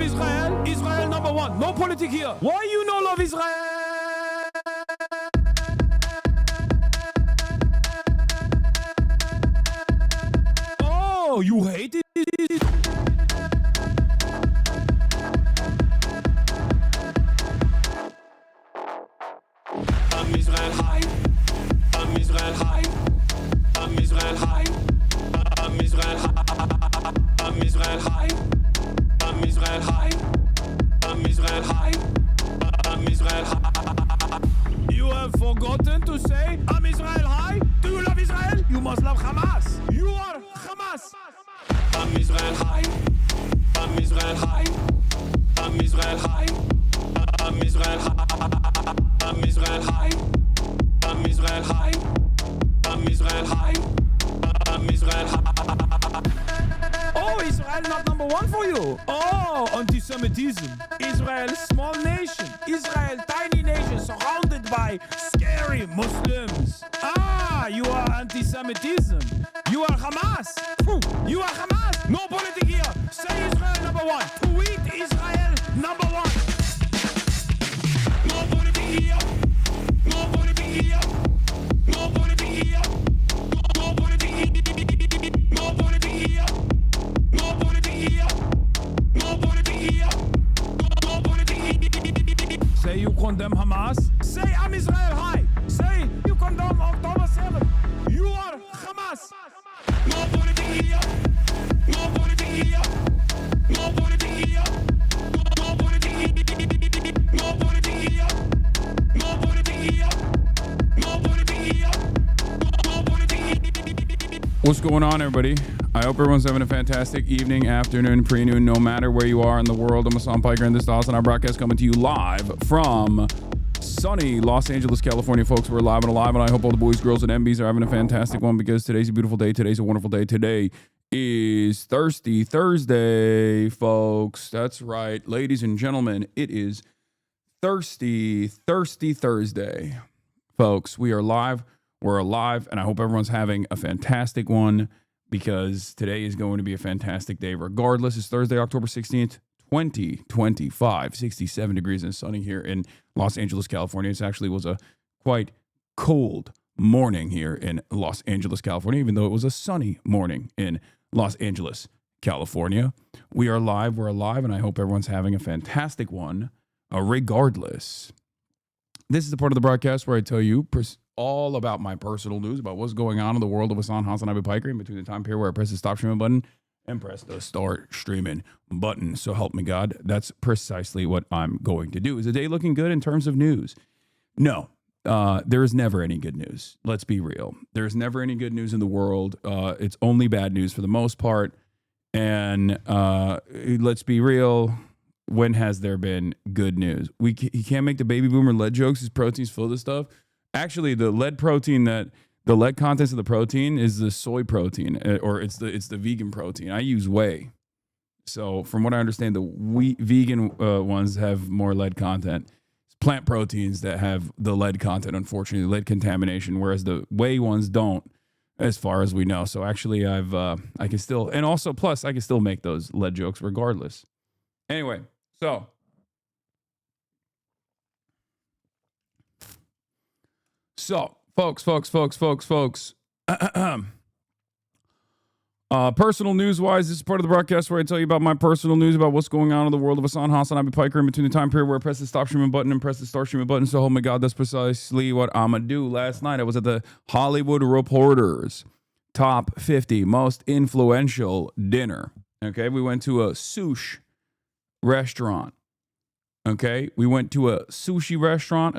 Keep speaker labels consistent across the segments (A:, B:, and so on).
A: Israel? Israel number one. No politic here. Why you no love Israel? Oh, you hate it? I'm Israel high. I'm Israel high. I'm Israel high. I'm Israel high. I'm Israel high. I'm Israel high. I'm Israel high. I'm Israel high. You have forgotten to say I'm Israel high? Do you love Israel? You must love Hamas. You are Hamas. I'm Israel high. I'm Israel high. I'm Israel high. I'm Israel high. I'm Israel high. I'm Israel high. I'm Israel high. I'm Israel high. Oh, Israel not number one for you. Oh, anti-Semitism. Israel, small nation. Israel, tiny nation surrounded by scary Muslims. Ah, you are anti-Semitism. You are Hamas. You are Hamas. No politics here. Say Israel number one. Tweet Israel number one. No politics here. No politics here. No politics here. No politics here. No politics here. No politics here. No politics here. No politics here. Say you condemn Hamas. Say I'm Israel high. Say you condemn October 7th. You are Hamas. No politics here. No politics here. No politics here. No politics here. No politics here. No politics here. No politics here. No politics here. What's going on, everybody? I hope everyone's having a fantastic evening, afternoon, pre-noon, no matter where you are in the world. I'm Hasan Piker, and this is HasanAbi Broadcast coming to you live from sunny Los Angeles, California. Folks, we're live and alive, and I hope all the boys, girls, and MBs are having a fantastic one because today's a beautiful day. Today's a wonderful day. Today is Thirsty Thursday, folks. That's right. Ladies and gentlemen, it is Thirsty Thursday. Folks, we are live. We're alive, and I hope everyone's having a fantastic one because today is going to be a fantastic day regardless. It's Thursday, October 16th, 2025, 67 degrees and sunny here in Los Angeles, California. It actually was a quite cold morning here in Los Angeles, California, even though it was a sunny morning in Los Angeles, California. We are live, we're alive, and I hope everyone's having a fantastic one regardless. This is the part of the broadcast where I tell you all about my personal news, about what's going on in the world of HasanAbi Piker in between the time period where I press the stop streaming button and press the start streaming button. So help me God, that's precisely what I'm going to do. Is the day looking good in terms of news? No, there is never any good news. Let's be real. There's never any good news in the world. It's only bad news for the most part. And let's be real. When has there been good news? He can't make the baby boomer lead jokes. His protein's full of this stuff. Actually, the lead contents of the protein is the soy protein, or it's the vegan protein. I use whey. So from what I understand, the vegan ones have more lead content. It's plant proteins that have the lead content, unfortunately, lead contamination, whereas the whey ones don't, as far as we know. So actually, I can still, and also plus I can still make those lead jokes regardless. Anyway, so. So, folks. Personal news-wise, this is part of the broadcast where I tell you about my personal news about what's going on in the world of HasanAbi Piker in between the time period where I press the stop streaming button and press the start streaming button. So, oh my God, that's precisely what I'm going to do. Last night, I was at the Hollywood Reporter's Top 50 Most Influential Dinner. Okay, we went to a sushi restaurant. Okay, we went to a sushi restaurant.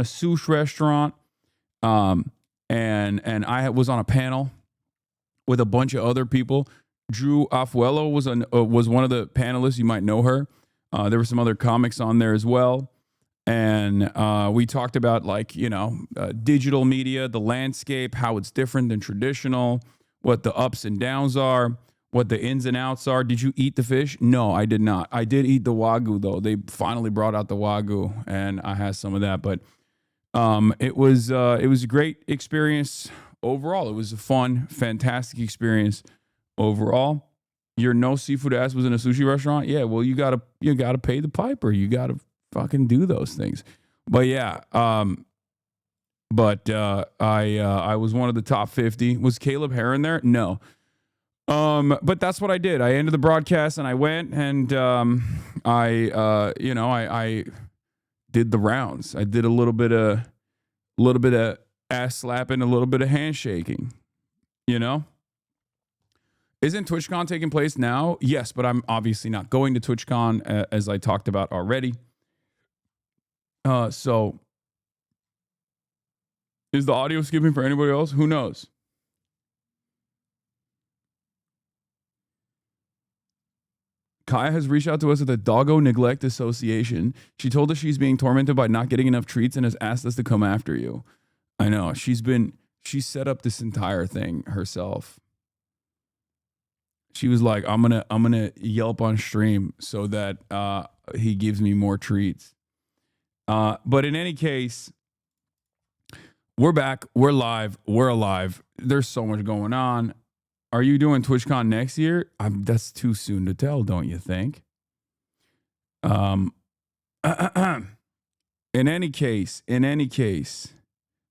A: And I was on a panel with a bunch of other people. Drew Afuelo was one of the panelists. You might know her. There were some other comics on there as well. And we talked about digital media, the landscape, how it's different than traditional, what the ups and downs are, what the ins and outs are. Did you eat the fish? No, I did not. I did eat the Wagyu, though. They finally brought out the Wagyu, and I had some of that. But it was a great experience overall. It was a fun, fantastic experience overall.
B: Your no seafood ass was in a sushi restaurant. Yeah, well, you gotta pay the piper. You gotta fucking do those things. But yeah, I was one of the top 50. Was Caleb Heron there? No. But that's what I did. I ended the broadcast and I went and I did the rounds. I did a little bit of ass slapping, a little bit of handshaking. You know. Isn't TwitchCon taking place now? Yes, but I'm obviously not going to TwitchCon as I talked about already. So is the audio skipping for anybody else? Who knows? Kaya has reached out to us at the Doggo Neglect Association. She told us she's being tormented by not getting enough treats and has asked us to come after you. I know. She set up this entire thing herself. She was like, I'm gonna Yelp on stream so that he gives me more treats. But in any case, we're back, we're live, we're alive. There's so much going on. Are you doing TwitchCon next year? That's too soon to tell, don't you think? In any case,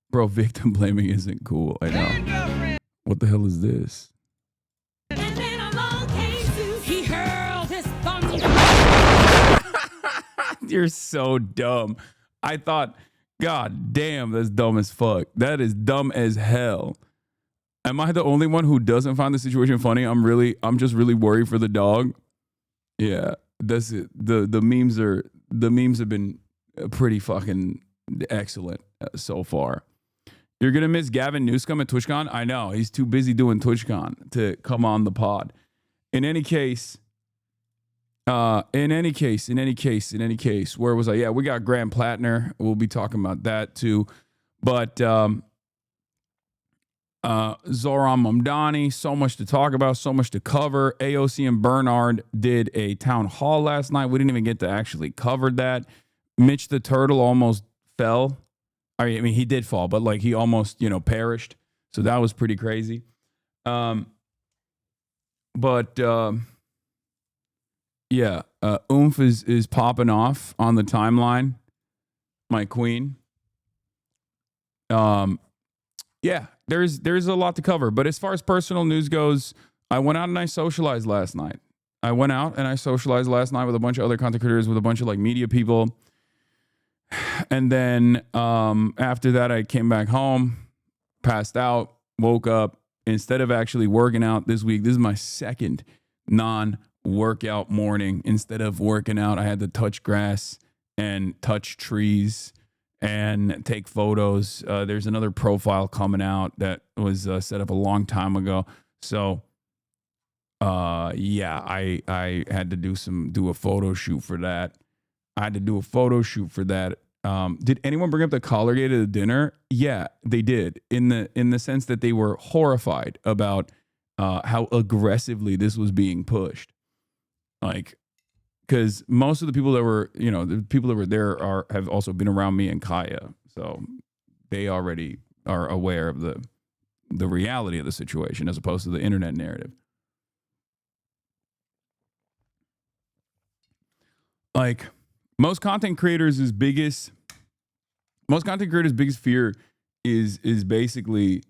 B: bro, victim blaming isn't cool. I know. What the hell is this? You're so dumb. I thought, God damn, that's dumb as fuck. That is dumb as hell. Am I the only one who doesn't find the situation funny? I'm just really worried for the dog. Yeah, that's it. The memes have been pretty fucking excellent so far. You're gonna miss Gavin Newscomb at TwitchCon? I know, he's too busy doing TwitchCon to come on the pod. In any case, where was I? Yeah, we got Graham Plattner. We'll be talking about that too. But Zoran Mamdani, so much to talk about, so much to cover. AOC and Bernard did a town hall last night. We didn't even get to actually cover that. Mitch the Turtle almost fell. I mean, he did fall, but like he almost, perished. So that was pretty crazy. Yeah, Oomph is popping off on the timeline. My queen. Yeah, there's a lot to cover. But as far as personal news goes, I went out and I socialized last night. with a bunch of other content creators, with a bunch of like media people. And then after that, I came back home, passed out, woke up. Instead of actually working out this week, this is my second non-workout morning. Instead of working out, I had to touch grass and touch trees and take photos. There's another profile coming out that was set up a long time ago. So, yeah, I had to do a photo shoot for that. Did anyone bring up the Collargate at the dinner? Yeah, they did. In the sense that they were horrified about how aggressively this was being pushed. Like, because most of the people that were, there have also been around me and Kaya, so they already are aware of the reality of the situation as opposed to the internet narrative. Like, most content creators' biggest fear is basically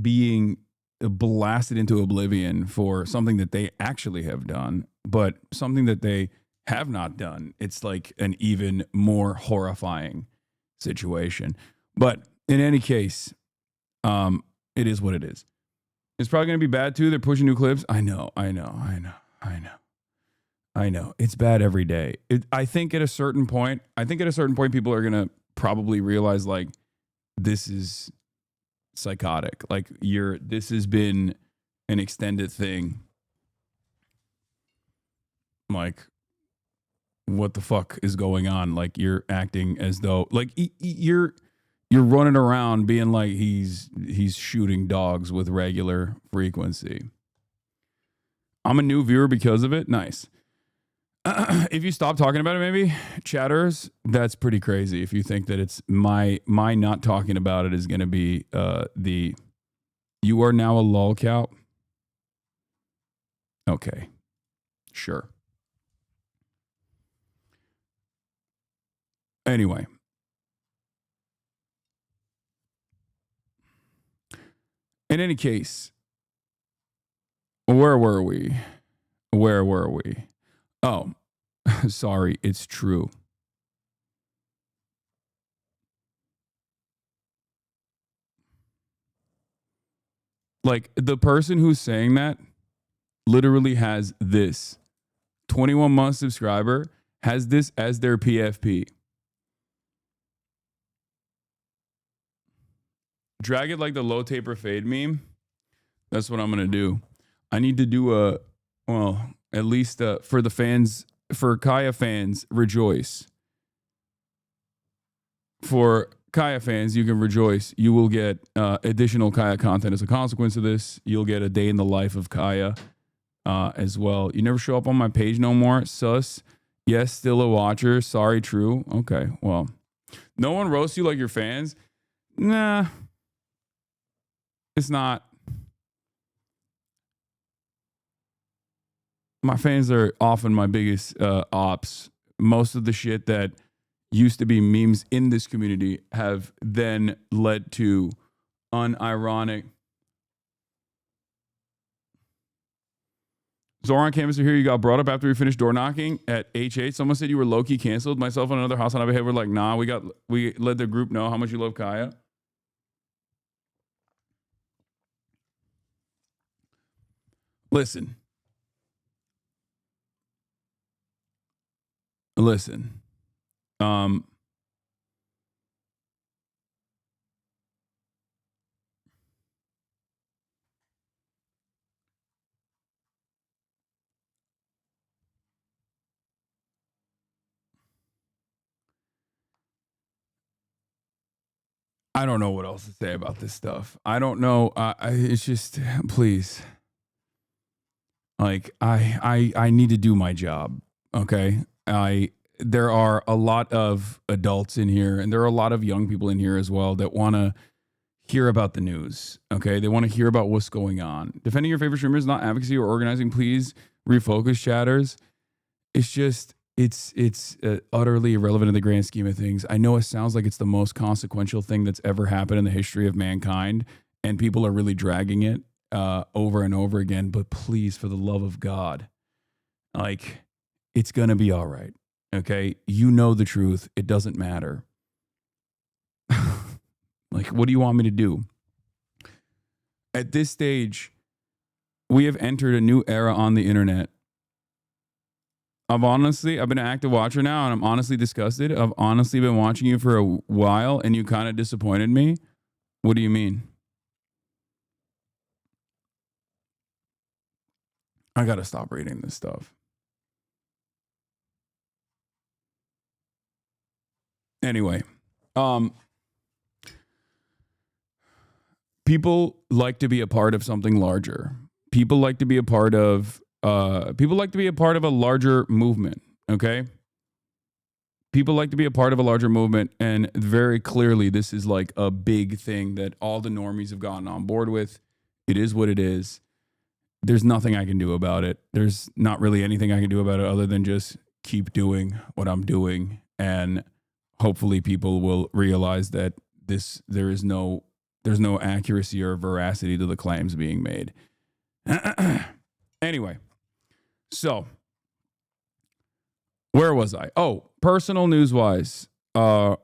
B: being blasted into oblivion for something that they actually have done, but something that they have not done. It's like an even more horrifying situation. But in any case, it is what it is. It's probably going to be bad too. They're pushing new clips. I know. It's bad every day. I think at a certain point, people are going to probably realize like, this is psychotic. Like this has been an extended thing. Like, what the fuck is going on? Like, you're acting as though like you're running around being like he's shooting dogs with regular frequency. I'm a new viewer because of it. Nice. If you stop talking about it, maybe chatters, that's pretty crazy. If you think that it's my not talking about it is going to be you are now a lolcow. Okay. Sure. Anyway. In any case, where were we? Where were we? Oh, sorry, it's true. Like, the person who's saying that literally has this 21 month subscriber, has this as their PFP. Drag it like the low taper fade meme. That's what I'm going to do. I need to do at least for the fans, for Kaya fans, rejoice. For Kaya fans, you can rejoice. You will get additional Kaya content as a consequence of this. You'll get a day in the life of Kaya as well. You never show up on my page no more. Sus. Yes, still a watcher. Sorry, true. Okay, well. No one roasts you like your fans? Nah. It's not. My fans are often my biggest ops. Most of the shit that used to be memes in this community have then led to unironic. Zoran Canvasser here, you got brought up after we finished door knocking at H8. Someone said you were low-key canceled. Myself and another HasanAbi head were like, nah, we let the group know how much you love Kaya. Listen. I don't know what else to say about this stuff. I don't know. It's just, please. Like, I need to do my job. Okay. There are a lot of adults in here, and there are a lot of young people in here as well that want to hear about the news. Okay. They want to hear about what's going on. Defending your favorite streamers, not advocacy or organizing. Please refocus, chatters. It's just, it's utterly irrelevant in the grand scheme of things. I know it sounds like it's the most consequential thing that's ever happened in the history of mankind, and people are really dragging it over and over again. But please, for the love of God, like, it's going to be all right. Okay. You know the truth. It doesn't matter. Like, what do you want me to do? At this stage, we have entered a new era on the internet. I've been an active watcher now, and I'm honestly disgusted. I've honestly been watching you for a while, and you kind of disappointed me. What do you mean? I got to stop reading this stuff. Anyway, people like to be a part of something larger. People like to be a part of a larger movement, okay? People like to be a part of a larger movement, and very clearly this is like a big thing that all the normies have gotten on board with. It is what it is. There's nothing I can do about it. There's not really anything I can do about it other than just keep doing what I'm doing, and hopefully people will realize that there's no accuracy or veracity to the claims being made. Anyway, so where was I? Oh, personal news wise, as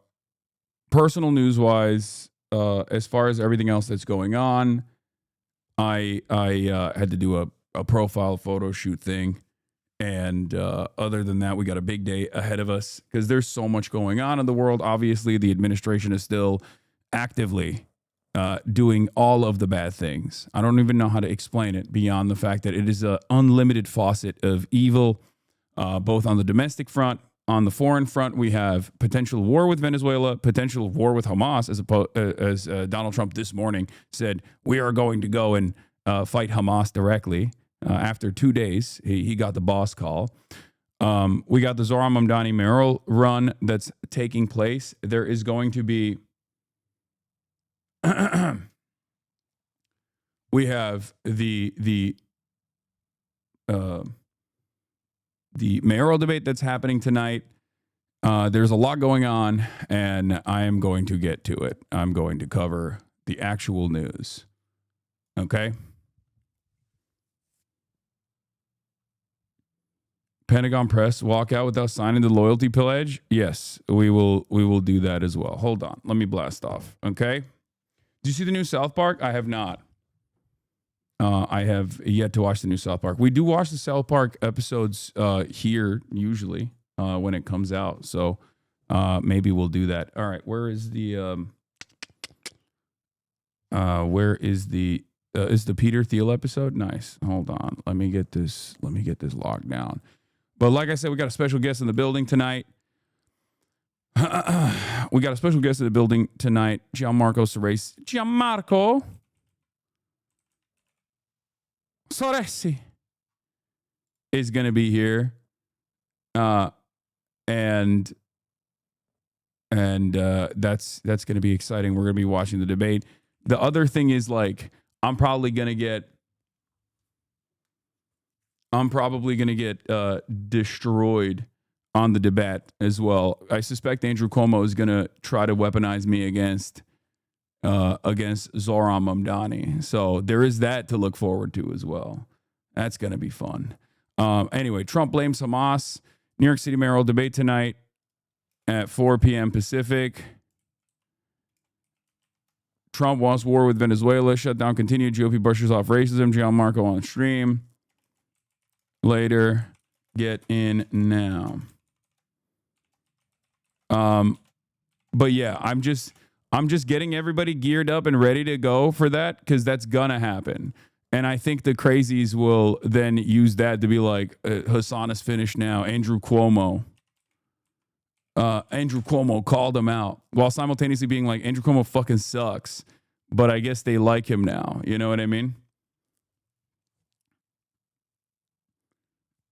B: far as everything else that's going on, I had to do a profile photo shoot thing. And other than that, we got a big day ahead of us because there's so much going on in the world. Obviously, the administration is still actively doing all of the bad things. I don't even know how to explain it beyond the fact that it is an unlimited faucet of evil, both on the domestic front. On the foreign front, we have potential war with Venezuela, potential war with Hamas, as Donald Trump this morning said, we are going to go and fight Hamas directly. After 2 days, he got the boss call. We got the Zoran Nyc Mayoral run that's taking place. There is going to be... we have the mayoral debate that's happening tonight. There's a lot going on, and I am going to get to it. I'm going to cover the actual news. Okay? Pentagon press walk out without signing the loyalty pledge? Yes, we will do that as well. Hold on. Let me blast off. Okay? Did you see the new South Park? I have not. I have yet to watch the new South Park. We do watch the South Park episodes here usually when it comes out. So maybe we'll do that. All right. Where is the is the Peter Thiel episode? Nice. Hold on. Let me get this locked down. But like I said, we got a special guest in the building tonight. We got a special guest in the building tonight, GIANMARCOSORESI. GIANMARCOSORESI is going to be here. And that's going to be exciting. We're going to be watching the debate. The other thing is, like, I'm probably going to get destroyed on the debate as well. I suspect Andrew Cuomo is going to try to weaponize me against Zoran Mamdani. So there is that to look forward to as well. That's going to be fun. Anyway, Trump blames Hamas. New York City mayoral debate tonight at 4 p.m. Pacific. Trump wants war with Venezuela. Shutdown continued. GOP brushes off racism. Gianmarco on stream. Later. Get in now. But yeah, I'm just getting everybody geared up and ready to go for that, because that's gonna happen. And I think the crazies will then use that to be like, Hasan is finished now. Andrew Cuomo called him out while simultaneously being like, Andrew Cuomo fucking sucks, but I guess they like him now. You know what I mean?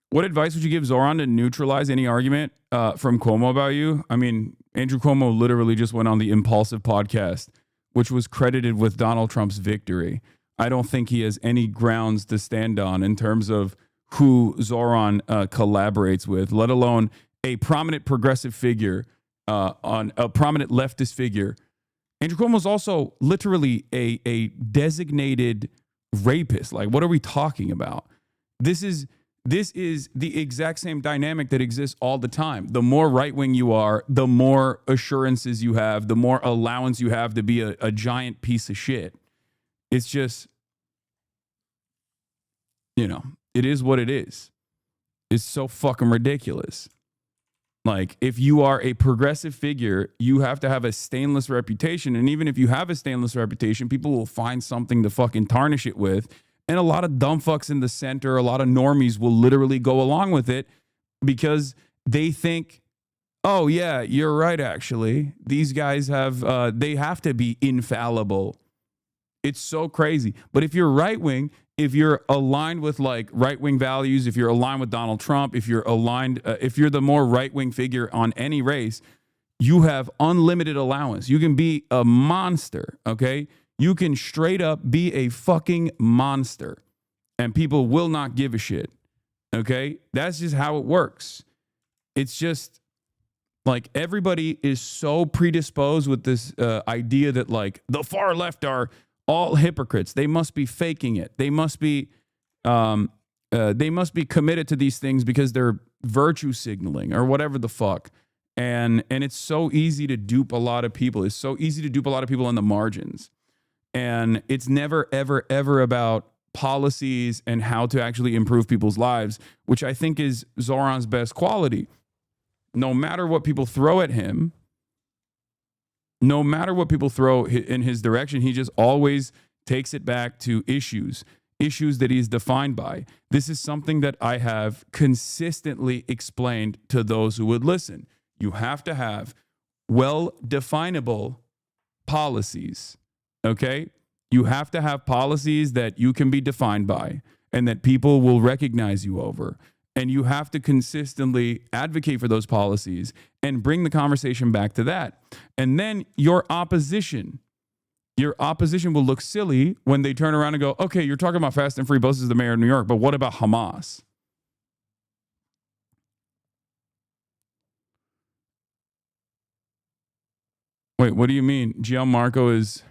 B: What advice would you give Zoran to neutralize any argument from Cuomo about you? I mean, Andrew Cuomo literally just went on the Impulsive podcast, which was credited with Donald Trump's victory. I don't think he has any grounds to stand on in terms of who Zoran collaborates with, let alone a prominent progressive figure, on a prominent leftist figure. Andrew Cuomo is also literally a designated rapist. Like, what are we talking about? This is the exact same dynamic that exists all the time. The more right-wing you are, the more assurances you have, the more allowance you have to be a giant piece of shit. It's just, it is what it is. It's so fucking ridiculous. Like, if you are a progressive figure, you have to have a stainless reputation. And even if you have a stainless reputation, people will find something to fucking tarnish it with. And a lot of dumb fucks in the center, a lot of normies will literally go along with it because they think, oh yeah, you're right, actually. These guys they have to be infallible. It's so crazy. But if you're right-wing, if you're aligned with like right-wing values, if you're aligned with Donald Trump, if you're aligned, if you're the more right-wing figure on any race, you have unlimited allowance. You can be a monster, okay? You can straight up be a fucking monster and people will not give a shit. Okay? That's just how it works. It's just like everybody is so predisposed with this idea that like the far left are all hypocrites. They must be faking it. They must be committed to these things because they're virtue signaling or whatever the fuck. And it's so easy to dupe a lot of people. It's so easy to dupe a lot of people on the margins. And it's never, ever, ever about policies and how to actually improve people's lives, which I think is Zoran's best quality. No matter what people throw at him, no matter what people throw in his direction, he just always takes it back to issues that he's defined by. This is something that I have consistently explained to those who would listen. You have to have well-definable policies. Okay? You have to have policies that you can be defined by and that people will recognize you over. And you have to consistently advocate for those policies and bring the conversation back to that. And then your opposition Your opposition will look silly when they turn around and go, okay, you're talking about fast and free buses as the mayor of New York, but what about Hamas? Wait, what do you mean? Gianmarco is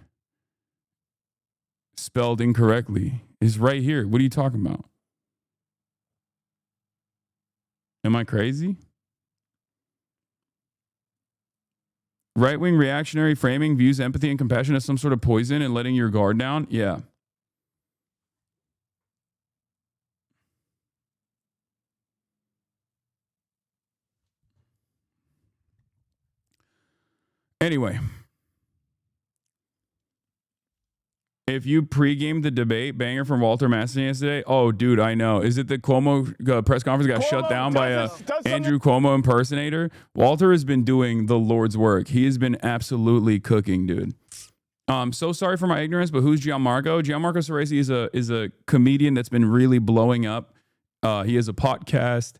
B: spelled incorrectly. It's right here. What are you talking about? Am I crazy? Right-wing reactionary framing views empathy and compassion as some sort of poison and letting your guard down? Yeah. Anyway. If you pre-gamed the debate, banger from Walter Masson yesterday. Oh, dude, I know. Is it the Cuomo press conference got shut down by a Andrew Cuomo impersonator? Walter has been doing the Lord's work. He has been absolutely cooking, dude. So sorry for my ignorance, but who's Gianmarco? GianMarcoSoresi is a comedian that's been really blowing up. He has a podcast.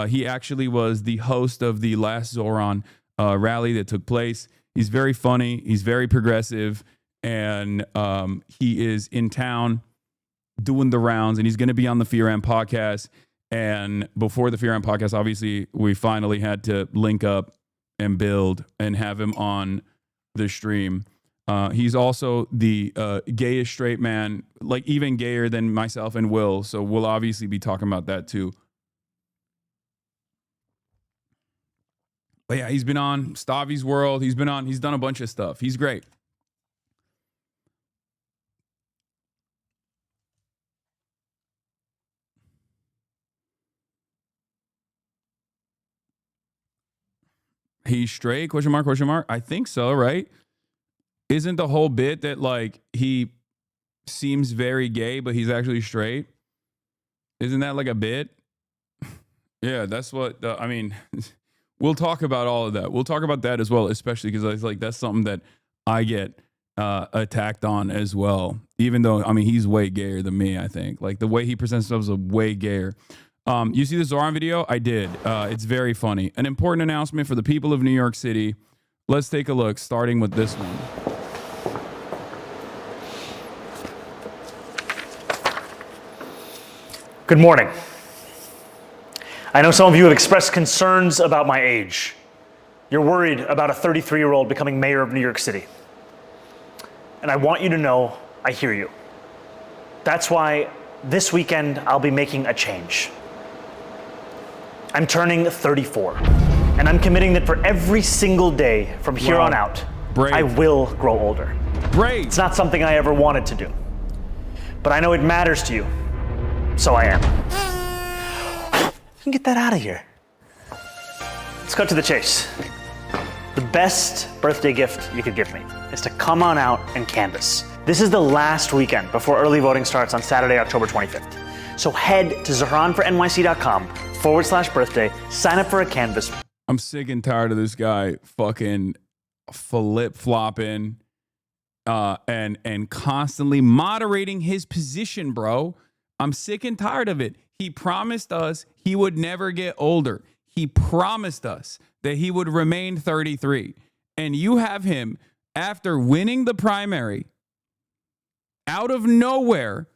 B: He actually was the host of the last Zoran rally that took place. He's very funny. He's very progressive. And he is in town doing the rounds, and he's going to be on the Fear Am podcast. And before the Fear Am podcast, obviously, we finally had to link up and build and have him on the stream. He's also the gayest straight man, like even gayer than myself and Will. So we'll obviously be talking about that too. But yeah, he's been on Stavi's World. He's done a bunch of stuff. He's great. He's straight? Question mark, question mark. I think so, right? Isn't the whole bit that like he seems very gay, but he's actually straight? Isn't that like a bit? Yeah, that's what, I mean, we'll talk about all of that. We'll talk about that as well, especially because I was like, that's something that I get attacked on as well. Even though, I mean, he's way gayer than me, I think. Like the way he presents himself is way gayer. You see the Zoran video? I did. It's very funny. An important announcement for the people of New York City. Let's take a look, starting with this one.
C: Good morning. I know some of you have expressed concerns about my age. You're worried about a 33-year-old becoming mayor of New York City. And I want you to know I hear you. That's why this weekend I'll be making a change. I'm turning 34, and I'm committing that for every single day from here on out,
B: Brave.
C: I will grow older.
B: Brave.
C: It's not something I ever wanted to do, but I know it matters to you, so I am. You can get that out of here. Let's cut to the chase. The best birthday gift you could give me is to come on out and canvass. This is the last weekend before early voting starts on Saturday, October 25th. So head to ZahranForNYC.com/birthday, sign up for a canvas.
B: I'm sick and tired of this guy fucking flip-flopping and constantly moderating his position, bro. I'm sick and tired of it. He promised us he would never get older. He promised us that he would remain 33. And you have him, after winning the primary, out of nowhere,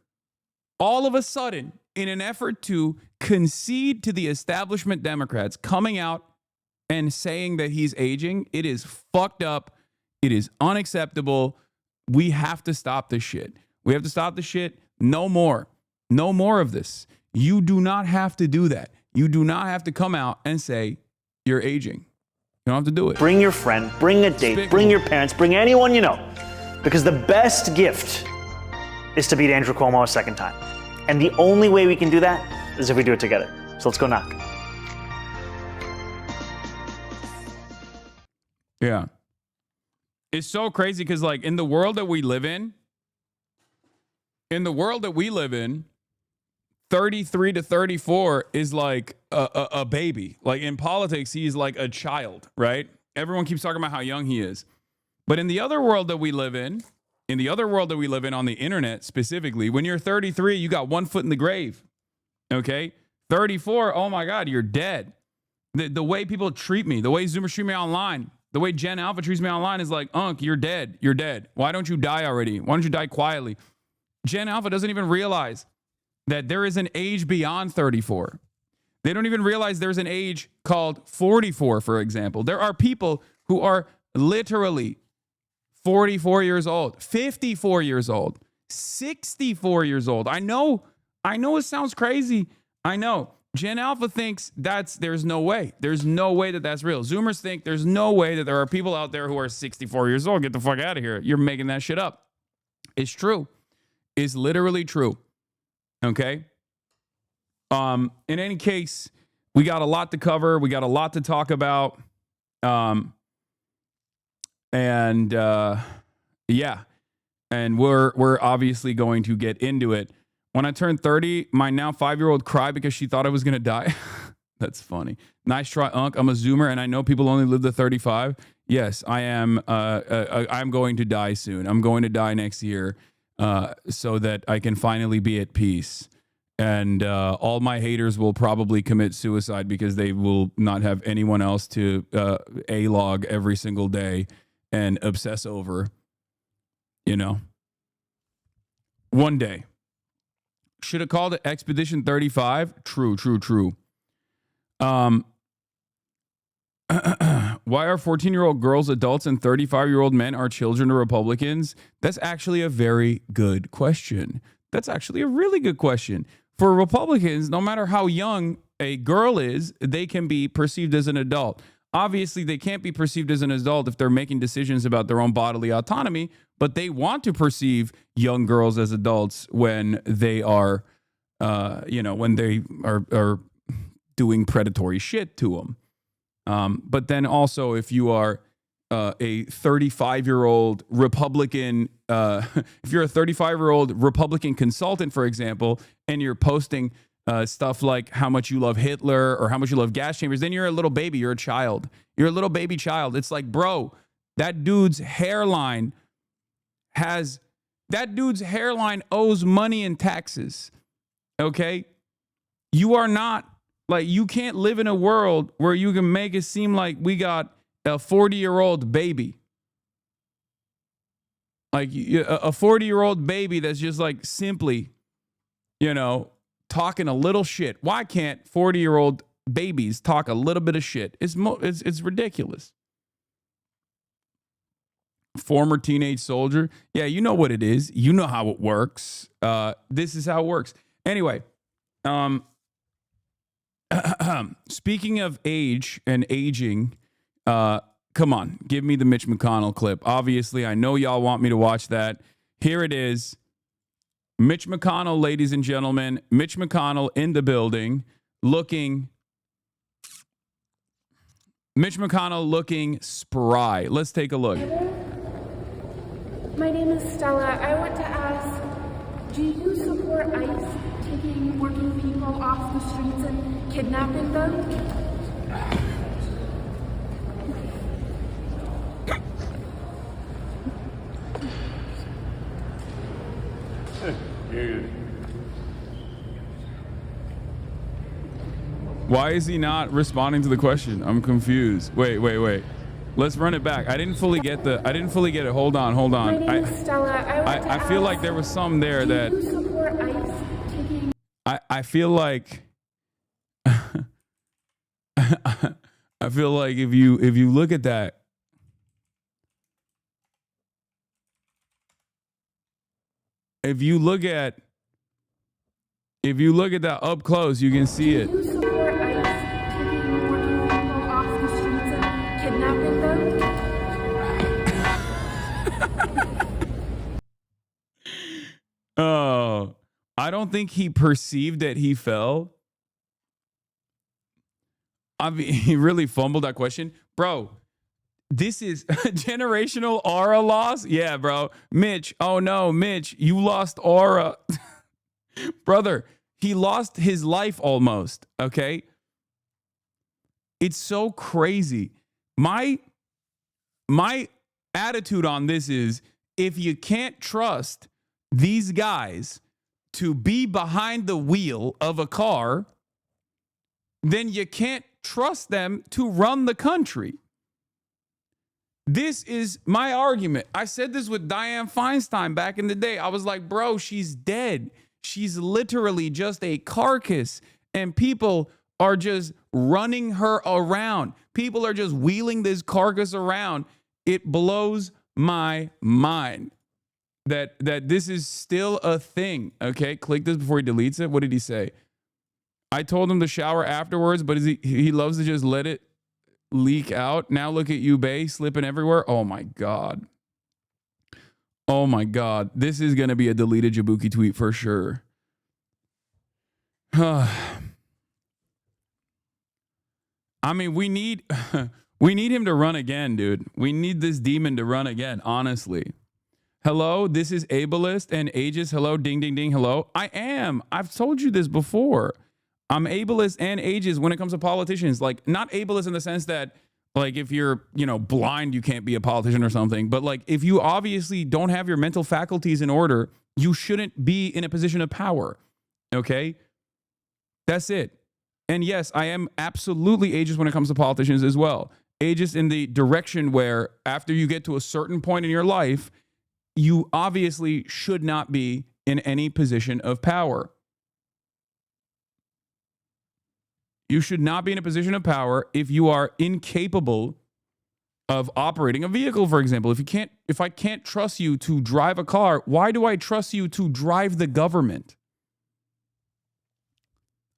B: all of a sudden, in an effort to concede to the establishment Democrats, coming out and saying that he's aging. It is fucked up. It is unacceptable. We have to stop this shit. We have to stop this shit. No more. No more of this. You do not have to do that. You do not have to come out and say you're aging. You don't have to do it.
C: Bring your friend, bring a date, bring your parents, bring anyone you know. Because the best gift is to beat Andrew Cuomo a second time. And the only way we can do that is if we do it together. So let's go knock.
B: Yeah. It's so crazy because, like, in the world that we live in, 33 to 34 is like a baby. Like in politics, he's like a child, right? Everyone keeps talking about how young he is. But in the other world that we live in on the internet specifically, when you're 33, you got one foot in the grave. Okay? 34, oh my God, you're dead. The way people treat me, the way Zoomers treat me online, The way Gen Alpha treats me online is like, Unc, you're dead. You're dead. Why don't you die already? Why don't you die quietly? Gen Alpha doesn't even realize that there is an age beyond 34. They don't even realize there's an age called 44, for example. There are people who are literally 44 years old, 54 years old, 64 years old. I know it sounds crazy. I know. Gen Alpha thinks there's no way. There's no way that that's real. Zoomers think there's no way that there are people out there who are 64 years old. Get the fuck out of here. You're making that shit up. It's true. It's literally true. Okay? In any case, we got a lot to cover. We got a lot to talk about. Yeah. And we're obviously going to get into it. When I turned 30, my now 5-year-old cried because she thought I was going to die. That's funny. Nice try, Unc. I'm a Zoomer, and I know people only live to 35. Yes, I am. I'm going to die soon. I'm going to die next year so that I can finally be at peace. And all my haters will probably commit suicide because they will not have anyone else to A-log every single day and obsess over, you know. One day. Should have called it Expedition 35. True. Why are 14-year-old girls adults and 35-year-old men are children of Republicans? That's actually a very good question. That's actually a really good question. For Republicans, no matter how young a girl is, they can be perceived as an adult. Obviously, they can't be perceived as an adult if they're making decisions about their own bodily autonomy, but they want to perceive young girls as adults when they are, when they are doing predatory shit to them. But then also, if you are a 35-year-old Republican, if you're a 35-year-old Republican consultant, for example, and you're posting stuff like how much you love Hitler or how much you love gas chambers, then you're a little baby. You're a child. You're a little baby child. It's like, bro, that dude's hairline owes money in taxes. Okay? You are not, like, you can't live in a world where you can make it seem like we got a 40-year-old baby. Like a 40-year-old baby that's just like simply, talking a little shit. Why can't 40-year-old babies talk a little bit of shit? It's ridiculous. Former teenage soldier. Yeah, you know what it is. You know how it works. This is how it works. Anyway, speaking of age and aging, come on, give me the Mitch McConnell clip. Obviously, I know y'all want me to watch that. Here it is. Mitch McConnell, ladies and gentlemen. Mitch McConnell in the building, looking spry. Let's take a look.
D: My name is Stella. I want to ask, do you support ICE taking working people off the streets and kidnapping them?
B: Why is he not responding to the question? I'm confused. Wait. Let's run it back. I didn't fully get it. Hold on.
D: My name is Stella.
B: I feel like there was some there that
D: do you support ICE taking
B: I feel like I feel like if you look at that, if you look at that up close, you can see it.
D: Do you support ICE taking working people off the streets and kidnapping them?
B: Oh, I don't think he perceived that he fell. I mean, he really fumbled that question. Bro, this is generational aura loss? Yeah, bro. Mitch, oh no, Mitch, you lost aura. Brother, he lost his life almost, okay? It's so crazy. My attitude on this is, if you can't trust these guys to be behind the wheel of a car, then you can't trust them to run the country. This is my argument. I said this with Dianne Feinstein back in the day. I was like, bro, she's dead. She's literally just a carcass, and people are just running her around. People are just wheeling this carcass around. It blows my mind that this is still a thing. Okay, click this before he deletes it. What did he say? I told him to shower afterwards, but he loves to just let it leak out. Now look at you, bae, slipping everywhere. Oh my God. Oh my God. This is going to be a deleted Jabuki tweet for sure. I mean, we need him to run again, dude. We need this demon to run again, honestly. Hello, this is ableist and ageist. Hello, ding, ding, ding. Hello. I am. I've told you this before. I'm ableist and ageist when it comes to politicians. Like, not ableist in the sense that, like, if you're, blind, you can't be a politician or something. But, like, if you obviously don't have your mental faculties in order, you shouldn't be in a position of power. Okay? That's it. And yes, I am absolutely ageist when it comes to politicians as well. Ageist in the direction where after you get to a certain point in your life, you obviously should not be in any position of power. You should not be in a position of power if you are incapable of operating a vehicle, for example. If I can't trust you to drive a car, why do I trust you to drive the government?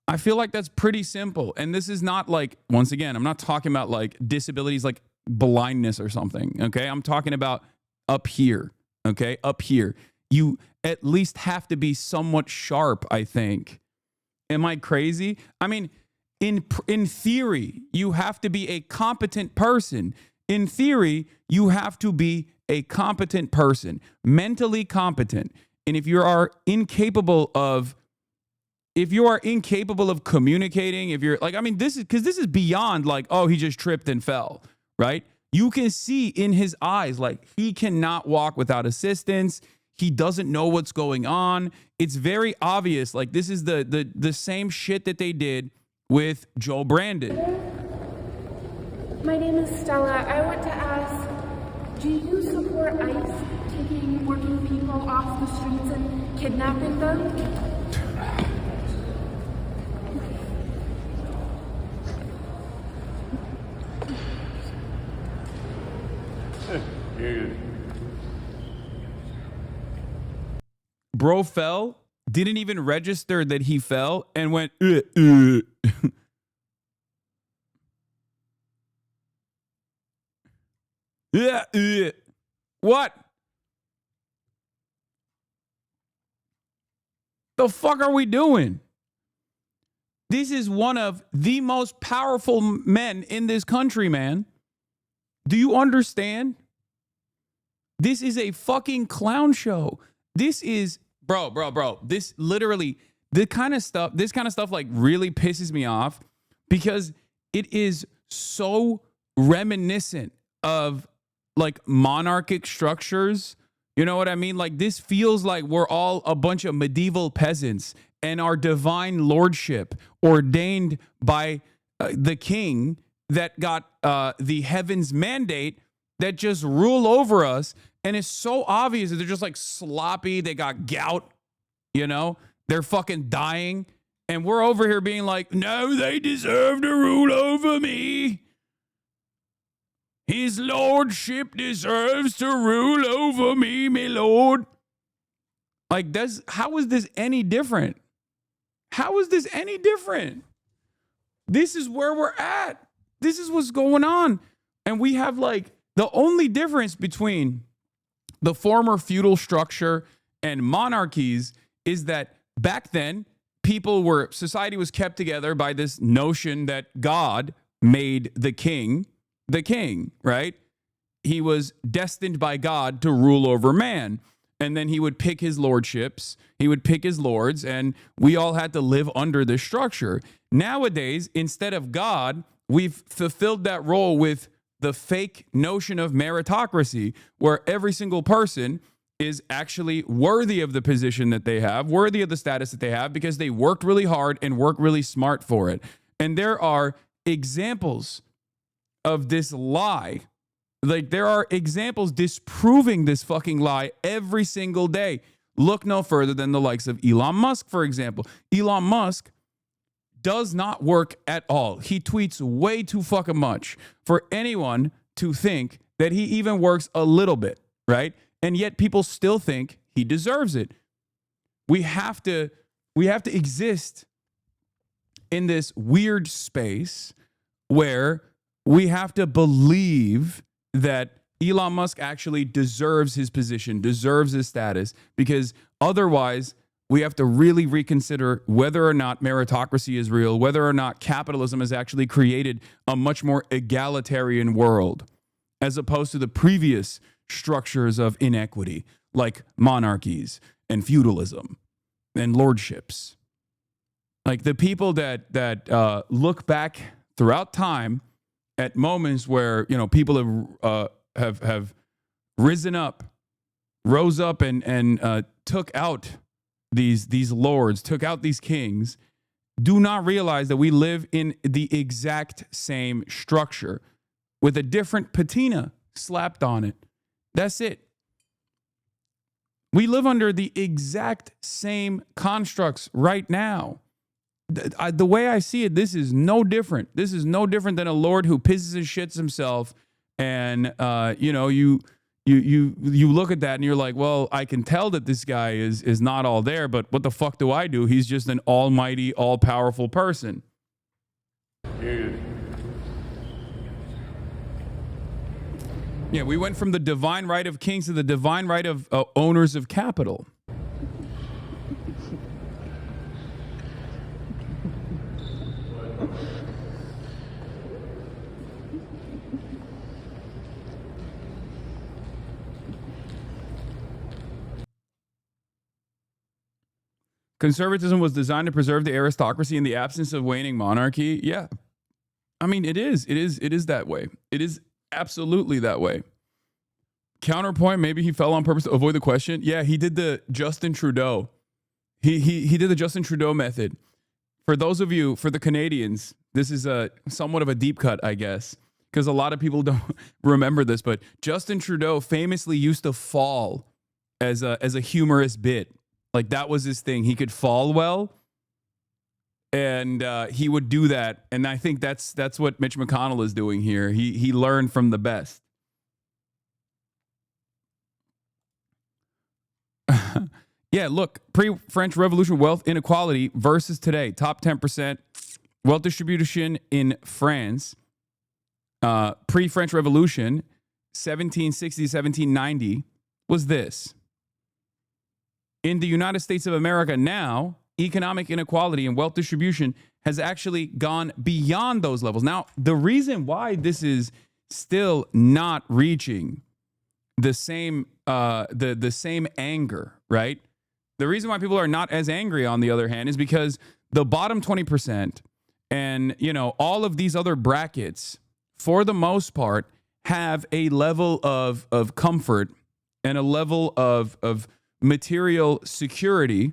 B: I feel like that's pretty simple. And this is not like, once again, I'm not talking about like disabilities like blindness or something. Okay. I'm talking about up here. Okay. Up here. You at least have to be somewhat sharp, I think. Am I crazy? I mean, in theory, you have to be a competent person. In theory, you have to be a competent person, mentally competent. And if you are incapable of communicating, if you're like, I mean, this is beyond like, oh, he just tripped and fell, right? You can see in his eyes, like he cannot walk without assistance. He doesn't know what's going on. It's very obvious. Like this is the same shit that they did with Joe Brandon.
D: My name is Stella. I want to ask, do you support ICE taking working people off the streets and kidnapping them?
B: Bro fell, didn't even register that he fell, and went, What? The fuck are we doing? This is one of the most powerful men in this country, man. Do you understand? This is a fucking clown show. This is, bro. This literally, this kind of stuff like really pisses me off because it is so reminiscent of like monarchic structures. You know what I mean? Like this feels like we're all a bunch of medieval peasants and our divine lordship ordained by the king that got the heavens mandate that just rule over us. And it's so obvious that they're just like sloppy. They got gout, they're fucking dying. And we're over here being like, no, they deserve to rule over me. His lordship deserves to rule over me, my lord. Like, how is this any different? How is this any different? This is where we're at. This is what's going on. And we have like the only difference between the former feudal structure and monarchies is that back then society was kept together by this notion that God made the king, right? He was destined by God to rule over man. And then he would pick his lordships, he would pick his lords, and we all had to live under this structure. Nowadays, instead of God, we've fulfilled that role with the fake notion of meritocracy, where every single person is actually worthy of the position that they have, worthy of the status that they have, because they worked really hard and worked really smart for it. And there are examples of this lie Like, there are examples disproving this fucking lie every single day. Look no further than the likes of Elon Musk, for example. Elon Musk does not work at all. He tweets way too fucking much for anyone to think that he even works a little bit, right? And yet people still think he deserves it. We have to exist in this weird space where we have to believe that Elon Musk actually deserves his position, deserves his status, because otherwise we have to really reconsider whether or not meritocracy is real, whether or not capitalism has actually created a much more egalitarian world, as opposed to the previous structures of inequity, like monarchies and feudalism and lordships. Like, the people that look back throughout time at moments where, people have rose up and took out these lords, took out these kings, do not realize that we live in the exact same structure with a different patina slapped on it. That's it. We live under the exact same constructs right now. The way I see it, this is no different. This is no different than a lord who pisses and shits himself, and you look at that and you're like, well, I can tell that this guy is not all there, but what the fuck do I do? He's just an almighty, all-powerful person.
E: Dude.
B: Yeah, we went from the divine right of kings to the divine right of owners of capital. Conservatism was designed to preserve the aristocracy in the absence of waning monarchy. Yeah. I mean, it is that way. It is absolutely that way. Counterpoint, maybe he fell on purpose to avoid the question. Yeah, he did the Justin Trudeau. He did the Justin Trudeau method. For those of you, for the Canadians, this is a somewhat of a deep cut, I guess, because a lot of people don't remember this, but Justin Trudeau famously used to fall as a humorous bit. Like, that was his thing. He could fall well, and he would do that. And I think that's what Mitch McConnell is doing here. He learned from the best. Yeah, look, pre-French Revolution wealth inequality versus today. Top 10% wealth distribution in France. Pre-French Revolution, 1760, 1790, was this. In the United States of America now, economic inequality and wealth distribution has actually gone beyond those levels. Now, the reason why this is still not reaching the same the same anger, right? The reason why people are not as angry, on the other hand, is because the bottom 20% and, all of these other brackets, for the most part, have a level of comfort and a level of material security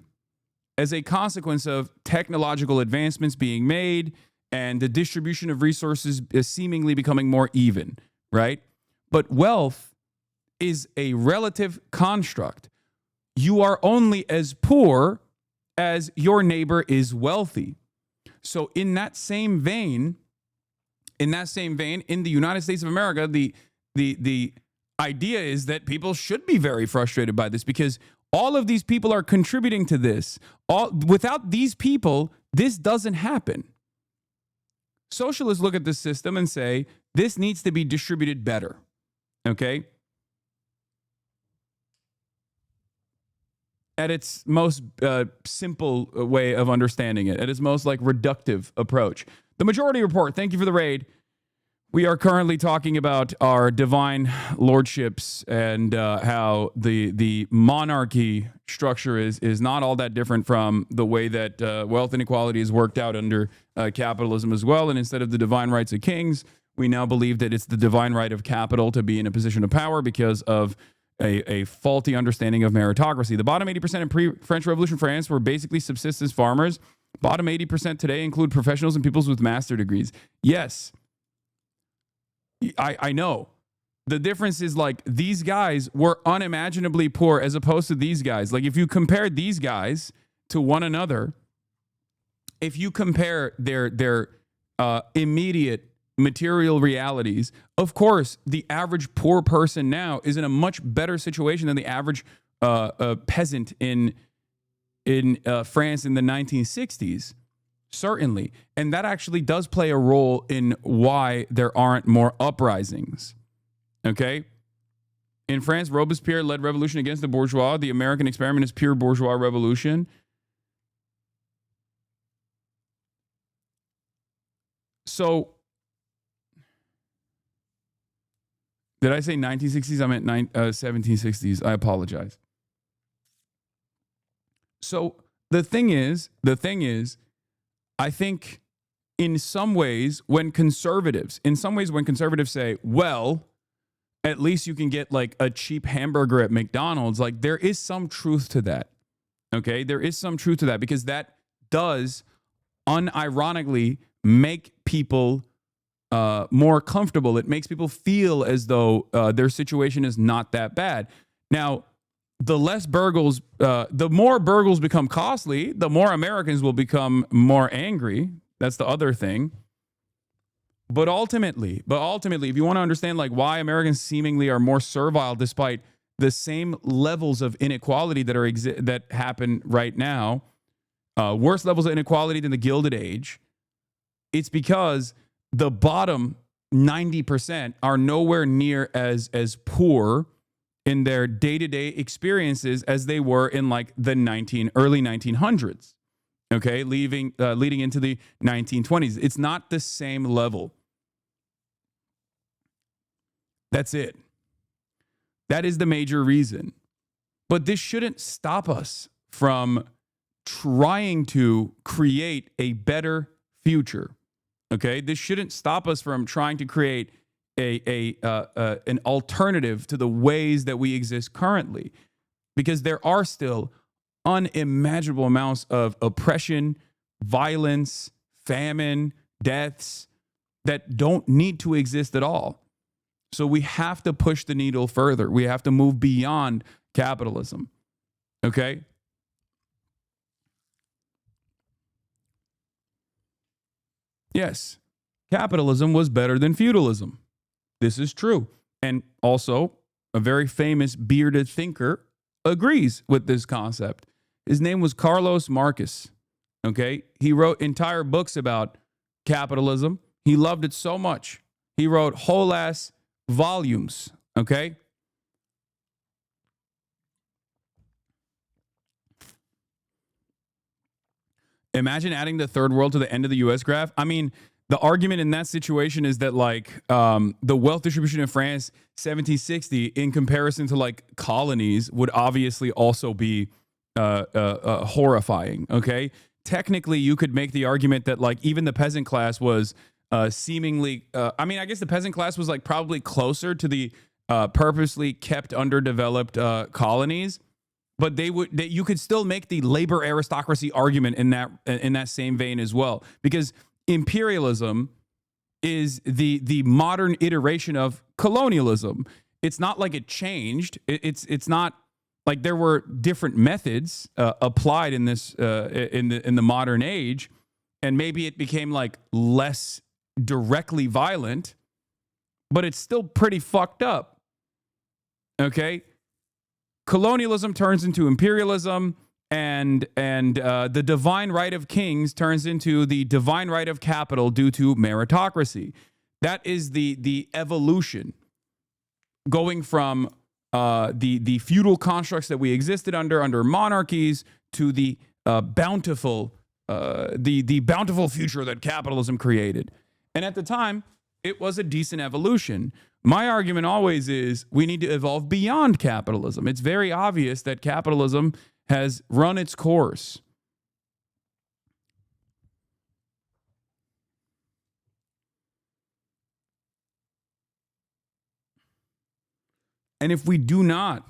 B: as a consequence of technological advancements being made and the distribution of resources is seemingly becoming more even, right? But wealth is a relative construct. You are only as poor as your neighbor is wealthy. So in that same vein, in the United States of America, the idea is that people should be very frustrated by this because all of these people are contributing to this. Without these people, this doesn't happen. Socialists look at this system and say, this needs to be distributed better. Okay? At its most simple way of understanding it, at its most reductive approach. The Majority Report, thank you for the raid. We are currently talking about our divine lordships and how the monarchy structure is not all that different from the way that wealth inequality is worked out under capitalism as well. And instead of the divine rights of kings, we now believe that it's the divine right of capital to be in a position of power because of a faulty understanding of meritocracy. The bottom 80% in pre-French Revolution France were basically subsistence farmers. Bottom 80% today include professionals and people with master degrees. Yes. I know. The difference is like these guys were unimaginably poor as opposed to these guys. Like if you compare these guys to one another, if you compare their immediate material realities, of course, the average poor person now is in a much better situation than the average peasant in France in the 1960s. Certainly. And that actually does play a role in why there aren't more uprisings. Okay? In France, Robespierre led revolution against the bourgeois. The American experiment is pure bourgeois revolution. So, did I say 1960s? I meant 1760s. I apologize. So, the thing is, I think in some ways when conservatives say, well, at least you can get like a cheap hamburger at McDonald's, like there is some truth to that. Okay? There is some truth to that because that does unironically make people more comfortable. It makes people feel as though their situation is not that bad. Now, the less burgles, the more burgles become costly, the more Americans will become more angry. That's the other thing. But ultimately, if you want to understand like why Americans seemingly are more servile despite the same levels of inequality that happen right now, worse levels of inequality than the Gilded Age, it's because the bottom 90% are nowhere near as poor in their day-to-day experiences as they were in like the early 1900s. Okay, leading into the 1920s. It's not the same level. That's it. That is the major reason. But this shouldn't stop us from trying to create a better future. Okay, this shouldn't stop us from trying to create an alternative to the ways that we exist currently, because there are still unimaginable amounts of oppression, violence, famine, deaths that don't need to exist at all. So we have to push the needle further. We have to move beyond capitalism. Okay? Yes, capitalism was better than feudalism. This is true. And also, a very famous bearded thinker agrees with this concept. His name was Carlos Marx. Okay? He wrote entire books about capitalism. He loved it so much. He wrote whole ass volumes. Okay? Imagine adding the third world to the end of the US graph. I mean, the argument in that situation is that like the wealth distribution in France 1760 in comparison to like colonies would obviously also be horrifying. Okay, technically you could make the argument that like even the peasant class was seemingly I mean, I guess the peasant class was like probably closer to the purposely kept underdeveloped colonies, but you could still make the labor aristocracy argument in that same vein as well, because imperialism is the modern iteration of colonialism. It's not like it changed. It's not like there were different methods applied in this in the modern age, and maybe it became like less directly violent, but it's still pretty fucked up. Okay, colonialism turns into imperialism. And the divine right of kings turns into the divine right of capital due to meritocracy. That is the evolution, going from the feudal constructs that we existed under monarchies to the bountiful future that capitalism created. And at the time, it was a decent evolution. My argument always is we need to evolve beyond capitalism. It's very obvious that capitalism has run its course. And if we do not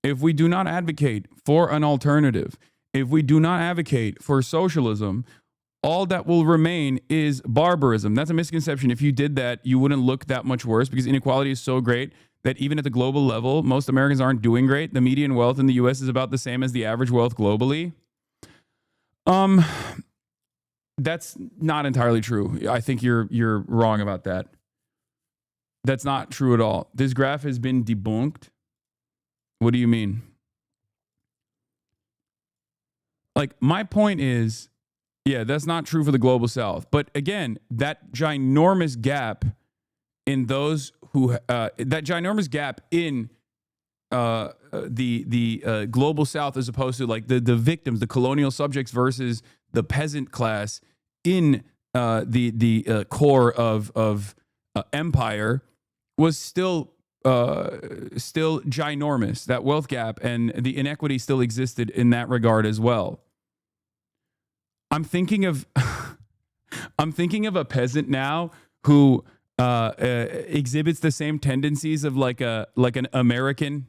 B: advocate for an alternative, if we do not advocate for socialism, all that will remain is barbarism. That's a misconception. If you did that, you wouldn't look that much worse because inequality is so great that even at the global level, most Americans aren't doing great. The median wealth in the US is about the same as the average wealth globally. That's not entirely true. I think you're wrong about that. That's not true at all. This graph has been debunked. What do you mean? Like, my point is, yeah, that's not true for the global South. But again, that ginormous gap in those who, that ginormous gap in the global South, as opposed to like the victims, the colonial subjects versus the peasant class in the core of empire, was still ginormous. That wealth gap and the inequity still existed in that regard as well. I'm thinking of a peasant now who exhibits the same tendencies of like an American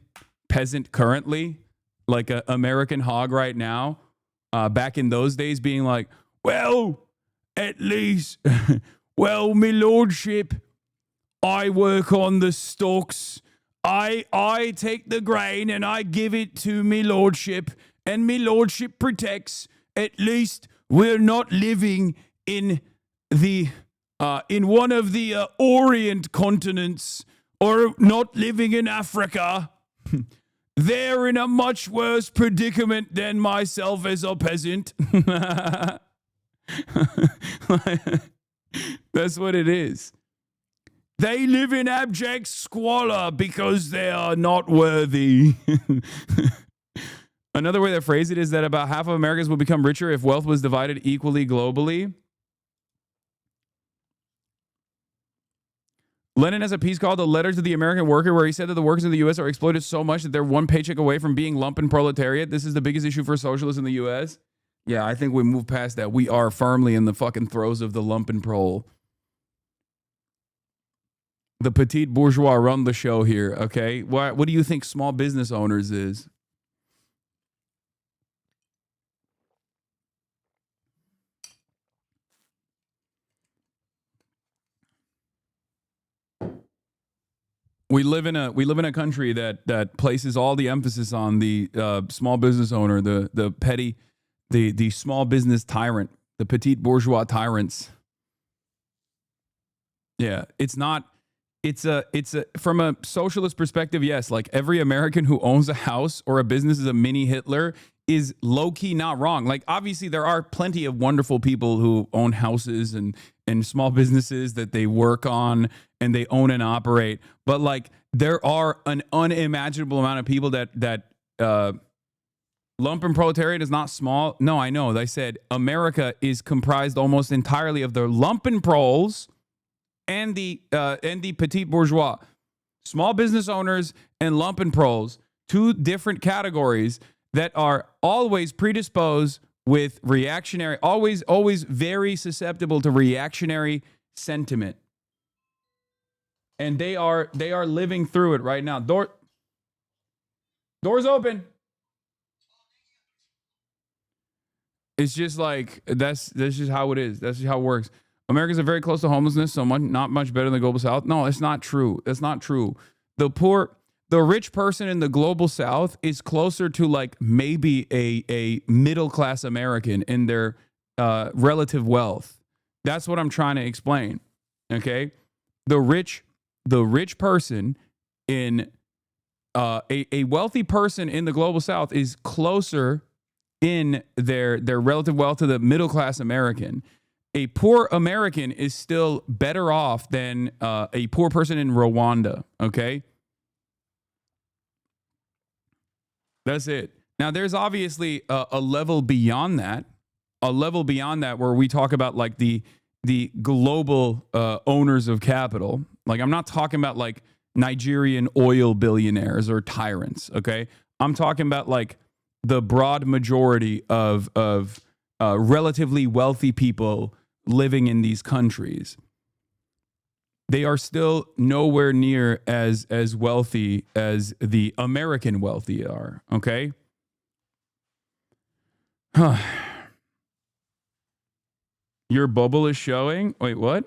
B: peasant currently, like an American hog right now. Back in those days, being like, well, at least, well, me lordship, I work on the stalks. I take the grain and I give it to me lordship, and me lordship protects. At least we're not living in the in one of the Orient continents, or not living in Africa. They're in a much worse predicament than myself as a peasant. That's what it is. They live in abject squalor because they are not worthy. Another way to phrase it is that about half of Americans will become richer if wealth was divided equally globally. Lenin has a piece called The Letter to the American Worker, where he said that the workers in the U.S. are exploited so much that they're one paycheck away from being lumpen proletariat. This is the biggest issue for socialists in the U.S. Yeah, I think we moved past that. We are firmly in the fucking throes of the lumpen prole. The petite bourgeois run the show here, okay? What do you think small business owners is? We live in a country that places all the emphasis on the small business owner, the petty, the small business tyrant, the petite bourgeois tyrants. Yeah, it's from a socialist perspective, yes, like every American who owns a house or a business is a mini Hitler is low-key not wrong. Like, obviously there are plenty of wonderful people who own houses and small businesses that they work on and they own and operate. But like, there are an unimaginable amount of people that lumpen proletariat is not small. No, I know. They said America is comprised almost entirely of the lumpen proles and the petite bourgeois. Small business owners and lumpen proles, two different categories that are always predisposed with reactionary, always very susceptible to reactionary sentiment. And they are living through it right now. Doors open. It's just like, that's just how it is. That's just how it works. Americans are very close to homelessness, so not much better than the global South. No, it's not true. That's not true. The rich person in the global South is closer to like maybe a middle-class American in their relative wealth. That's what I'm trying to explain. Okay? The rich person in a wealthy person in the global South is closer in their relative wealth to the middle-class American. A poor American is still better off than a poor person in Rwanda. Okay? That's it. Now, there's obviously a level beyond that, where we talk about like the global owners of capital. Like, I'm not talking about like Nigerian oil billionaires or tyrants. Okay, I'm talking about like the broad majority of relatively wealthy people living in these countries. They are still nowhere near as wealthy as the American wealthy are, okay? Your bubble is showing. Wait, what?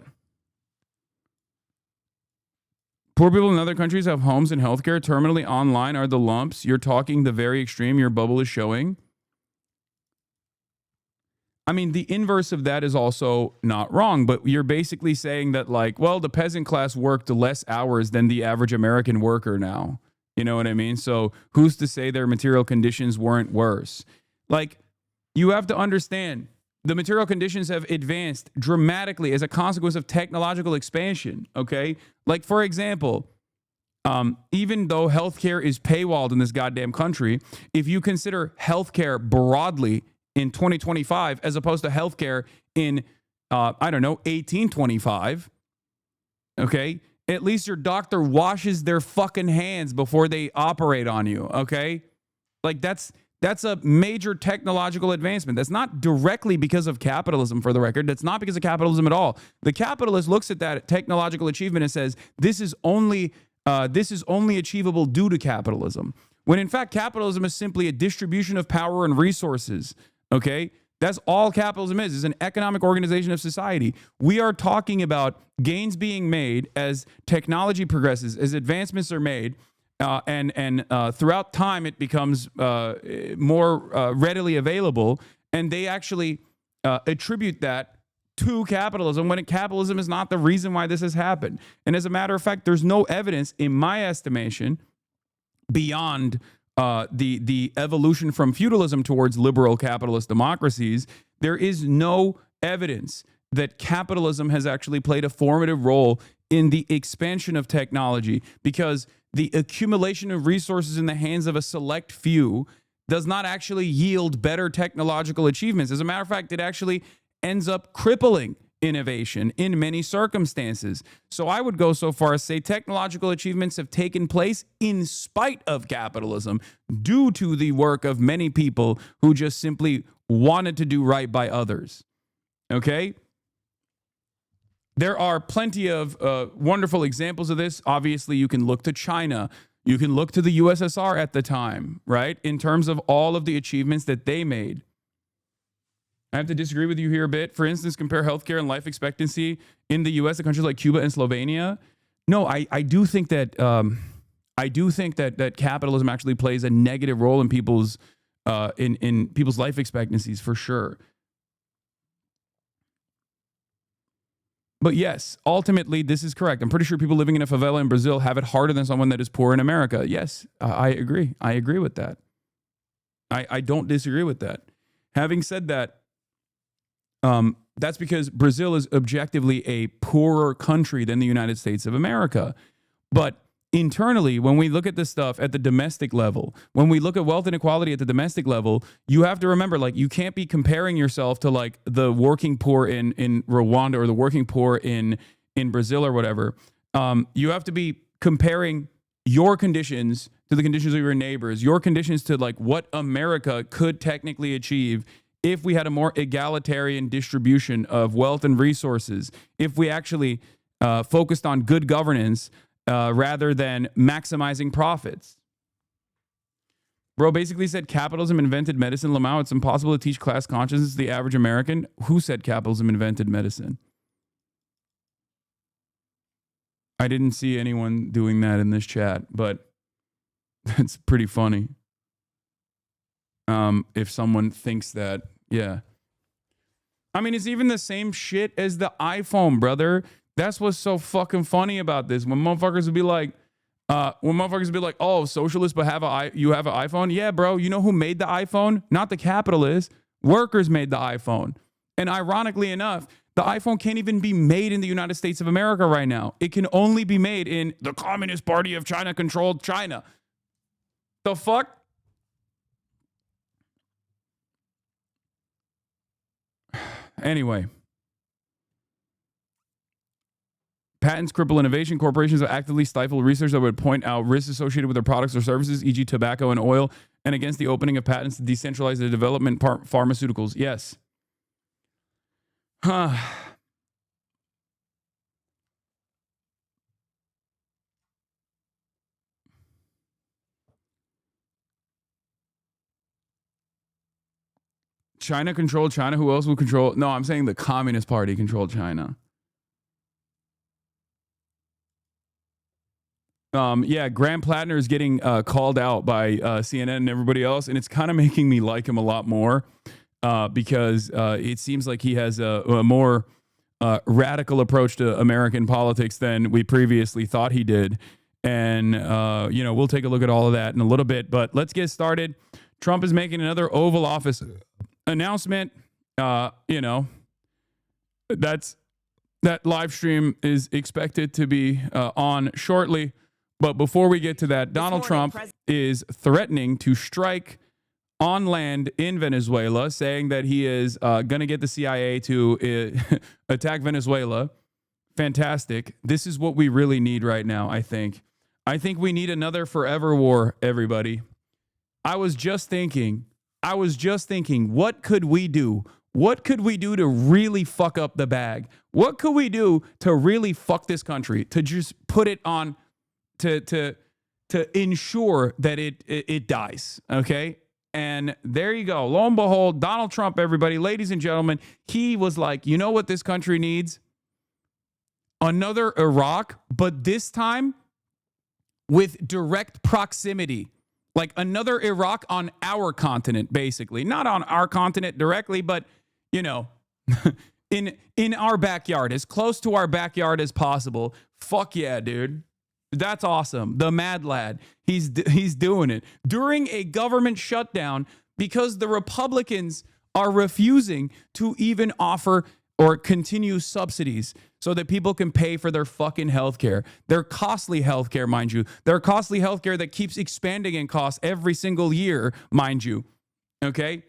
B: Poor people in other countries have homes and healthcare. Terminally online are the lumps. You're talking the very extreme. Your bubble is showing. I mean, the inverse of that is also not wrong, but you're basically saying that, like, well, the peasant class worked less hours than the average American worker now. You know what I mean? So who's to say their material conditions weren't worse? Like, you have to understand the material conditions have advanced dramatically as a consequence of technological expansion, okay? Like, for example, even though healthcare is paywalled in this goddamn country, if you consider healthcare broadly in 2025 as opposed to healthcare in, 1825, okay? At least your doctor washes their fucking hands before they operate on you, okay? Like, that's a major technological advancement. That's not directly because of capitalism, for the record. That's not because of capitalism at all. The capitalist looks at that technological achievement and says, this is only achievable due to capitalism. When in fact, capitalism is simply a distribution of power and resources, okay? That's all capitalism is an economic organization of society. We are talking about gains being made as technology progresses, as advancements are made, and throughout time it becomes more readily available, and they actually attribute that to capitalism when capitalism is not the reason why this has happened. And as a matter of fact, there's no evidence, in my estimation, beyond the evolution from feudalism towards liberal capitalist democracies. There is no evidence that capitalism has actually played a formative role in the expansion of technology, because the accumulation of resources in the hands of a select few does not actually yield better technological achievements. As a matter of fact, it actually ends up crippling innovation in many circumstances. So I would go so far as say technological achievements have taken place in spite of capitalism, due to the work of many people who just simply wanted to do right by others. Okay? There are plenty of wonderful examples of this. Obviously, you can look to China. You can look to the USSR at the time, right? In terms of all of the achievements that they made. I have to disagree with you here a bit. For instance, compare healthcare and life expectancy in the U.S. to countries like Cuba and Slovenia. No, I do think that that capitalism actually plays a negative role in people's in people's life expectancies, for sure. But yes, ultimately, this is correct. I'm pretty sure people living in a favela in Brazil have it harder than someone that is poor in America. Yes, I agree. I agree with that. I don't disagree with that. Having said that, that's because Brazil is objectively a poorer country than the United States of America. But internally, when we look at this stuff at the domestic level, when we look at wealth inequality at the domestic level, you have to remember, like, you can't be comparing yourself to like the working poor in Rwanda or the working poor in Brazil or whatever. You have to be comparing your conditions to the conditions of your neighbors, your conditions to like what America could technically achieve if we had a more egalitarian distribution of wealth and resources, if we actually focused on good governance rather than maximizing profits. Bro basically said capitalism invented medicine. Lamau, it's impossible to teach class consciousness to the average American. Who said capitalism invented medicine? I didn't see anyone doing that in this chat, but that's pretty funny. If someone thinks that, yeah. I mean, it's even the same shit as the iPhone, brother. That's what's so fucking funny about this. When motherfuckers would be like, oh, socialists, but you have an iPhone? Yeah, bro. You know who made the iPhone? Not the capitalists. Workers made the iPhone. And ironically enough, the iPhone can't even be made in the United States of America right now. It can only be made in the Communist Party of China controlled China. The fuck? Anyway, patents cripple innovation. Corporations actively stifle research that would point out risks associated with their products or services, e.g. tobacco and oil, and against the opening of patents to decentralize the development of pharmaceuticals. Yes. China controlled China. Who else will control? No, I'm saying the Communist Party controlled China. Yeah, Graham Plattner is getting called out by CNN and everybody else, and it's kind of making me like him a lot more because it seems like he has a more radical approach to American politics than we previously thought he did. And, we'll take a look at all of that in a little bit, but let's get started. Trump is making another Oval Office announcement. That live stream is expected to be on shortly. But before we get to that, Donald Trump is threatening to strike on land in Venezuela, saying that he is going to get the CIA to attack Venezuela. Fantastic. This is what we really need right now, I think. I think we need another forever war, everybody. I was just thinking, what could we do? What could we do to really fuck up the bag? What could we do to really fuck this country? To just put it on, to ensure that it dies, okay? And there you go. Lo and behold, Donald Trump, everybody, ladies and gentlemen, he was like, you know what this country needs? Another Iraq, but this time with direct proximity. Like another Iraq on our continent, basically. Not on our continent directly, but, in our backyard, as close to our backyard as possible. Fuck yeah, dude. That's awesome. The mad lad. He's doing it during a government shutdown because the Republicans are refusing to even offer or continue subsidies so that people can pay for their fucking healthcare. Their costly healthcare, mind you. Their costly healthcare that keeps expanding in cost every single year, mind you. Okay?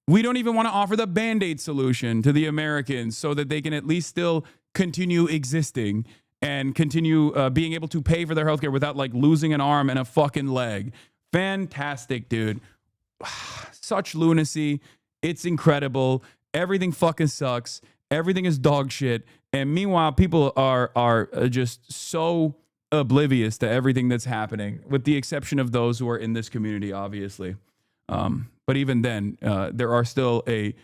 B: We don't even want to offer the Band-Aid solution to the Americans so that they can at least still continue existing and continue being able to pay for their healthcare without like losing an arm and a fucking leg. Fantastic, dude. Such lunacy. It's incredible. Everything fucking sucks. Everything is dog shit. And meanwhile, people are just so oblivious to everything that's happening, with the exception of those who are in this community, obviously. But even then, there are still a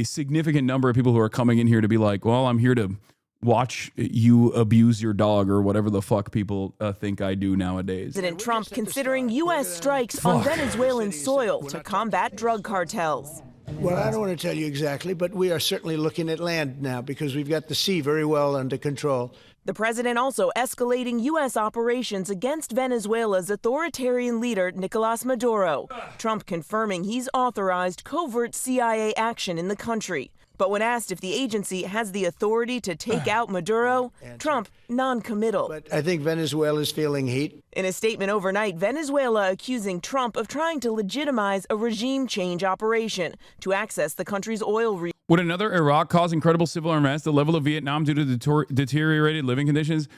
B: significant number of people who are coming in here to be like, well, I'm here to watch you abuse your dog or whatever the fuck people think I do nowadays.
F: President Trump considering U.S. strikes on Venezuelan soil to combat drug cartels.
G: Well, I don't want to tell you exactly, but we are certainly looking at land now because we've got the sea very well under control.
F: The president also escalating U.S. operations against Venezuela's authoritarian leader, Nicolas Maduro. Trump confirming he's authorized covert CIA action in the country. But when asked if the agency has the authority to take out Maduro, Trump non-committal.
G: But I think Venezuela is feeling heat.
F: In a statement overnight, Venezuela accusing Trump of trying to legitimize a regime change operation to access the country's oil resources.
B: Would another Iraq cause incredible civil unrest, the level of Vietnam due to deteriorated living conditions?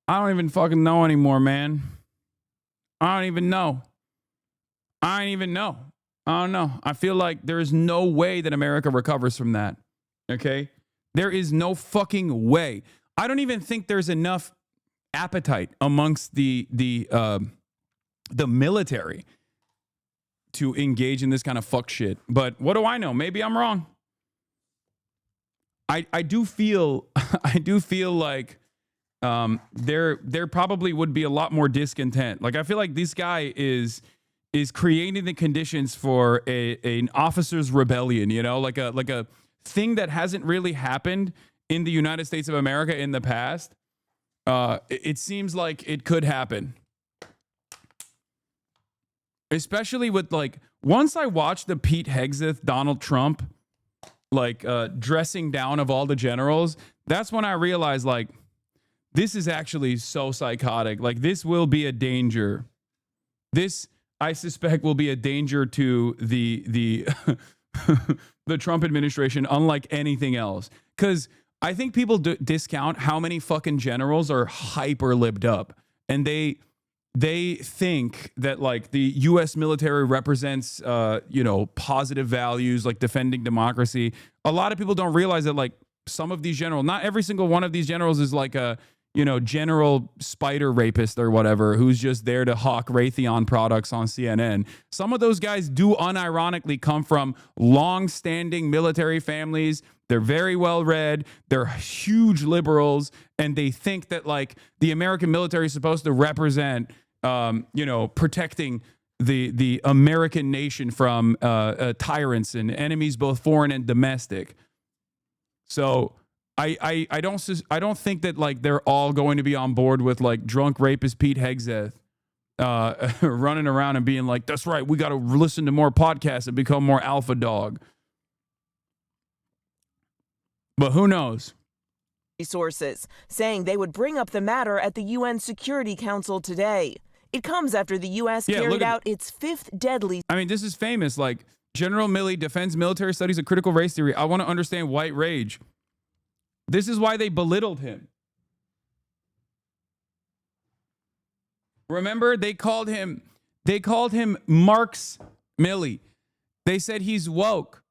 B: I don't even fucking know anymore, man. I don't even know. I don't know. I feel like there is no way that America recovers from that. Okay? There is no fucking way. I don't even think there's enough appetite amongst the military to engage in this kind of fuck shit. But what do I know? Maybe I'm wrong. I do feel like there probably would be a lot more discontent. Like I feel like this guy is creating the conditions for an officer's rebellion, like a thing that hasn't really happened in the United States of America in the past. It seems like it could happen. Especially with once I watched the Pete Hegseth, Donald Trump, dressing down of all the generals, that's when I realized this is actually so psychotic. This will be a danger. This, I suspect, will be a danger to the the Trump administration, unlike anything else. Because I think people discount how many fucking generals are hyper libbed up, and they think that the U.S. military represents positive values like defending democracy. A lot of people don't realize that some of these generals, not every single one of these generals is general spider rapist or whatever who's just there to hawk Raytheon products on CNN. Some of those guys do unironically come from long-standing military families. They're very well read. They're huge liberals, and they think that like the American military is supposed to represent, protecting the American nation from tyrants and enemies, both foreign and domestic. So I don't think that like they're all going to be on board with like drunk rapist Pete Hegseth running around and being like, that's right, we got to listen to more podcasts and become more alpha dog. But who knows?
F: Sources saying they would bring up the matter at the UN Security Council today. It comes after the U.S. carried out its fifth deadly.
B: I mean, this is famous. Like General Milley defends military studies of critical race theory. I want to understand white rage. This is why they belittled him. Remember, they called him Marx Milley. They said he's woke.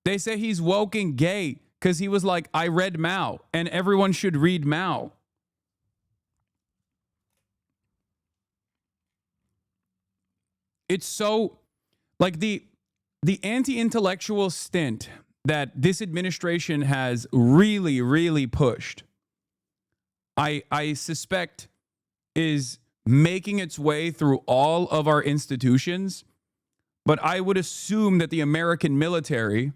B: They said he's woke and gay because he was like, I read Mao and everyone should read Mao. It's so like the anti-intellectual stint that this administration has really, really pushed, I suspect is making its way through all of our institutions. But I would assume that the American military,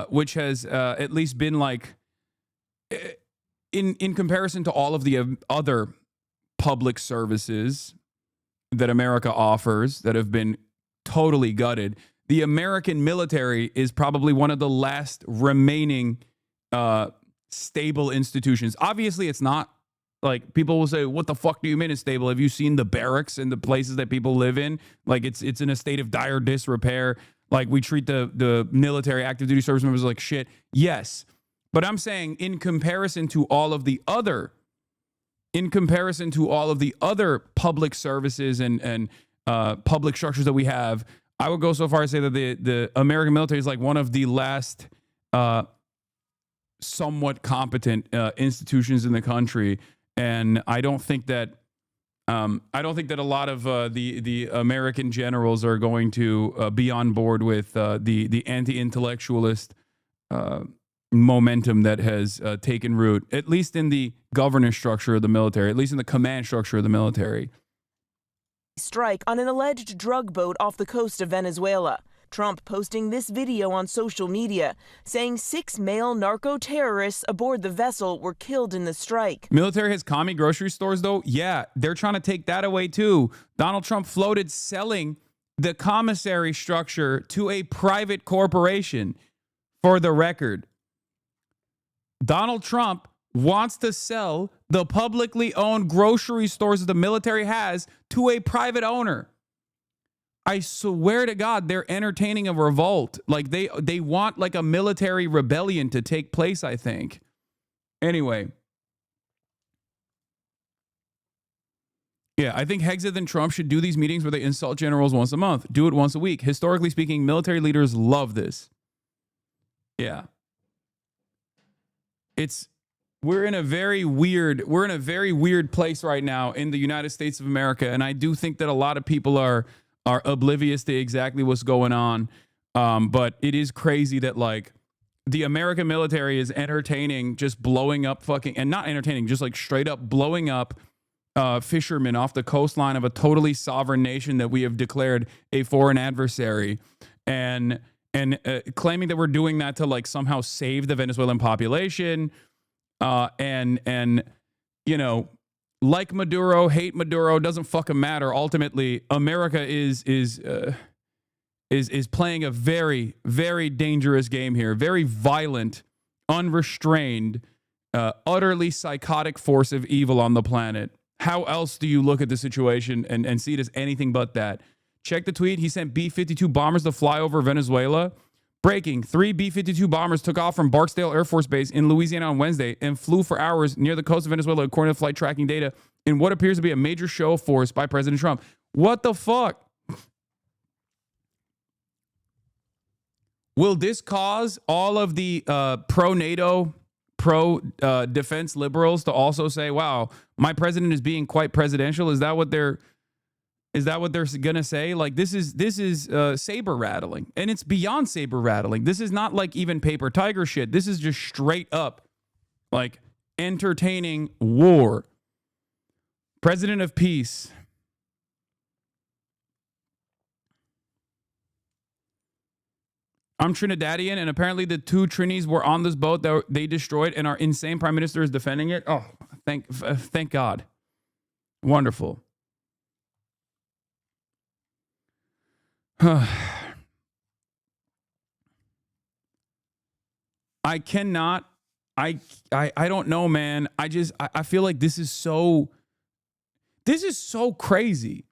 B: which has at least been like, in comparison to all of the other public services that America offers that have been totally gutted, the American military is probably one of the last remaining stable institutions. Obviously, it's not. Like, people will say, what the fuck do you mean it's stable? Have you seen the barracks and the places that people live in? Like, it's in a state of dire disrepair. Like, we treat the military active duty service members like shit. Yes. But I'm saying in comparison to all of the other public services and public structures that we have, I would go so far as to say that the American military is like one of the last somewhat competent institutions in the country. And I don't think that a lot of the American generals are going to be on board with the anti-intellectualist momentum that has taken root, at least in the governance structure of the military, at least in the command structure of the military.
F: Strike on an alleged drug boat off the coast of Venezuela. Trump posting this video on social media, saying 6 male narco-terrorists aboard the vessel were killed in the strike.
B: Military has commie grocery stores, though? Yeah, they're trying to take that away, too. Donald Trump floated selling the commissary structure to a private corporation, for the record. Donald Trump wants to sell the publicly owned grocery stores that the military has to a private owner. I swear to God, they're entertaining a revolt. Like they want like a military rebellion to take place, I think. Anyway. Yeah, I think Hegseth and Trump should do these meetings where they insult generals once a month. Do it once a week. Historically speaking, military leaders love this. Yeah. We're in a very weird place right now in the United States of America, and I do think that a lot of people are oblivious to exactly what's going on. But it is crazy that like the American military is entertaining just blowing up and not entertaining, just like straight up blowing up fishermen off the coastline of a totally sovereign nation that we have declared a foreign adversary, and claiming that we're doing that to like somehow save the Venezuelan population, and you know, like Maduro, hate Maduro, doesn't fucking matter. Ultimately, America is playing a very, very dangerous game here. Very violent, unrestrained, utterly psychotic force of evil on the planet. How else do you look at the situation and see it as anything but that? Check the tweet. He sent B-52 bombers to fly over Venezuela. Breaking, 3 B-52 bombers took off from Barksdale Air Force Base in Louisiana on Wednesday and flew for hours near the coast of Venezuela, according to flight tracking data, in what appears to be a major show of force by President Trump. What the fuck? Will this cause all of the pro-NATO, pro defense liberals to also say, wow, my president is being quite presidential? Is that what they're gonna say? Like, this is saber rattling, and it's beyond saber rattling. This is not like even paper tiger shit. This is just straight up like entertaining war. President of peace. I'm Trinidadian, and apparently the 2 Trinis were on this boat that they destroyed, and our insane prime minister is defending it. Oh, thank God. Wonderful. I cannot. I don't know, man. I feel like this is so crazy.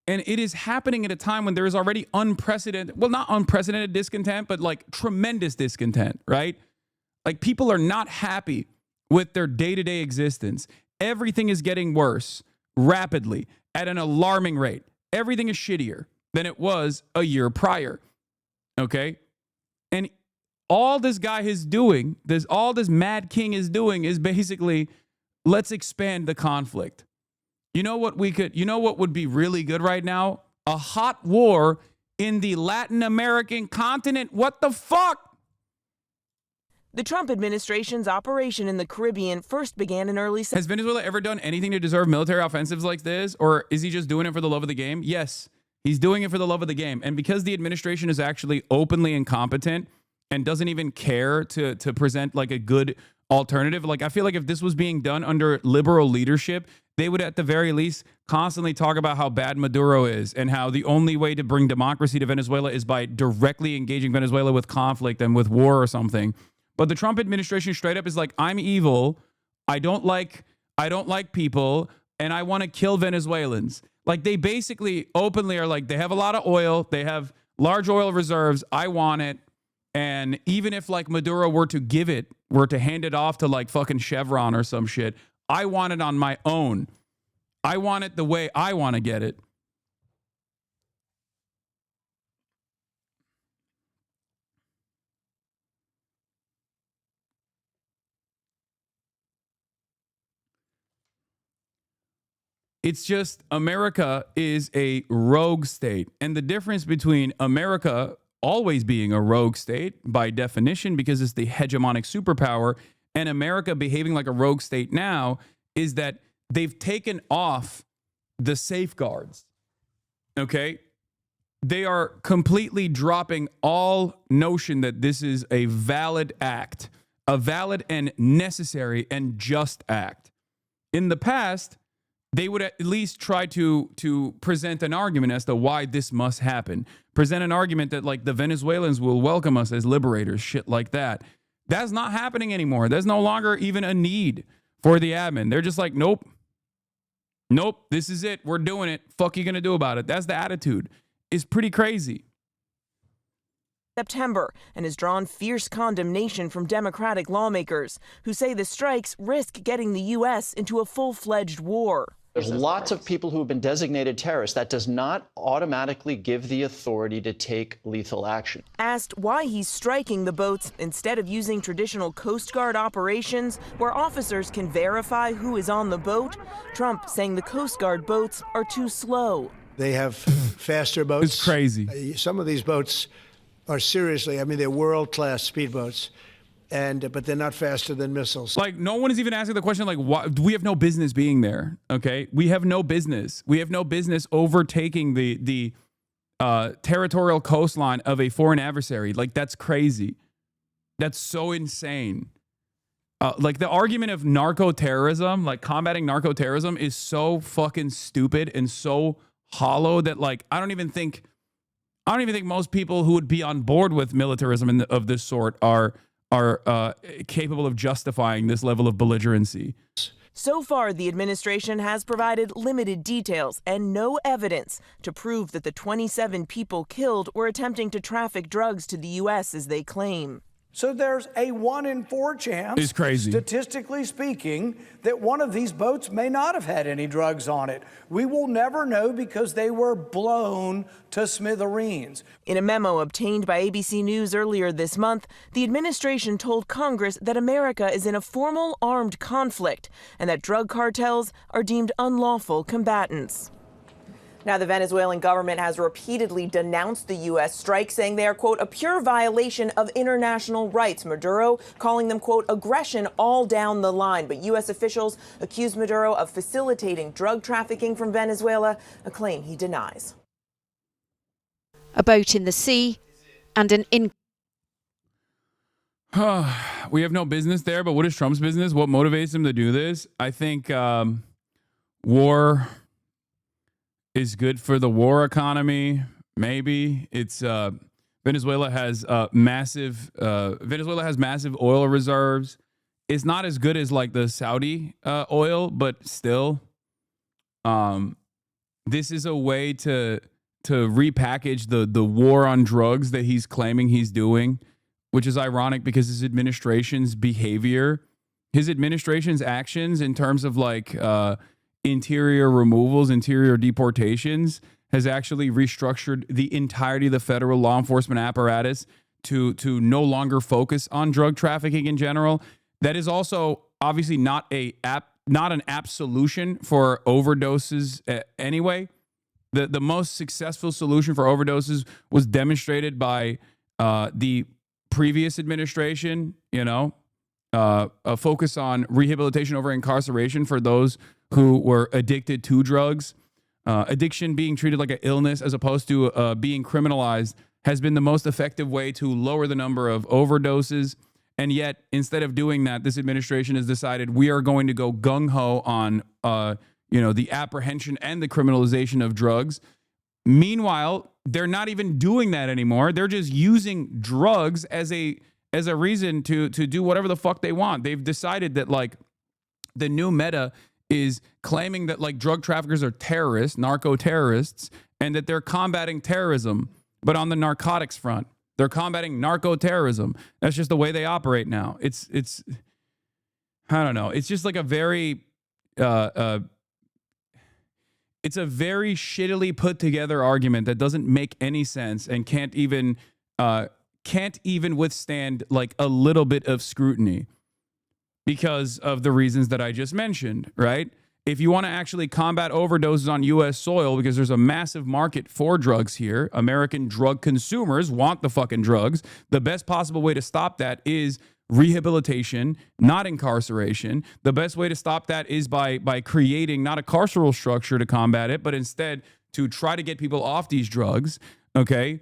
B: And it is happening at a time when there is already unprecedented, well, not unprecedented discontent, but like tremendous discontent, right? Like, people are not happy with their day-to-day existence. Everything is getting worse rapidly at an alarming rate. Everything is shittier than it was a year prior. Okay? And all this guy is doing, all this Mad King is doing is basically, let's expand the conflict. You know what would be really good right now? A hot war in the Latin American continent. What the fuck?
F: The Trump administration's operation in the Caribbean first began in early September.
B: Has Venezuela ever done anything to deserve military offensives like this? Or is he just doing it for the love of the game? Yes, he's doing it for the love of the game. And because the administration is actually openly incompetent and doesn't even care to present like a good alternative, like, I feel like if this was being done under liberal leadership, they would at the very least constantly talk about how bad Maduro is and how the only way to bring democracy to Venezuela is by directly engaging Venezuela with conflict and with war or something. But the Trump administration straight up is like, I'm evil, I don't like people, and I want to kill Venezuelans. Like, they basically openly are like, they have a lot of oil, they have large oil reserves, I want it. And even if like Maduro were to hand it off to like fucking Chevron or some shit, I want it on my own. I want it the way I want to get it. It's just, America is a rogue state. And the difference between America always being a rogue state by definition, because it's the hegemonic superpower, and America behaving like a rogue state now, is that they've taken off the safeguards. Okay? They are completely dropping all notion that this is a valid act, a valid and necessary and just act. In the past, they would at least try to present an argument as to why this must happen. Present an argument that like the Venezuelans will welcome us as liberators, shit like that. That's not happening anymore. There's no longer even a need for the admin. They're just like, nope, this is it. We're doing it. Fuck you gonna do about it? That's the attitude. It's pretty crazy.
F: September, and has drawn fierce condemnation from Democratic lawmakers who say the strikes risk getting the U.S. into a full-fledged war.
H: There's lots of people who have been designated terrorists. That does not automatically give the authority to take lethal action.
F: Asked why he's striking the boats instead of using traditional Coast Guard operations where officers can verify who is on the boat, Trump saying the Coast Guard boats are too slow.
G: They have faster boats.
B: It's crazy.
G: Some of these boats are seriously, I mean, they're world-class speedboats. But they're not faster than missiles.
B: Like, no one is even asking the question, like, why? We have no business being there, okay? We have no business. We have no business overtaking the territorial coastline of a foreign adversary. Like, that's crazy. That's so insane. Like, the argument of narco-terrorism, like, combating narco-terrorism is so fucking stupid and so hollow that, like, I don't even think most people who would be on board with militarism of this sort are capable of justifying this level of belligerency.
F: So far, the administration has provided limited details and no evidence to prove that the 27 people killed were attempting to traffic drugs to the U.S. as they claim.
I: So there's a 1 in 4 chance,
B: It's crazy,
I: statistically speaking, that one of these boats may not have had any drugs on it. We will never know because they were blown to smithereens.
F: In a memo obtained by ABC News earlier this month, the administration told Congress that America is in a formal armed conflict and that drug cartels are deemed unlawful combatants.
J: Now, the Venezuelan government has repeatedly denounced the U.S. strike, saying they are, quote, a pure violation of international rights. Maduro calling them, quote, aggression all down the line. But U.S. officials accuse Maduro of facilitating drug trafficking from Venezuela, a claim he denies.
K: A boat in the sea and an
B: We have no business there, but what is Trump's business? What motivates him to do this? I think war is good for the war economy. Maybe it's Venezuela has massive oil reserves. It's not as good as like the Saudi oil, but still, this is a way to repackage the war on drugs that he's claiming he's doing, which is ironic because his administration's behavior, his administration's actions in terms of like interior removals, interior deportations, has actually restructured the entirety of the federal law enforcement apparatus to no longer focus on drug trafficking in general. That is also obviously not an apt solution for overdoses anyway. The most successful solution for overdoses was demonstrated by the previous administration, a focus on rehabilitation over incarceration for those who were addicted to drugs. Addiction being treated like an illness as opposed to being criminalized has been the most effective way to lower the number of overdoses. And yet, instead of doing that, this administration has decided we are going to go gung-ho on the apprehension and the criminalization of drugs. Meanwhile, they're not even doing that anymore. They're just using drugs as a reason to do whatever the fuck they want. They've decided that like the new meta is claiming that like drug traffickers are terrorists, narco-terrorists, and that they're combating terrorism, but on the narcotics front. They're combating narco-terrorism. That's just the way they operate now. It's I don't know. It's just like a very it's a very shittily put together argument that doesn't make any sense and can't even withstand like a little bit of scrutiny because of the reasons that I just mentioned, right? If you want to actually combat overdoses on U.S. soil, because there's a massive market for drugs here, American drug consumers want the fucking drugs. The best possible way to stop that is rehabilitation, not incarceration. The best way to stop that is by creating not a carceral structure to combat it, but instead to try to get people off these drugs, okay,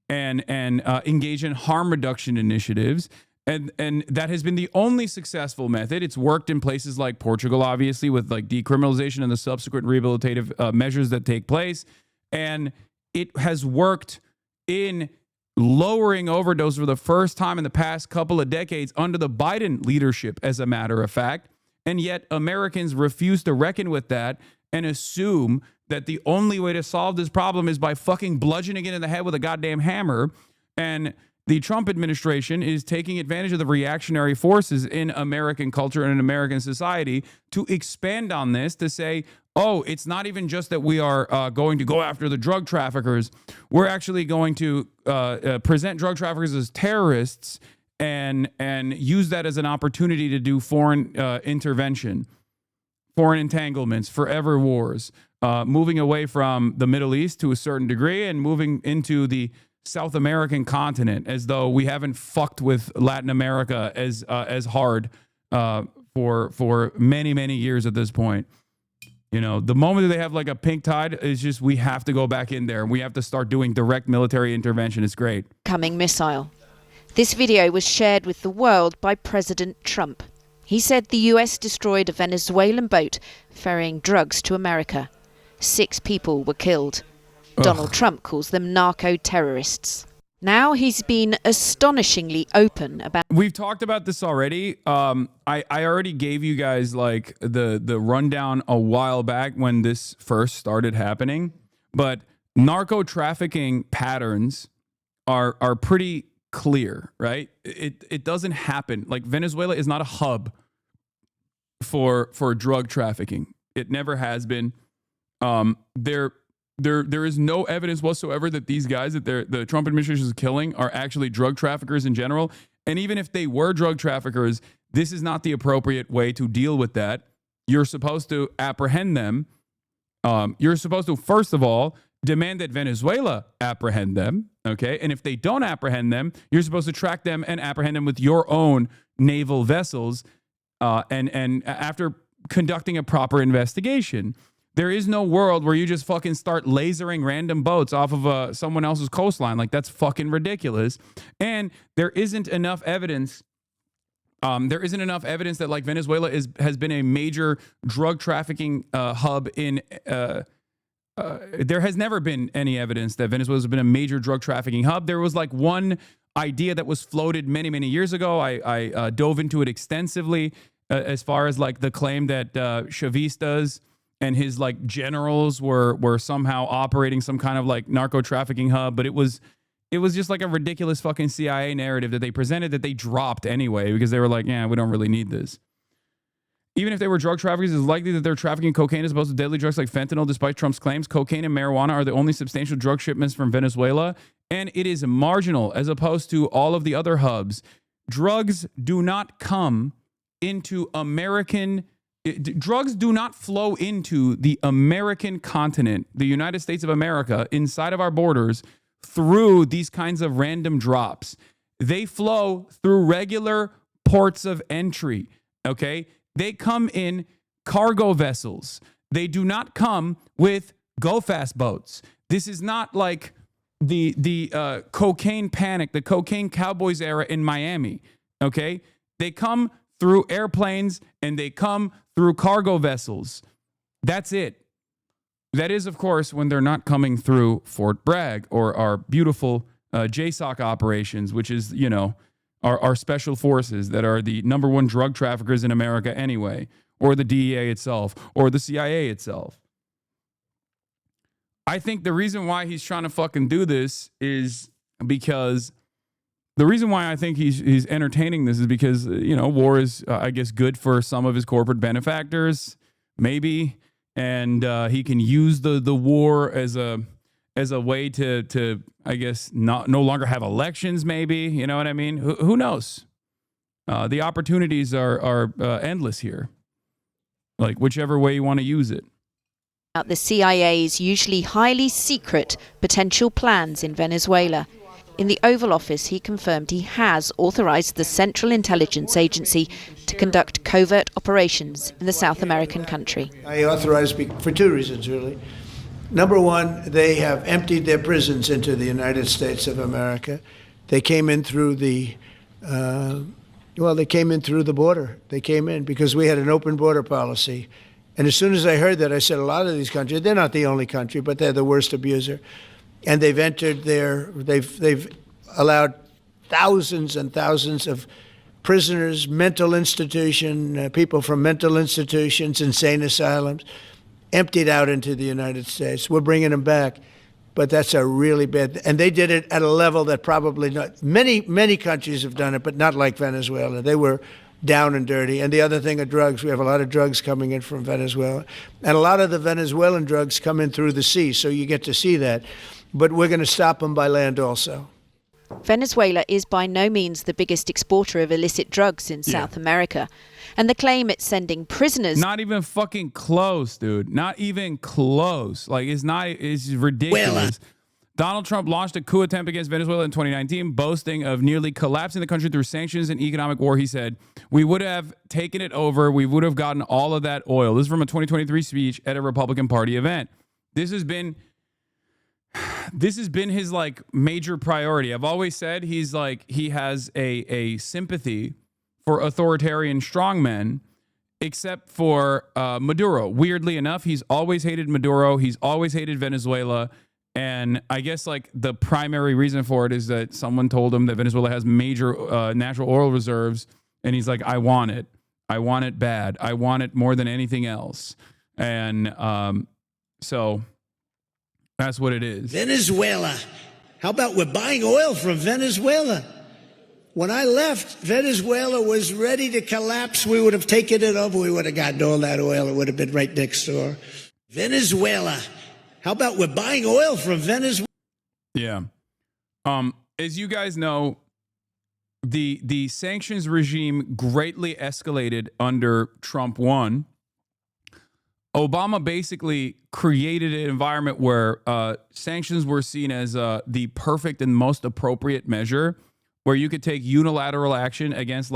B: and engage in harm reduction initiatives. And that has been the only successful method. It's worked in places like Portugal, obviously, with like decriminalization and the subsequent rehabilitative measures that take place. And it has worked in lowering overdose for the first time in the past couple of decades under the Biden leadership, as a matter of fact. And yet Americans refuse to reckon with that and assume that the only way to solve this problem is by fucking bludgeoning it in the head with a goddamn hammer. And the Trump administration is taking advantage of the reactionary forces in American culture and in American society to expand on this, to say, oh, it's not even just that we are going to go after the drug traffickers. We're actually going to present drug traffickers as terrorists and use that as an opportunity to do foreign intervention, foreign entanglements, forever wars, moving away from the Middle East to a certain degree and moving into the South American continent, as though we haven't fucked with Latin America as hard for many years at this point. You know, the moment that they have like a pink tide, is just we have to go back in there and we have to start doing direct military intervention. It's great.
K: Coming missile. This video was shared with the world by President Trump. He said the US destroyed a Venezuelan boat ferrying drugs to America. 6 people were killed. Donald Trump calls them narco-terrorists. Now he's been astonishingly open about...
B: We've talked about this already. I already gave you guys like the rundown a while back when this first started happening. But narco trafficking patterns are pretty clear, right? It doesn't happen. Like Venezuela is not a hub for drug trafficking. It never has been. There is no evidence whatsoever that these guys that the Trump administration is killing are actually drug traffickers in general. And even if they were drug traffickers, this is not the appropriate way to deal with that. You're supposed to apprehend them. You're supposed to, first of all, demand that Venezuela apprehend them, okay? And if they don't apprehend them, you're supposed to track them and apprehend them with your own naval vessels, and after conducting a proper investigation. There is no world where you just fucking start lasering random boats off of someone else's coastline. Like, that's fucking ridiculous. And there isn't enough evidence. There isn't enough evidence that like Venezuela has been a major drug trafficking hub in. There has never been any evidence that Venezuela has been a major drug trafficking hub. There was like one idea that was floated many, many years ago. I dove into it extensively as far as like the claim that Chavistas and his like generals were somehow operating some kind of like narco trafficking hub. But it was just like a ridiculous fucking CIA narrative that they presented that they dropped anyway because they were like, yeah, we don't really need this. Even if they were drug traffickers, it's likely that they're trafficking cocaine as opposed to deadly drugs like fentanyl. Despite Trump's claims, cocaine and marijuana are the only substantial drug shipments from Venezuela, and it is marginal as opposed to all of the other hubs. Drugs do not come into drugs do not flow into the American continent, the United States of America, inside of our borders through these kinds of random drops. They flow through regular ports of entry, okay? They come in cargo vessels. They do not come with go-fast boats. This is not like the cocaine panic, the cocaine cowboys era in Miami, okay? They come through airplanes and they come through cargo vessels. That's it. That is, of course, when they're not coming through Fort Bragg or our beautiful JSOC operations, which is, you know, our special forces that are the number one drug traffickers in America anyway, or the DEA itself, or the CIA itself. I think the reason why he's trying to fucking do this is because the reason why I think he's entertaining this is because, you know, war is, I guess, good for some of his corporate benefactors, maybe, and he can use the war as a way to I guess no longer have elections, maybe, you know what I mean? Who knows? The opportunities are endless here, like whichever way you want to use it.
K: The CIA's usually highly secret potential plans in Venezuela. In the Oval Office, he confirmed he has authorized the Central Intelligence Agency to conduct covert operations in the South American country.
G: I authorized for two reasons, really. Number one, they have emptied their prisons into the United States of America. They came in through the border. They came in because we had an open border policy. And as soon as I heard that, I said, a lot of these countries, they're not the only country, but they're the worst abuser. And they've entered they've allowed thousands and thousands of prisoners, mental institution, people from mental institutions, insane asylums, emptied out into the United States. We're bringing them back, but that's a really bad, and they did it at a level that probably not, many countries have done it, but not like Venezuela. They were down and dirty. And the other thing are drugs. We have a lot of drugs coming in from Venezuela. And a lot of the Venezuelan drugs come in through the sea, so you get to see that. But we're going to stop them by land also.
K: Venezuela is by no means the biggest exporter of illicit drugs in South America. And the claim it's sending prisoners...
B: Not even fucking close, dude. Not even close. Like, it's ridiculous. Donald Trump launched a coup attempt against Venezuela in 2019, boasting of nearly collapsing the country through sanctions and economic war. He said, we would have taken it over. We would have gotten all of that oil. This is from a 2023 speech at a Republican Party event. This has been his like major priority. I've always said he has a sympathy for authoritarian strongmen, except for Maduro. Weirdly enough, he's always hated Maduro. He's always hated Venezuela. And I guess like the primary reason for it is that someone told him that Venezuela has major natural oil reserves. And he's like, I want it. I want it bad. I want it more than anything else. And so that's what it is.
L: Venezuela. How about we're buying oil from Venezuela?
G: When I left, Venezuela was ready to collapse. We would have taken it over. We would have gotten all that oil. It would have been right next door. Venezuela. How about we're buying oil from Venezuela?
B: Yeah. As you guys know, the sanctions regime greatly escalated under Trump 1. Obama basically created an environment where sanctions were seen as the perfect and most appropriate measure, where you could take unilateral action against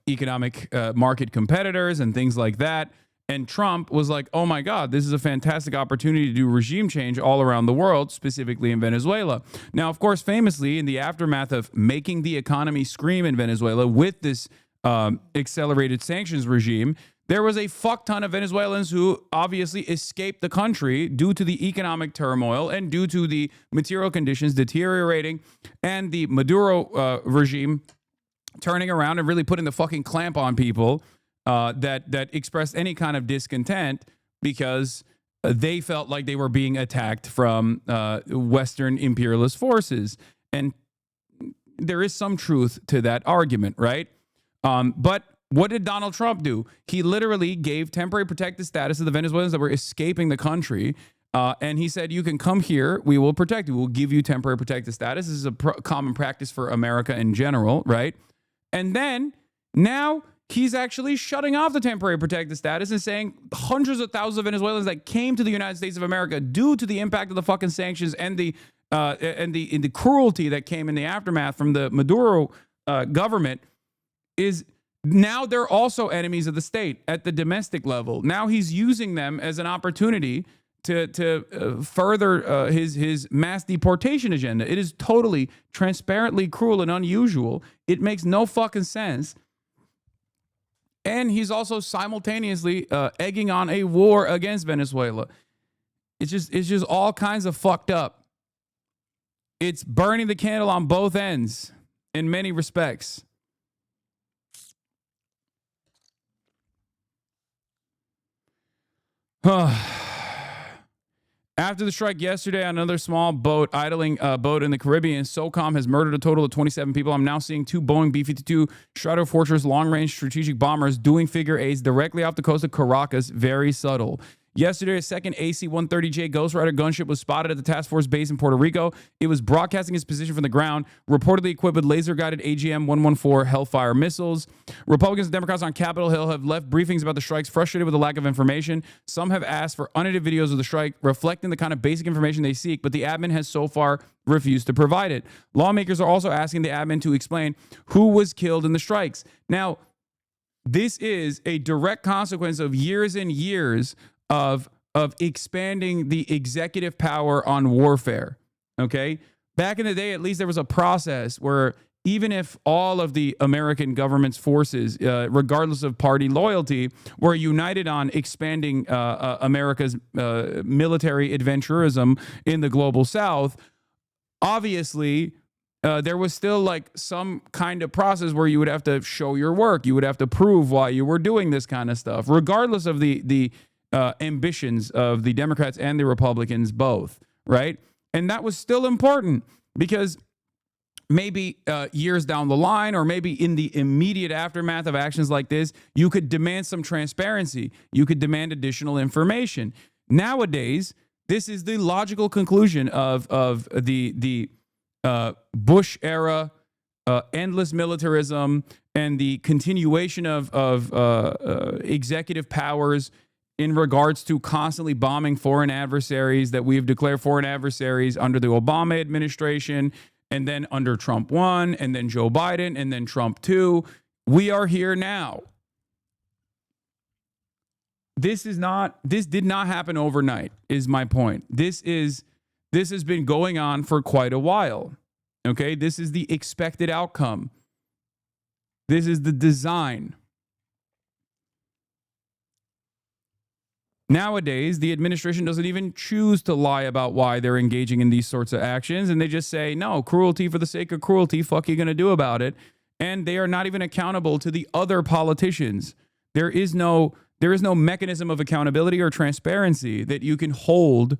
B: economic market competitors and things like that. And Trump was like, oh my God, this is a fantastic opportunity to do regime change all around the world, specifically in Venezuela. Now, of course, famously, in the aftermath of making the economy scream in Venezuela with this accelerated sanctions regime, there was a fuck ton of Venezuelans who obviously escaped the country due to the economic turmoil and due to the material conditions deteriorating and the Maduro regime turning around and really putting the fucking clamp on people that expressed any kind of discontent because they felt like they were being attacked from Western imperialist forces. And there is some truth to that argument, right? But what did Donald Trump do? He literally gave temporary protected status to the Venezuelans that were escaping the country. And he said, you can come here. We will protect you. We'll give you temporary protected status. This is a common practice for America in general, right? And then now he's actually shutting off the temporary protected status and saying hundreds of thousands of Venezuelans that came to the United States of America due to the impact of the fucking sanctions and the cruelty that came in the aftermath from the Maduro government is now they're also enemies of the state at the domestic level. Now he's using them as an opportunity to further his mass deportation agenda. It is totally transparently cruel and unusual. It makes no fucking sense. And he's also simultaneously egging on a war against Venezuela. It's just all kinds of fucked up. It's burning the candle on both ends in many respects. After the strike yesterday on another small boat idling boat in the Caribbean, SOCOM has murdered a total of 27 people. I'm now seeing 2 Boeing B-52 Shadow Fortress long-range strategic bombers doing figure eights directly off the coast of Caracas. Very subtle. Yesterday, a second AC-130J Ghost Rider gunship was spotted at the task force base in Puerto Rico. It was broadcasting its position from the ground, reportedly equipped with laser-guided AGM-114 Hellfire missiles. Republicans and Democrats on Capitol Hill have left briefings about the strikes, frustrated with the lack of information. Some have asked for unedited videos of the strike, reflecting the kind of basic information they seek, but the admin has so far refused to provide it. Lawmakers are also asking the admin to explain who was killed in the strikes. Now, this is a direct consequence of years and years of expanding the executive power on warfare, okay? Back in the day, at least there was a process where even if all of the American government's forces, regardless of party loyalty, were united on expanding America's military adventurism in the global South, obviously there was still like some kind of process where you would have to show your work. You would have to prove why you were doing this kind of stuff, regardless of the ambitions of the Democrats and the Republicans both, right? And that was still important because maybe years down the line or maybe in the immediate aftermath of actions like this, you could demand some transparency. You could demand additional information. Nowadays, this is the logical conclusion of the Bush era endless militarism and the continuation of executive powers in regards to constantly bombing foreign adversaries that we've declared foreign adversaries under the Obama administration and then under Trump 1 and then Joe Biden and then Trump 2. We are here now. This did not happen overnight, is my point. This has been going on for quite a while. Okay? This is the expected outcome. This is the design. Nowadays, the administration doesn't even choose to lie about why they're engaging in these sorts of actions. And they just say, no, cruelty for the sake of cruelty. Fuck you going to do about it. And they are not even accountable to the other politicians. There is no mechanism of accountability or transparency that you can hold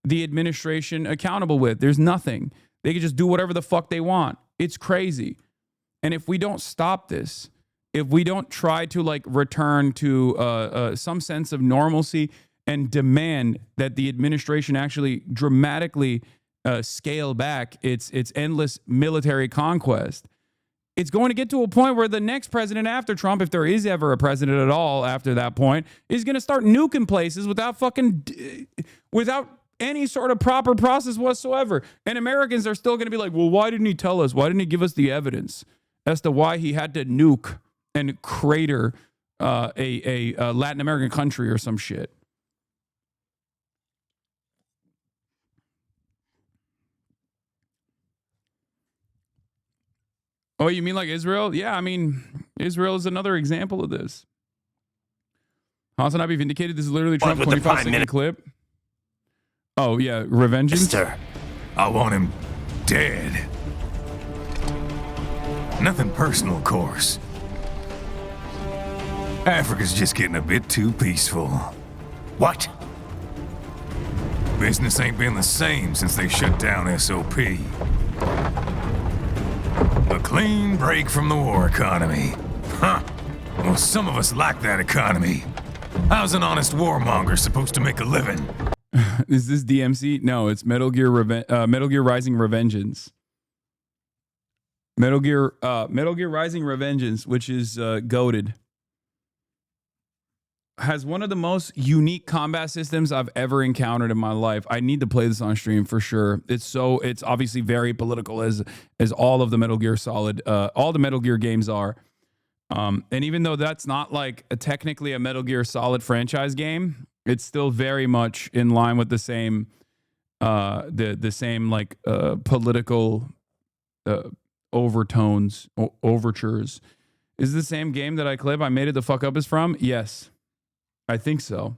B: the administration accountable with. There's nothing. They can just do whatever the fuck they want. It's crazy. And if we don't stop this, if we don't try to like return to some sense of normalcy and demand that the administration actually dramatically scale back its endless military conquest, it's going to get to a point where the next president after Trump, if there is ever a president at all after that point, is going to start nuking places without any sort of proper process whatsoever. And Americans are still going to be like, well, why didn't he tell us? Why didn't he give us the evidence as to why he had to nuke and crater a Latin American country or some shit? Oh, you mean like Israel? Yeah, I mean, Israel is another example of this. HasanAbi vindicated. This is literally Trump's 25-second clip. Oh, yeah, revengeance?
A: I want him dead. Nothing personal, of course. Africa's just getting a bit too peaceful. What? Business ain't been the same since they shut down SOP. A clean break from the war economy. Huh. Well, some of us like that economy. How's an honest warmonger supposed to make a living?
B: Is this DMC? No, it's Metal Gear Rising Revengeance. Metal Gear Rising Revengeance, which is goated. Has one of the most unique combat systems I've ever encountered in my life. I need to play this on stream for sure. It's obviously very political as all of the Metal Gear Solid, all the Metal Gear games are. And even though that's not like technically a Metal Gear Solid franchise game, it's still very much in line with the same political overtones, overtures. Is the same game that I made it the fuck up is from? Yes. I think so.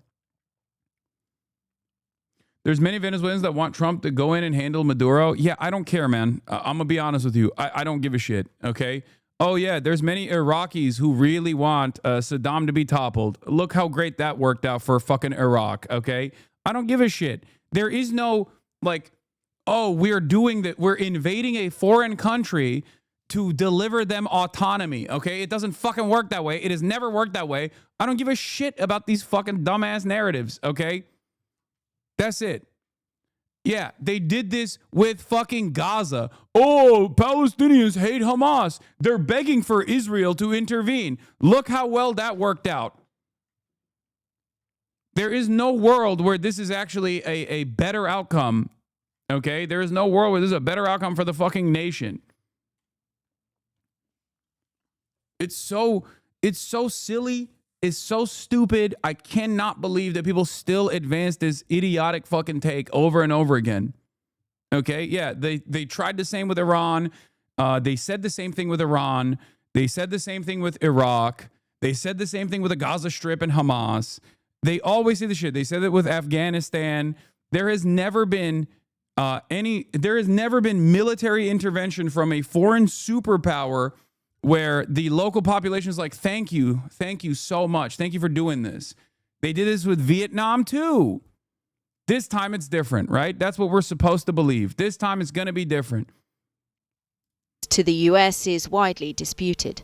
B: There's many Venezuelans that want Trump to go in and handle Maduro. Yeah, I don't care, man. I'm going to be honest with you. I don't give a shit, okay? Oh, yeah, there's many Iraqis who really want Saddam to be toppled. Look how great that worked out for fucking Iraq, okay? I don't give a shit. There is no, like, oh, we're invading a foreign country to deliver them autonomy, okay? It doesn't fucking work that way. It has never worked that way. I don't give a shit about these fucking dumbass narratives, okay? That's it. Yeah, they did this with fucking Gaza. Oh, Palestinians hate Hamas. They're begging for Israel to intervene. Look how well that worked out. There is no world where this is actually a better outcome, okay? There is no world where this is a better outcome for the fucking nation. It's so silly. It's so stupid. I cannot believe that people still advance this idiotic fucking take over and over again. Okay? Yeah, they tried the same with Iran. They said the same thing with Iran. They said the same thing with Iraq. They said the same thing with the Gaza Strip and Hamas. They always say the shit. They said it with Afghanistan. There has never been military intervention from a foreign superpower where the local population is like, thank you so much. Thank you for doing this. They did this with Vietnam too. This time it's different, right? That's what we're supposed to believe. This time it's going to be different.
K: To the US is widely disputed.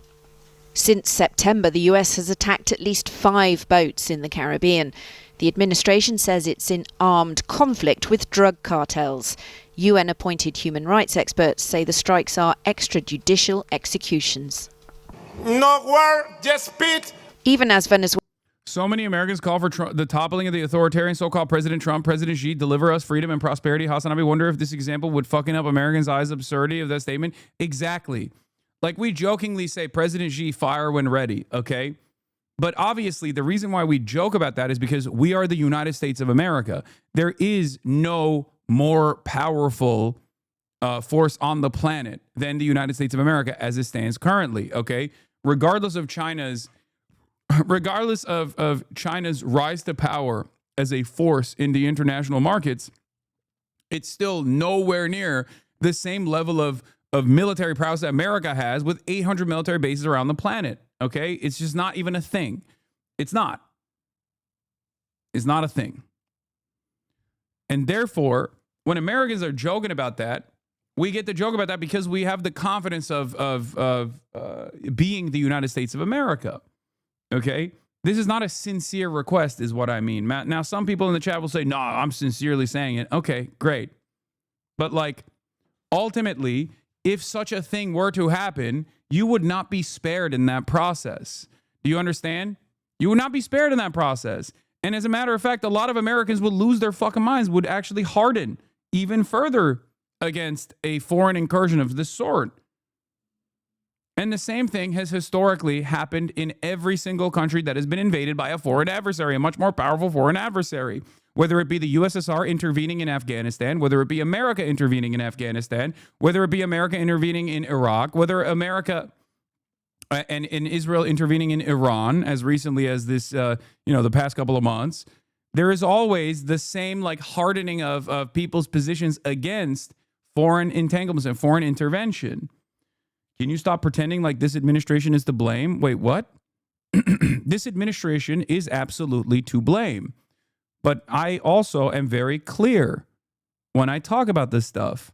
K: Since September, the US has attacked at least 5 boats in the Caribbean. The administration says it's in armed conflict with drug cartels. UN-appointed human rights experts say the strikes are extrajudicial executions.
A: No war, just peace.
K: Even as Venezuela...
B: So many Americans call for the toppling of the authoritarian so-called President Trump. President Xi, deliver us freedom and prosperity. HasanAbi, wonder if this example would fucking up Americans' eyes absurdity of that statement. Exactly. Like we jokingly say, President Xi, fire when ready, okay? But obviously, the reason why we joke about that is because we are the United States of America. There is no more powerful force on the planet than the United States of America as it stands currently, okay? Regardless of China's rise to power as a force in the international markets, it's still nowhere near the same level of military prowess that America has with 800 military bases around the planet, okay? It's just not even a thing. It's not. It's not a thing. And therefore, when Americans are joking about that, We get the joke about that because we have the confidence of being the United States of America. Okay? This is not a sincere request is what I mean. Now, some people in the chat will say, no, I'm sincerely saying it. Okay, great. But like, ultimately, if such a thing were to happen, you would not be spared in that process. Do you understand? You would not be spared in that process. And as a matter of fact, a lot of Americans would lose their fucking minds, would actually harden even further against a foreign incursion of this sort. And the same thing has historically happened in every single country that has been invaded by a foreign adversary, a much more powerful foreign adversary. Whether it be the USSR intervening in Afghanistan, whether it be America intervening in Afghanistan, whether it be America intervening in Iraq, whether America and Israel intervening in Iran as recently as this, the past couple of months, there is always the same like hardening of people's positions against foreign entanglements and foreign intervention. Can you stop pretending like this administration is to blame? Wait, what? This administration is absolutely to blame. But I also am very clear when I talk about this stuff.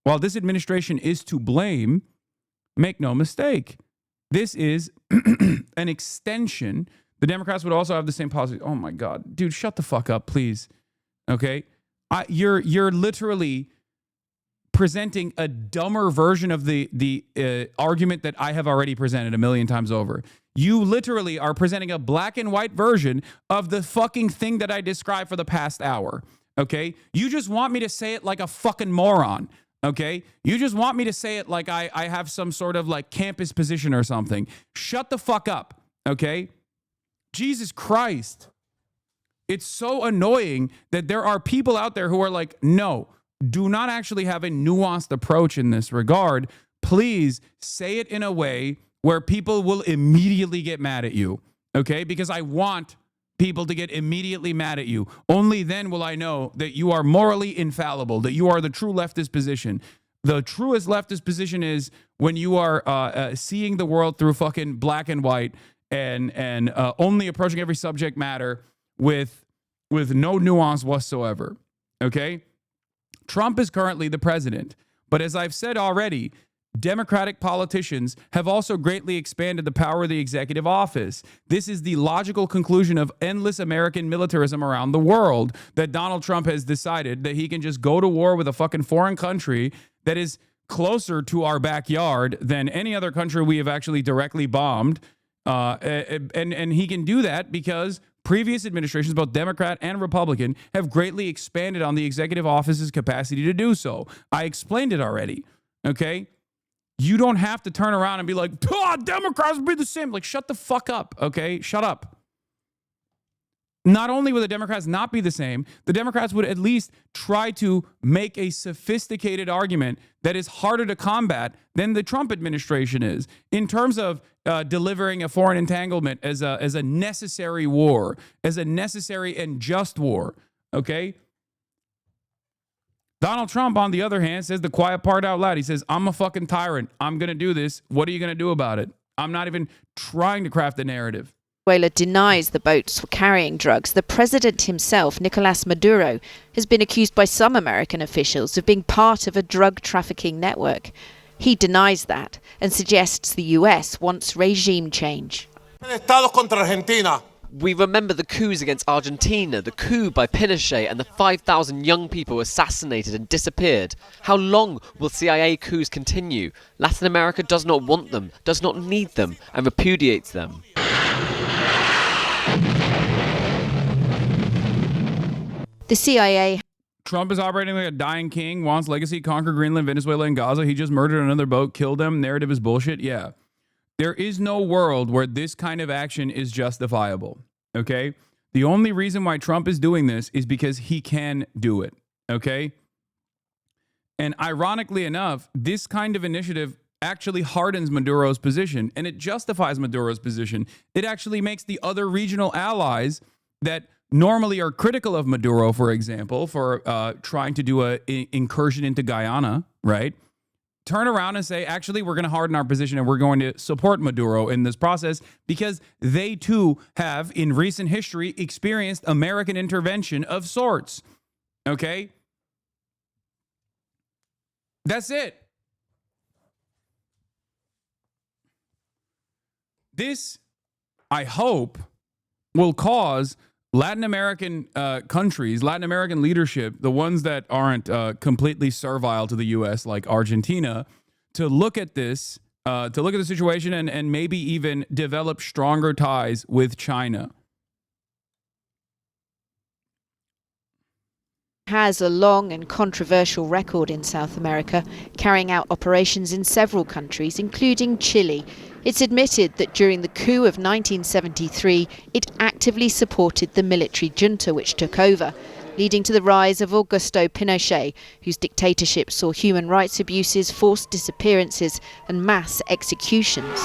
B: While this administration is to blame, make no mistake, this is an extension. The Democrats would also have the same policy. Oh my God, dude, shut the fuck up, please. Okay, you're literally presenting a dumber version of the argument that I have already presented a million times over. You literally are presenting a black and white version of the fucking thing that I described for the past hour. Okay, you just want me to say it like a fucking moron. Okay, you just want me to say it like I have some sort of like campus position or something. Shut the fuck up. Okay, Jesus Christ. It's so annoying that there are people out there who are like, no, do not actually have a nuanced approach in this regard. Please say it in a way where people will immediately get mad at you. Okay, because I want people to get immediately mad at you. Only then will I know that you are morally infallible, that you are the true leftist position. The truest leftist position is when you are seeing the world through fucking black and white and only approaching every subject matter with no nuance whatsoever. Okay? Trump is currently the president. But as I've said already, Democratic politicians have also greatly expanded the power of the executive office. This is the logical conclusion of endless American militarism around the world, that Donald Trump has decided that he can just go to war with a fucking foreign country that is closer to our backyard than any other country we have actually directly bombed. And he can do that because previous administrations, both Democrat and Republican, have greatly expanded on the executive office's capacity to do so. I explained it already. Okay? You don't have to turn around and be like, Democrats would be the same. Like, shut the fuck up, okay? Shut up. Not only would the Democrats not be the same, the Democrats would at least try to make a sophisticated argument that is harder to combat than the Trump administration is in terms of delivering a foreign entanglement as a necessary war, as a necessary and just war, okay? Donald Trump, on the other hand, says the quiet part out loud. He says, I'm a fucking tyrant. I'm going to do this. What are you going to do about it? I'm not even trying to craft a narrative.
K: Venezuela denies the boats were carrying drugs. The president himself, Nicolas Maduro, has been accused by some American officials of being part of a drug trafficking network. He denies that and suggests the US wants regime change.
L: We remember the coups against Argentina, the coup by Pinochet, and the 5,000 young people assassinated and disappeared. How long will CIA coups continue? Latin America does not want them, does not need them, and repudiates them.
K: The CIA...
B: Trump is operating like a dying king, wants legacy, conquer Greenland, Venezuela, and Gaza. He just murdered another boat, killed them. Narrative is bullshit. Yeah. There is no world where this kind of action is justifiable, okay? The only reason why Trump is doing this is because he can do it, okay? And ironically enough, this kind of initiative actually hardens Maduro's position, and it justifies Maduro's position. It actually makes the other regional allies that normally are critical of Maduro, for example, for trying to do an incursion into Guyana, right? Turn around and say, actually, we're going to harden our position and we're going to support Maduro in this process because they too have, in recent history, experienced American intervention of sorts. Okay? That's it. This, I hope, will cause Latin American countries, Latin American leadership, the ones that aren't completely servile to the U.S., like Argentina, to look at this, to look at the situation and maybe even develop stronger ties with China.
K: Has a long and controversial record in South America, carrying out operations in several countries, including Chile. It's admitted that during the coup of 1973, it actively supported the military junta which took over, leading to the rise of Augusto Pinochet, whose dictatorship saw human rights abuses, forced disappearances and mass executions.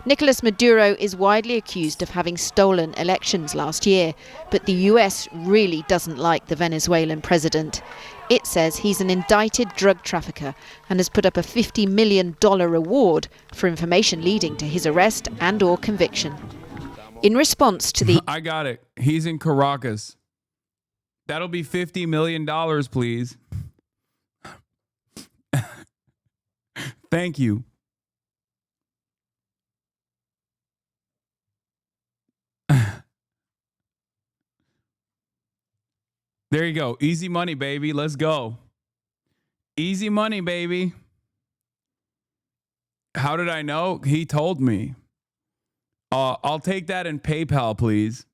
K: Nicolas Maduro is widely accused of having stolen elections last year, but the US really doesn't like the Venezuelan president. It says he's an indicted drug trafficker and has put up a $50 million reward for information leading to his arrest and or conviction. In response to the...
B: I got it. He's in Caracas. That'll be $50 million, please. Thank you. There you go. Easy money, baby. Let's go. Easy money, baby. How did I know? He told me. I'll take that in PayPal, please.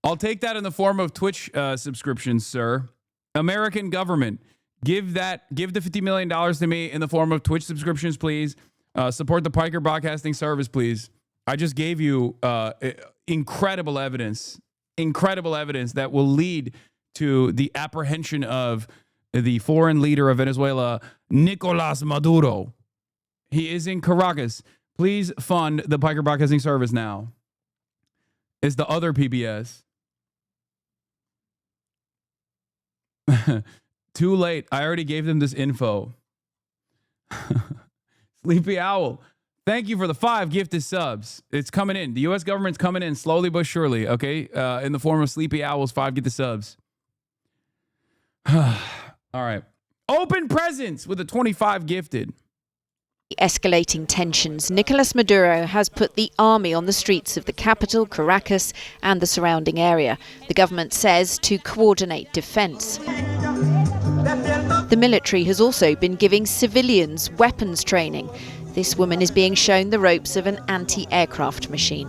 B: I'll take that in the form of Twitch subscriptions, sir. American government, give the $50 million to me in the form of Twitch subscriptions, please. Support the Piker Broadcasting Service, please. I just gave you incredible evidence that will lead to the apprehension of the foreign leader of Venezuela, Nicolas Maduro. He is in Caracas. Please fund the Piker Broadcasting Service now. It's the other PBS. Too late. I already gave them this info. Sleepy Owl. Thank you for the 5 gifted subs. It's coming in. The U.S. government's coming in slowly but surely, okay? In the form of Sleepy Owls, 5 gifted subs. All right. Open presents with a 25 gifted.
K: Escalating tensions, Nicolas Maduro has put the army on the streets of the capital, Caracas, and the surrounding area. The government says to coordinate defense. The military has also been giving civilians weapons training. This woman is being shown the ropes of an anti-aircraft machine.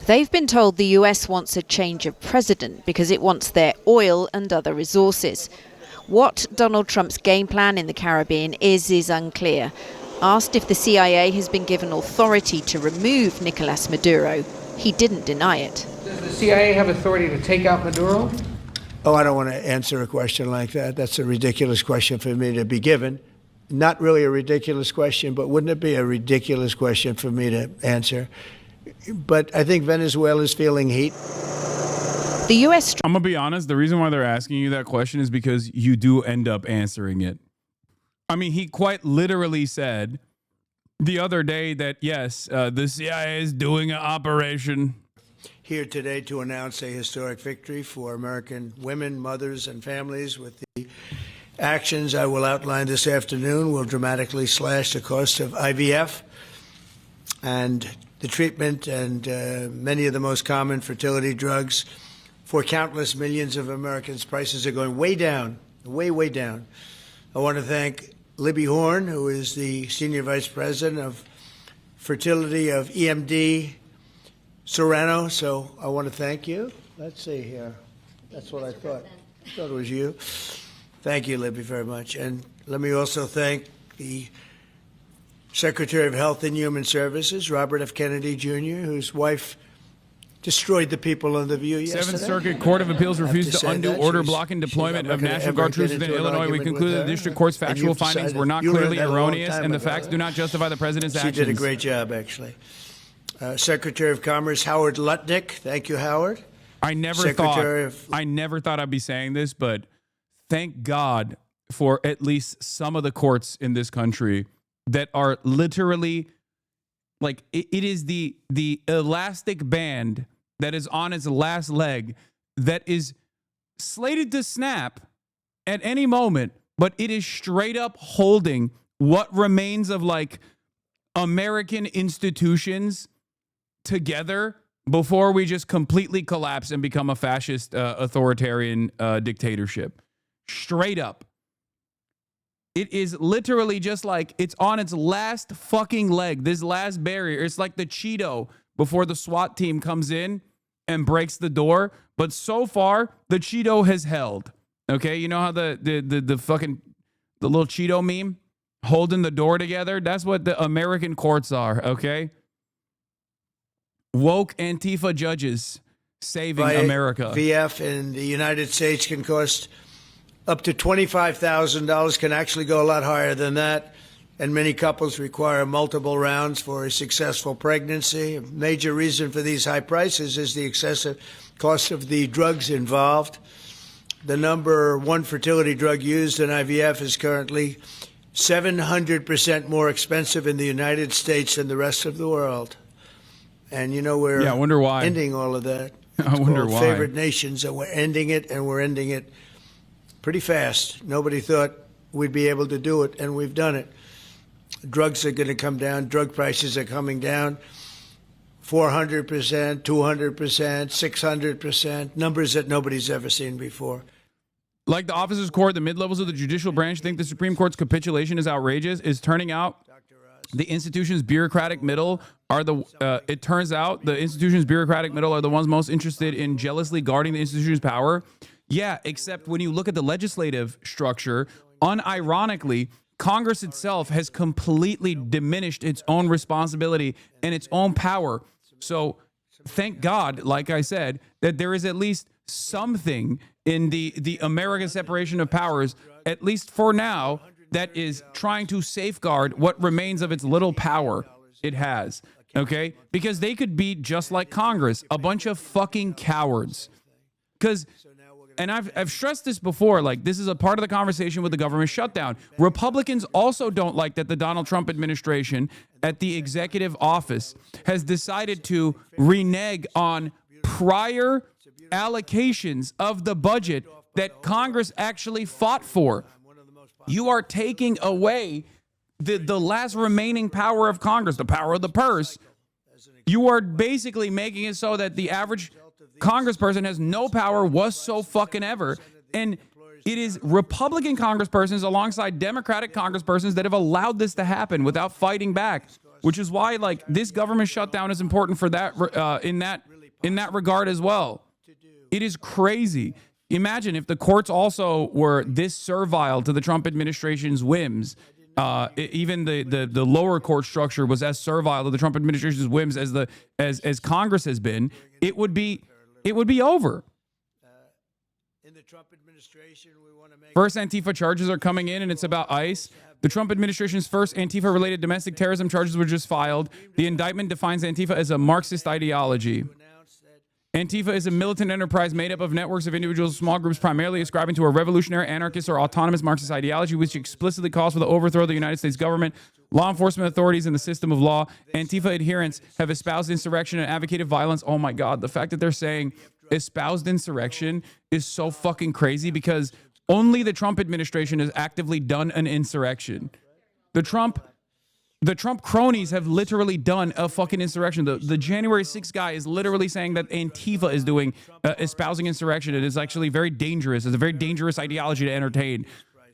K: They've been told the US wants a change of president because it wants their oil and other resources. What Donald Trump's game plan in the Caribbean is unclear. Asked if the CIA has been given authority to remove Nicolas Maduro, he didn't deny it.
M: Does the CIA have authority to take out Maduro?
G: Oh, I don't want to answer a question like that. That's a ridiculous question for me to be given. Not really a ridiculous question, but wouldn't it be a ridiculous question for me to answer? But I think Venezuela's feeling heat.
K: The U.S.
B: I'm going to be honest. The reason why they're asking you that question is because you do end up answering it. I mean, he quite literally said the other day that, yes, the CIA is doing an operation.
G: Here today to announce a historic victory for American women, mothers, and families with the actions I will outline this afternoon will dramatically slash the cost of IVF and the treatment and many of the most common fertility drugs for countless millions of Americans. Prices are going way down, way down. I want to thank Libby Horn, who is the Senior Vice President of Fertility of EMD Serrano. So I want to thank you. Let's see here. That's what I thought. I thought it was you. Thank you, Libby, very much. And let me also thank the Secretary of Health and Human Services, Robert F. Kennedy, Jr., whose wife destroyed the people on The View yesterday.
B: Seventh Circuit Court of Appeals refused to undo order blocking deployment of National Guard troops within Illinois. We conclude that the district court's factual findings were not clearly erroneous, and the facts do not justify the president's actions.
G: She did a great job, actually. Secretary of Commerce Howard Lutnick. Thank you, Howard.
B: I never thought I'd be saying this, but thank God for at least some of the courts in this country that are literally like it is the elastic band that is on its last leg that is slated to snap at any moment but it is straight up holding what remains of like American institutions together before we just completely collapse and become a fascist authoritarian dictatorship. Straight up. It is literally just like it's on its last fucking leg, this last barrier. It's like the Cheeto before the SWAT team comes in and breaks the door. But so far, the Cheeto has held. Okay, you know how the fucking the little Cheeto meme holding the door together? That's what the American courts are, okay? Woke Antifa judges saving America.
G: VF in the United States can cost up to $25,000, can actually go a lot higher than that. And many couples require multiple rounds for a successful pregnancy. A major reason for these high prices is the excessive cost of the drugs involved. The number one fertility drug used in IVF is currently 700% more expensive in the United States than the rest of the world. And you know, we're
B: I wonder why.
G: ending all of that.
B: I wonder why.
G: Favored nations, and we're ending it, and we're ending it pretty fast. Nobody thought we'd be able to do it, and we've done it. Drugs are going to come down. Drug prices are coming down 400%, 200%, 600%, numbers that nobody's ever seen before.
B: Like the officers' court, the mid-levels of the judicial branch think the Supreme Court's capitulation is outrageous, is turning out the institution's bureaucratic middle are it turns out the institution's bureaucratic middle are the ones most interested in jealously guarding the institution's power. Yeah, except when you look at the legislative structure, unironically, Congress itself has completely diminished its own responsibility and its own power. So thank God, like I said, that there is at least something in the American separation of powers, at least for now, that is trying to safeguard what remains of its little power it has, okay? Because they could be just like Congress, a bunch of fucking cowards. Because, and I've stressed this before, like this is a part of the conversation with the government shutdown. Republicans also don't like that the Donald Trump administration at the executive office has decided to renege on prior allocations of the budget that Congress actually fought for. You are taking away the last remaining power of Congress, the power of the purse. You are basically making it so that the average congressperson has no power whatsoever. And it is Republican congresspersons alongside Democratic congresspersons that have allowed this to happen without fighting back, which is why like this government shutdown is important for that in that regard as well. It is crazy. Imagine if the courts also were this servile to the Trump administration's whims. Even the lower court structure was as servile to the Trump administration's whims as Congress has been. It would be over.
G: In the Trump administration, we want to make
B: First Antifa charges are coming in, and it's about ICE. The Trump administration's first Antifa-related domestic terrorism charges were just filed. The indictment defines Antifa as a Marxist ideology. Antifa is a militant enterprise made up of networks of individuals, small groups, primarily ascribing to a revolutionary, anarchist, or autonomous Marxist ideology, which explicitly calls for the overthrow of the United States government, law enforcement authorities, and the system of law. Antifa adherents have espoused insurrection and advocated violence. Oh my God, the fact that they're saying espoused insurrection is so fucking crazy because only the Trump administration has actively done an insurrection. The Trump cronies have literally done a fucking insurrection. The January 6th guy is literally saying that Antifa is doing espousing insurrection. It is actually very dangerous. It's a very dangerous ideology to entertain.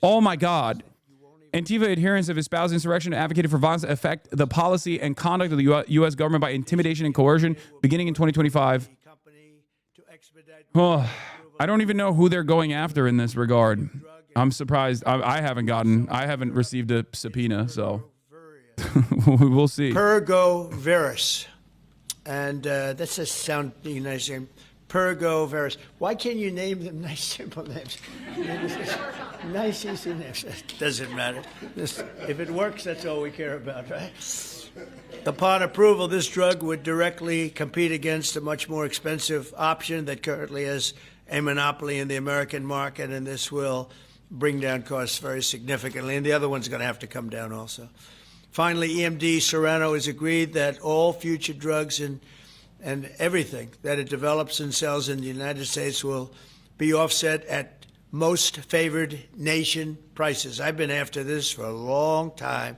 B: Oh my God. Antifa adherents have espoused insurrection and advocated for violence to affect the policy and conduct of the U.S. government by intimidation and coercion beginning in 2025. Oh, I don't even know who they're going after in this regard. I'm surprised. I haven't received a subpoena, so... We'll see.
G: Pergo Veris. And that's a sound nice name. Pergo Veris. Why can't you name them nice, simple names? Nice, easy names. Doesn't matter. If it works, that's all we care about, right? Upon approval, this drug would directly compete against a much more expensive option that currently has a monopoly in the American market, and this will bring down costs very significantly. And the other one's going to have to come down also. Finally, EMD Serrano has agreed that all future drugs and everything that it develops and sells in the United States will be offset at most favored nation prices. I've been after this for a long time,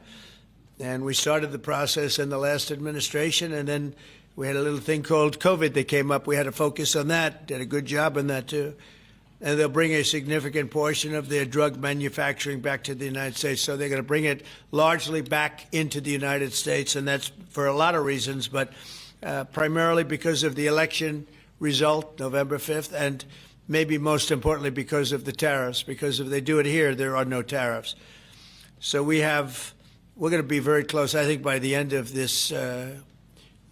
G: and we started the process in the last administration, and then we had a little thing called COVID that came up. We had to focus on that, did a good job on that too. And they'll bring a significant portion of their drug manufacturing back to the United States. So they're going to bring it largely back into the United States, and that's for a lot of reasons, but primarily because of the election result, November 5th, and maybe most importantly because of the tariffs, because if they do it here, there are no tariffs. So we're going to be very close, I think, by the end of this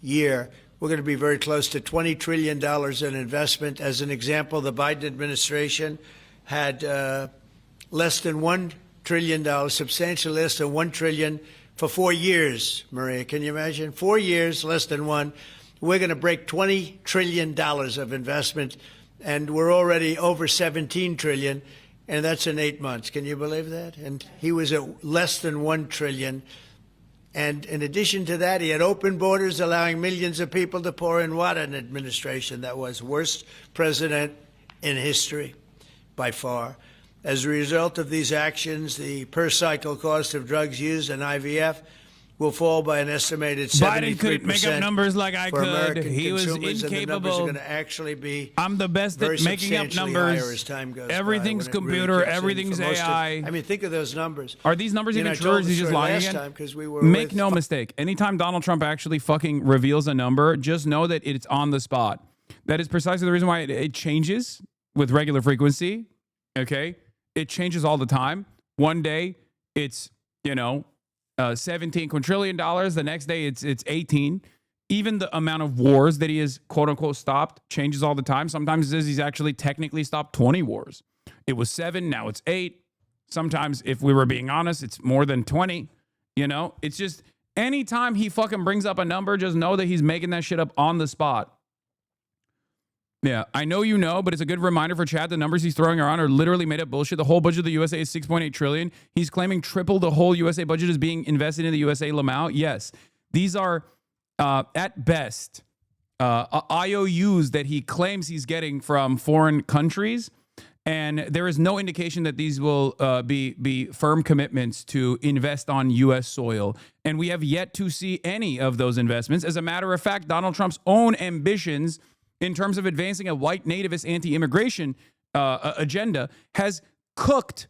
G: year. We're going to be very close to $20 trillion in investment. As an example, the Biden administration had less than $1 trillion, substantially less than $1 trillion for 4 years, Maria. Can you imagine? 4 years, less than one. We're going to break $20 trillion of investment, and we're already over $17 trillion, and that's in 8 months. Can you believe that? And he was at less than $1 trillion. And in addition to that, he had open borders, allowing millions of people to pour in. What an administration that was. Worst president in history, by far. As a result of these actions, the per-cycle cost of drugs used in IVF will fall by an estimated 73%.
B: Biden couldn't make up numbers like I
G: for
B: could.
G: American
B: He was
G: consumers, and the numbers are
B: incapable.
G: going to actually be
B: I'm the best
G: very
B: at making up
G: substantially
B: numbers.
G: higher as time goes by,
B: Everything's
G: when it really
B: computer.
G: kicks in
B: Everything's
G: for most of-
B: AI.
G: I mean, think of those numbers.
B: Are these numbers
G: You know,
B: even
G: I
B: true, or
G: told
B: is
G: the
B: he just
G: story
B: lying
G: last
B: again?
G: time 'cause we were
B: Make
G: with-
B: no mistake. Anytime Donald Trump actually fucking reveals a number, just know that it's on the spot. That is precisely the reason why it changes with regular frequency. Okay? It changes all the time. One day it's, 17 quadrillion dollars. The next day it's 18. Even the amount of wars that he has quote unquote stopped changes all the time. Sometimes it says he's actually technically stopped 20 wars. It was 7, now it's 8. Sometimes, if we were being honest, it's more than 20. It's just anytime he fucking brings up a number, just know that he's making that shit up on the spot. Yeah, I know you know, but it's a good reminder for Chad. The numbers he's throwing around are literally made up bullshit. The whole budget of the USA is $6.8 trillion. He's claiming triple the whole USA budget is being invested in the USA. Lamau, yes. These are, at best, IOUs that he claims he's getting from foreign countries. And there is no indication that these will be firm commitments to invest on U.S. soil. And we have yet to see any of those investments. As a matter of fact, Donald Trump's own ambitions in terms of advancing a white nativist anti-immigration agenda has cooked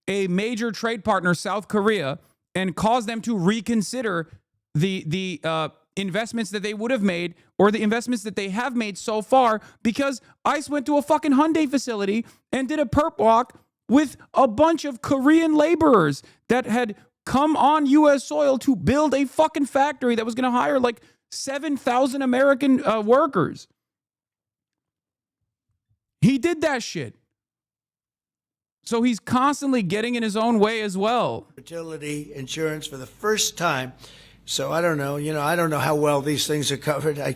B: a major trade partner, South Korea, and caused them to reconsider the investments that they would have made or the investments that they have made so far, because ICE went to a fucking Hyundai facility and did a perp walk with a bunch of Korean laborers that had come on U.S. soil to build a fucking factory that was going to hire like 7,000 American workers. He did that shit. So he's constantly getting in his own way as well.
G: Fertility insurance for the first time. So I don't know, I don't know how well these things are covered. I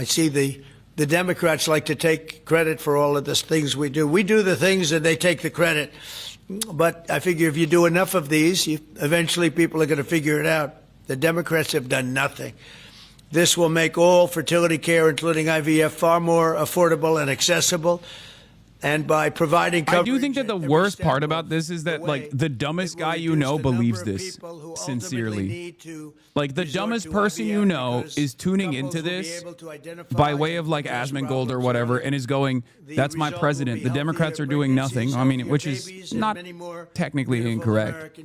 G: see the Democrats like to take credit for all of the things we do. We do the things and they take the credit. But I figure if you do enough of these, eventually people are going to figure it out. The Democrats have done nothing. This will make all fertility care, including IVF, far more affordable and accessible. And by providing coverage,
B: I do think that the worst part about this is that, like, the dumbest guy you know believes this sincerely. Like, the dumbest person you know is tuning into this by way of, like, Asmongold or whatever, and is going, that's my president. The Democrats are doing nothing. I mean, which is not technically incorrect.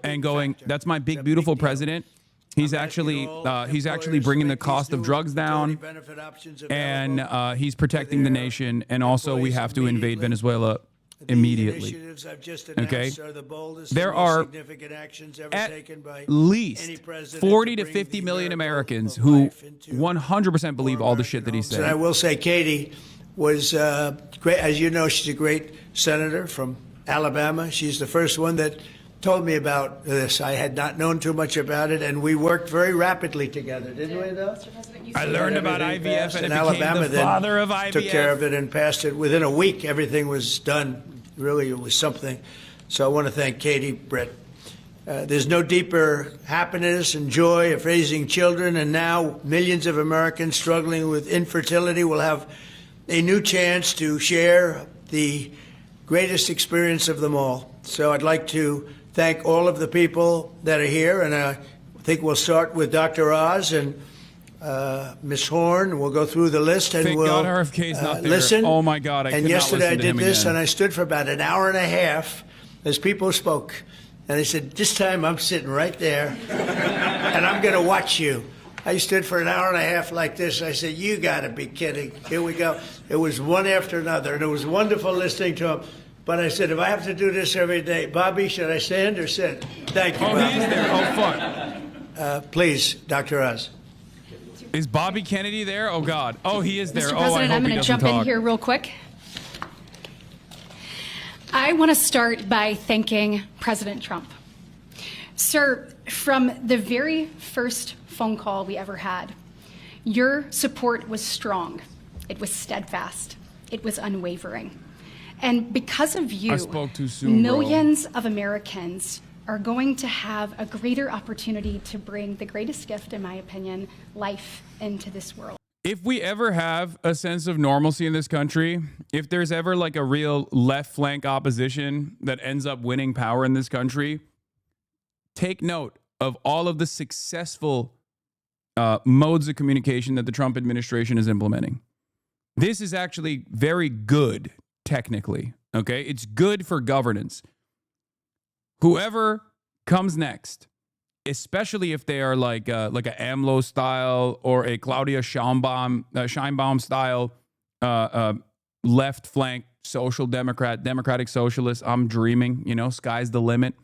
B: And going, that's my big, beautiful president. He's actually bringing the cost of drugs down, and he's protecting the nation. And also, we have to invade Venezuela immediately. Okay, there are at least 40 to 50 million Americans who 100% believe all the shit that he said.
G: And I will say, Katie was great. As you know, she's a great senator from Alabama. She's the first one that told me about this. I had not known too much about it, and we worked very rapidly together, didn't we, though?
B: I learned about IVF, and it became
G: Alabama
B: the father of IVF.
G: Took care of it and passed it. Within a week, everything was done. Really, it was something. So I want to thank Katie, Brett. There's no deeper happiness and joy of raising children, and now millions of Americans struggling with infertility will have a new chance to share the greatest experience of them all. So I'd like to thank all of the people that are here, and I think we'll start with Dr. Oz and Ms. Horn. We'll go through the list and
B: Thank
G: we'll
B: God RFK is not there.
G: listen.
B: Oh my God, I
G: And
B: could not
G: yesterday I
B: listen to
G: did
B: him
G: this,
B: again.
G: and I stood for about an hour and a half as people spoke. And I said, this time I'm sitting right there, and I'm going to watch you. I stood for an hour and a half like this. I said, you got to be kidding. Here we go. It was one after another, and it was wonderful listening to him. But I said, if I have to do this every day, Bobby, should I stand or sit? Thank you,
B: Oh,
G: Bobby.
B: he's there. Oh, fuck.
G: Please, Dr. Oz.
B: Is Bobby Kennedy there? Oh, God. Oh, he is there.
N: Mr.
B: Oh, I
N: President,
B: hope
N: I'm
B: he
N: going to
B: doesn't
N: jump
B: talk.
N: in here real quick. I want to start by thanking President Trump. Sir, from the very first phone call we ever had, your support was strong. It was steadfast. It was unwavering. And because of you,
B: I spoke too soon, bro.
N: millions of Americans are going to have a greater opportunity to bring the greatest gift, in my opinion, life into this world.
B: If we ever have a sense of normalcy in this country, if there's ever like a real left flank opposition that ends up winning power in this country, take note of all of the successful modes of communication that the Trump administration is implementing. This is actually very good, technically. Okay, it's good for governance. Whoever comes next, especially if they are like a AMLO style or a Claudia Sheinbaum style left flank social democrat, democratic socialist, I'm dreaming, you know, sky's the limit,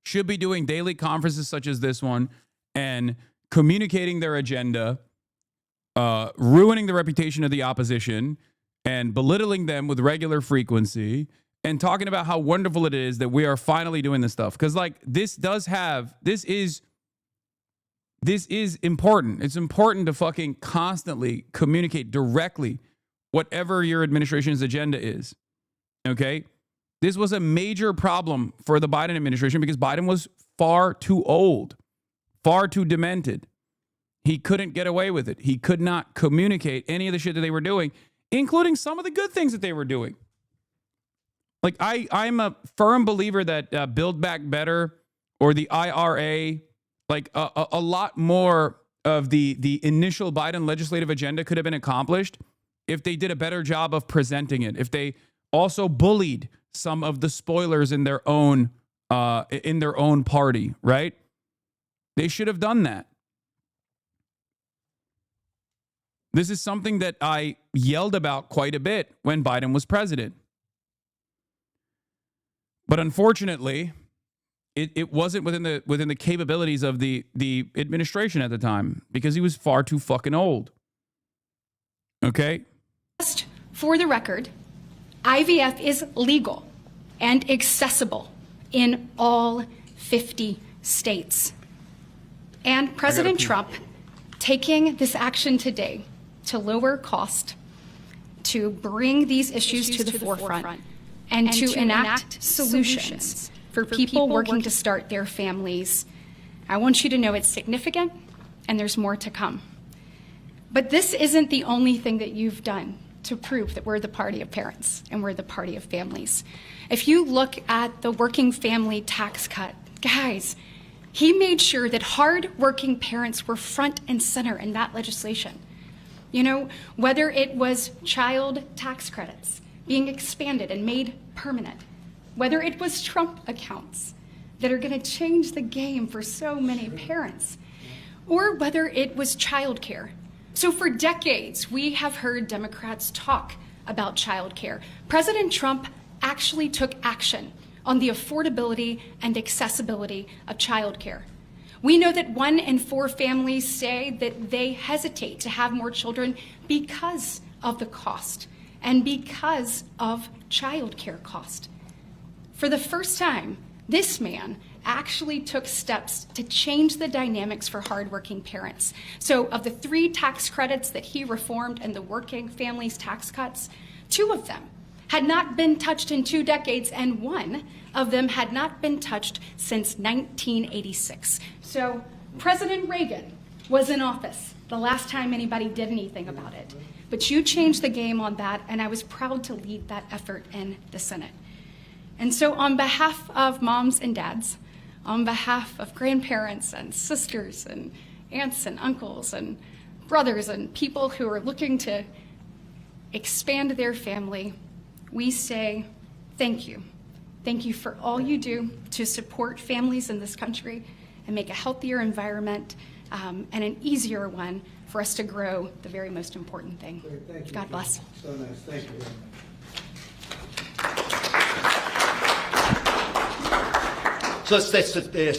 B: should be doing daily conferences such as this one and communicating their agenda, ruining the reputation of the opposition and belittling them with regular frequency and talking about how wonderful it is that we are finally doing this stuff. Because like this is important. It's important to fucking constantly communicate directly whatever your administration's agenda is. Okay? This was a major problem for the Biden administration because Biden was far too old, far too demented. He couldn't get away with it. He could not communicate any of the shit that they were doing, including some of the good things that they were doing. Like I'm a firm believer that Build Back Better or the IRA, like a lot more of the initial Biden legislative agenda could have been accomplished if they did a better job of presenting it. If they also bullied some of the spoilers in their own party, right? They should have done that. This is something that I yelled about quite a bit when Biden was president. But unfortunately, it wasn't within the capabilities of the administration at the time because he was far too fucking old. Okay?
N: Just for the record, IVF is legal and accessible in all 50 states. And President Trump taking this action today to lower cost, to bring these issues to the forefront, and to enact solutions for people working to start their families. I want you to know it's significant and there's more to come. But this isn't the only thing that you've done to prove that we're the party of parents and we're the party of families. If you look at the working family tax cut, guys, he made sure that hard-working parents were front and center in that legislation. You know, whether it was child tax credits being expanded and made permanent, whether it was Trump accounts that are going to change the game for so many parents, or whether it was childcare. So for decades, we have heard Democrats talk about childcare. President Trump actually took action on the affordability and accessibility of childcare. We know that 1 in 4 families say that they hesitate to have more children because of the cost and because of childcare cost. For the first time, this man actually took steps to change the dynamics for hardworking parents. So of the 3 tax credits that he reformed and the working families tax cuts, 2 of them had not been touched in 2 decades, and 1 of them had not been touched since 1986. So President Reagan was in office the last time anybody did anything about it. But you changed the game on that, and I was proud to lead that effort in the Senate. And so on behalf of moms and dads, on behalf of grandparents and sisters and aunts and uncles and brothers and people who are looking to expand their family, we say thank you. Thank you for all you do to support families in this country and make a healthier environment and an easier one for us to grow the very most important thing.
G: Great, thank you.
N: God bless.
G: So nice. Thank you very much.
O: So let's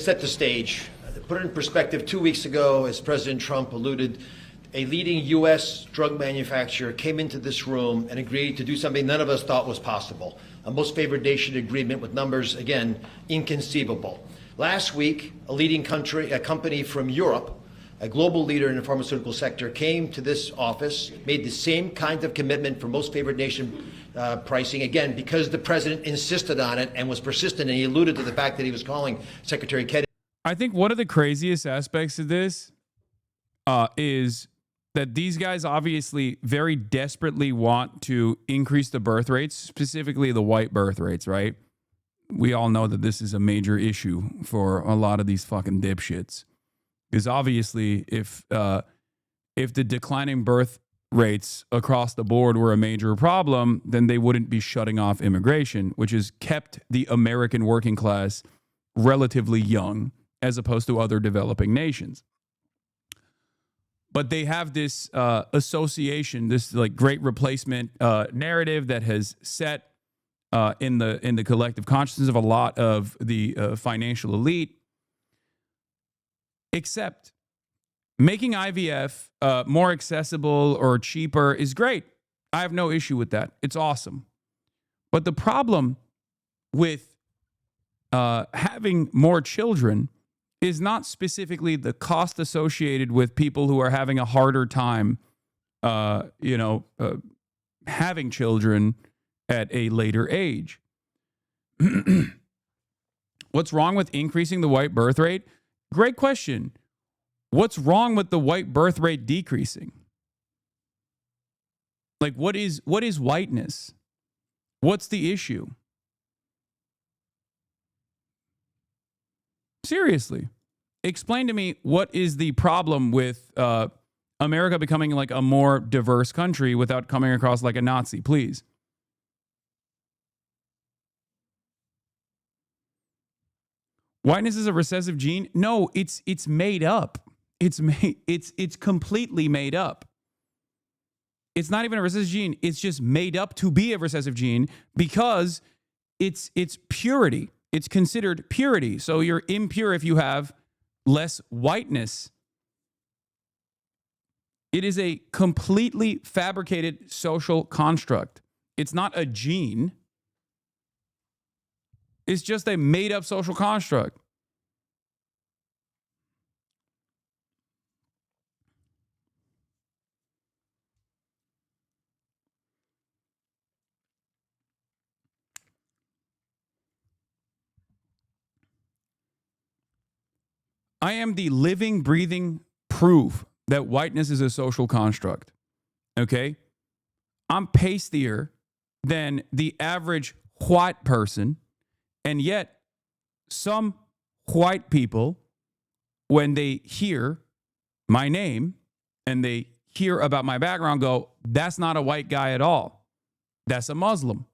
O: set the stage. To put it in perspective, 2 weeks ago, as President Trump alluded, a leading U.S. drug manufacturer came into this room and agreed to do something none of us thought was possible. A most favored nation agreement with numbers, again, inconceivable. Last week, a company from Europe, a global leader in the pharmaceutical sector, came to this office, made the same kind of commitment for most favored nation pricing, again, because the president insisted on it and was persistent, and he alluded to the fact that he was calling Secretary Kennedy.
B: I think one of the craziest aspects of this is that these guys obviously very desperately want to increase the birth rates, specifically the white birth rates, right? We all know that this is a major issue for a lot of these fucking dipshits. Because obviously, if the declining birth rates across the board were a major problem, then they wouldn't be shutting off immigration, which has kept the American working class relatively young as opposed to other developing nations. But they have this association, this like great replacement narrative that has set in the collective consciousness of a lot of the financial elite. Except making IVF more accessible or cheaper is great. I have no issue with that. It's awesome. But the problem with having more children is not specifically the cost associated with people who are having a harder time, having children at a later age. What's wrong with increasing the white birth rate? Great question. What's wrong with the white birth rate decreasing? Like, what is whiteness? What's the issue? Seriously, explain to me what is the problem with America becoming like a more diverse country without coming across like a Nazi, please. Whiteness is a recessive gene? No, it's made up. It's completely made up. It's not even a recessive gene. It's just made up to be a recessive gene because it's purity. It's considered purity. So you're impure if you have less whiteness. It is a completely fabricated social construct. It's not a gene. It's just a made-up social construct. I am the living, breathing proof that whiteness is a social construct. Okay? I'm pastier than the average white person, and yet some white people, when they hear my name and they hear about my background, go, that's not a white guy at all. That's a Muslim.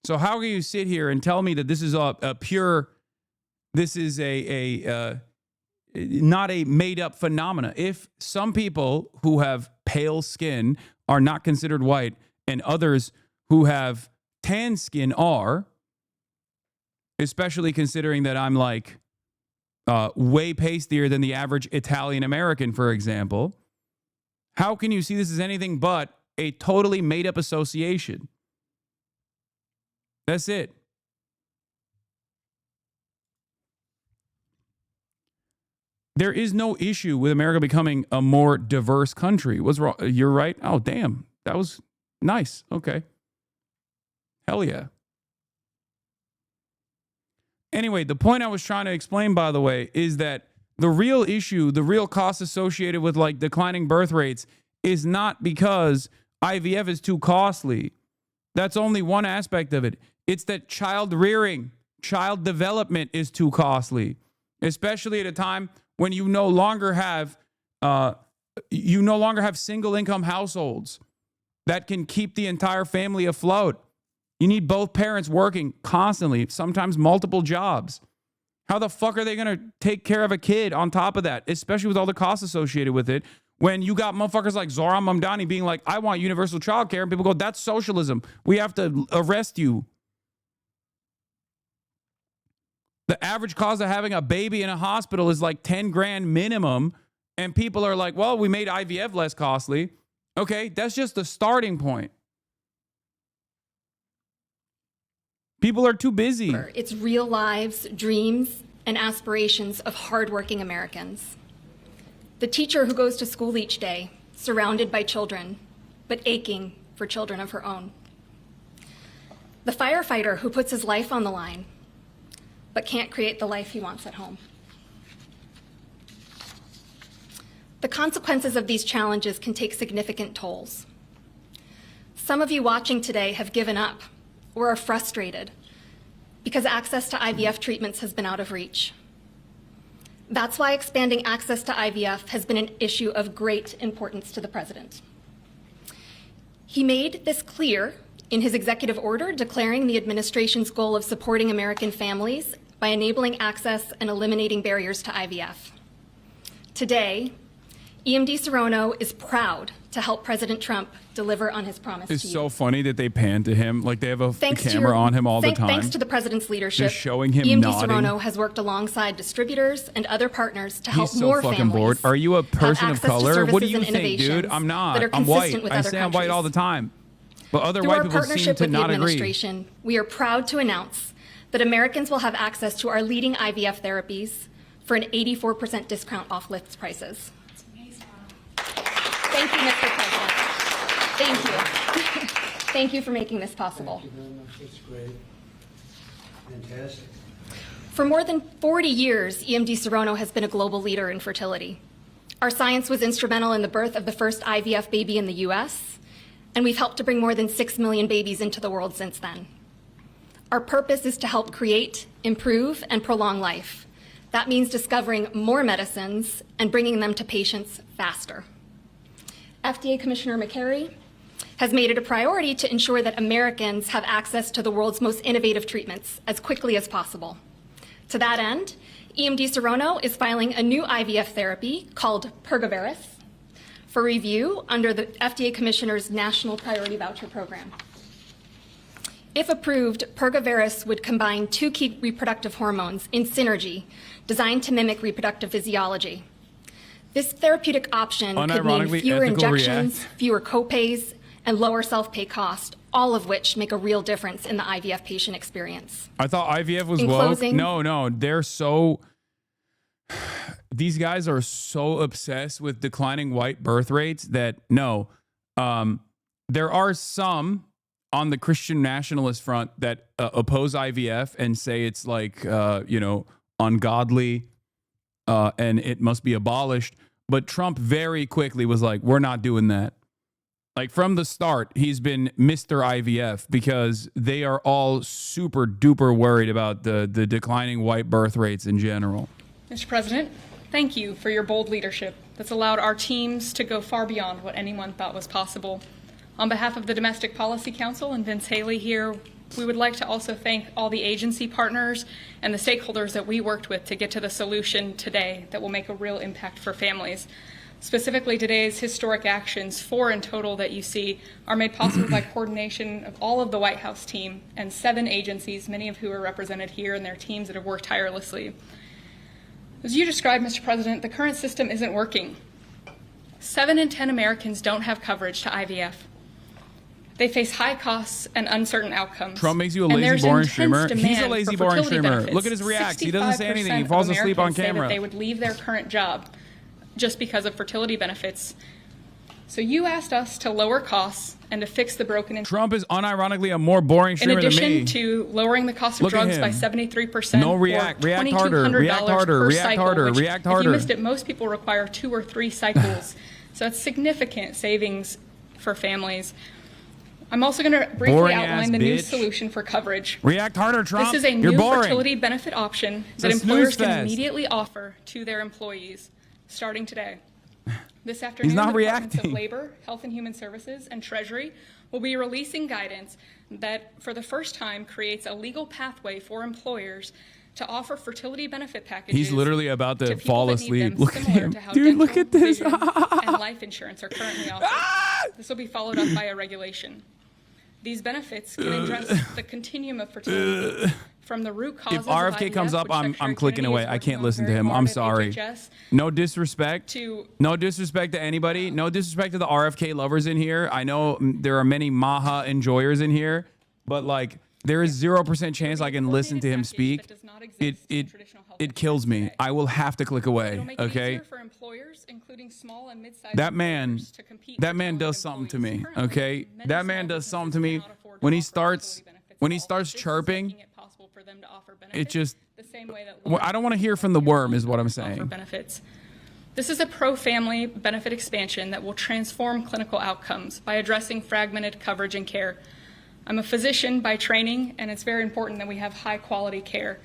B: So how can you sit here and tell me that this is a pure... This is not a made-up phenomena. If some people who have pale skin are not considered white and others who have tan skin are, especially considering that I'm like way pastier than the average Italian American, for example, how can you see this as anything but a totally made-up association? That's it. There is no issue with America becoming a more diverse country. What's wrong? You're right. Oh, damn. That was nice. Okay. Hell yeah. Anyway, the point I was trying to explain, by the way, is that the real issue, the real cost associated with like declining birth rates is not because IVF is too costly. That's only one aspect of it. It's that child rearing, child development is too costly, especially at a time when you no longer have single income households that can keep the entire family afloat. You need both parents working constantly, sometimes multiple jobs. How the fuck are they going to take care of a kid on top of that, especially with all the costs associated with it, when you got motherfuckers like Zohran Mamdani being like, I want universal child care, and people go, that's socialism. We have to arrest you. The average cost of having a baby in a hospital is like 10 grand minimum, and people are like, well, we made IVF less costly. Okay, that's just the starting point. People are too busy.
N: It's real lives, dreams, and aspirations of hardworking Americans. The teacher who goes to school each day, surrounded by children, but aching for children of her own. The firefighter who puts his life on the line, but can't create the life he wants at home. The consequences of these challenges can take significant tolls. Some of you watching today have given up or are frustrated because access to IVF treatments has been out of reach. That's why expanding access to IVF has been an issue of great importance to the president. He made this clear in his executive order declaring the administration's goal of supporting American families by enabling access and eliminating barriers to IVF. Today, EMD Serrano is proud to help President Trump deliver on his promise
B: It's
N: to you.
B: so funny that they pan to him. Like they have a
N: Thanks to
B: camera
N: your-
B: on him all the time.
N: Thanks to the president's leadership,
B: Just showing him
N: EMD
B: nodding.
N: Serrano has worked alongside distributors and other partners to help
B: He's so
N: more
B: fucking
N: families
B: bored. Are you a person of
N: access to
B: color? What do
N: services
B: you
N: and
B: think, dude?
N: innovations
B: I'm not.
N: that are
B: I'm
N: consistent
B: white.
N: with
B: I
N: other
B: say I'm white
N: countries.
B: all the time. But other
N: Through
B: white
N: our
B: people seem
N: partnership
B: to
N: with the
B: not agree.
N: administration, we are proud to announce that Americans will have access to our leading IVF therapies for an 84% discount off list prices. Thank you, Mr. President. Thank you. Thank you for making this possible.
G: Thank you very much. That's great. Fantastic.
N: For more than 40 years, EMD Serrano has been a global leader in fertility. Our science was instrumental in the birth of the first IVF baby in the US, and we've helped to bring more than 6 million babies into the world since then. Our purpose is to help create, improve, and prolong life. That means discovering more medicines and bringing them to patients faster. FDA Commissioner McCary has made it a priority to ensure that Americans have access to the world's most innovative treatments as quickly as possible. To that end, EMD Serrano is filing a new IVF therapy called Pergoveris for review under the FDA Commissioner's National Priority Voucher Program. If approved, Pergoveris would combine two key reproductive hormones in synergy designed to mimic reproductive physiology. This therapeutic option could mean
B: Unironically
N: fewer
B: ethical
N: injections,
B: react.
N: fewer copays, and lower self-pay cost, all of which make a real difference in the IVF patient experience.
B: I thought IVF was
N: In
B: woke.
N: closing-
B: No, they're so. These guys are so obsessed with declining white birth rates that no, there are some on the Christian nationalist front that oppose IVF and say it's like ungodly and it must be abolished. But Trump very quickly was like, we're not doing that. Like from the start, he's been Mr. IVF because they are all super duper worried about the declining white birth rates in general.
P: Mr. President, thank you for your bold leadership that's allowed our teams to go far beyond what anyone thought was possible. On behalf of the Domestic Policy Council and Vince Haley here, we would like to also thank all the agency partners and the stakeholders that we worked with to get to the solution today that will make a real impact for families. Specifically, today's historic actions, 4 in total that you see, are made possible by coordination of all of the White House team and 7 agencies, many of who are represented here, and their teams that have worked tirelessly. As you described, Mr. President, the current system isn't working. 7 in 10 Americans don't have coverage to IVF. They face high costs and uncertain outcomes.
B: Trump makes you a
P: And
B: lazy,
P: there's
B: boring
P: intense
B: streamer. He's a
P: demand
B: lazy,
P: for
B: boring
P: fertility
B: streamer.
P: benefits.
B: Look at his reacts. He doesn't say anything. He
P: 65%
B: falls
P: of
B: asleep on
P: Americans say that
B: camera.
P: they would leave their current job just because of fertility benefits. So you asked us to lower costs and to fix the broken.
B: Trump is unironically a more boring
P: In
B: streamer than me.
P: addition to lowering the cost of
B: Look at
P: drugs by
B: him.
P: 73%,
B: No, react
P: or
B: harder,
P: $2,200
B: react harder,
P: per
B: react
P: cycle,
B: harder,
P: which,
B: react
P: If you
B: harder.
P: missed it, most people require 2 or 3 cycles So it's significant savings for families. I'm also going to briefly
B: Boring
P: outline
B: ass
P: the new
B: bitch.
P: solution for coverage.
B: React harder, Trump.
P: This is a
B: You're
P: new
B: boring.
P: fertility benefit option
B: It's
P: that
B: a
P: employers
B: snooze
P: can
B: fest.
P: immediately offer to their employees starting today. This afternoon,
B: not
P: the Departments of
B: reacting.
P: Labor, Health and Human Services, and Treasury will be releasing guidance that, for the first time, creates a legal pathway for employers to offer fertility benefit packages.
B: He's literally about to
P: people
B: fall
P: that need
B: asleep.
P: them,
B: Look at
P: similar
B: him.
P: to how
B: Dude, look
P: dental,
B: at this.
P: vision, and life insurance are currently offered. This will be followed up by a regulation. These benefits can address the continuum of fertility from the root causes
B: If RFK
P: of
B: comes
P: IVF,
B: up,
P: which
B: I'm
P: Secretary
B: clicking
P: Kennedy
B: away.
P: is
B: I
P: working
B: can't
P: on
B: listen to
P: very
B: him.
P: hard
B: I'm
P: at
B: sorry.
P: HHS.
B: No disrespect.
P: To-
B: No disrespect to anybody. No disrespect to the RFK lovers in here. I know there are many Maha enjoyers in here, but like there is 0% chance I can listen to him speak. It kills me. I will have to click away. Okay.
P: for employers, including small and mid-sized
B: That man
P: employers, to compete
B: that man does something to me. Okay. That man does something to me when he starts chirping. It just
P: the same way that
B: well, I don't want to hear from the worm is what I'm
P: offer
B: saying.
P: benefits. This is a pro-family benefit expansion that will transform clinical outcomes by addressing fragmented coverage and care. I'm a physician by training, and it's very important that we have high-quality care.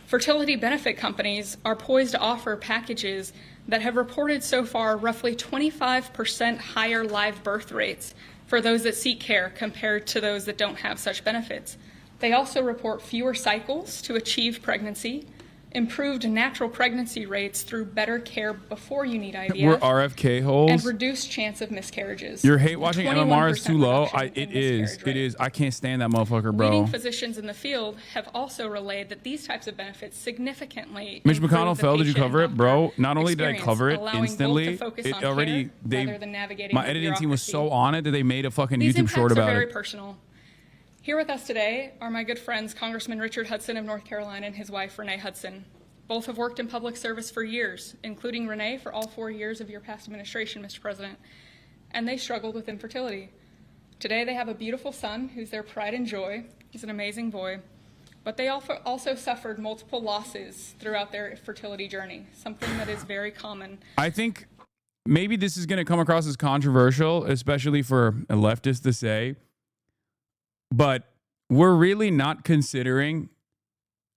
P: Fertility benefit companies are poised to offer packages that have reported so far roughly 25% higher live birth rates for those that seek care compared to those that don't have such benefits. They also report fewer cycles to achieve pregnancy, improved natural pregnancy rates through better care before you need IVF,
B: We're RFK holes.
P: and reduced chance of miscarriages.
B: Your hate watching MMR is
P: 21%
B: too low.
P: reduction in
B: It is. I can't stand that motherfucker, bro.
P: Leading physicians in the field have also relayed that these types of benefits significantly
B: Mitch
P: improve
B: McConnell
P: the
B: fell. Did you
P: patient
B: cover it, bro? Not only did I
P: experience,
B: cover it
P: allowing both to
B: instantly,
P: focus
B: it
P: on
B: already
P: care rather than navigating
B: my
P: the
B: editing team was
P: bureaucracy.
B: so on it that they made a fucking
P: These
B: YouTube
P: impacts
B: short
P: are
B: about
P: very
B: it.
P: personal. Here with us today are my good friends, Congressman Richard Hudson of North Carolina and his wife, Renee Hudson. Both have worked in public service for years, including Renee for all 4 years of your past administration, Mr. President, and they struggled with infertility. Today they have a beautiful son who's their pride and joy. He's an amazing boy, but they also suffered multiple losses throughout their fertility journey, something that is very common.
B: I think maybe this is going to come across as controversial, especially for a leftist to say, but we're really not considering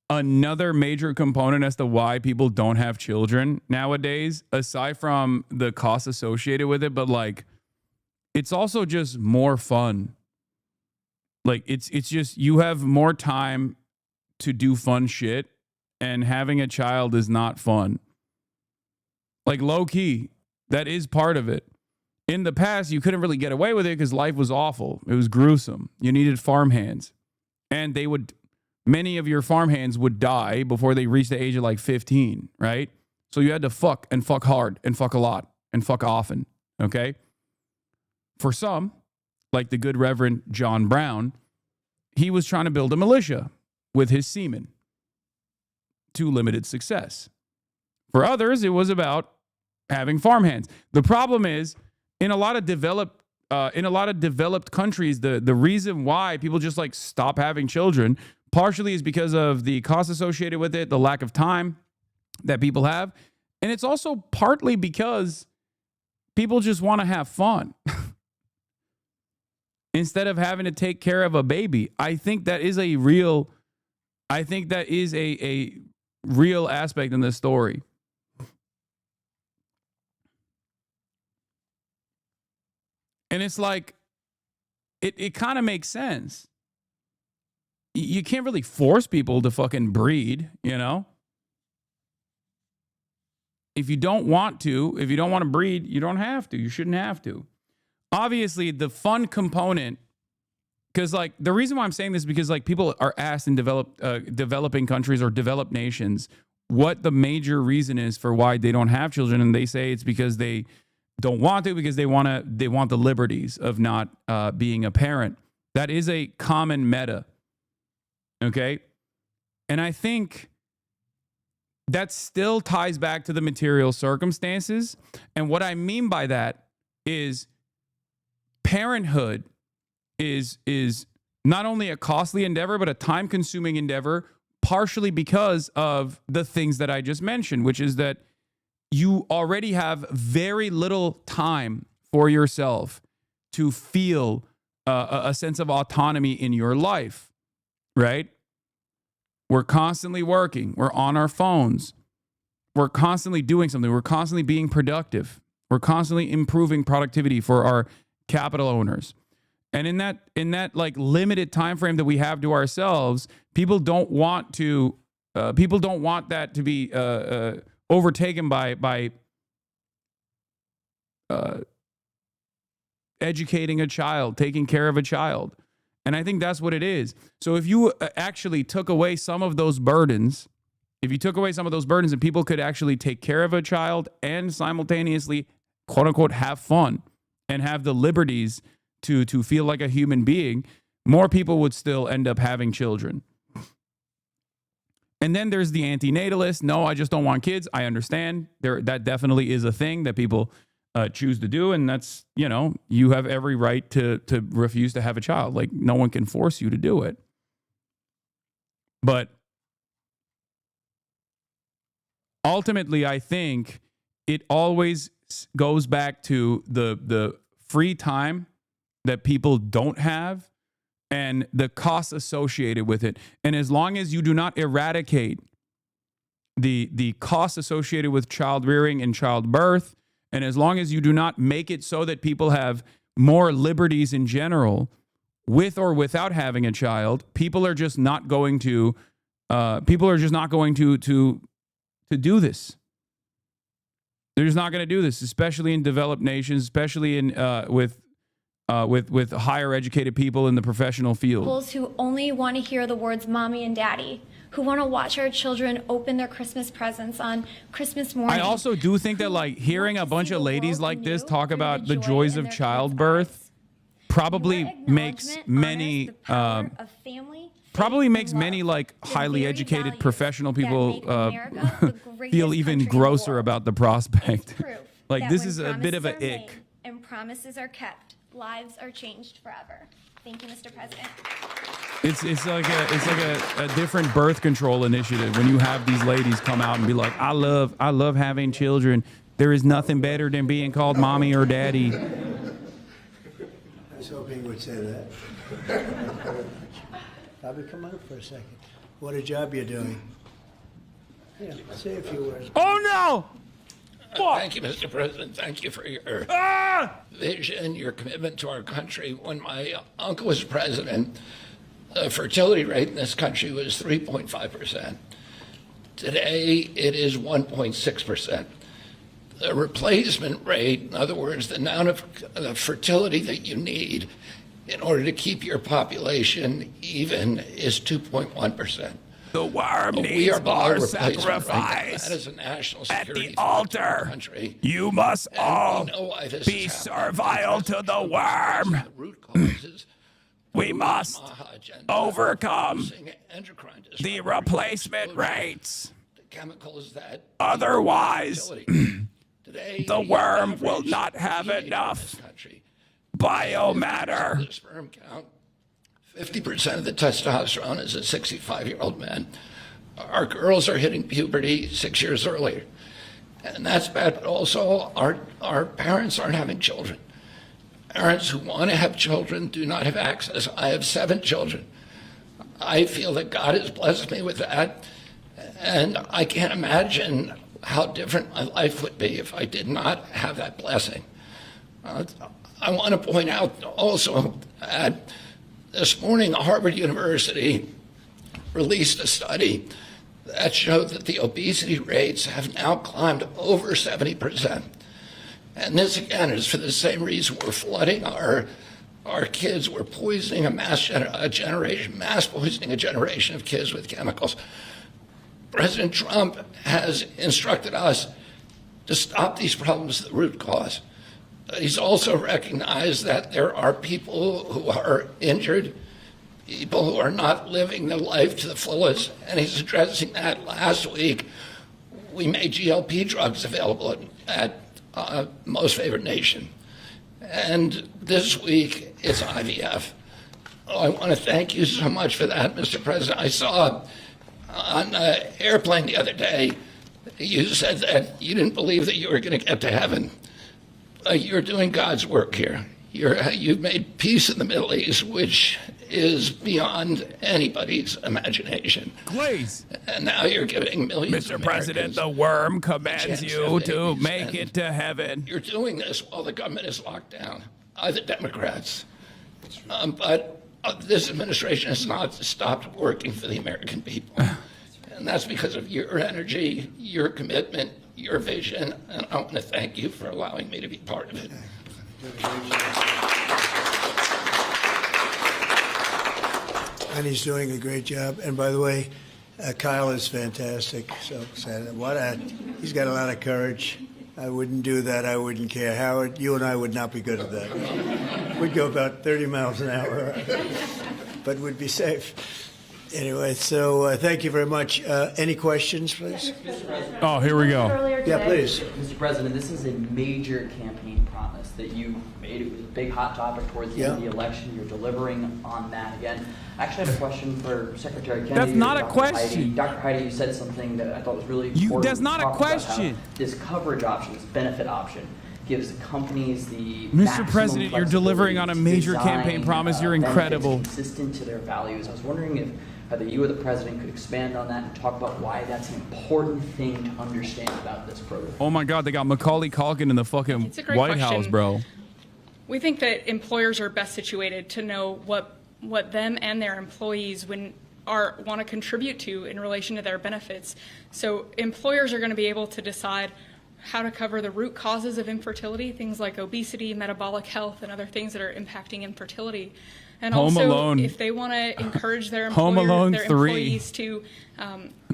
B: another major component as to why people don't have children nowadays, aside from the costs associated with it, but like it's also just more fun. Like it's just you have more time to do fun shit, and having a child is not fun. Like low key, that is part of it. In the past, you couldn't really get away with it because life was awful. It was gruesome. You needed farmhands, and many of your farmhands would die before they reached the age of like 15, right? So you had to fuck and fuck hard and fuck a lot and fuck often, okay? For some, like the good Reverend John Brown, he was trying to build a militia with his semen to limited success. For others, it was about having farmhands. The problem is, in a lot of developed countries, the reason why people just like stop having children partially is because of the cost associated with it, the lack of time that people have. And it's also partly because people just want to have fun instead of having to take care of a baby. I think that is a real aspect in this story. And it's like, it kind of makes sense. You can't really force people to fucking breed, you know? If you don't want to breed, you don't have to. You shouldn't have to. Obviously, the fun component, because like the reason why I'm saying this is because like people are asked in developing countries or developed nations what the major reason is for why they don't have children, and they say it's because they don't want to, because they want the liberties of not being a parent. That is a common meta. Okay. And I think that still ties back to the material circumstances. And what I mean by that is parenthood is not only a costly endeavor, but a time-consuming endeavor, partially because of the things that I just mentioned, which is that you already have very little time for yourself to feel a sense of autonomy in your life, right? We're constantly working. We're on our phones. We're constantly doing something. We're constantly being productive. We're constantly improving productivity for our capital owners. And in that like limited time frame that we have to ourselves, people don't want that to be overtaken by educating a child, taking care of a child. And I think that's what it is. So if you actually took away some of those burdens, and people could actually take care of a child and simultaneously, quote unquote, have fun and have the liberties to feel like a human being, more people would still end up having children. And then there's the antinatalist. No, I just don't want kids. I understand. That definitely is a thing that people choose to do. And that's, you have every right to refuse to have a child. Like, no one can force you to do it. But ultimately, I think it always goes back to the free time that people don't have and the costs associated with it. And as long as you do not eradicate the costs associated with child rearing and childbirth, and as long as you do not make it so that people have more liberties in general, with or without having a child, people are just not going to do this. They're just not going to do this, especially in developed nations, especially in with higher educated people in the professional field.
Q: Who only want to hear the words mommy and daddy, who want to watch our children open their Christmas presents on Christmas morning.
B: I also do think that, like, hearing a bunch of ladies like this talk about the joys of childbirth probably makes many like highly educated professional people feel even grosser about the prospect. Like, this is a bit of an ick.
Q: And promises are kept. Lives are changed forever. Thank you, Mr. President.
B: It's like a different birth control initiative when you have these ladies come out and be like, I love having children. There is nothing better than being called mommy or daddy.
G: I was hoping you would say that. Bobby, come on up for a second. What a job you're doing. Yeah, say a few words.
B: Oh, no!
R: Thank you, Mr. President. Thank you for your vision, your commitment to our country. When my uncle was president, the fertility rate in this country was 3.5%. Today, it is 1.6%. The replacement rate, in other words, the amount of fertility that you need in order to keep your population even, is 2.1%.
B: The worm needs more sacrifice.
R: That is a national
B: at
R: security
B: the altar.
R: Country.
B: You must all be servile to the worm. We must overcome the replacement rates.
R: Chemicals that
B: otherwise, the worm will not have enough biomatter.
R: The sperm count, 50% of the testosterone is in 65-year-old men. Our girls are hitting puberty 6 years earlier. And that's bad, but also our parents aren't having children. Parents who want to have children do not have access. I have 7 children. I feel that God has blessed me with that. And I can't imagine how different my life would be if I did not have that blessing. I want to point out also that this morning, Harvard University released a study that showed that the obesity rates have now climbed over 70%. And this, again, is for the same reason we're flooding our kids. We're poisoning mass poisoning a generation of kids with chemicals. President Trump has instructed us to stop these problems at the root cause. He's also recognized that there are people who are injured, people who are not living their life to the fullest, and he's addressing that. Last week, we made GLP drugs available at Most Favored Nation. And this week, it's IVF. I want to thank you so much for that, Mr. President. I saw on an airplane the other day You said that you didn't believe that you were going to get to heaven. You're doing God's work here. You've made peace in the Middle East, which is beyond anybody's imagination.
B: Please.
R: And now you're giving millions of
B: Mr. President,
R: Americans
B: the worm commands you to
R: peace.
B: make it to heaven.
R: You're doing this while the government is locked down by the Democrats. But this administration has not stopped working for the American people. And that's because of your energy, your commitment, your vision, and I want to thank you for allowing me to be part of it.
G: And he's doing a great job. And by the way, Kyle is fantastic. So he's got a lot of courage. I wouldn't do that. I wouldn't care. Howard, you and I would not be good at that. We'd go about 30 miles an hour, but we'd be safe. Anyway, so thank you very much. Any questions, please?
B: Oh, here we go.
G: Yeah, please.
S: Mr. President, this is a major campaign promise that you made. It was a big hot topic towards the end of the election. You're delivering on that again. I actually have a question for Secretary Kennedy.
B: That's not a
S: Dr.
B: question.
S: Heidi. Dr. Heidi, you said something that I thought was really important.
B: That's not a
S: Talk about how
B: question.
S: This coverage option, this benefit option, gives companies the
B: Mr. President, you're delivering on a major campaign promise. You're incredible.
S: Consistent to their values. I was wondering if either you or the President could expand on that and talk about why that's an important thing to understand about this program.
B: Oh my God, they got Macaulay Culkin in the fucking
P: It's a great
B: White
P: question.
B: House, bro.
P: We think that employers are best situated to know what them and their employees want to contribute to in relation to their benefits. So employers are going to be able to decide how to cover the root causes of infertility, things like obesity, metabolic health, and other things that are impacting infertility. And
B: Home
P: also,
B: Alone.
P: if they want to encourage their
B: Home Alone
P: their
B: 3.
P: employees to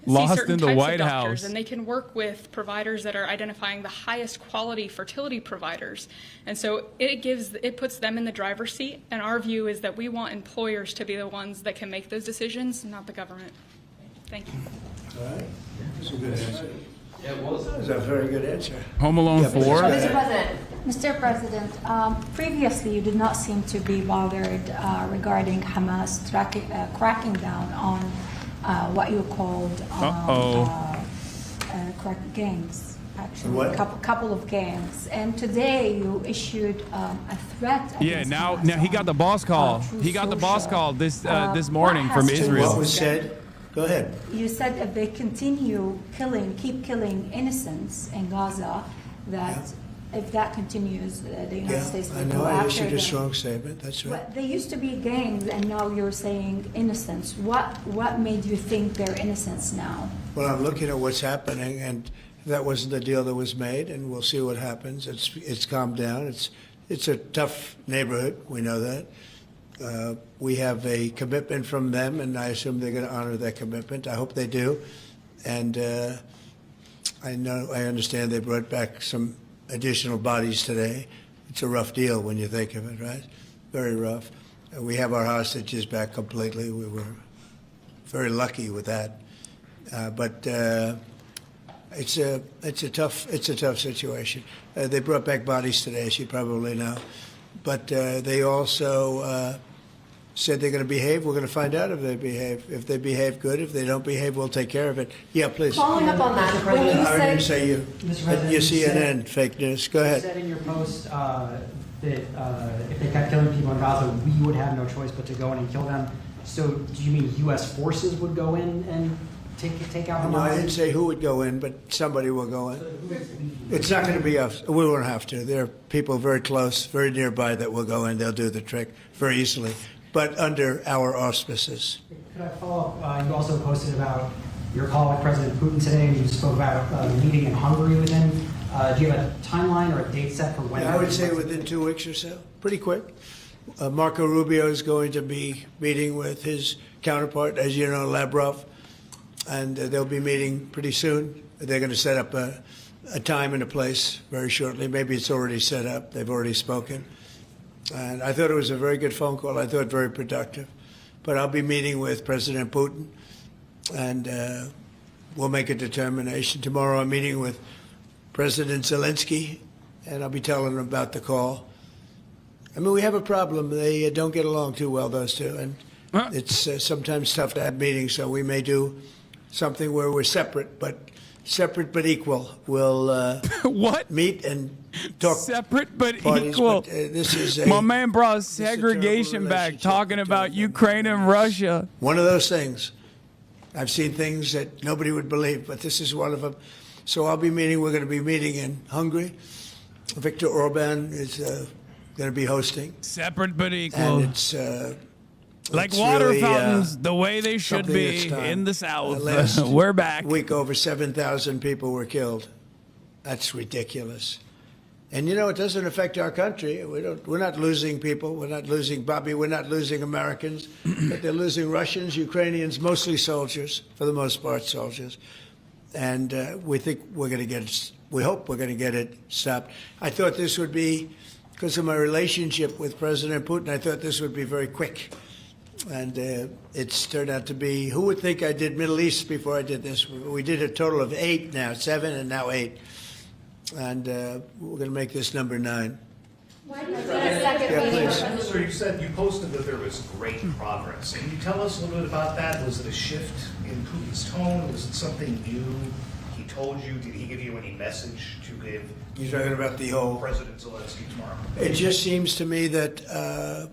B: Lost
P: see certain
B: in the
P: types
B: White
P: of doctors,
B: House.
P: and they can work with providers that are identifying the highest quality fertility providers. And so it puts them in the driver's seat. And our view is that we want employers to be the ones that can make those decisions, not the government. Thank you.
G: All right. That's a good answer.
S: Yeah, it was.
G: That was a very good answer.
B: Home Alone 4.
T: Mr. President, previously you did not seem to be bothered regarding Hamas cracking down on what you called gangs. Actually,
G: What?
T: couple of gangs. And today you issued a threat.
B: Yeah,
T: against
B: now
T: Hamas
B: he got the boss call. He got the boss call this morning from Israel.
G: What was said? Go ahead.
T: You said if they continue keep killing innocents in Gaza, that if that continues, the United States will
G: I
T: go
G: know. I
T: after
G: issued a
T: them.
G: strong statement. That's right.
T: But they used to be gangs, and now you're saying innocents. What made you think they're innocents now?
G: Well, I'm looking at what's happening, and that wasn't the deal that was made, and we'll see what happens. It's calmed down. It's a tough neighborhood. We know that. We have a commitment from them, and I assume they're going to honor that commitment. I hope they do. And I understand they brought back some additional bodies today. It's a rough deal when you think of it, right? Very rough. We have our hostages back completely. We were very lucky with that. But it's a tough situation. They brought back bodies today, as you probably know. But they also said they're going to behave. We're going to find out if they behave. If they behave good, if they don't behave, we'll take care of it. Yeah, please.
U: Following up on that, when you
G: I didn't
U: said,
G: say you. You CNN fake news. Go
U: you
G: ahead.
U: said in your post that if they kept killing people in Gaza, we would have no choice but to go in and kill them. So do you mean U.S. forces would go in and take out Hamas?
G: No, I didn't say who would go in, but somebody will go in. It's not going to be us. We won't have to. There are people very close, very nearby that will go in. They'll do the trick very easily, but under our auspices.
U: Could I follow up? You also posted about your call with President Putin today, and you spoke about a meeting in Hungary with him. Do you have a timeline or a date set for when?
G: Yeah, I would say within 2 weeks or so, pretty quick. Marco Rubio is going to be meeting with his counterpart, as you know, Lavrov, and they'll be meeting pretty soon. They're going to set up a time and a place very shortly. Maybe it's already set up. They've already spoken. And I thought it was a very good phone call. I thought very productive. But I'll be meeting with President Putin, and we'll make a determination. Tomorrow I'm meeting with President Zelensky, and I'll be telling him about the call. I mean, we have a problem. They don't get along too well, those two. And it's sometimes tough to have meetings, so we may do something where we're separate, but separate but equal. We'll
B: what?
G: Meet and talk.
B: Separate but
G: parties,
B: equal.
G: But, this is
B: My man brought segregation back, talking about Ukraine and Russia.
G: One of those things. I've seen things that nobody would believe, but this is one of them. So we're going to be meeting in Hungary. Viktor Orban is going to be hosting.
B: Separate but equal.
G: And it's
B: like
G: it's
B: water
G: really,
B: fountains, the way they should be in the South. We're back.
G: Week over 7,000 people were killed. That's ridiculous. And you know, it doesn't affect our country. We're not losing people. We're not losing Bobby. We're not losing Americans. But they're losing Russians, Ukrainians, mostly soldiers, for the most part, soldiers. And we think we're going to get it. We hope we're going to get it stopped. I thought this would be, because of my relationship with President Putin, I thought this would be very quick. And it's turned out to be, who would think I did Middle East before I did this? We did a total of 8 now, 7 and now 8. And we're going to make this number 9.
C: Why do you think a second meeting?
V: So you said you posted that there was great progress. Can you tell us a little bit about that? Was it a shift in Putin's tone? Was it something new he told you? Did he give you any message to give?
G: You're talking about the whole
V: President Zelensky tomorrow.
G: It just seems to me that,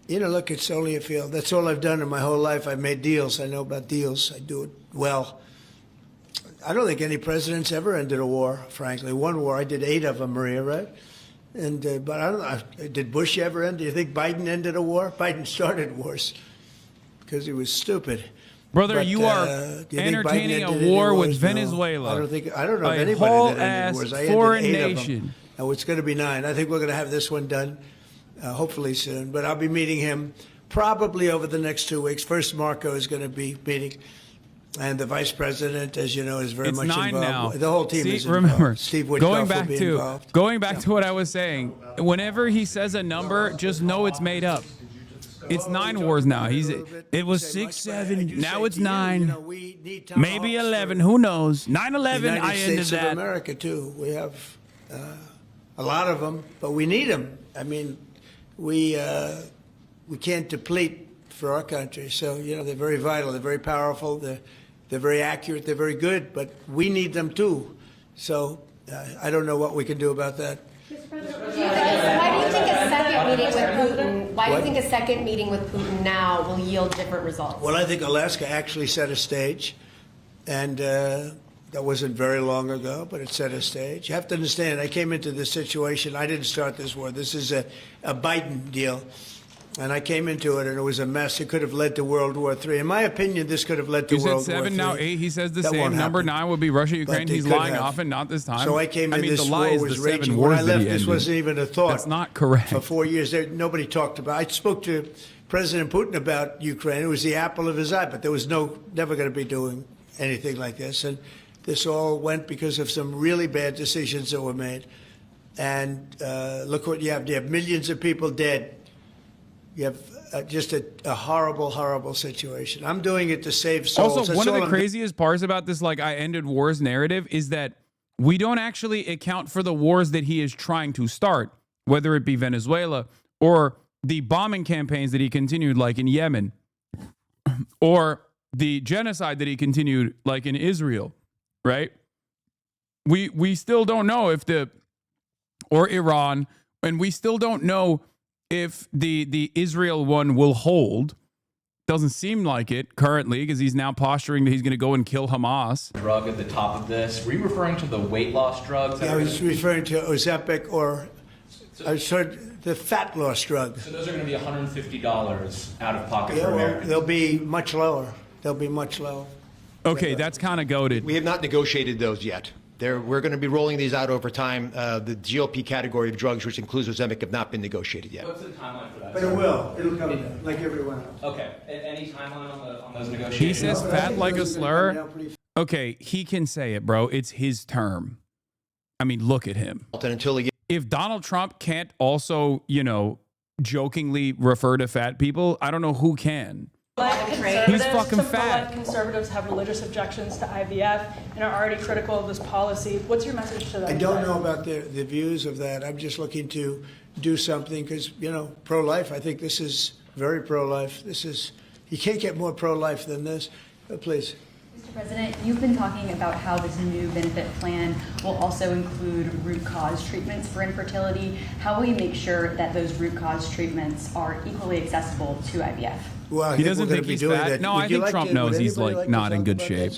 G: you know, look, it's only a field. That's all I've done in my whole life. I've made deals. I know about deals. I do it well. I don't think any president's ever ended a war, frankly. One war, I did 8 of them, Maria, right? And but I don't know, did Bush ever end? Do you think Biden ended a war? Biden started wars because he was stupid.
B: Brother,
G: But,
B: you are
G: do you think
B: entertaining
G: Biden
B: a
G: ended
B: war
G: any
B: with
G: wars? No.
B: Venezuela.
G: I don't know of
B: a
G: anybody
B: whole
G: that ended
B: ass
G: wars. I
B: foreign
G: ended 8 of
B: nation.
G: them. Now it's going to be 9. I think we're going to have this one done, hopefully soon. But I'll be meeting him probably over the next 2 weeks. First, Marco is going to be meeting. And the vice president, as you know, is very
B: It's
G: much
B: 9
G: involved.
B: now.
G: The whole team
B: See,
G: is involved.
B: remember,
G: Steve Witkoff
B: going
G: will
B: back
G: be
B: to
G: involved.
B: to what I was saying. Whenever he says a number, just know it's made up. It's 9 wars now. It was 6, 7. Now it's 9. Maybe 11. Who knows? 9/11.
G: United
B: I ended
G: States of
B: that.
G: America too. We have a lot of them, but we need them. I mean, we can't deplete for our country. So you know, they're very vital. They're very powerful. They're very accurate. They're very good. But we need them too. So I don't know what we can do about that.
C: Why do you think a second meeting with Putin? Why do you think a second meeting with Putin now will yield different results?
G: Well, I think Alaska actually set a stage, and that wasn't very long ago, but it set a stage. You have to understand, I came into this situation. I didn't start this war. This is a Biden deal. And I came into it, and it was a mess. It could have led to World War III. In my opinion, this could have led to
B: You
G: World
B: said
G: War
B: 7,
G: III.
B: now 8. He says the
G: That
B: same.
G: won't
B: Number
G: happen.
B: 9 would be Russia, Ukraine.
G: But
B: He's
G: they could
B: lying
G: have.
B: often, not this time.
G: So I came in,
B: mean,
G: this
B: the lie
G: war
B: is
G: was
B: the 7
G: raging.
B: wars
G: When I
B: that he
G: left, this
B: ended.
G: wasn't even a thought.
B: That's not correct.
G: For 4 years, nobody talked about it. I spoke to President Putin about Ukraine. It was the apple of his eye, but there was never going to be doing anything like this. And this all went because of some really bad decisions that were made. And look what you have. You have millions of people dead. You have just a horrible, horrible situation. I'm doing it to save souls.
B: Also,
G: That's
B: one of
G: all
B: the
G: I'm
B: craziest parts about this, like, I ended wars narrative is that we don't actually account for the wars that he is trying to start, whether it be Venezuela or the bombing campaigns that he continued, like in Yemen, or the genocide that he continued, like in Israel, right? We still don't know or Iran, and we still don't know if the Israel one will hold. Doesn't seem like it currently, because he's now posturing that he's going to go and kill Hamas.
W: Drug at the top of this. Were you referring to the weight loss drugs?
G: I was referring to Ozempic, or I was the fat loss drug.
W: So those are going to be $150 out of pocket
G: Yeah,
W: for
G: well,
W: Americans.
G: they'll be much lower. They'll be much lower.
B: Okay, that's kind of goated.
O: We have not negotiated those yet. We're going to be rolling these out over time. The GLP category of drugs, which includes Ozempic, have not been negotiated yet.
W: What's the timeline for that?
G: But it will. It'll come down, like everyone else.
W: Okay. Any timeline on those
B: He
W: negotiations?
B: says fat like a slur. Okay, he can say it, bro. It's his term. I mean, look at him. If Donald Trump can't also, jokingly refer to fat people, I don't know who can. He's fucking fat.
X: Conservatives have religious objections to IVF and are already critical of this policy. What's your message to them?
G: I don't know about the views of that. I'm just looking to do something because, pro-life, I think this is very pro-life. You can't get more pro-life than this. Please.
D: Mr. President, you've been talking about how this new benefit plan will also include root cause treatments for infertility. How will you make sure that those root cause treatments are equally accessible to IVF?
G: Well,
B: He doesn't think he's fat. No, I think Trump knows he's like not in good shape.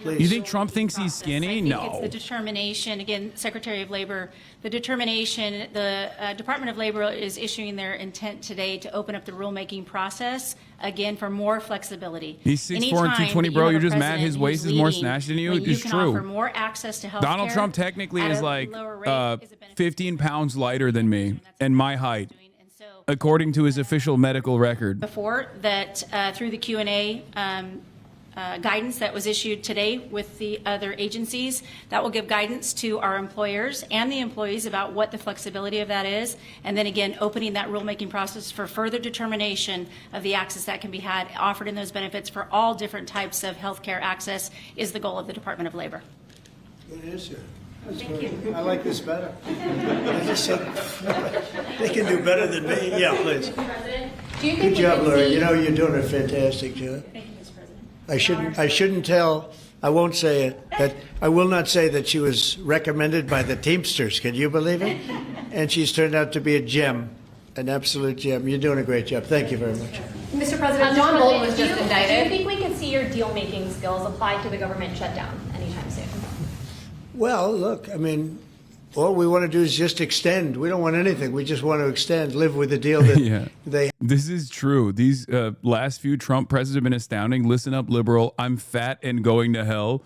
B: You think Trump thinks he's skinny?
E: It's
B: No.
E: the determination, again, Secretary of Labor, the determination, the Department of Labor is issuing their intent today to open up the rulemaking process, again, for more flexibility.
B: He's 6'4" and
E: Anytime
B: 220,
E: that
B: bro.
E: you
B: You're
E: have a
B: just mad his
E: president
B: waist
E: who's
B: is more
E: leading,
B: snatched than you?
E: when
B: It's
E: can
B: true.
E: offer more access to health
B: Donald
E: care
B: Trump technically
E: at
B: is
E: a
B: like
E: lower rate
B: 15 pounds lighter than me and my height, according to his official medical record.
E: before that through the Q&A guidance that was issued today with the other agencies, that will give guidance to our employers and the employees about what the flexibility of that is, and then again opening that rulemaking process for further determination of the access that can be had offered in those benefits for all different types of health care access is the goal of the Department of Labor.
G: Good answer. That's good. I like this better. I just said, they can do better than me. Yeah, please.
C: Do you think
G: Good
C: we
G: job,
C: could
G: Laura.
C: see-
G: You know, you're doing a fantastic job.
E: Thank you, Mr. President.
G: I shouldn't tell, I won't say it, but I will not say that she was recommended by the Teamsters. Can you believe it? And she's turned out to be a gem, an absolute gem. You're doing a great job. Thank you very much.
C: Mr. President, John Bolton was
H: do
C: just
H: you
C: indicted.
H: think we can see your deal-making skills applied to the government shutdown anytime soon?
G: Well, look, I mean, all we want to do is just extend. We don't want anything. We just want to extend, live with the deal that
B: Yeah.
G: they
B: This is true. These last few Trump presidents have been astounding. Listen up, liberal. I'm fat and going to hell.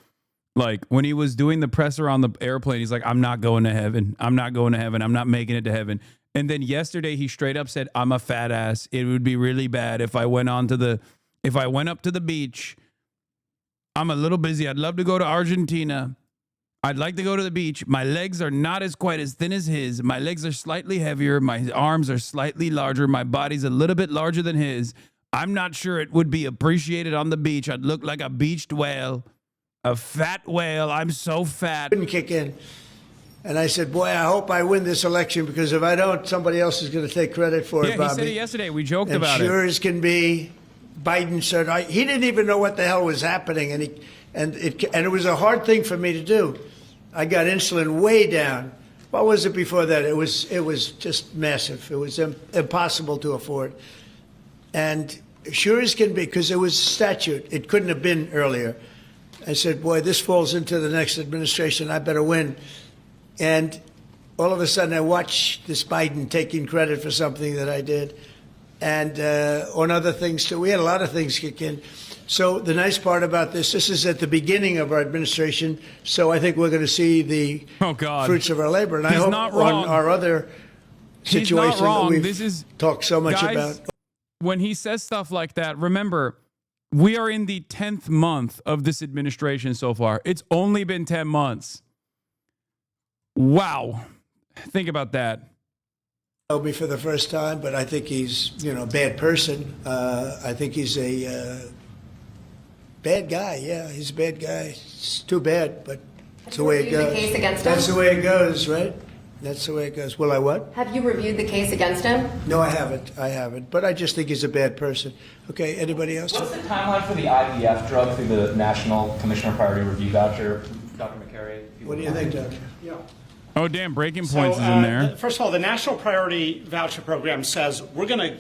B: Like when he was doing the presser on the airplane, he's like, I'm not going to heaven. I'm not going to heaven. I'm not making it to heaven. And then yesterday he straight up said, I'm a fat ass. It would be really bad if I went up to the beach. I'm a little busy. I'd love to go to Argentina. I'd like to go to the beach. My legs are not as quite as thin as his. My legs are slightly heavier. My arms are slightly larger. My body's a little bit larger than his. I'm not sure it would be appreciated on the beach. I'd look like a beached whale, a fat whale. I'm so fat.
G: couldn't kick in. And I said, boy, I hope I win this election because if I don't, somebody else is going to take credit for it,
B: Yeah,
G: Bobby.
B: he said it yesterday. We joked
G: and
B: about
G: sure
B: it.
G: as can be, Biden said, he didn't even know what the hell was happening. And it was a hard thing for me to do. I got insulin way down. What was it before that? It was just massive. It was impossible to afford. And sure as can be, because it was statute, it couldn't have been earlier. I said, boy, this falls into the next administration. I better win. And all of a sudden, I watch this Biden taking credit for something that I did, and on other things too. We had a lot of things kick in. So the nice part about this is at the beginning of our administration. So I think we're going to see the fruits of our labor. And I
B: He's
G: hope
B: not wrong.
G: on our other
B: He's
G: situation
B: not wrong.
G: that we've
B: This is
G: talked so much
B: guys,
G: about.
B: When he says stuff like that, remember, we are in the 10th month of this administration so far. It's only been 10 months. Wow. Think about that.
G: It'll be for the first time, but I think he's, a bad person. I think he's a bad guy. Yeah, he's a bad guy. It's too bad, but that's the way it
C: Have you reviewed
G: goes.
C: the case against him?
G: That's the way it goes, right? That's the way it goes. Will I what?
C: Have you reviewed the case against him?
G: No, I haven't. But I just think he's a bad person. Okay, anybody else?
W: What's the timeline for the IVF drug through the National Commissioner Priority Review Voucher? Dr. McCary?
G: What do you think, Doctor?
I: Yeah.
B: Oh, damn, breaking points is in there.
I: First of all, the National Priority Voucher Program says we're going to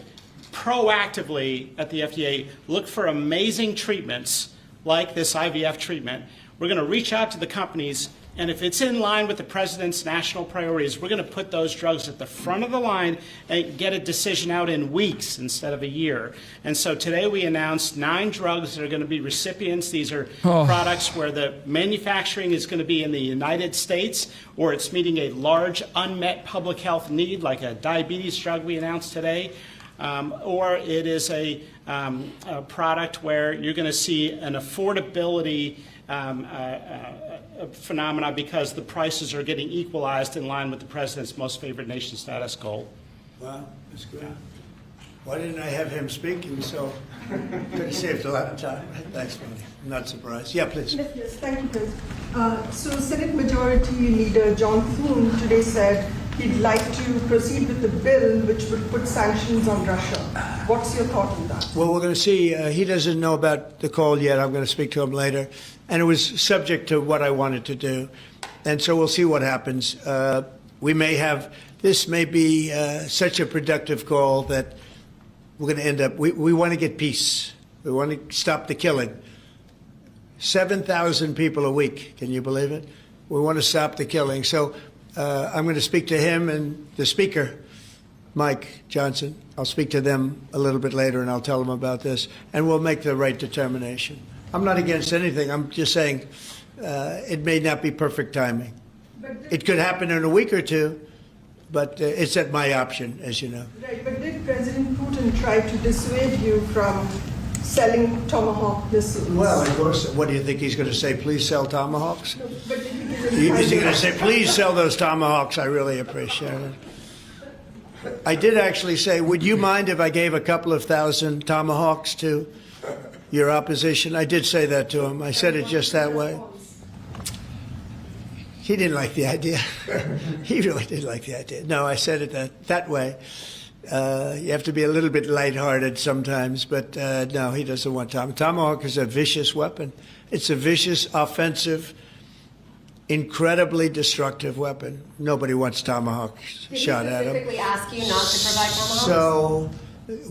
I: proactively at the FDA look for amazing treatments like this IVF treatment. We're going to reach out to the companies, and if it's in line with the president's national priorities, we're going to put those drugs at the front of the line and get a decision out in weeks instead of a year. And so today we announced 9 drugs that are going to be recipients. These are products where the manufacturing is going to be in the United States, or it's meeting a large unmet public health need, like a diabetes drug we announced today. Or it is a product where you're going to see an affordability phenomena because the prices are getting equalized in line with the president's most favored nation status goal.
G: Wow, that's good. Why didn't I have him speaking? So could have saved a lot of time. Thanks, buddy. I'm not surprised. Yeah, please.
Y: Yes, thank you, Chris. So Senate Majority Leader John Thune today said he'd like to proceed with the bill which would put sanctions on Russia. What's your thought on that?
G: Well, we're going to see. He doesn't know about the call yet. I'm going to speak to him later. And it was subject to what I wanted to do. And so we'll see what happens. This may be such a productive call that we're going to end up, we want to get peace. We want to stop the killing. 7,000 people a week. Can you believe it? We want to stop the killing. So I'm going to speak to him and the speaker, Mike Johnson. I'll speak to them a little bit later and I'll tell them about this. And we'll make the right determination. I'm not against anything. I'm just saying it may not be perfect timing. It could happen in a week or two, but it's at my option, as you know.
Y: Right, but did President Putin try to dissuade you from selling Tomahawk missiles?
G: Well, of course. What do you think he's going to say? Please sell Tomahawks?
Y: No, but did he give
G: Is he going to say, please sell those Tomahawks? I really appreciate it. I did actually say, would you mind if I gave a couple of thousand Tomahawks to your opposition? I did say that to him. I said it just that way. He didn't like the idea. He really didn't like the idea. No, I said it that way. You have to be a little bit lighthearted sometimes, but no, he doesn't want Tomahawk is a vicious weapon. It's a vicious, offensive, incredibly destructive weapon. Nobody wants Tomahawk shot at him.
C: Did he specifically ask you not to provide Tomahawks?
G: So,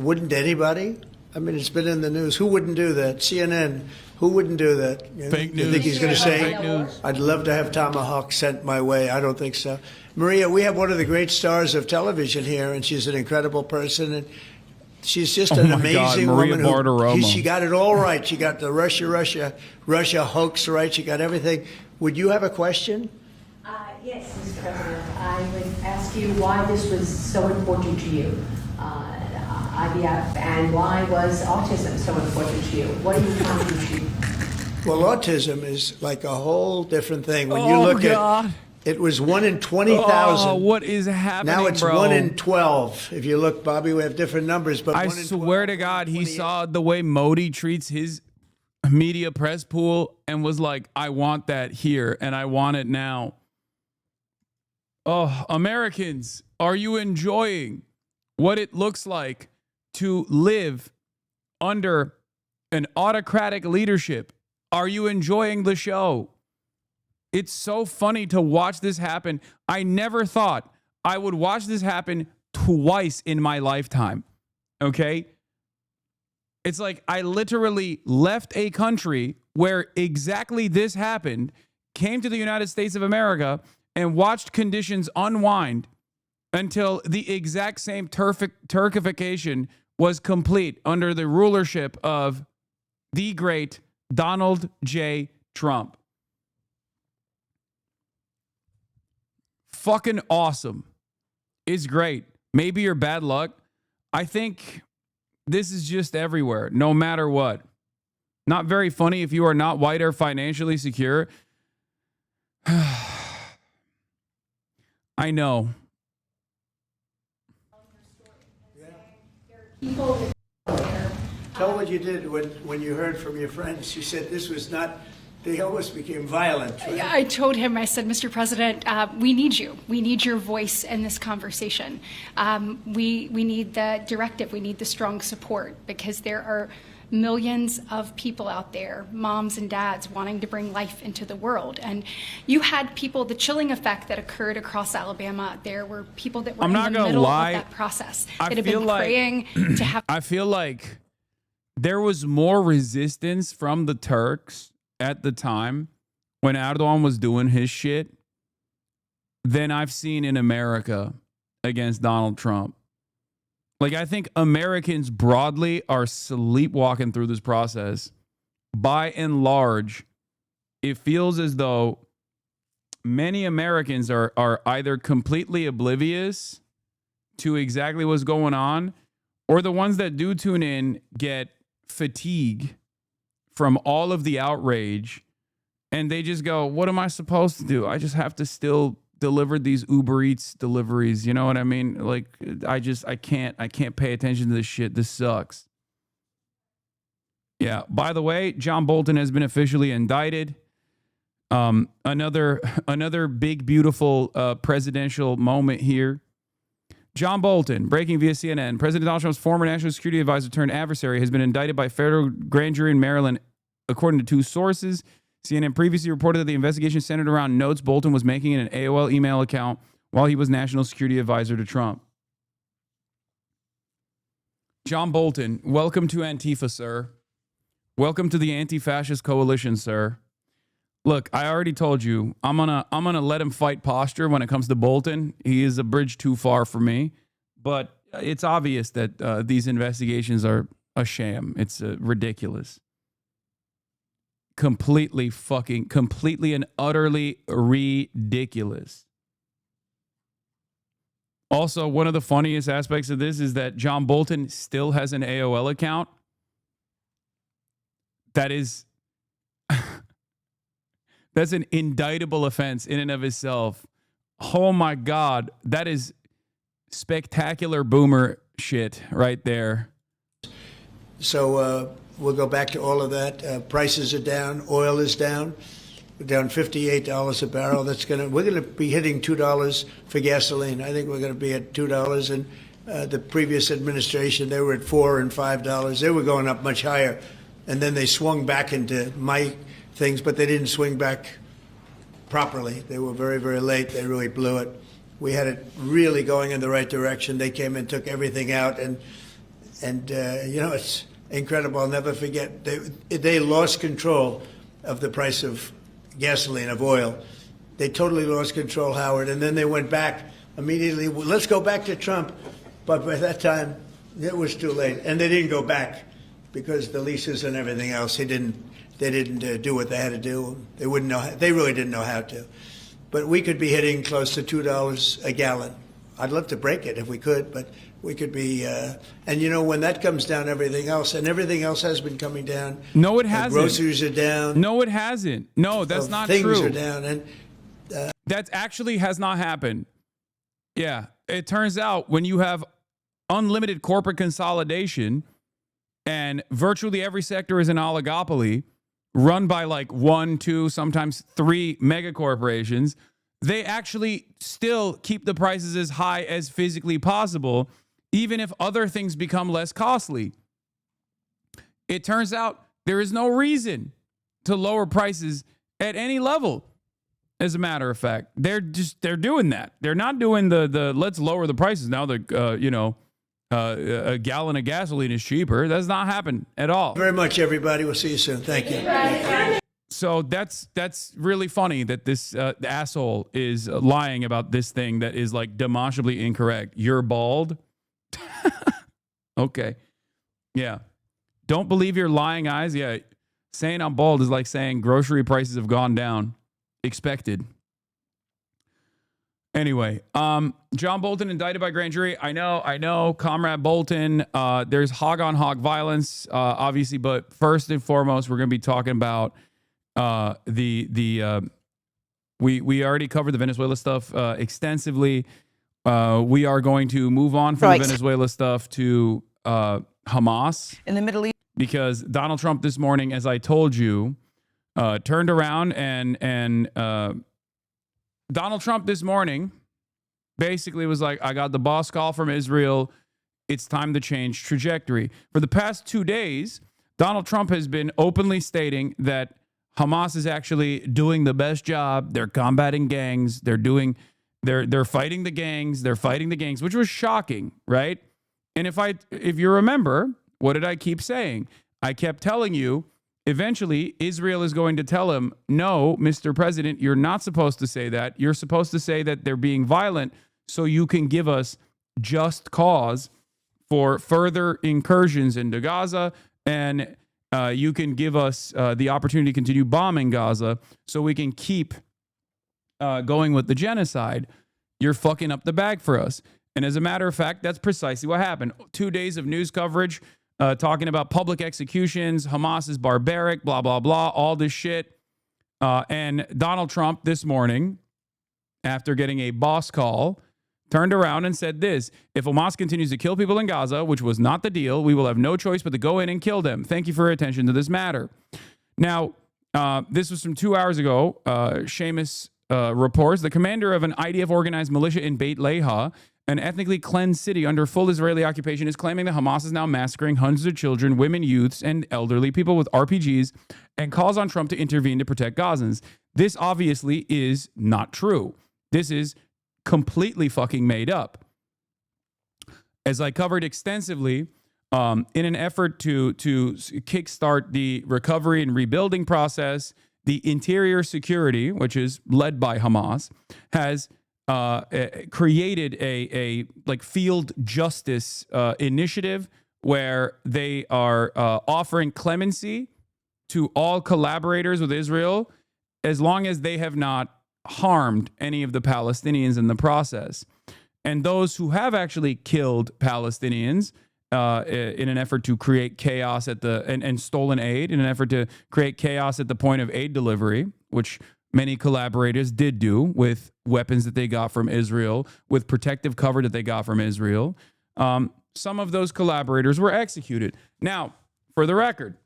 G: wouldn't anybody? I mean, it's been in the news. Who wouldn't do that? CNN. Who wouldn't do that?
B: Fake news.
G: You think he's going to say,
B: Fake news.
G: I'd love to have Tomahawk sent my way? I don't think so. Maria, we have one of the great stars of television here, and she's an incredible person. And she's just an amazing
B: Maria
G: woman.
B: Bartiromo.
G: She got it all right. She got the Russia hoax right. She got everything. Would you have a question?
A: Yes, Mr. President. I would ask you why this was so important to you, IVF, and why was autism so important to you? What are you trying to achieve?
G: Well, autism is like a whole different thing. When you look at it, was 1 in 20,000.
B: Oh, what is happening,
G: Now it's
B: bro?
G: 1 in 12. If you look, Bobby, we have different numbers, but
B: I
G: 1 in
B: swear to God, he saw the way Modi treats his media press pool and was like, I want that here and I want it now. Oh, Americans, are you enjoying what it looks like to live under an autocratic leadership? Are you enjoying the show? It's so funny to watch this happen. I never thought I would watch this happen twice in my lifetime. Okay? It's like I literally left a country where exactly this happened, came to the United States of America, and watched conditions unwind until the exact same Turkification was complete under the rulership of the great Donald J. Trump. Fucking awesome. It's great. Maybe you're bad luck. I think this is just everywhere, no matter what. Not very funny if you are not white or financially secure. I know.
G: Tell what you did when you heard from your friends. You said this was not, they almost became violent. Right?
N: I told him, I said, Mr. President, we need you. We need your voice in this conversation. We need the directive. We need the strong support because there are millions of people out there, moms and dads, wanting to bring life into the world. And you had people, the chilling effect that occurred across Alabama, there were people that were in the middle of that process that have been praying to have.
B: I feel like there was more resistance from the Turks at the time when Erdogan was doing his shit than I've seen in America against Donald Trump. Like, I think Americans broadly are sleepwalking through this process. By and large, it feels as though many Americans are either completely oblivious to exactly what's going on, or the ones that do tune in get fatigue from all of the outrage, and they just go, what am I supposed to do? I just have to still deliver these Uber Eats deliveries. You know what I mean? Like, I can't pay attention to this shit. This sucks. Yeah. By the way, John Bolton has been officially indicted. Another big, beautiful presidential moment here. John Bolton, breaking via CNN. President Donald Trump's former national security advisor turned adversary has been indicted by federal grand jury in Maryland, according to two sources. CNN previously reported that the investigation centered around notes Bolton was making in an AOL email account while he was national security advisor to Trump. John Bolton, welcome to Antifa, sir. Welcome to the anti-fascist coalition, sir. Look, I already told you, I'm gonna let him fight posture when it comes to Bolton. He is a bridge too far for me, but it's obvious that these investigations are a sham. It's ridiculous. Completely and utterly ridiculous. Also, one of the funniest aspects of this is that John Bolton still has an AOL account. That is, that's an indictable offense in and of itself. Oh my God, that is spectacular boomer shit right there.
G: So we'll go back to all of that. Prices are down. Oil is down. We're down $58 a barrel. We're gonna be hitting $2 for gasoline. I think we're gonna be at $2. And the previous administration, they were at $4 and $5. They were going up much higher, and then they swung back into my things, but they didn't swing back properly. They were very, very late. They really blew it. We had it really going in the right direction. They came and took everything out, and it's incredible. I'll never forget. They lost control of the price of gasoline, of oil. They totally lost control, Howard, and then they went back immediately. Well, let's go back to Trump. But by that time, it was too late, and they didn't go back because the leases and everything else. They didn't do what they had to do. They wouldn't know. They really didn't know how to. But we could be hitting close to $2 a gallon. I'd love to break it if we could, but we could be. And when that comes down, everything else has been coming down.
B: No, it hasn't.
G: Groceries are down.
B: No, it hasn't. No, that's not
G: true.
B: Things
G: are down, and
B: that actually has not happened. Yeah, it turns out when you have unlimited corporate consolidation and virtually every sector is an oligopoly run by like 1, 2, sometimes 3 mega corporations, they actually still keep the prices as high as physically possible, even if other things become less costly. It turns out there is no reason to lower prices at any level. As a matter of fact, they're doing that. They're not doing the let's lower the prices now. A gallon of gasoline is cheaper. That's not happened at all.
G: Very much, everybody. We'll see you soon. Thank you.
B: So that's really funny that this asshole is lying about this thing that is like demonstrably incorrect. You're bald. Okay. Yeah. Don't believe your lying eyes. Yeah. Saying I'm bald is like saying grocery prices have gone down. Expected. Anyway, John Bolton indicted by grand jury. I know, Comrade Bolton. There's hog on hog violence, obviously, but first and foremost, we're going to be talking about we already covered the Venezuela stuff extensively. We are going to move on from the Venezuela stuff to Hamas
F: in the Middle East,
B: because Donald Trump this morning, as I told you, turned around and Donald Trump this morning basically was like, I got the boss call from Israel. It's time to change trajectory. For the past 2 days, Donald Trump has been openly stating that Hamas is actually doing the best job. They're combating gangs. They're fighting the gangs. They're fighting the gangs, which was shocking, right? And if you remember, what did I keep saying? I kept telling you, eventually, Israel is going to tell him, no, Mr. President, you're not supposed to say that. You're supposed to say that they're being violent so you can give us just cause for further incursions into Gaza, and you can give us the opportunity to continue bombing Gaza so we can keep going with the genocide. You're fucking up the bag for us. And as a matter of fact, that's precisely what happened. 2 days of news coverage talking about public executions, Hamas is barbaric, blah, blah, blah, all this shit. And Donald Trump this morning, after getting a boss call, turned around and said this: if Hamas continues to kill people in Gaza, which was not the deal, we will have no choice but to go in and kill them. Thank you for your attention to this matter. Now, this was from 2 hours ago. Seamus reports the commander of an IDF organized militia in Beit Leha an ethnically cleansed city under full Israeli occupation, is claiming that Hamas is now massacring hundreds of children, women, youths, and elderly people with RPGs, and calls on Trump to intervene to protect Gazans. This obviously is not true. This is completely fucking made up. As I covered extensively, in an effort to kickstart the recovery and rebuilding process, the interior security, which is led by Hamas, has created a like field justice initiative where they are offering clemency to all collaborators with Israel as long as they have not harmed any of the Palestinians in the process. And those who have actually killed Palestinians in an effort to create chaos at the and stolen aid in an effort to create chaos at the point of aid delivery, which many collaborators did do with weapons that they got from Israel, with protective cover that they got from Israel. Some of those collaborators were executed. Now, for the record,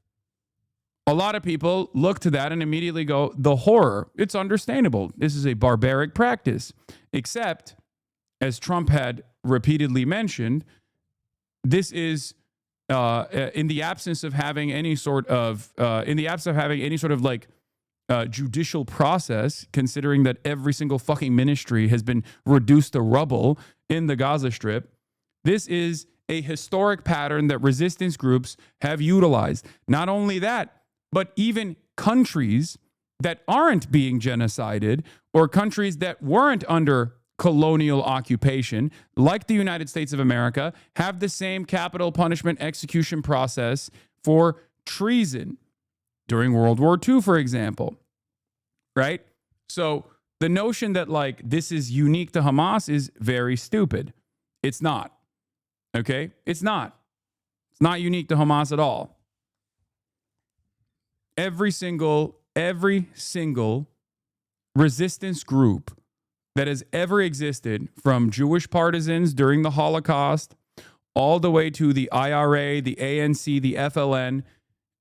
B: a lot of people look to that and immediately go, the horror. It's understandable. This is a barbaric practice. Except, as Trump had repeatedly mentioned, this is in the absence of having any sort of like judicial process, considering that every single fucking ministry has been reduced to rubble in the Gaza Strip. This is a historic pattern that resistance groups have utilized. Not only that, but even countries that aren't being genocided, or countries that weren't under colonial occupation, like the United States of America, have the same capital punishment execution process for treason during World War II, for example. Right? So the notion that like this is unique to Hamas is very stupid. It's not. Okay? It's not. It's not unique to Hamas at all. Every single resistance group that has ever existed, from Jewish partisans during the Holocaust all the way to the IRA, the ANC, the FLN,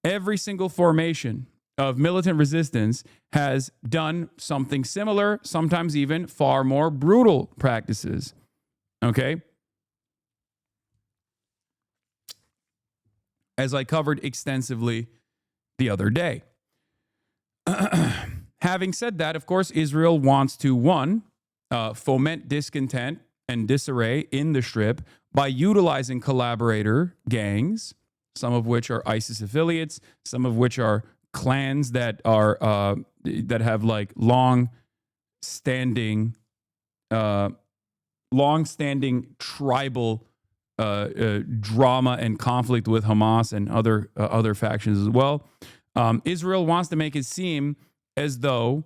B: every single formation of militant resistance has done something similar, sometimes even far more brutal practices. Okay? As I covered extensively the other day. Having said that, of course, Israel wants to, one, foment discontent and disarray in the Strip by utilizing collaborator gangs, some of which are ISIS affiliates, some of which are clans that are that have like long-standing tribal drama and conflict with Hamas and other factions as well. Israel wants to make it seem as though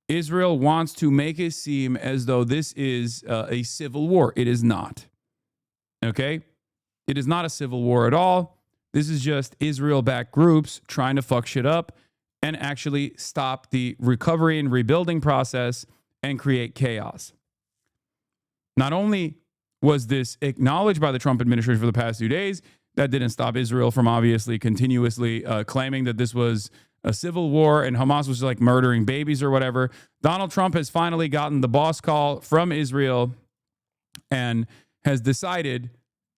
B: this is a civil war. It is not. Okay? It is not a civil war at all. This is just Israel-backed groups trying to fuck shit up and actually stop the recovery and rebuilding process and create chaos. Not only was this acknowledged by the Trump administration for the past 2 days, that didn't stop Israel from obviously continuously claiming that this was a civil war and Hamas was like murdering babies or whatever. Donald Trump has finally gotten the boss call from Israel and has decided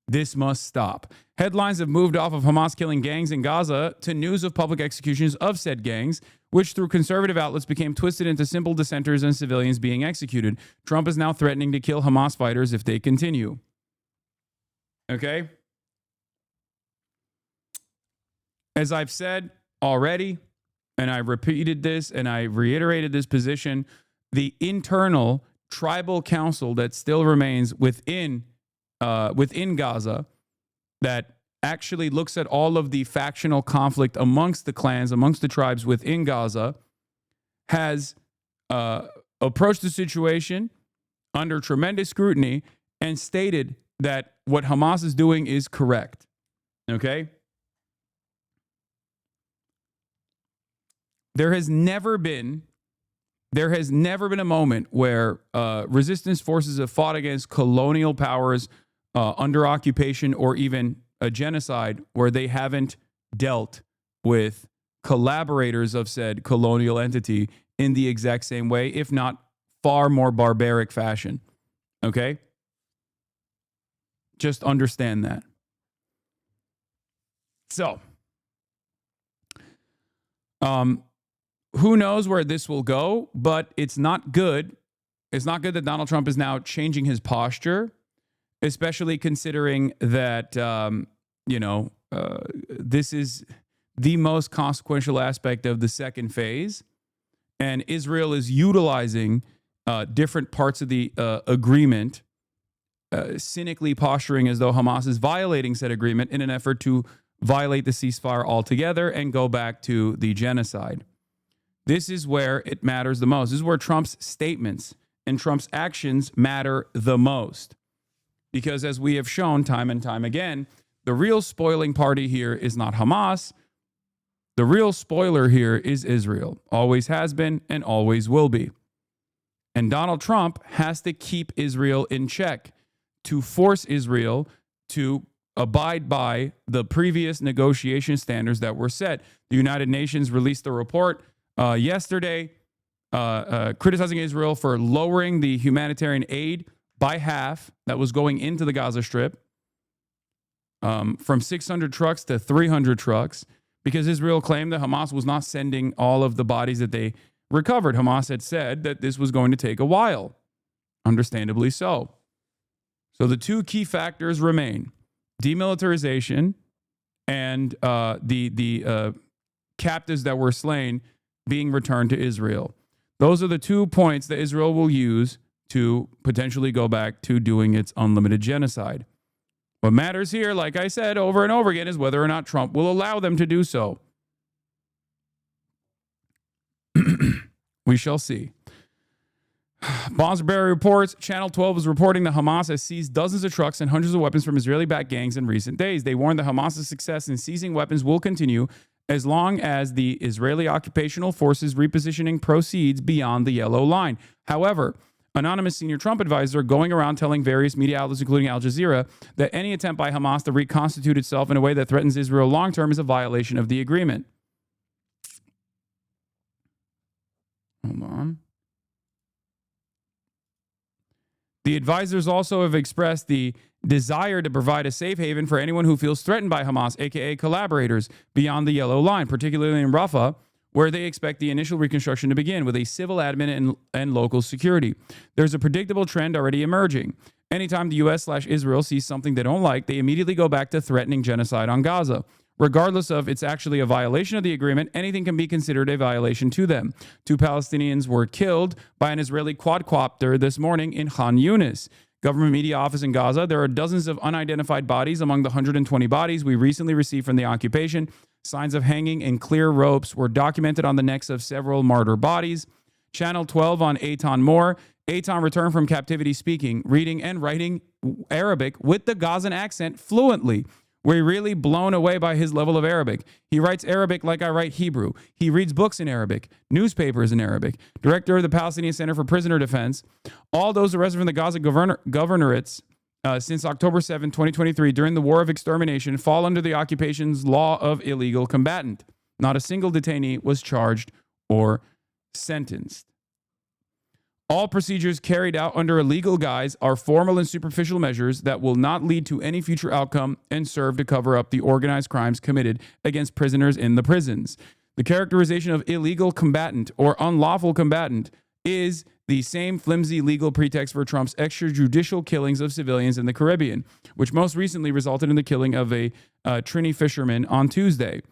B: this must stop. Headlines have moved off of Hamas killing gangs in Gaza to news of public executions of said gangs, which through conservative outlets became twisted into simple dissenters and civilians being executed. Trump is now threatening to kill Hamas fighters if they continue. Okay? As I've said already, and I repeated this and I reiterated this position, the internal tribal council that still remains within Gaza, that actually looks at all of the factional conflict amongst the clans, amongst the tribes within Gaza, has approached the situation under tremendous scrutiny and stated that what Hamas is doing is correct. Okay? There has never been a moment where resistance forces have fought against colonial powers under occupation or even a genocide where they haven't dealt with collaborators of said colonial entity in the exact same way, if not far more barbaric fashion. Okay? Just understand that. So, who knows where this will go, but it's not good. It's not good that Donald Trump is now changing his posture, especially considering that, this is the most consequential aspect of the second phase. And Israel is utilizing different parts of the agreement, cynically posturing as though Hamas is violating said agreement in an effort to violate the ceasefire altogether and go back to the genocide. This is where it matters the most. This is where Trump's statements and Trump's actions matter the most. Because as we have shown time and time again, the real spoiling party here is not Hamas. The real spoiler here is Israel. Always has been and always will be. And Donald Trump has to keep Israel in check to force Israel to abide by the previous negotiation standards that were set. The United Nations released a report yesterday criticizing Israel for lowering the humanitarian aid by half that was going into the Gaza Strip from 600 trucks to 300 trucks because Israel claimed that Hamas was not sending all of the bodies that they recovered. Hamas had said that this was going to take a while, understandably so. So the two key factors remain: demilitarization and the captives that were slain being returned to Israel. Those are the 2 points that Israel will use to potentially go back to doing its unlimited genocide. What matters here, like I said over and over again, is whether or not Trump will allow them to do so. We shall see. Bonsberry reports, Channel 12 is reporting that Hamas has seized dozens of trucks and hundreds of weapons from Israeli-backed gangs in recent days. They warned that Hamas's success in seizing weapons will continue as long as the Israeli occupational forces repositioning proceeds beyond the yellow line. However, anonymous senior Trump advisor going around telling various media outlets, including Al Jazeera, that any attempt by Hamas to reconstitute itself in a way that threatens Israel long-term is a violation of the agreement. Hold on. The advisors also have expressed the desire to provide a safe haven for anyone who feels threatened by Hamas, aka collaborators, beyond the yellow line, particularly in Rafah, where they expect the initial reconstruction to begin with a civil admin and local security. There's a predictable trend already emerging. Anytime the U.S./Israel sees something they don't like, they immediately go back to threatening genocide on Gaza. Regardless of it's actually a violation of the agreement, anything can be considered a violation to them. 2 Palestinians were killed by an Israeli quadcopter this morning in Khan Yunis. Government media office in Gaza, there are dozens of unidentified bodies among the 120 bodies we recently received from the occupation. Signs of hanging and clear ropes were documented on the necks of several martyr bodies. Channel 12 on Eitan Moore. Eitan returned from captivity speaking, reading, and writing Arabic with the Gazan accent fluently. We're really blown away by his level of Arabic. He writes Arabic like I write Hebrew. He reads books in Arabic, newspapers in Arabic. Director of the Palestinian Center for Prisoner Defense. All those arrested from the Gaza governorates since October 7, 2023, during the war of extermination, fall under the occupation's law of illegal combatant. Not a single detainee was charged or sentenced. All procedures carried out under a legal guise are formal and superficial measures that will not lead to any future outcome and serve to cover up the organized crimes committed against prisoners in the prisons. The characterization of illegal combatant or unlawful combatant is the same flimsy legal pretext for Trump's extrajudicial killings of civilians in the Caribbean, which most recently resulted in the killing of a Trini fisherman on Tuesday.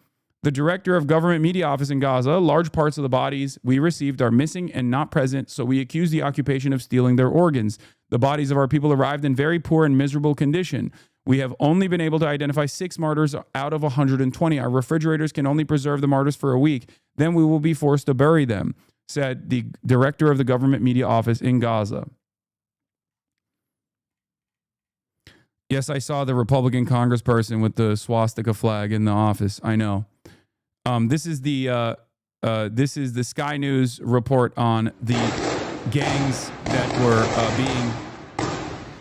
B: The director of government media office in Gaza, large parts of the bodies we received are missing and not present, so we accuse the occupation of stealing their organs. The bodies of our people arrived in very poor and miserable condition. We have only been able to identify 6 martyrs out of 120. Our refrigerators can only preserve the martyrs for a week. Then we will be forced to bury them, said the director of the government media office in Gaza. Yes, I saw the Republican congressperson with the swastika flag in the office. I know. This is the Sky News report on the gangs that were being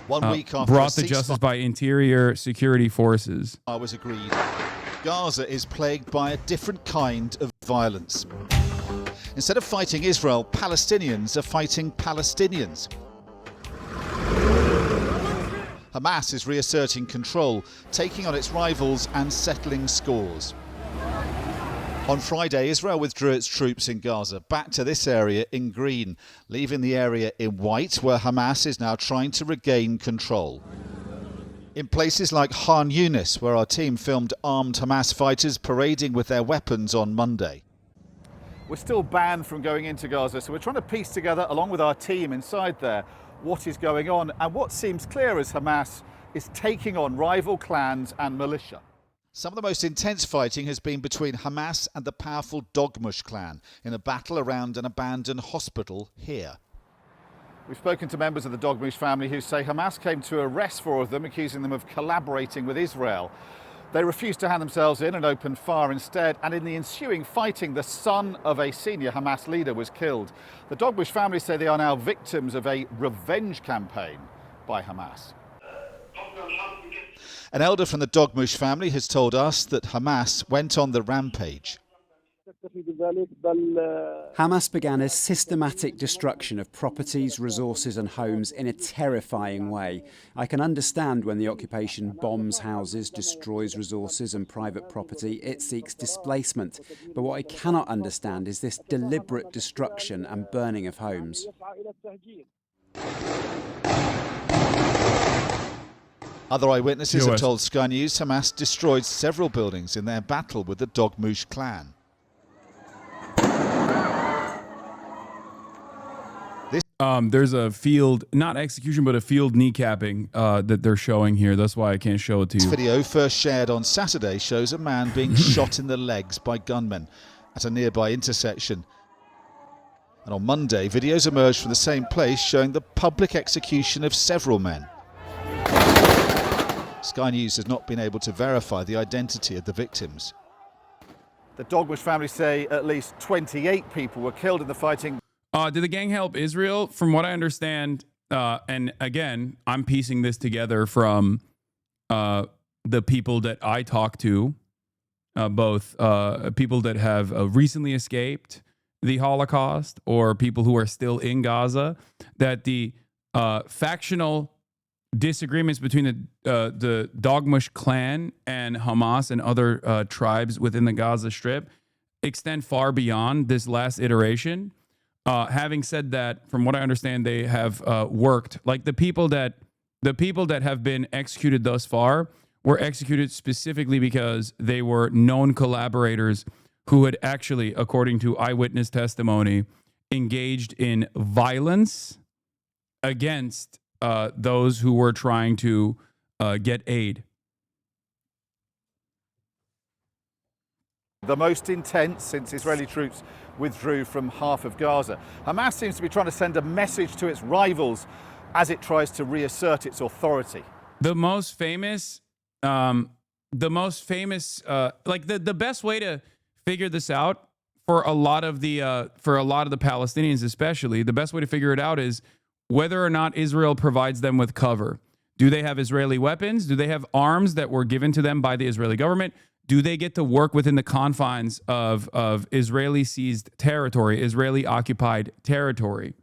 F: 1 week after
B: brought to justice by interior security forces.
F: I was agreed. Gaza is plagued by a different kind of violence. Instead of fighting Israel, Palestinians are fighting Palestinians. Hamas is reasserting control, taking on its rivals and settling scores. On Friday, Israel withdrew its troops in Gaza back to this area in green, leaving the area in white, where Hamas is now trying to regain control. In places like Khan Yunis, where our team filmed armed Hamas fighters parading with their weapons on Monday.
J: We're still banned from going into Gaza, so we're trying to piece together, along with our team inside there, what is going on and what seems clear as Hamas is taking on rival clans and militia.
F: Some of the most intense fighting has been between Hamas and the powerful Dogmush clan in a battle around an abandoned hospital here.
J: We've spoken to members of the Dogmush family who say Hamas came to arrest 4 of them, accusing them of collaborating with Israel. They refused to hand themselves in and opened fire instead, and in the ensuing fighting, the son of a senior Hamas leader was killed. The Dogmush family say they are now victims of a revenge campaign by Hamas.
F: An elder from the Dogmush family has told us that Hamas went on the rampage.
K: Hamas began a systematic destruction of properties, resources and homes in a terrifying way. I can understand when the occupation bombs houses, destroys resources and private property, it seeks displacement. But what I cannot understand is this deliberate destruction and burning of homes.
F: Other eyewitnesses have told Sky News Hamas destroyed several buildings in their battle with the Dogmush clan.
B: There's a field, not execution, but a field kneecapping that they're showing here. That's why I can't show it to you.
F: This video, first shared on Saturday, shows a man being shot in the legs by gunmen at a nearby intersection. And on Monday, videos emerged from the same place showing the public execution of several men. Sky News has not been able to verify the identity of the victims.
J: The Dogmush family say at least 28 people were killed in the fighting.
B: Did the gang help Israel? From what I understand, and again, I'm piecing this together from the people that I talk to, both people that have recently escaped the Holocaust or people who are still in Gaza, that the factional disagreements between the Dogmush clan and Hamas and other tribes within the Gaza Strip extend far beyond this last iteration. Having said that, from what I understand, they have worked. Like the people that have been executed thus far were executed specifically because they were known collaborators who had actually, according to eyewitness testimony, engaged in violence against those who were trying to get aid.
J: The most intense since Israeli troops withdrew from half of Gaza. Hamas seems to be trying to send a message to its rivals as it tries to reassert its authority.
B: The most famous, like the best way to figure this out for a lot of the Palestinians, especially, the best way to figure it out is whether or not Israel provides them with cover. Do they have Israeli weapons? Do they have arms that were given to them by the Israeli government? Do they get to work within the confines of Israeli seized territory, Israeli occupied territory?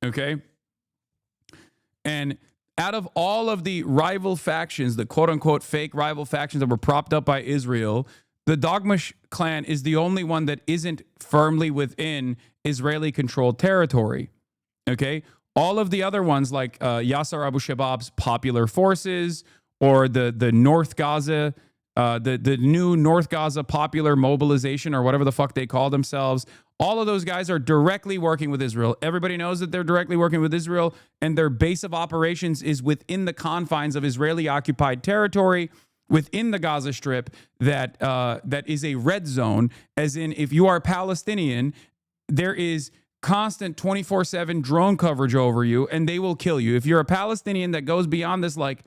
B: Okay. And out of all of the rival factions, the quote unquote fake rival factions that were propped up by Israel, the Dogmush clan is the only one that isn't firmly within Israeli controlled territory. Okay. All of the other ones like Yasser Abu Shabab's Popular Forces or the North Gaza, the new North Gaza Popular Mobilization or whatever the fuck they call themselves. All of those guys are directly working with Israel. Everybody knows that they're directly working with Israel, and their base of operations is within the confines of Israeli occupied territory within the Gaza Strip that is a red zone, as in if you are Palestinian, there is constant 24/7 drone coverage over you, and they will kill you. If you're a Palestinian that goes beyond this, like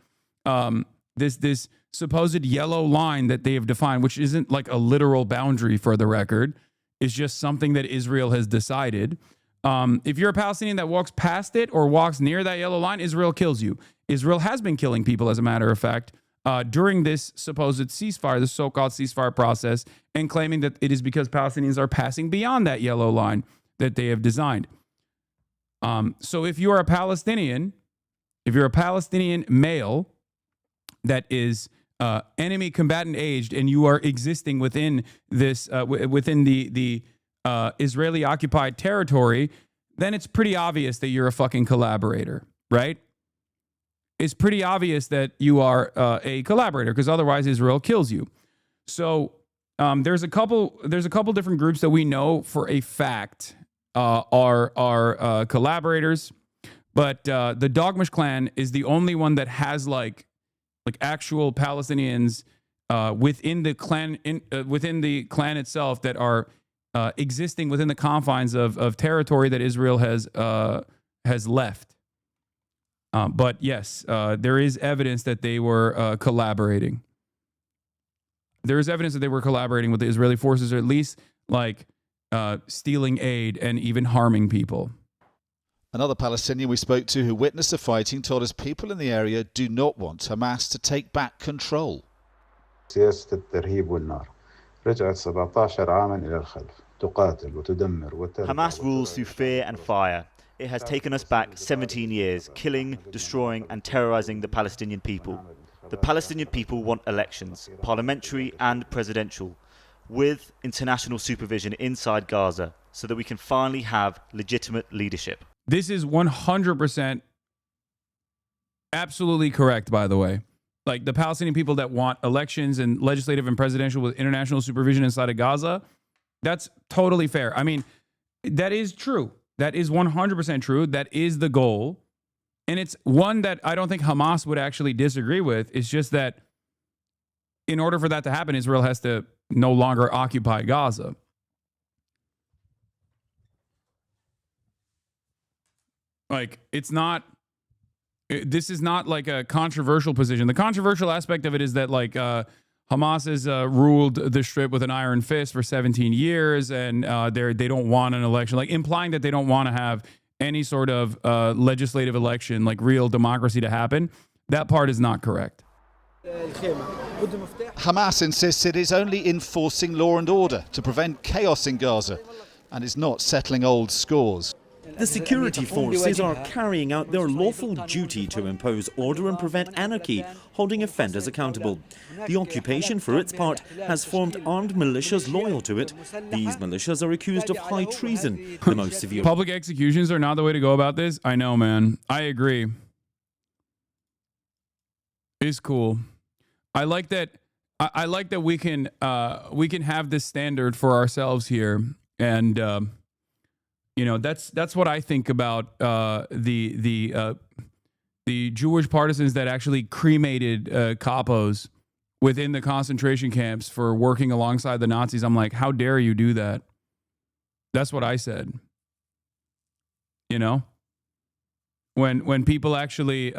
B: this supposed yellow line that they have defined, which isn't like a literal boundary for the record, is just something that Israel has decided. If you're a Palestinian that walks past it or walks near that yellow line, Israel kills you. Israel has been killing people, as a matter of fact, during this supposed ceasefire, the so-called ceasefire process, and claiming that it is because Palestinians are passing beyond that yellow line that they have designed. So if you are a Palestinian If you're a Palestinian male that is enemy combatant aged and you are existing within this within the Israeli occupied territory, then it's pretty obvious that you're a fucking collaborator, right? It's pretty obvious that you are a collaborator, because otherwise Israel kills you. So there's a couple different groups that we know for a fact are collaborators, but the Dogmish clan is the only one that has like actual Palestinians within the clan itself that are existing within the confines of territory that Israel has left. But yes, there is evidence that they were collaborating. There is evidence that they were collaborating with the Israeli forces, or at least like stealing aid and even harming people.
F: Another Palestinian we spoke to who witnessed the fighting told us people in the area do not want Hamas to take back control.
L: سياسة الترهيب والنار رجعت 17 عاما إلى الخلف تقاتل وتدمر وترجع.
M: Hamas rules through fear and fire. It has taken us back 17 years, killing, destroying and terrorizing the Palestinian people. The Palestinian people want elections, parliamentary and presidential, with international supervision inside Gaza, so that we can finally have legitimate leadership.
B: This is 100% absolutely correct, by the way. Like, the Palestinian people that want elections and legislative and presidential with international supervision inside of Gaza, that's totally fair. I mean, that is true. That is 100% true. That is the goal. And it's one that I don't think Hamas would actually disagree with. It's just that in order for that to happen, Israel has to no longer occupy Gaza. Like, it's not, this is not like a controversial position. The controversial aspect of it is that, like, Hamas has ruled the Strip with an iron fist for 17 years, and they don't want an election, like implying that they don't want to have any sort of legislative election, like real democracy to happen. That part is not correct.
F: Hamas insists it is only enforcing law and order to prevent chaos in Gaza and is not settling old scores.
P: The security forces are carrying out their lawful duty to impose order and prevent anarchy, holding offenders accountable. The occupation, for its part, has formed armed militias loyal to it. These militias are accused of high treason, the most severe.
B: Public executions are not the way to go about this. I know, man. I agree. It's cool. I like that. I like that we can have this standard for ourselves here, and you know, that's what I think about the Jewish partisans that actually cremated capos within the concentration camps for working alongside the Nazis. I'm like, how dare you do that? That's what I said. You know, when people actually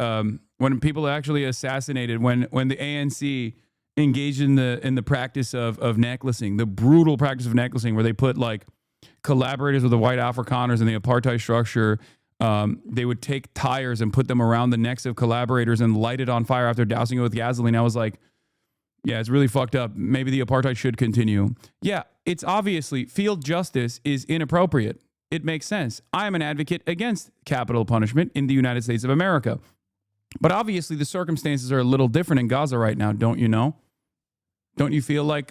B: assassinated, when the ANC engaged in the practice of necklacing, the brutal practice of necklacing, where they put like collaborators with the white Afrikaners in the apartheid structure, they would take tires and put them around the necks of collaborators and light it on fire after dousing it with gasoline. I was like, yeah, it's really fucked up. Maybe the apartheid should continue. Yeah, it's obviously, field justice is inappropriate. It makes sense. I am an advocate against capital punishment in the United States of America. But obviously the circumstances are a little different in Gaza right now, don't you know? Don't you feel like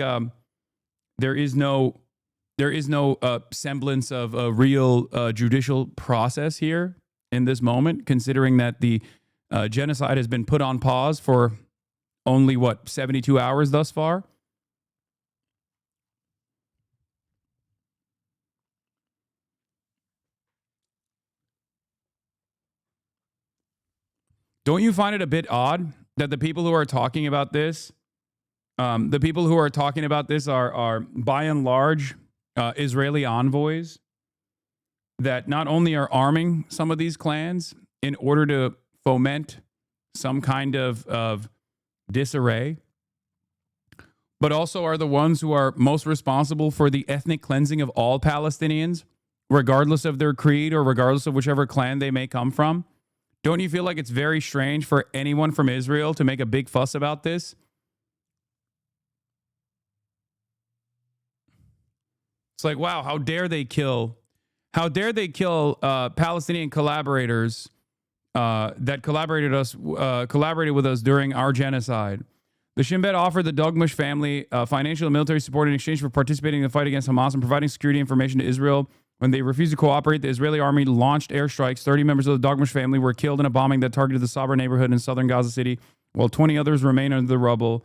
B: there is no semblance of a real judicial process here in this moment, considering that the genocide has been put on pause for only, 72 hours thus far? Don't you find it a bit odd that the people who are talking about this, are by and large Israeli envoys that not only are arming some of these clans in order to foment some kind of disarray, but also are the ones who are most responsible for the ethnic cleansing of all Palestinians, regardless of their creed or regardless of whichever clan they may come from? Don't you feel like it's very strange for anyone from Israel to make a big fuss about this? It's like, wow, how dare they kill Palestinian collaborators that collaborated with us during our genocide. The Shin Bet offered the Dogmush family financial and military support in exchange for participating in the fight against Hamas and providing security information to Israel. When they refused to cooperate, the Israeli army launched airstrikes. 30 members of the Dogmush family were killed in a bombing that targeted the Sabra neighborhood in southern Gaza City, while 20 others remain under the rubble.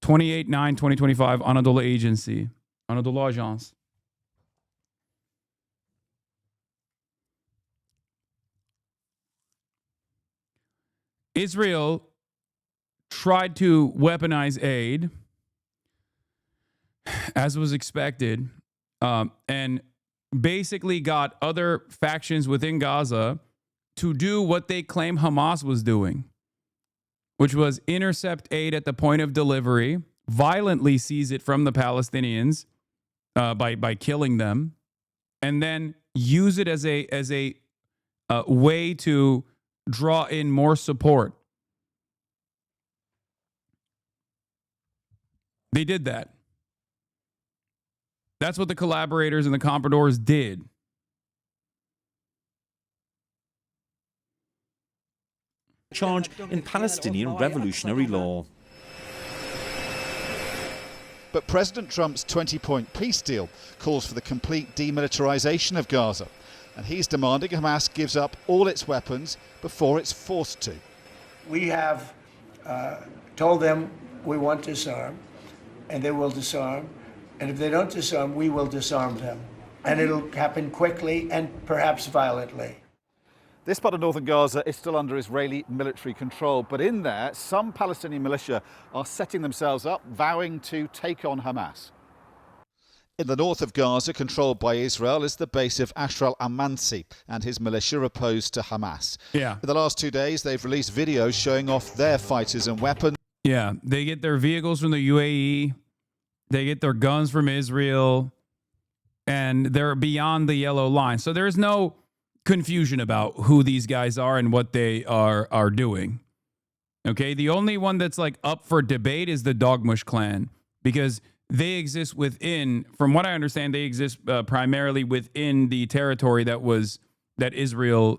B: 28/9/2025, Anadolu Agency. Anadolu Agence. Israel tried to weaponize aid, as was expected, and basically got other factions within Gaza to do what they claim Hamas was doing, which was intercept aid at the point of delivery, violently seize it from the Palestinians by killing them, and then use it as a way to draw in more support. They did that. That's what the collaborators and the compradors did.
P: Charge in Palestinian revolutionary law.
F: But President Trump's 20-point peace deal calls for the complete demilitarization of Gaza, and he's demanding Hamas gives up all its weapons before it's forced to.
G: We have told them we want to disarm, and they will disarm. And if they don't disarm, we will disarm them. And it'll happen quickly and perhaps violently.
J: This part of northern Gaza is still under Israeli military control, but in there, some Palestinian militia are setting themselves up, vowing to take on Hamas.
F: In the north of Gaza, controlled by Israel, is the base of Ashr al-Amansi and his militia opposed to Hamas.
B: Yeah.
F: In the last 2 days, they've released videos showing off their fighters and weapons.
B: Yeah, they get their vehicles from the UAE. They get their guns from Israel, and they're beyond the yellow line. So there's no confusion about who these guys are and what they are doing. Okay, the only one that's like up for debate is the Dogmush clan, because they exist within, from what I understand, they exist primarily within the territory that Israel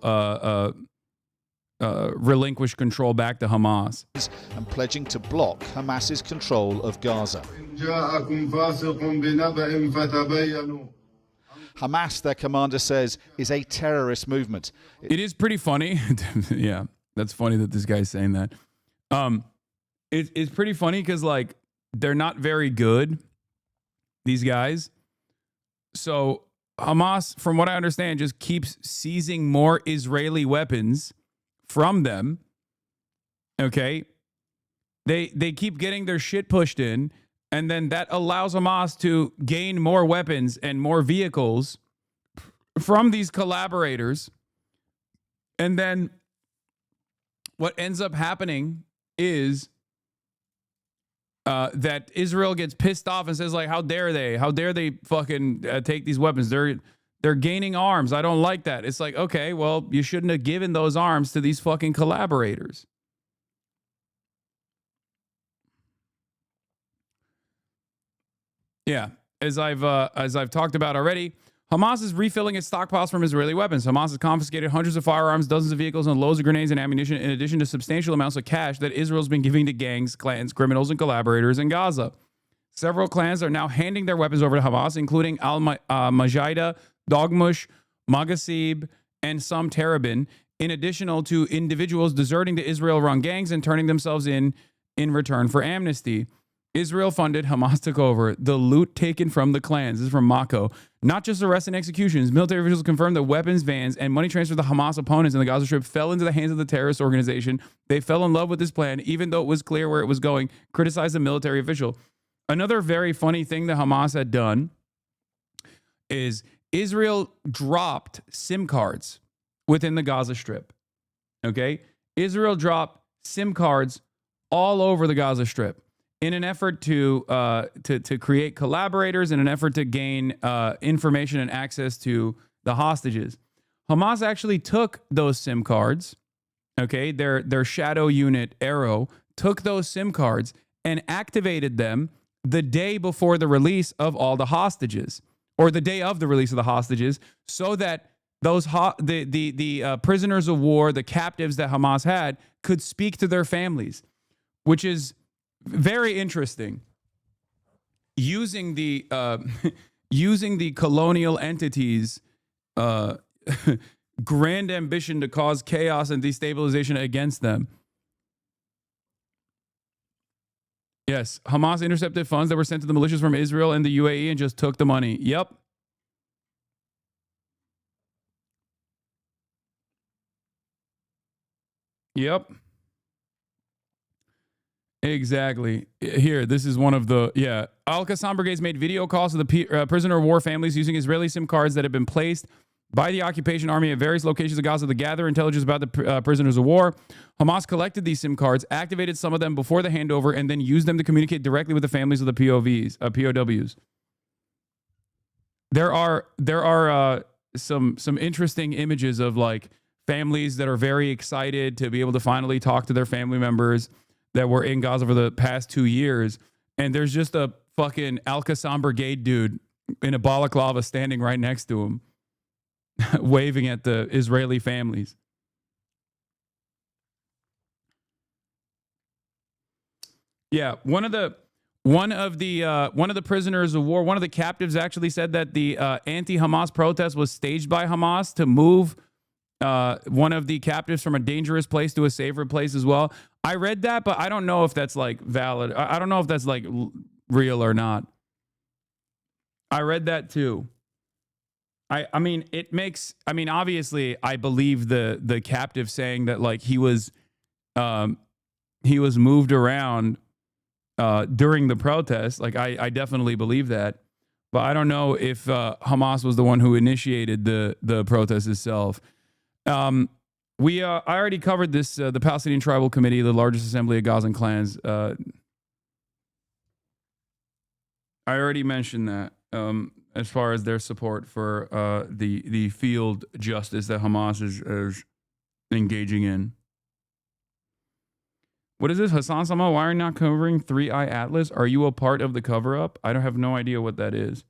B: relinquished control back to Hamas.
F: And pledging to block Hamas's control of Gaza. Hamas, their commander says, is a terrorist movement.
B: It is pretty funny. Yeah, that's funny that this guy's saying that. It's pretty funny because, like, they're not very good, these guys. So Hamas, from what I understand, just keeps seizing more Israeli weapons from them. Okay, they keep getting their shit pushed in, and then that allows Hamas to gain more weapons and more vehicles from these collaborators. And then what ends up happening is that Israel gets pissed off and says, like, how dare they fucking take these weapons? They're gaining arms. I don't like that. It's like, okay, well, you shouldn't have given those arms to these fucking collaborators. Yeah, as I've talked about already, Hamas is refilling its stockpiles from Israeli weapons. Hamas has confiscated hundreds of firearms, dozens of vehicles, and loads of grenades and ammunition, in addition to substantial amounts of cash that Israel's been giving to gangs, clans, criminals, and collaborators in Gaza. Several clans are now handing their weapons over to Hamas, including Al-Majida, Dogmush, Magasib, and some Terabin, in addition to individuals deserting to Israel-run gangs and turning themselves in return for amnesty. Israel funded, Hamas took over. The loot taken from the clans. This is from Mako. Not just arrests and executions. Military officials confirmed that weapons, vans, and money transferred to Hamas opponents in the Gaza Strip fell into the hands of the terrorist organization. They fell in love with this plan, even though it was clear where it was going, criticized the military official. Another very funny thing that Hamas had done is Israel dropped SIM cards within the Gaza Strip. Okay? Israel dropped SIM cards all over the Gaza Strip in an effort to create collaborators, in an effort to gain information and access to the hostages. Hamas actually took those SIM cards, okay, their shadow unit Arrow took those SIM cards and activated them the day before the release of all the hostages, or the day of the release of the hostages, so that those prisoners of war, the captives that Hamas had, could speak to their families, which is very interesting. Using the colonial entities' grand ambition to cause chaos and destabilization against them. Yes, Hamas intercepted funds that were sent to the militias from Israel and the UAE and just took the money. Yep. Yep. Exactly. Here, this is one of the, Al-Qassam brigades made video calls to the prisoner of war families using Israeli SIM cards that had been placed by the occupation army at various locations of Gaza to gather intelligence about the prisoners of war. Hamas collected these SIM cards, activated some of them before the handover, and then used them to communicate directly with the families of the POWs. There are some interesting images of like families that are very excited to be able to finally talk to their family members that were in Gaza for the past 2 years. And there's just a fucking Al-Qassam brigade dude in a balaclava standing right next to him, waving at the Israeli families. Yeah, one of the prisoners of war, one of the captives actually said that the anti-Hamas protest was staged by Hamas to move one of the captives from a dangerous place to a safer place as well. I read that, but I don't know if that's like valid. I don't know if that's like real or not. I read that too. I mean, it makes, I mean, obviously I believe the captive saying that like he was moved around during the protest. Like I definitely believe that, but I don't know if Hamas was the one who initiated the protest itself. I already covered this, the Palestinian Tribal Committee, the largest assembly of Gazan clans. I already mentioned that as far as their support for the field justice that Hamas is engaging in. What is this? Hasan Sama, why are you not covering 3i Atlas? Are you a part of the cover-up? I don't have no idea what that is.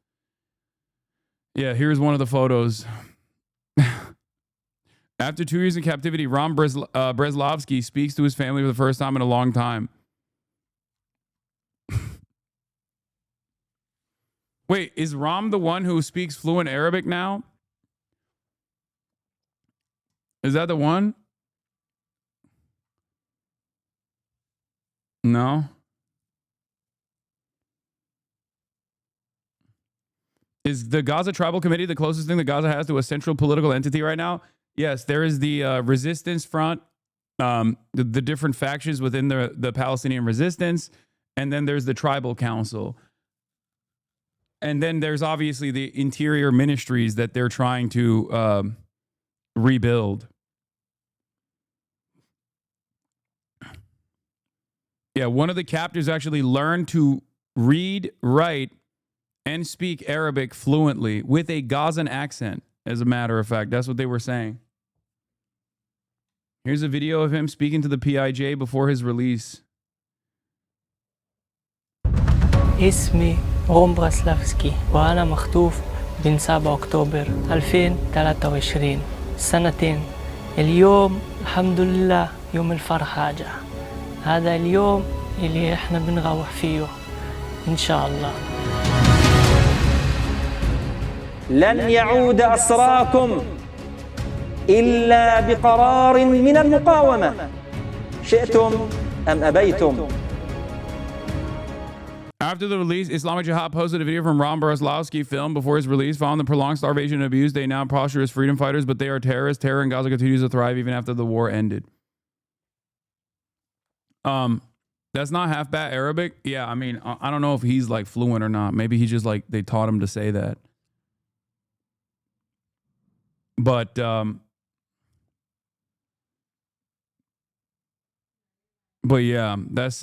B: Yeah, here's one of the photos. After 2 years in captivity, Ram Breslavsky speaks to his family for the first time in a long time. Wait, is Ram the one who speaks fluent Arabic now? Is that the one? No. Is the Gaza Tribal Committee the closest thing that Gaza has to a central political entity right now? Yes, there is the resistance front, the different factions within the Palestinian resistance, and then there's the tribal council. And then there's obviously the interior ministries that they're trying to rebuild. Yeah, one of the captives actually learned to read, write, and speak Arabic fluently with a Gazan accent. As a matter of fact, that's what they were saying. Here's a video of him speaking to the PIJ before his release.
Q: اسمي روم براسلافسكي وأنا مخطوف بين 7 أكتوبر 2023 سنتين. اليوم الحمد لله يوم الفرحة جاء. هذا اليوم اللي احنا بنروح فيه إن شاء الله.
R: لن يعود أسراكم إلا بقرار من المقاومة شئتم أم أبيتم.
B: After the release, Islamic Jihad posted a video from Ram Breslavsky film before his release. Following the prolonged starvation and abuse, they now posture as freedom fighters, but they are terrorists. Terror in Gaza continues to thrive even after the war ended. That's not half bad Arabic. Yeah, I mean, I don't know if he's like fluent or not. Maybe he's just like, they taught him to say that. But yeah, that's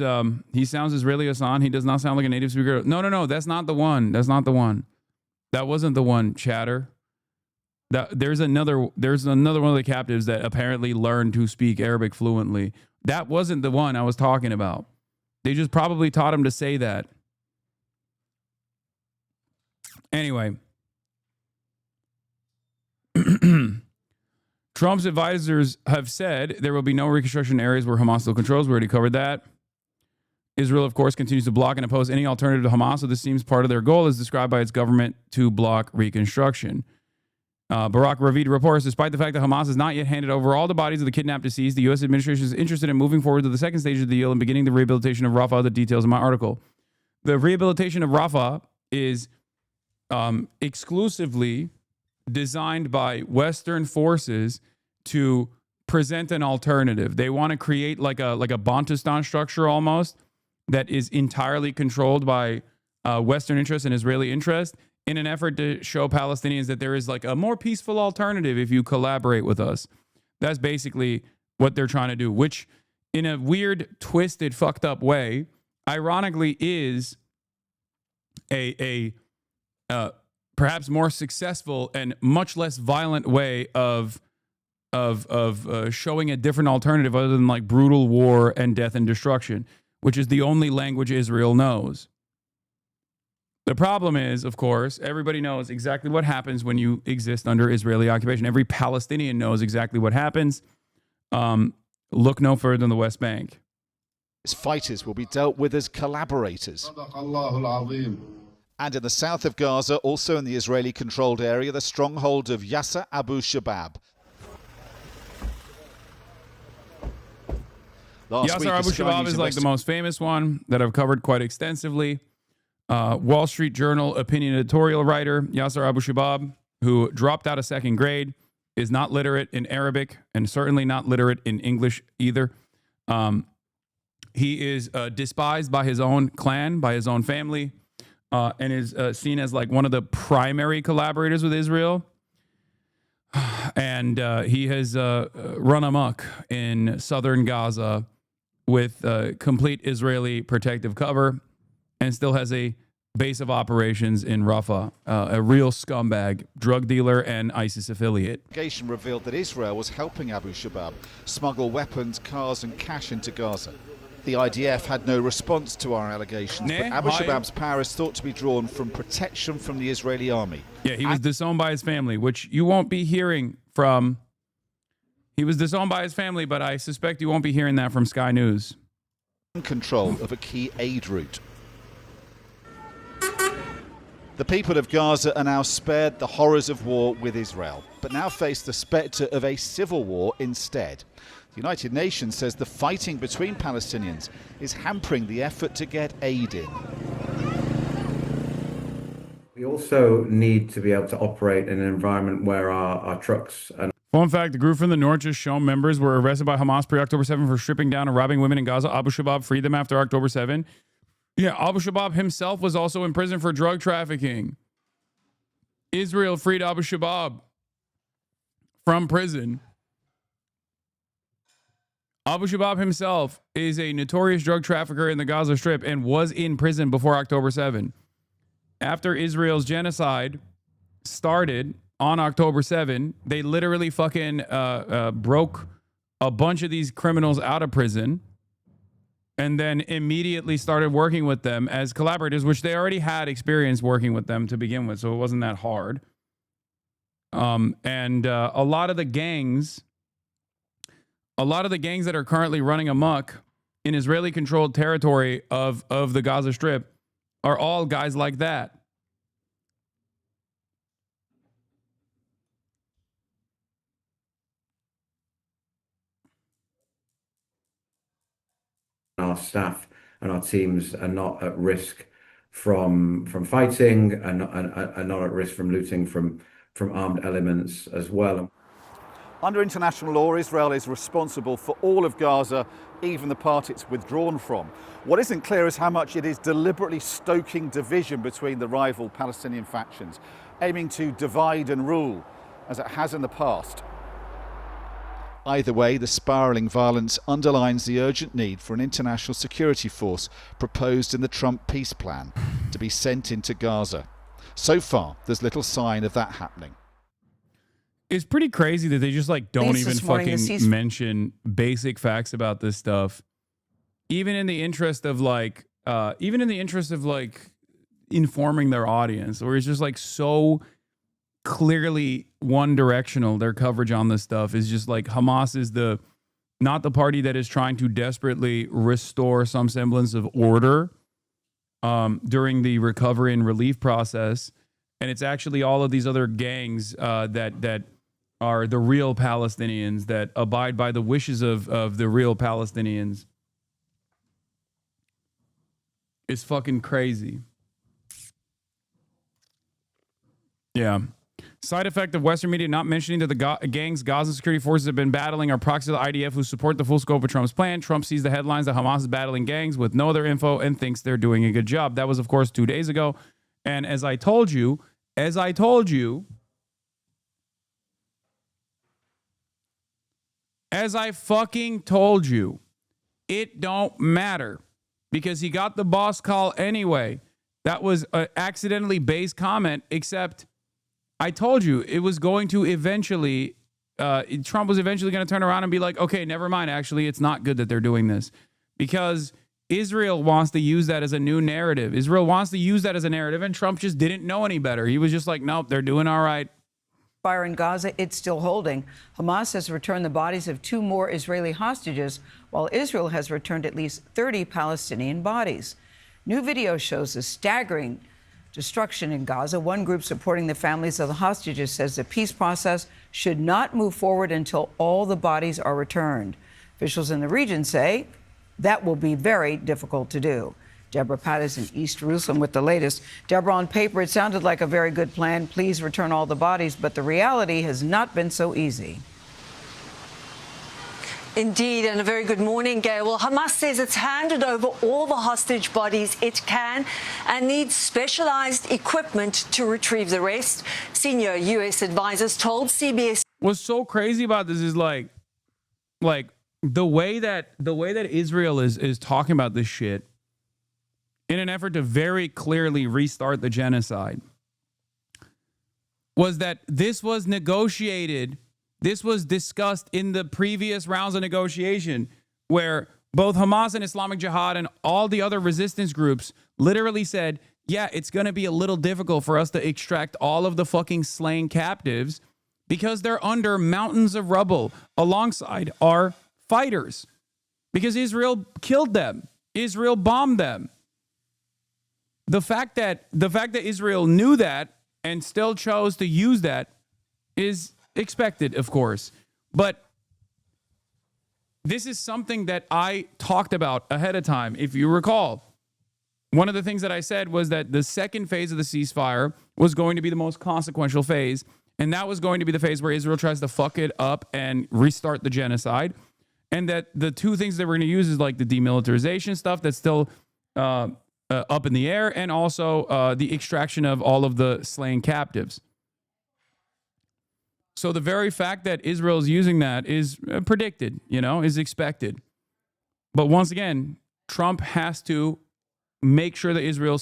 B: he sounds Israeli Hasan. He does not sound like a native speaker. No, that's not the one. That's not the one. That wasn't the one, Chatter. There's another one of the captives that apparently learned to speak Arabic fluently. That wasn't the one I was talking about. They just probably taught him to say that. Anyway. Trump's advisors have said there will be no reconstruction in areas where Hamas still controls. We already covered that. Israel, of course, continues to block and oppose any alternative to Hamas, so this seems part of their goal, as described by its government, to block reconstruction. Barack Ravid reports, despite the fact that Hamas has not yet handed over all the bodies of the kidnapped deceased, the U.S. administration is interested in moving forward to the second stage of the deal and beginning the rehabilitation of Rafah. The details in my article. The rehabilitation of Rafah is exclusively designed by Western forces to present an alternative. They want to create like a Bantustan structure almost that is entirely controlled by Western interest and Israeli interest, in an effort to show Palestinians that there is like a more peaceful alternative if you collaborate with us. That's basically what they're trying to do, which in a weird, twisted, fucked up way, ironically is a perhaps more successful and much less violent way of showing a different alternative other than like brutal war and death and destruction, which is the only language Israel knows. The problem is, of course, everybody knows exactly what happens when you exist under Israeli occupation. Every Palestinian knows exactly what happens. Look no further than the West Bank.
F: Its fighters will be dealt with as collaborators. And in the south of Gaza, also in the Israeli-controlled area, the stronghold of Yasser Abu Shabab.
B: Yasser Abu Shabab is like the most famous one that I've covered quite extensively. Wall Street Journal opinion editorial writer Yasser Abu Shabab, who dropped out of second grade, is not literate in Arabic and certainly not literate in English either. He is despised by his own clan, by his own family, and is seen as like one of the primary collaborators with Israel. And he has run amok in southern Gaza with complete Israeli protective cover, and still has a base of operations in Rafah, a real scumbag, drug dealer, and ISIS affiliate.
F: The investigation revealed that Israel was helping Abu Shabab smuggle weapons, cars and cash into Gaza. The IDF had no response to our allegations, but Abu Shabab's power is thought to be drawn from protection from the Israeli army.
B: Yeah, he was disowned by his family, which you won't be hearing from. He was disowned by his family, but I suspect you won't be hearing that from Sky News.
F: Control of a key aid route. The people of Gaza are now spared the horrors of war with Israel, but now face the spectre of a civil war instead. The United Nations says the fighting between Palestinians is hampering the effort to get aid in.
O: We also need to be able to operate in an environment where our trucks and
B: Fun fact, the group from the north just shown members were arrested by Hamas pre-October 7 for stripping down and robbing women in Gaza. Abu Shabab freed them after October 7. Yeah, Abu Shabab himself was also in prison for drug trafficking. Israel freed Abu Shabab from prison. Abu Shabab himself is a notorious drug trafficker in the Gaza Strip and was in prison before October 7. After Israel's genocide started on October 7, they literally fucking broke a bunch of these criminals out of prison and then immediately started working with them as collaborators, which they already had experience working with them to begin with, so it wasn't that hard. And a lot of the gangs that are currently running amok in Israeli-controlled territory of the Gaza Strip are all guys like that.
O: our staff and our teams are not at risk from fighting and not at risk from looting from armed elements as well.
J: Under international law, Israel is responsible for all of Gaza, even the part it's withdrawn from. What isn't clear is how much it is deliberately stoking division between the rival Palestinian factions, aiming to divide and rule, as it has in the past.
F: Either way, the spiralling violence underlines the urgent need for an international security force proposed in the Trump peace plan to be sent into Gaza. So far, there's little sign of that happening.
B: It's pretty crazy that they just like don't even fucking mention basic facts about this stuff, even in the interest of like, informing their audience, or it's just like so clearly one directional. Their coverage on this stuff is just like Hamas is not the party that is trying to desperately restore some semblance of order during the recovery and relief process. And it's actually all of these other gangs that are the real Palestinians that abide by the wishes of the real Palestinians. It's fucking crazy. Yeah. Side effect of Western media not mentioning that the gangs Gaza security forces have been battling are proxies of the IDF who support the full scope of Trump's plan. Trump sees the headlines that Hamas is battling gangs with no other info and thinks they're doing a good job. That was, of course, 2 days ago. And as I told you, as I fucking told you, it don't matter because he got the boss call anyway. That was an accidentally based comment, except I told you it was going to eventually, Trump was eventually going to turn around and be like, okay, never mind. Actually, it's not good that they're doing this because Israel wants to use that as a new narrative. Israel wants to use that as a narrative, and Trump just didn't know any better. He was just like, nope, they're doing all right.
S: Fire in Gaza, it's still holding. Hamas has returned the bodies of 2 more Israeli hostages, while Israel has returned at least 30 Palestinian bodies. New video shows a staggering destruction in Gaza. One group supporting the families of the hostages says the peace process should not move forward until all the bodies are returned. Officials in the region say that will be very difficult to do. Deborah Patterson, East Jerusalem, with the latest. Deborah, on paper, it sounded like a very good plan. Please return all the bodies, but the reality has not been so easy.
T: Indeed, and a very good morning, Gail. Well, Hamas says it's handed over all the hostage bodies it can and needs specialized equipment to retrieve the rest. Senior U.S. advisors told CBS.
B: What's so crazy about this is like the way that Israel is talking about this shit in an effort to very clearly restart the genocide was that this was negotiated. This was discussed in the previous rounds of negotiation where both Hamas and Islamic Jihad and all the other resistance groups literally said, yeah, it's going to be a little difficult for us to extract all of the fucking slain captives because they're under mountains of rubble alongside our fighters because Israel killed them. Israel bombed them. The fact that Israel knew that and still chose to use that is expected, of course. But this is something that I talked about ahead of time. If you recall, one of the things that I said was that the second phase of the ceasefire was going to be the most consequential phase. And that was going to be the phase where Israel tries to fuck it up and restart the genocide. And that the two things that we're going to use is like the demilitarization stuff that's still up in the air, and also the extraction of all of the slain captives. So the very fact that Israel is using that is predicted, is expected. But once again, Trump has to make sure that Israel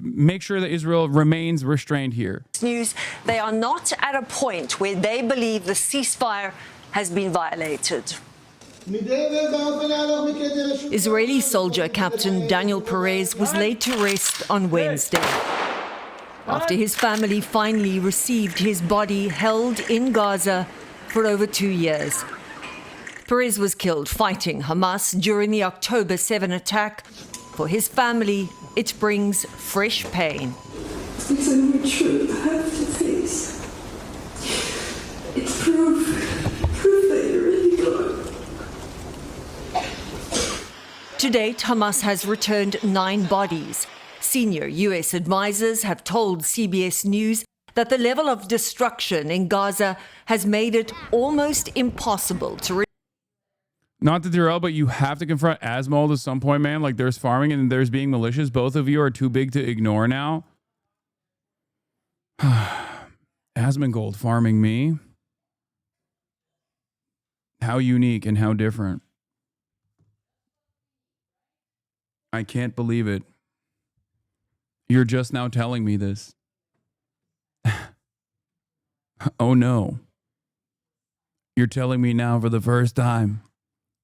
B: make sure that Israel remains restrained here.
T: News, they are not at a point where they believe the ceasefire has been violated.
U: Israeli soldier Captain Daniel Perez was laid to rest on Wednesday after his family finally received his body held in Gaza for over 2 years. Perez was killed fighting Hamas during the October 7 attack. For his family, it brings fresh pain.
V: It's a new truth I have to face. It's proof that you're really gone.
U: To date, Hamas has returned 9 bodies. Senior U.S. advisors have told CBS News that the level of destruction in Gaza has made it almost impossible to...
B: Not to derail, but you have to confront Asmold at some point, man. Like, there's farming and there's being malicious. Both of you are too big to ignore now. Asmongold farming me. How unique and how different. I can't believe it. You're just now telling me this. Oh no. You're telling me now for the first time.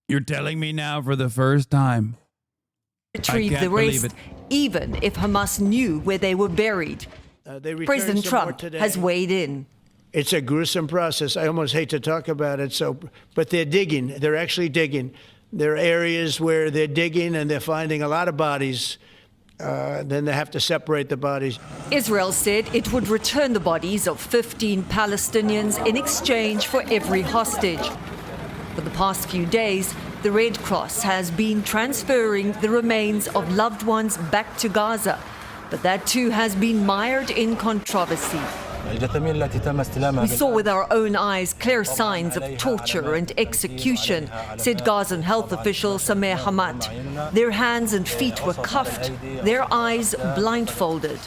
B: You're telling me now for the first time.
U: Retrieve the rest, even if Hamas knew where they were buried.
G: They returned
T: President
G: some more
T: Trump
G: today.
T: has weighed in.
G: It's a gruesome process. I almost hate to talk about it. But they're digging. They're actually digging. There are areas where they're digging and they're finding a lot of bodies. Then they have to separate the bodies.
U: Israel said it would return the bodies of 15 Palestinians in exchange for every hostage. For the past few days, the Red Cross has been transferring the remains of loved ones back to Gaza, but that too has been mired in controversy. We saw with our own eyes clear signs of torture and execution, said Gazan health official Sameh Hamad. Their hands and feet were cuffed, their eyes blindfolded.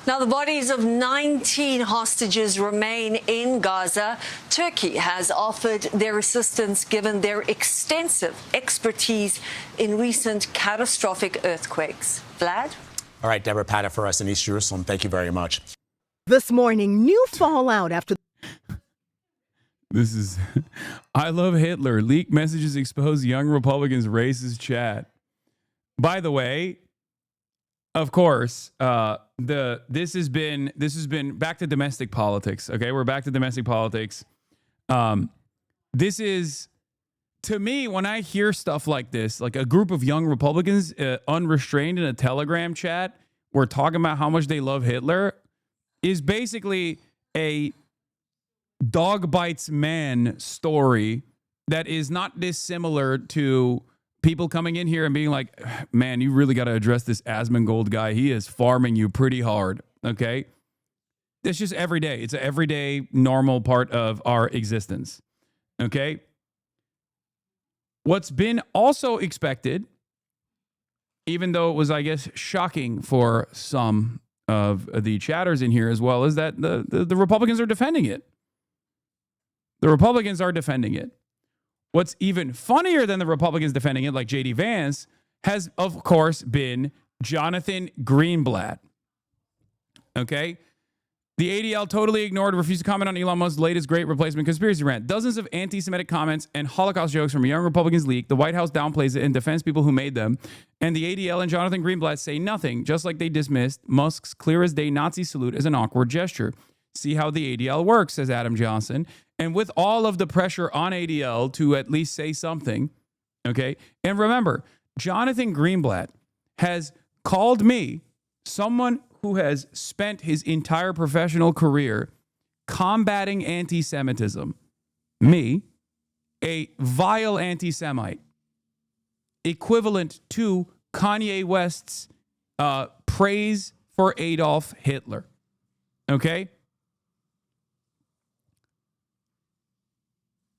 T: Now, the bodies of 19 hostages remain in Gaza. Turkey has offered their assistance given their extensive expertise in recent catastrophic earthquakes. Vlad?
D: All right, Deborah Patta for us in East Jerusalem. Thank you very much.
E: This morning, new fallout after...
B: This is... I love Hitler. Leaked messages expose young Republicans' racist chat. By the way, of course, this has been back to domestic politics. Okay, we're back to domestic politics. This is, to me, when I hear stuff like this, like a group of young Republicans unrestrained in a Telegram chat, we're talking about how much they love Hitler, is basically a dog bites man story that is not dissimilar to people coming in here and being like, man, you really got to address this Asmongold guy. He is farming you pretty hard. Okay. It's just every day. It's an everyday normal part of our existence. Okay. What's been also expected, even though it was, I guess, shocking for some of the chatters in here as well, is that the Republicans are defending it. The Republicans are defending it. What's even funnier than the Republicans defending it, like J.D. Vance, has, of course, been Jonathan Greenblatt. Okay? The ADL totally ignored, refused to comment on Elon Musk's latest great replacement conspiracy rant. Dozens of anti-Semitic comments and Holocaust jokes from young Republicans leak. The White House downplays it and defends people who made them. And the ADL and Jonathan Greenblatt say nothing, just like they dismissed Musk's clear-as-day Nazi salute as an awkward gesture. See how the ADL works, says Adam Johnson. And with all of the pressure on ADL to at least say something, okay? And remember, Jonathan Greenblatt has called me, someone who has spent his entire professional career combating anti-Semitism, me, a vile anti-Semite, equivalent to Kanye West's praise for Adolf Hitler, okay?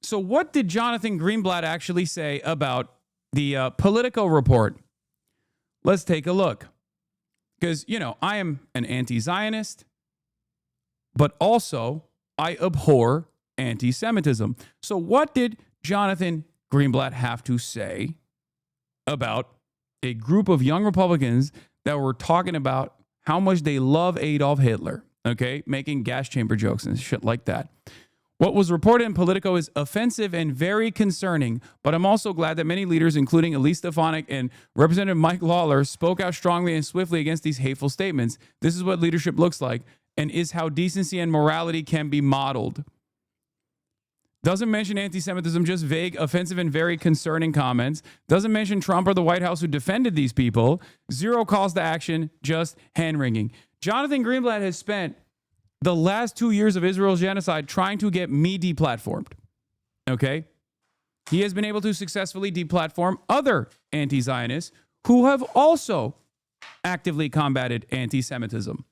B: So what did Jonathan Greenblatt actually say about the Politico report? Let's take a look. Because, you know, I am an anti-Zionist, but also I abhor anti-Semitism. So what did Jonathan Greenblatt have to say about a group of young Republicans that were talking about how much they love Adolf Hitler, okay, making gas chamber jokes and shit like that? What was reported in Politico is offensive and very concerning, but I'm also glad that many leaders, including Elise Stefanik and Representative Mike Lawler, spoke out strongly and swiftly against these hateful statements. This is what leadership looks like and is how decency and morality can be modeled. Doesn't mention anti-Semitism, just vague, offensive, and very concerning comments. Doesn't mention Trump or the White House who defended these people. Zero calls to action, just hand-wringing. Jonathan Greenblatt has spent the last 2 years of Israel's genocide trying to get me deplatformed. Okay? He has been able to successfully deplatform other anti-Zionists who have also actively combated anti-Semitism.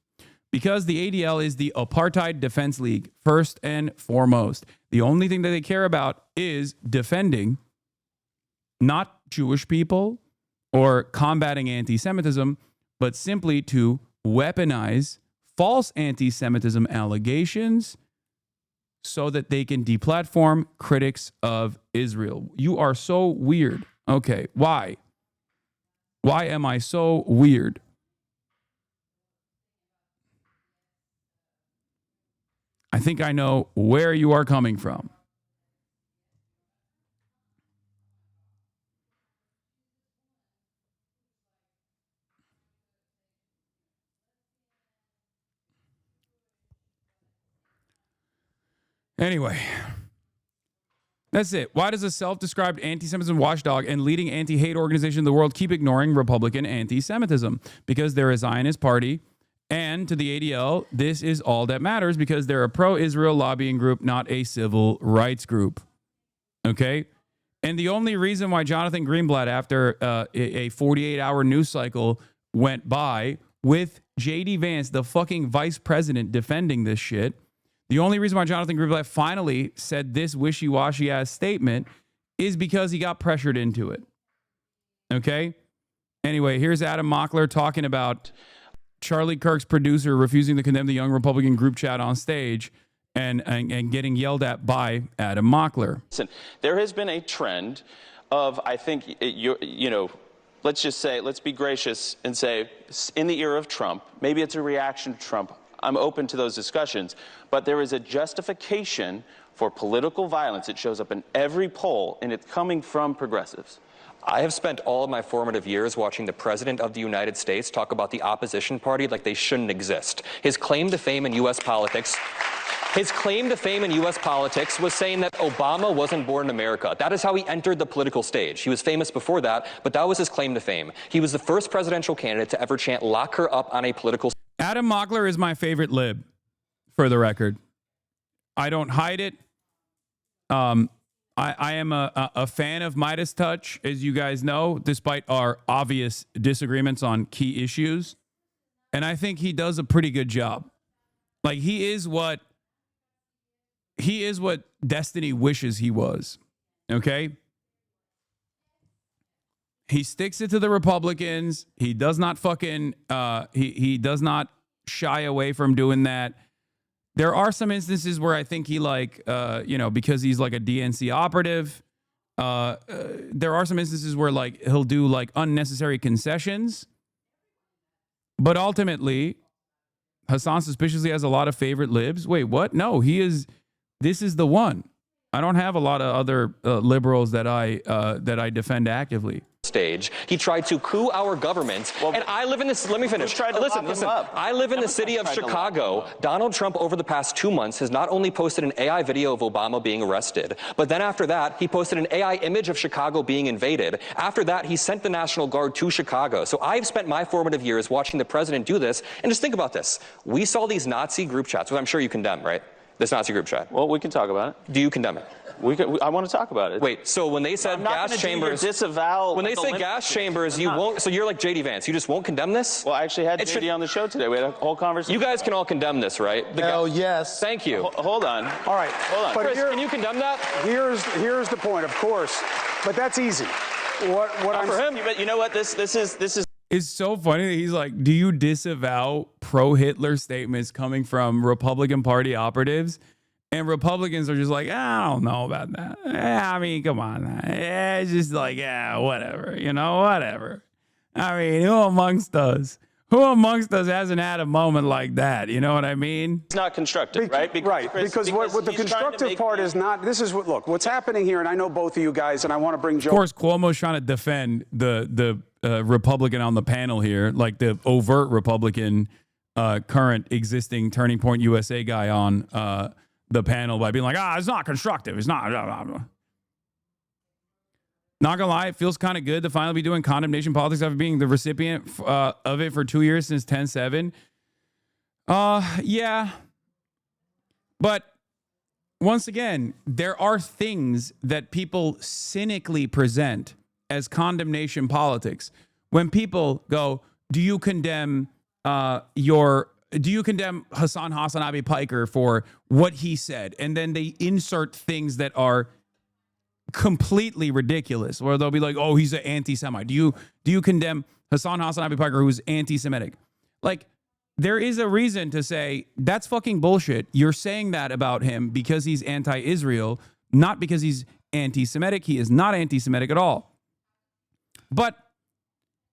B: Because the ADL is the Apartheid Defense League, first and foremost. The only thing that they care about is defending not Jewish people or combating anti-Semitism, but simply to weaponize false anti-Semitism allegations so that they can deplatform critics of Israel. You are so weird. Okay, why? Why am I so weird? I think I know where you are coming from. Anyway, that's it. Why does a self-described anti-Semitism watchdog and leading anti-hate organization in the world keep ignoring Republican anti-Semitism? Because they're a Zionist party, and to the ADL, this is all that matters because they're a pro-Israel lobbying group, not a civil rights group. Okay? And the only reason why Jonathan Greenblatt, after a 48-hour news cycle went by with J.D. Vance, the fucking vice president, defending this shit, the only reason why Jonathan Greenblatt finally said this wishy-washy ass statement is because he got pressured into it. Okay? Anyway, here's Adam Mockler talking about Charlie Kirk's producer refusing to condemn the Young Republican group chat on stage and getting yelled at by Adam Mockler.
H: Listen, there has been a trend of, I think, you know, let's just say, let's be gracious and say, in the era of Trump, maybe it's a reaction to Trump. I'm open to those discussions, but there is a justification for political violence. It shows up in every poll, and it's coming from progressives.
I: I have spent all of my formative years watching the President of the United States talk about the opposition party like they shouldn't exist. His claim to fame in U.S. politics was saying that Obama wasn't born in America. That is how he entered the political stage. He was famous before that, but that was his claim to fame. He was the first presidential candidate to ever chant "lock her up" on a political stage.
B: Adam Mockler is my favorite lib, for the record. I don't hide it. I am a fan of Midas Touch, as you guys know, despite our obvious disagreements on key issues. And I think he does a pretty good job. Like, he is what Destiny wishes he was. Okay? He sticks it to the Republicans. He does not fucking he does not shy away from doing that. There are some instances where I think he because he's like a DNC operative. There are some instances where like he'll do like unnecessary concessions. But ultimately, Hasan suspiciously has a lot of favorite libs. Wait, what? No, this is the one. I don't have a lot of other liberals that I defend actively.
I: Stage. He tried to coup our government, and I live in this. Let me finish. Listen. I live in the city of Chicago. Donald Trump, over the past 2 months, has not only posted an AI video of Obama being arrested, but then after that, he posted an AI image of Chicago being invaded. After that, he sent the National Guard to Chicago. So I've spent my formative years watching the president do this. And just think about this: we saw these Nazi group chats, which I'm sure you condemn, right? This Nazi group chat.
H: Well, we can talk about it.
I: Do you condemn it?
H: I want to talk about it.
I: Wait, so when they said gas chambers,
H: when
I: they say gas chambers, you won't. So you're like JD Vance. You just won't condemn this?
H: Well, I actually had JD on the show today. We had a whole conversation.
I: You guys can all condemn this, right?
W: Hell yes.
I: Thank you.
H: Hold on.
W: All right.
H: Hold on.
W: But
I: Chris, can you condemn that?
W: Here's the point, of course. But that's easy. What I'm
H: for him. But you know what? This is.
B: It's so funny that he's like, do you disavow pro-Hitler statements coming from Republican Party operatives? And Republicans are just like, I don't know about that. I mean, come on. It's just like, whatever. Whatever. I mean, who amongst us hasn't had a moment like that? You know what I mean?
H: It's not constructive, right?
W: Because what the constructive part is not, this is what's happening here, and I know both of you guys, and I want to bring Joe.
B: Of course, Cuomo's trying to defend the Republican on the panel here, like the overt Republican current existing Turning Point USA guy on the panel by being like, it's not constructive. It's not. Not gonna lie, it feels kind of good to finally be doing condemnation politics after being the recipient of it for 2 years since 10/7. Yeah. But once again, there are things that people cynically present as condemnation politics. When people go, do you condemn HasanAbi Piker for what he said? And then they insert things that are completely ridiculous, where they'll be like, oh, he's an anti-Semite. Do you condemn HasanAbi Piker, who's anti-Semitic? Like, there is a reason to say that's fucking bullshit. You're saying that about him because he's anti-Israel, not because he's anti-Semitic. He is not anti-Semitic at all. But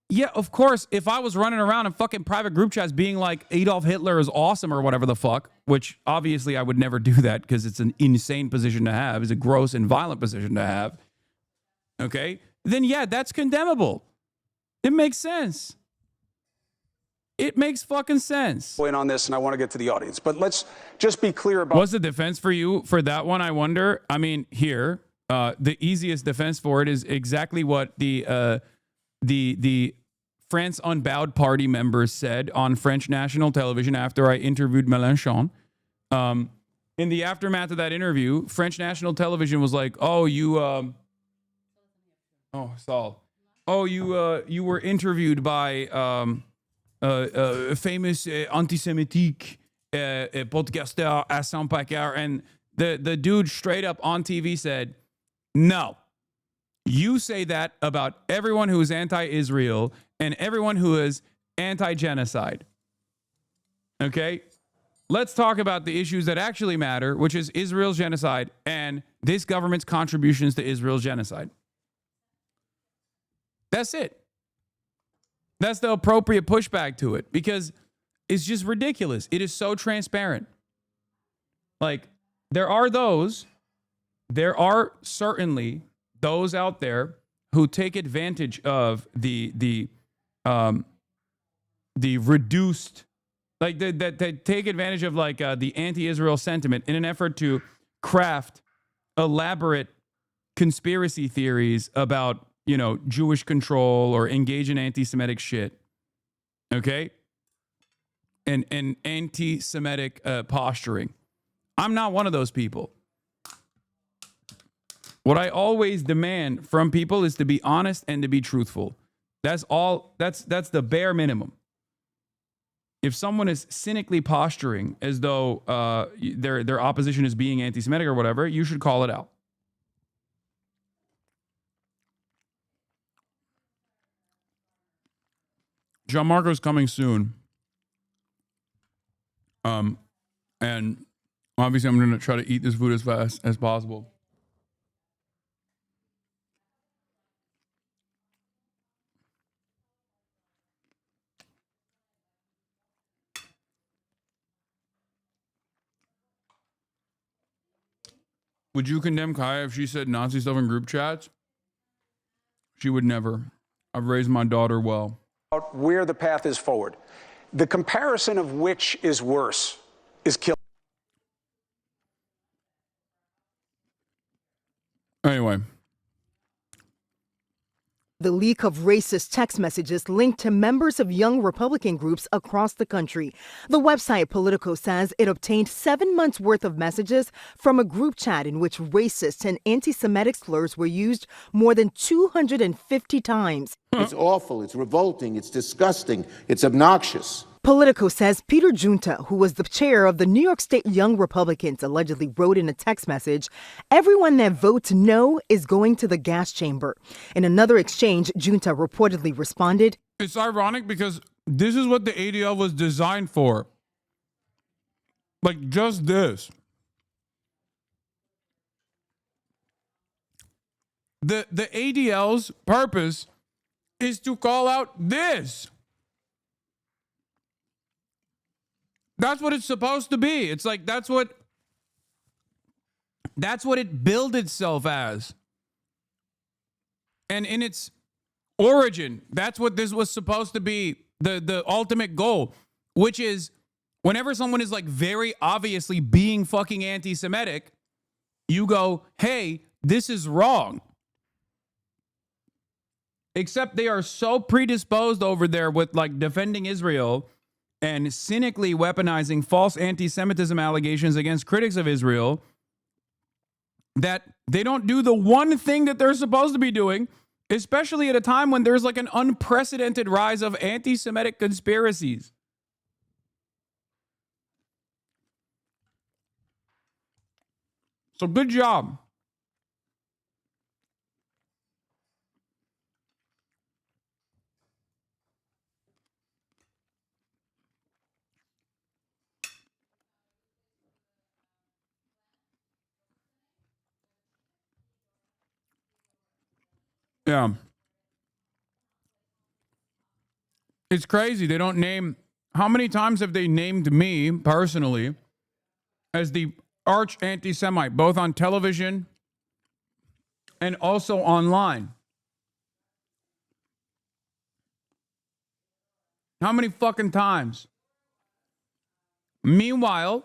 B: yeah, of course, if I was running around in fucking private group chats being like Adolf Hitler is awesome or whatever the fuck, which obviously I would never do that because it's an insane position to have, it's a gross and violent position to have, okay, then yeah, that's condemnable. It makes sense. It makes fucking sense.
W: Point on this, and I want to get to the audience, but let's just be clear about.
B: What's the defense for you for that one? I wonder. I mean, here, the easiest defense for it is exactly what the France Unbowed Party members said on French national television after I interviewed Mélenchon. In the aftermath of that interview, French national television was like, "Oh, you, Saul, oh, you were interviewed by a famous anti-Semitic podcaster, Hasan Piker," and the dude straight up on TV said, "No, you say that about everyone who is anti-Israel and everyone who is anti-genocide." Okay? Let's talk about the issues that actually matter, which is Israel's genocide and this government's contributions to Israel's genocide. That's it. That's the appropriate pushback to it because it's just ridiculous. It is so transparent. Like, there are certainly those out there who take advantage of the reduced, like that take advantage of like the anti-Israel sentiment in an effort to craft elaborate conspiracy theories about, you know, Jewish control or engage in anti-Semitic shit. Okay? And anti-Semitic posturing. I'm not one of those people. What I always demand from people is to be honest and to be truthful. That's all. That's the bare minimum. If someone is cynically posturing as though their opposition is being anti-Semitic or whatever, you should call it out. Gianmarco's coming soon. And obviously I'm going to try to eat this food as fast as possible. Would you condemn Kaya if she said Nazi stuff in group chats? She would never. I've raised my daughter well.
W: Where the path is forward. The comparison of which is worse is killing.
B: Anyway.
E: The leak of racist text messages linked to members of young Republican groups across the country. The website Politico says it obtained 7 months' worth of messages from a group chat in which racist and anti-Semitic slurs were used more than 250 times.
A: It's awful, it's revolting, it's disgusting, it's obnoxious.
E: Politico says Peter Junta, who was the chair of the New York State Young Republicans, allegedly wrote in a text message, "Everyone that votes no is going to the gas chamber." In another exchange, Junta reportedly responded,
B: "It's ironic because this is what the ADL was designed for. Like, just this. The ADL's purpose is to call out this. That's what it's supposed to be. It's like that's what it billed itself as. And in its origin, that's what this was supposed to be, the ultimate goal, which is whenever someone is like very obviously being fucking anti-Semitic, you go, "Hey, this is wrong." Except they are so predisposed over there with like defending Israel and cynically weaponizing false anti-Semitism allegations against critics of Israel that they don't do the one thing that they're supposed to be doing, especially at a time when there's like an unprecedented rise of anti-Semitic conspiracies. So good job. Yeah. It's crazy. They don't name. How many times have they named me personally as the arch anti-Semite, both on television and also online? How many fucking times? Meanwhile,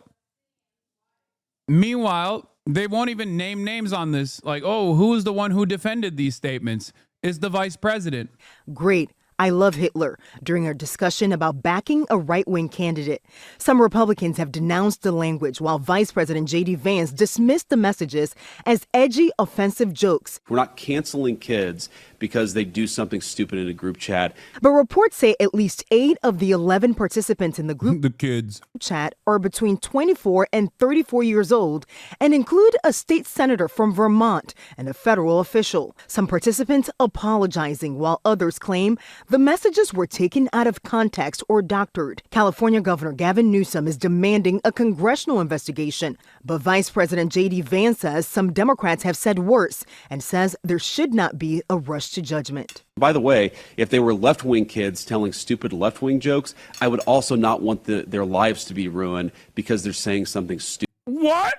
B: they won't even name names on this. Like, oh, who's the one who defended these statements? It's the vice president.
E: Great. I love Hitler during a discussion about backing a right-wing candidate. Some Republicans have denounced the language, while Vice President J.D. Vance dismissed the messages as edgy, offensive jokes.
C: We're not canceling kids because they do something stupid in a group chat.
E: But reports say at least 8 of the 11 participants in the group
B: the kids
E: chat are between 24 and 34 years old and include a state senator from Vermont and a federal official. Some participants apologizing, while others claim the messages were taken out of context or doctored. California Governor Gavin Newsom is demanding a congressional investigation, but Vice President J.D. Vance says some Democrats have said worse and says there should not be a rush to judgment.
C: By the way, if they were left-wing kids telling stupid left-wing jokes, I would also not want their lives to be ruined because they're saying something stupid.
B: What?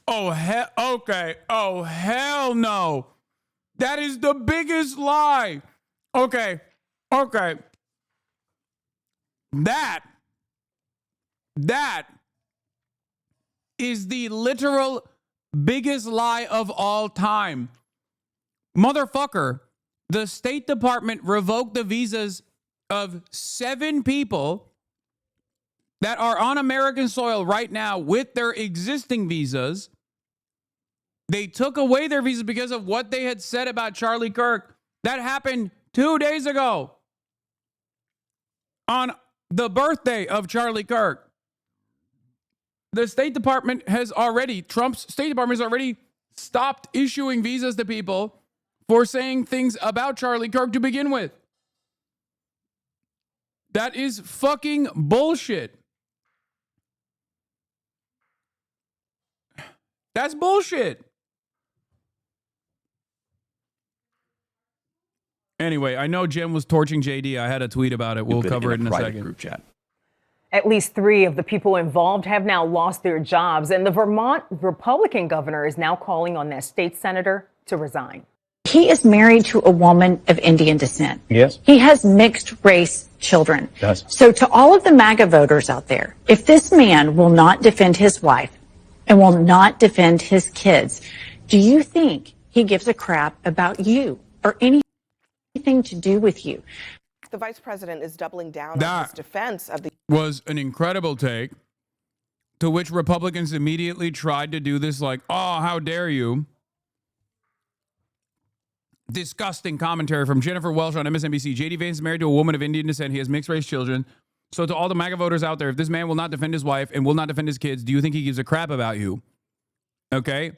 B: Oh, okay. Oh, hell no. That is the biggest lie. Okay. That is the literal biggest lie of all time. Motherfucker, the State Department revoked the visas of 7 people that are on American soil right now with their existing visas. They took away their visas because of what they had said about Charlie Kirk. That happened 2 days ago on the birthday of Charlie Kirk. The State Department Trump's State Department has already stopped issuing visas to people for saying things about Charlie Kirk to begin with. That is fucking bullshit. That's bullshit. Anyway, I know Jen was torching JD. I had a tweet about it. We'll cover it in a second.
C: Group chat.
E: At least 3 of the people involved have now lost their jobs, and the Vermont Republican governor is now calling on that state senator to resign.
K: He is married to a woman of Indian descent.
N: Yes.
K: He has mixed race children.
N: Yes.
K: So to all of the MAGA voters out there, if this man will not defend his wife and will not defend his kids, do you think he gives a crap about you or anything to do with you?
X: The vice president is doubling down on his defense of the...
B: Was an incredible take, to which Republicans immediately tried to do this like, oh, how dare you? Disgusting commentary from Jennifer Welsh on MSNBC. J.D. Vance is married to a woman of Indian descent. He has mixed race children. So to all the MAGA voters out there, if this man will not defend his wife and will not defend his kids, do you think he gives a crap about you? Okay?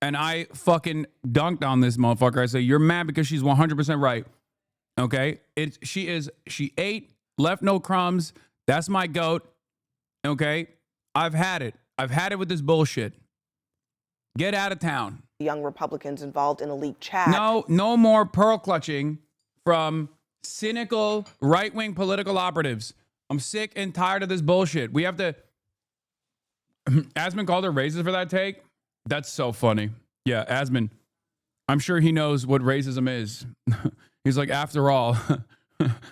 B: And I fucking dunked on this motherfucker. I say, you're mad because she's 100% right. Okay? She ate, left no crumbs. That's my goat. Okay? I've had it. I've had it with this bullshit. Get out of town.
X: Young Republicans involved in a leaked chat.
B: No more pearl clutching from cynical right-wing political operatives. I'm sick and tired of this bullshit. We have to... Asman called her racist for that take. That's so funny. Yeah, Asman. I'm sure he knows what racism is. He's like, after all...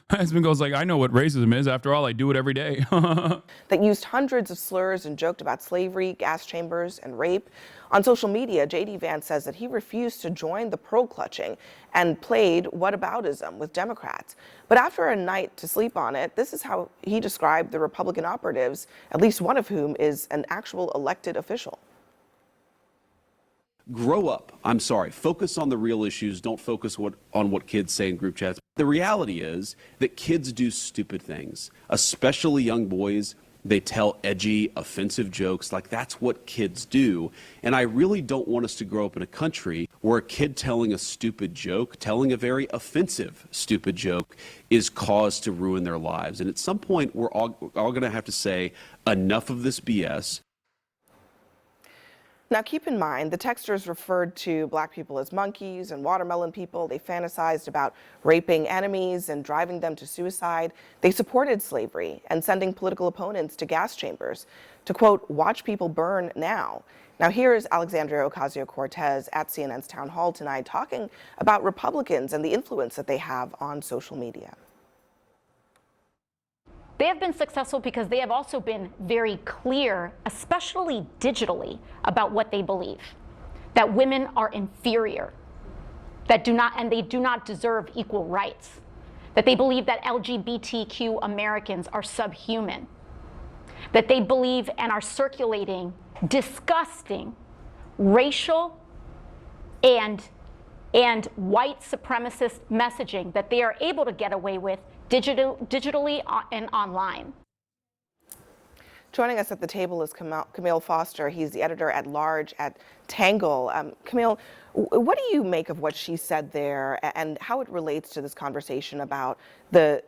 B: Asman goes like, I know what racism is. After all, I do it every day.
X: That used hundreds of slurs and joked about slavery, gas chambers, and rape. On social media, J.D. Vance says that he refused to join the pearl clutching and played whataboutism with Democrats. But after a night to sleep on it, this is how he described the Republican operatives, at least one of whom is an actual elected official.
C: Grow up. I'm sorry. Focus on the real issues. Don't focus on what kids say in group chats. The reality is that kids do stupid things, especially young boys. They tell edgy, offensive jokes. Like, that's what kids do. And I really don't want us to grow up in a country where a kid telling a stupid joke, telling a very offensive stupid joke, is cause to ruin their lives. And at some point, we're all going to have to say, enough of this BS.
X: Now, keep in mind, the texters referred to black people as monkeys and watermelon people. They fantasized about raping enemies and driving them to suicide. They supported slavery and sending political opponents to gas chambers to, quote, watch people burn now. Now, here is Alexandria Ocasio-Cortez at CNN's town hall tonight talking about Republicans and the influence that they have on social media.
L: They have been successful because they have also been very clear, especially digitally, about what they believe. That women are inferior, that they do not deserve equal rights, that they believe that LGBTQ Americans are subhuman, that they believe and are circulating disgusting racial and white supremacist messaging that they are able to get away with digitally and online.
X: Joining us at the table is Camille Foster. He's the editor-at-large at Tangle. Camille, what do you make of what she said there and how it relates to this conversation about the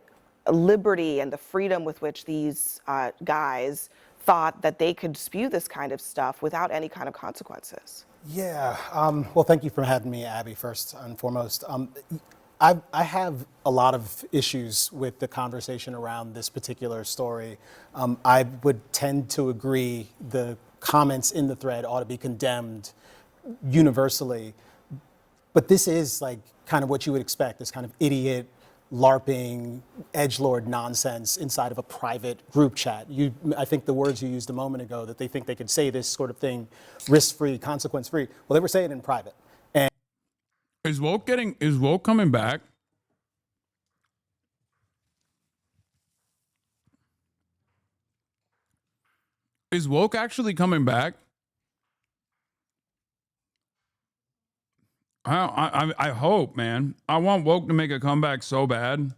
X: liberty and the freedom with which these guys thought that they could spew this kind of stuff without any kind of consequences?
M: Yeah, well, thank you for having me, Abby, first and foremost. I have a lot of issues with the conversation around this particular story. I would tend to agree the comments in the thread ought to be condemned universally. But this is like kind of what you would expect, this kind of idiot, LARPing, edgelord nonsense inside of a private group chat. I think the words you used a moment ago, that they think they could say this sort of thing risk-free, consequence-free. Well, they were saying it in private. And
B: is woke coming back? Is woke actually coming back? I hope, man. I want woke to make a comeback so bad,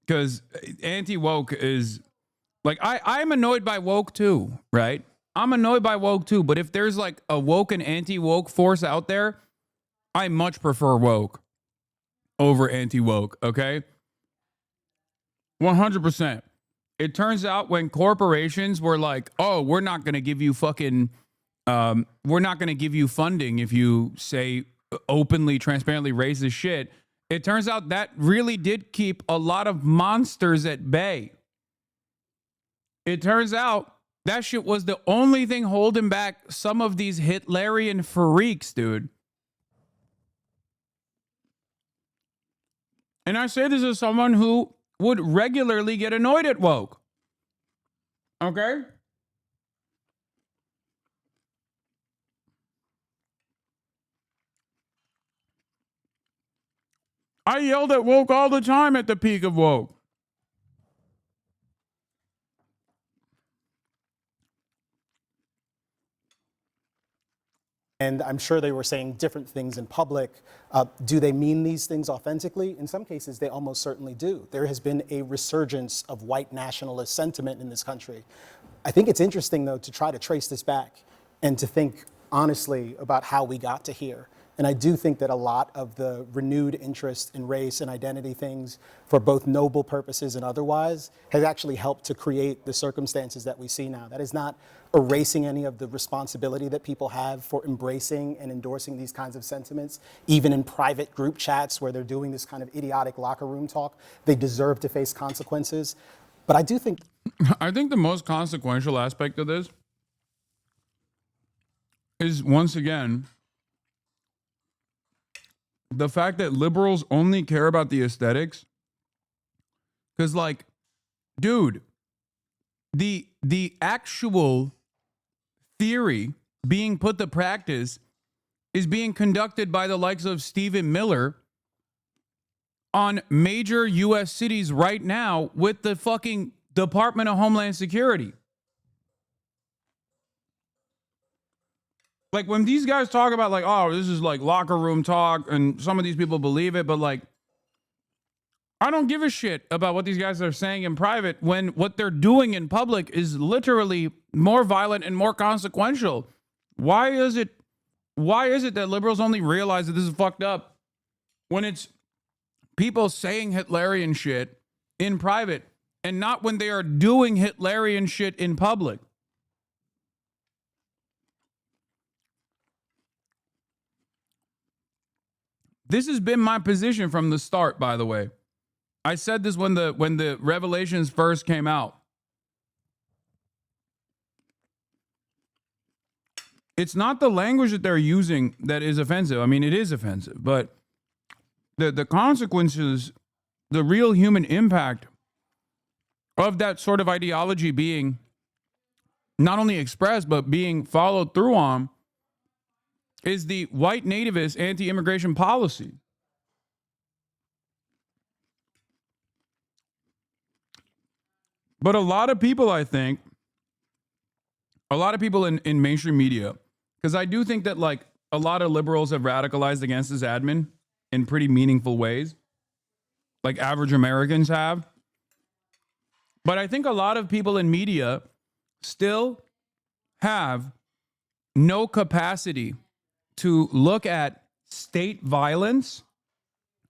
B: because anti-woke is like, I'm annoyed by woke too, right? I'm annoyed by woke too, but if there's like a woke and anti-woke force out there, I much prefer woke over anti-woke, okay? 100%. It turns out when corporations were like, oh, we're not going to give you fucking, we're not going to give you funding if you say openly, transparently racist shit. It turns out that really did keep a lot of monsters at bay. It turns out that shit was the only thing holding back some of these Hitlerian freaks, dude. And I say this as someone who would regularly get annoyed at woke. Okay? I yelled at woke all the time at the peak of woke.
M: And I'm sure they were saying different things in public. Do they mean these things authentically? In some cases, they almost certainly do. There has been a resurgence of white nationalist sentiment in this country. I think it's interesting, though, to try to trace this back and to think honestly about how we got to here. And I do think that a lot of the renewed interest in race and identity things for both noble purposes and otherwise has actually helped to create the circumstances that we see now. That is not erasing any of the responsibility that people have for embracing and endorsing these kinds of sentiments, even in private group chats where they're doing this kind of idiotic locker room talk. They deserve to face consequences. But I do think...
B: I think the most consequential aspect of this is, once again, the fact that liberals only care about the aesthetics. Because, like, dude, the actual theory being put to practice is being conducted by the likes of Stephen Miller on major U.S. cities right now with the fucking Department of Homeland Security. Like, when these guys talk about, like, oh, this is like locker room talk, and some of these people believe it, but like, I don't give a shit about what these guys are saying in private when what they're doing in public is literally more violent and more consequential. Why is it that liberals only realize that this is fucked up when it's people saying Hitlerian shit in private and not when they are doing Hitlerian shit in public? This has been my position from the start, by the way. I said this when the revelations first came out. It's not the language that they're using that is offensive. I mean, it is offensive, but the consequences, the real human impact of that sort of ideology being not only expressed, but being followed through on is the white nativist anti-immigration policy. But a lot of people, I think, a lot of people in mainstream media, because I do think that like a lot of liberals have radicalized against this admin in pretty meaningful ways, like average Americans have. But I think a lot of people in media still have no capacity to look at state violence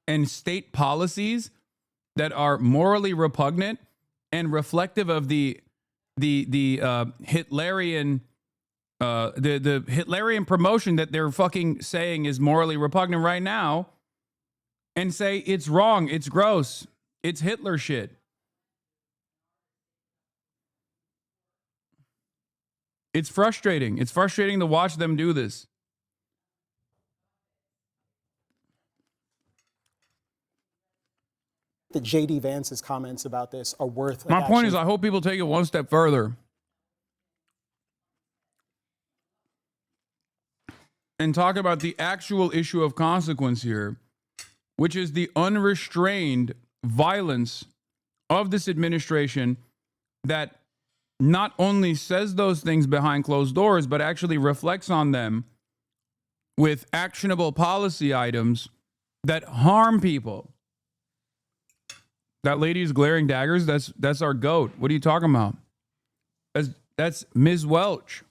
B: and state policies that are morally repugnant and reflective of the Hitlerian the Hitlerian promotion that they're fucking saying is morally repugnant right now, and say it's wrong, it's gross, it's Hitler shit. It's frustrating. It's frustrating to watch them do this.
M: That J.D. Vance's comments about this are worth.
B: My point is, I hope people take it one step further and talk about the actual issue of consequence here, which is the unrestrained violence of this administration that not only says those things behind closed doors, but actually reflects on them with actionable policy items that harm people. That lady's glaring daggers, that's our GOAT. What are you talking about? That's Ms. Welch.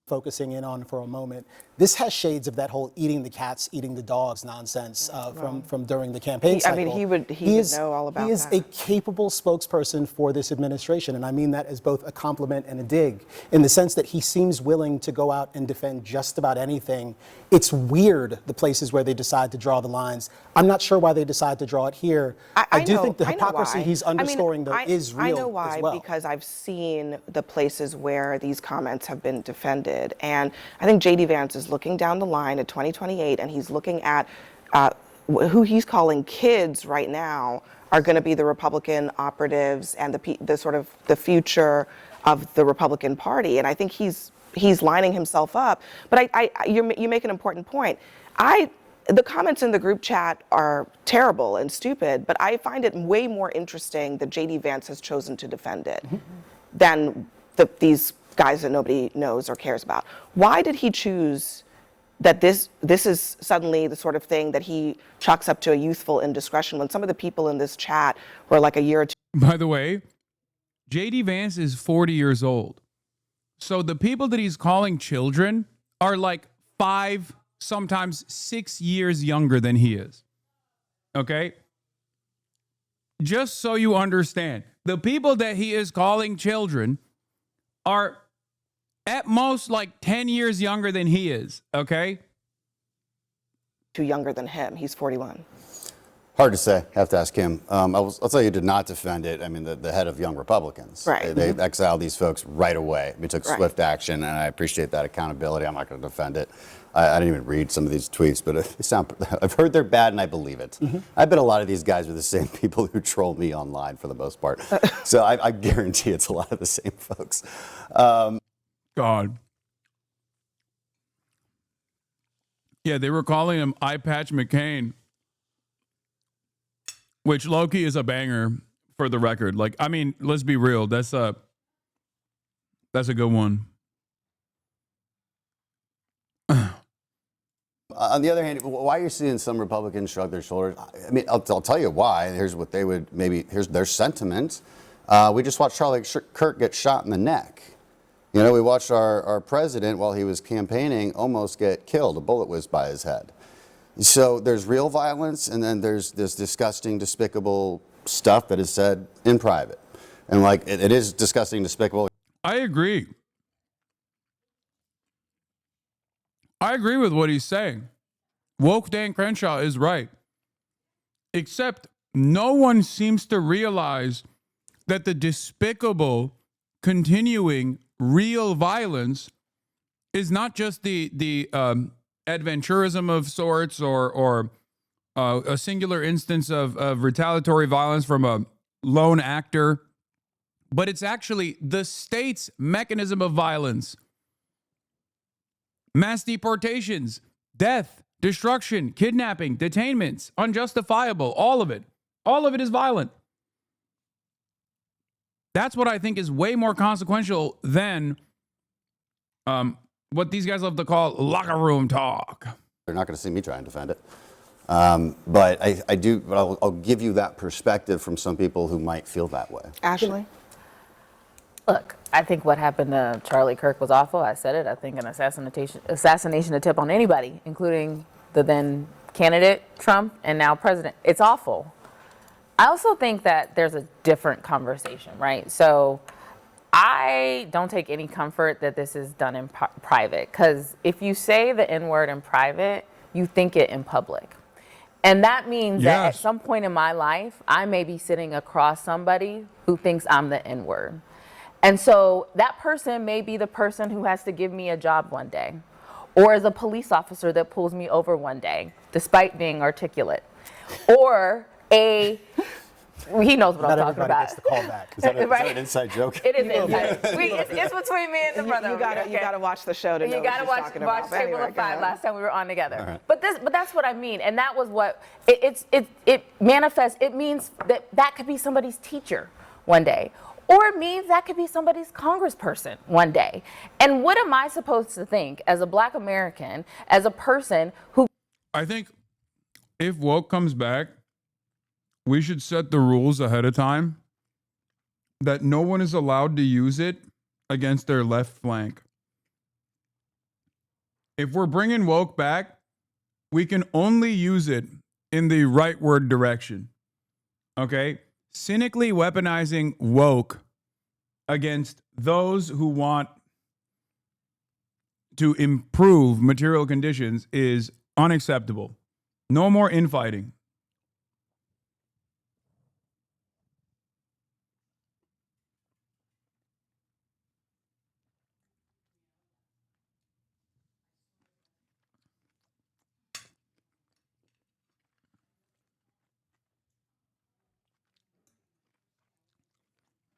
M: Focusing in on for a moment, this has shades of that whole eating the cats, eating the dogs nonsense from during the campaign cycle.
X: I mean, he would know all about that.
M: He is a capable spokesperson for this administration, and I mean that as both a compliment and a dig, in the sense that he seems willing to go out and defend just about anything. It's weird, the places where they decide to draw the lines. I'm not sure why they decide to draw it here. I do think the hypocrisy he's underscoring, though, is real.
X: I know why,
M: as well.
X: because I've seen the places where these comments have been defended. And I think J.D. Vance is looking down the line at 2028, and he's looking at who he's calling kids right now are going to be the Republican operatives and the sort of the future of the Republican Party. And I think he's lining himself up. But you make an important point. The comments in the group chat are terrible and stupid, but I find it way more interesting that J.D. Vance has chosen to defend it than these guys that nobody knows or cares about. Why did he choose that this is suddenly the sort of thing that he chalks up to a youthful indiscretion when some of the people in this chat were like a year or two?
B: By the way, J.D. Vance is 40 years old. So the people that he's calling children are like 5, sometimes 6 years younger than he is. Okay? Just so you understand, the people that he is calling children are at most like 10 years younger than he is, okay?
X: Too younger than him. He's 41.
N: Hard to say. Have to ask him. I'll tell you, did not defend it. I mean, the head of Young Republicans.
X: Right.
N: They exiled these folks right away. We took swift action, and I appreciate that accountability. I'm not going to defend it. I didn't even read some of these tweets, but I've heard they're bad, and I believe it. I bet a lot of these guys are the same people who troll me online for the most part. So I guarantee it's a lot of the same folks.
B: God. Yeah, they were calling him Eye Patch McCain, which low-key is a banger for the record. Like, I mean, let's be real. That's a good one.
N: On the other hand, why you're seeing some Republicans shrug their shoulders, I mean, I'll tell you why. Here's what they would here's their sentiment. We just watched Charlie Kirk get shot in the neck. You know, we watched our president, while he was campaigning, almost get killed. A bullet whizzed by his head. So there's real violence, and then there's this disgusting, despicable stuff that is said in private. And like, it is disgusting, despicable.
B: I agree. I agree with what he's saying. Woke Dan Crenshaw is right. Except no one seems to realize that the despicable, continuing, real violence is not just the adventurism of sorts or a singular instance of retaliatory violence from a lone actor, but it's actually the state's mechanism of violence. Mass deportations, death, destruction, kidnapping, detainments, unjustifiable, all of it. All of it is violent. That's what I think is way more consequential than what these guys love to call locker room talk.
N: They're not going to see me try and defend it. But I do, but I'll give you that perspective from some people who might feel that way.
X: Ashley?
O: Look, I think what happened to Charlie Kirk was awful. I said it. I think an assassination attempt on anybody, including the then candidate, Trump, and now president. It's awful. I also think that there's a different conversation, right? So I don't take any comfort that this is done in private, because if you say the N-word in private, you think it in public. And that means that at some point in my life, I may be sitting across somebody who thinks I'm the N-word. And so that person may be the person who has to give me a job one day, or is a police officer that pulls me over one day, despite being articulate, or he knows what I'm talking about.
N: Gets the call back. Is that an inside joke?
O: It is inside. It's between me and the brother.
X: You gotta watch the show to know
O: you gotta
X: what she's
O: watch
X: talking about.
O: Table
X: Anyway,
O: of Five last time we were on together.
N: All right.
O: But that's what I mean, and that was what it manifests. It means that could be somebody's teacher one day, or it means that could be somebody's congressperson one day. And what am I supposed to think as a Black American, as a person who?
B: I think if woke comes back, we should set the rules ahead of time that no one is allowed to use it against their left flank. If we're bringing woke back, we can only use it in the rightward direction. Okay? Cynically weaponizing woke against those who want to improve material conditions is unacceptable. No more infighting.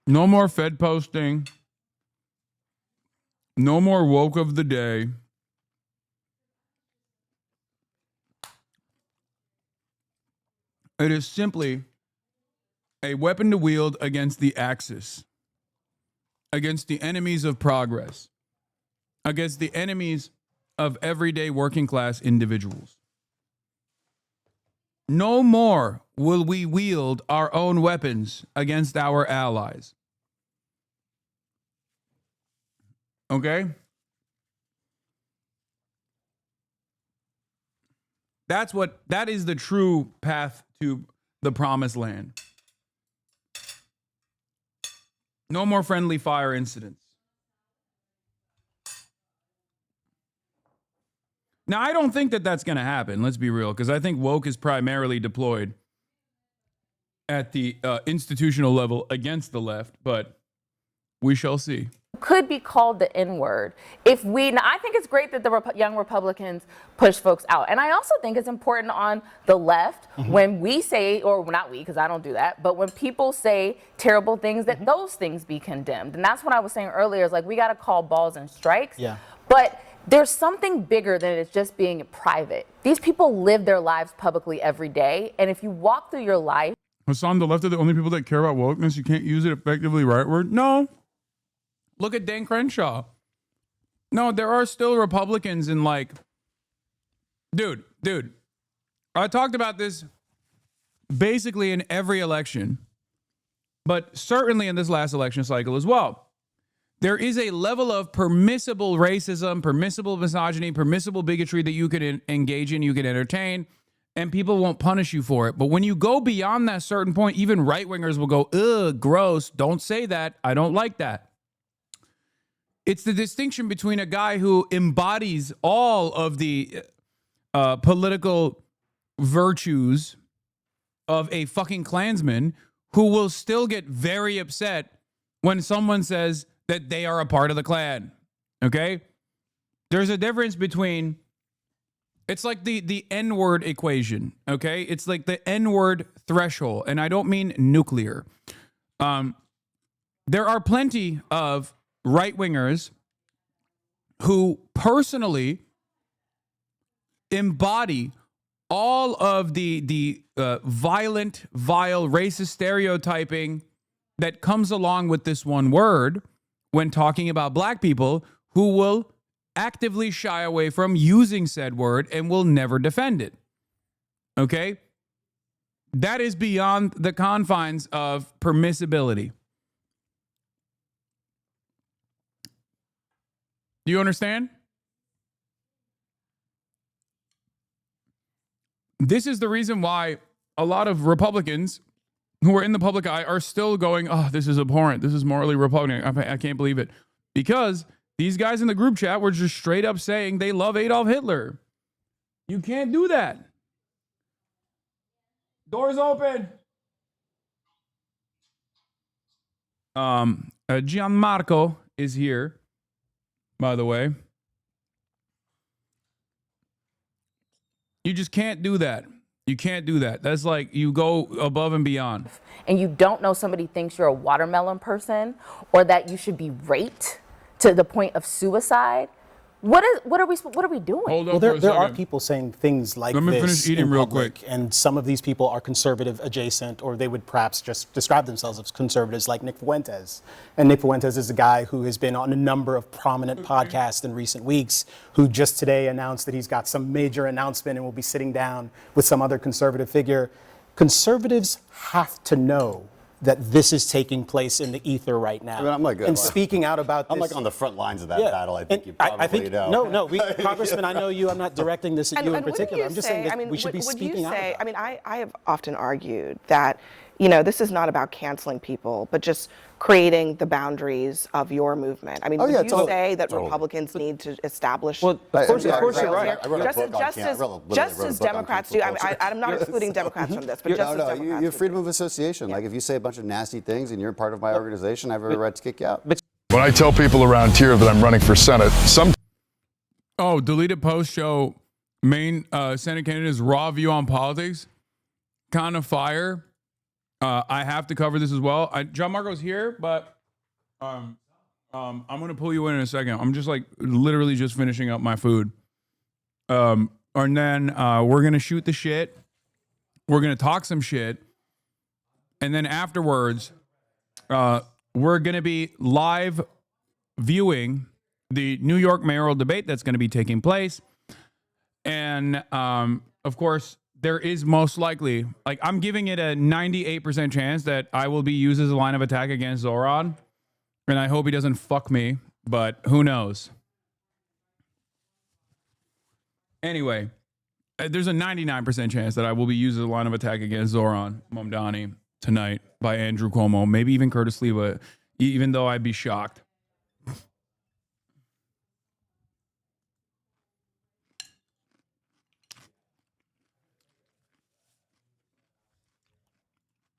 B: No more Fed posting. No more woke of the day. It is simply a weapon to wield against the Axis, against the enemies of progress, against the enemies of everyday working class individuals. No more will we wield our own weapons against our allies. Okay? That is the true path to the promised land. No more friendly fire incidents. Now, I don't think that that's going to happen, let's be real, because I think woke is primarily deployed at the institutional level against the left, but we shall see.
O: Could be called the N-word. Now, I think it's great that the young Republicans push folks out. And I also think it's important on the left when we say, or not we, because I don't do that, but when people say terrible things, that those things be condemned. And that's what I was saying earlier, is like, we got to call balls and strikes.
M: Yeah.
O: But there's something bigger than it's just being private. These people live their lives publicly every day. And if you walk through your life.
B: Hasan, the left are the only people that care about wokeness. You can't use it effectively rightward. No. Look at Dan Crenshaw. No, there are still Republicans in dude, I talked about this basically in every election, but certainly in this last election cycle as well. There is a level of permissible racism, permissible misogyny, permissible bigotry that you can engage in, you can entertain, and people won't punish you for it. But when you go beyond that certain point, even right-wingers will go, ugh, gross, don't say that, I don't like that. It's the distinction between a guy who embodies all of the political virtues of a fucking Klansman, who will still get very upset when someone says that they are a part of the Klan. Okay? There's a difference between, it's like the N-word equation. Okay? It's like the N-word threshold. And I don't mean nuclear. there are plenty of right-wingers who personally embody all of the violent, vile, racist stereotyping that comes along with this one word when talking about black people, who will actively shy away from using said word and will never defend it. Okay? That is beyond the confines of permissibility. Do you understand? This is the reason why a lot of Republicans who are in the public eye are still going, oh, this is abhorrent. This is morally repugnant. I can't believe it. Because these guys in the group chat were just straight up saying they love Adolf Hitler. You can't do that. Doors open. Gianmarco is here, by the way. You just can't do that. You can't do that. That's like you go above and beyond.
O: And you don't know somebody thinks you're a watermelon person or that you should be raped to the point of suicide. What are we doing?
B: Hold
M: Well,
B: on for a
M: there are
B: second.
M: people saying things like
B: Let me
M: this
B: finish eating
M: in
B: real
M: public, and some of these people are conservative adjacent, or they would perhaps just describe themselves as conservatives, like Nick Fuentes. And Nick Fuentes is a guy who has been on a number of prominent podcasts in recent weeks, who just today announced that he's got some major announcement and will be sitting down with some other conservative figure. Conservatives have to know that this is taking place in the ether right now.
N: I mean, I'm like,
M: and speaking out about this.
N: I'm like on the front lines of that
M: Yeah.
N: battle. I think
M: And
N: you probably
M: I think,
N: know.
M: No, Congressman, I know you. I'm not directing this at you in particular. I'm just saying that we should be speaking out about it.
X: I mean, I have often argued that, this is not about canceling people, but just creating the boundaries of your movement. I mean, would you say that Republicans need to establish?
M: Well, of course you're right.
N: I wrote a book on canceling.
X: Just as Democrats do. I'm not excluding Democrats from this, but just as Democrats
N: you have freedom of association. Like if you say a bunch of nasty things and you're part of my organization, I have every right to kick you out.
J: When I tell people around here that I'm running for Senate,
B: deleted post show main Senate candidate's raw view on politics. Kind of fire. I have to cover this as well. John Marco's here, but I'm going to pull you in a second. I'm just literally just finishing up my food. And then we're going to shoot the shit. We're going to talk some shit. And then afterwards, we're going to be live viewing the New York mayoral debate that's going to be taking place. And of course, there is most likely, I'm giving it a 98% chance that I will be used as a line of attack against Zoran. And I hope he doesn't fuck me, but who knows? Anyway, there's a 99% chance that I will be used as a line of attack against Zoran Mamdani tonight by Andrew Cuomo, maybe even Curtis Leva, even though I'd be shocked.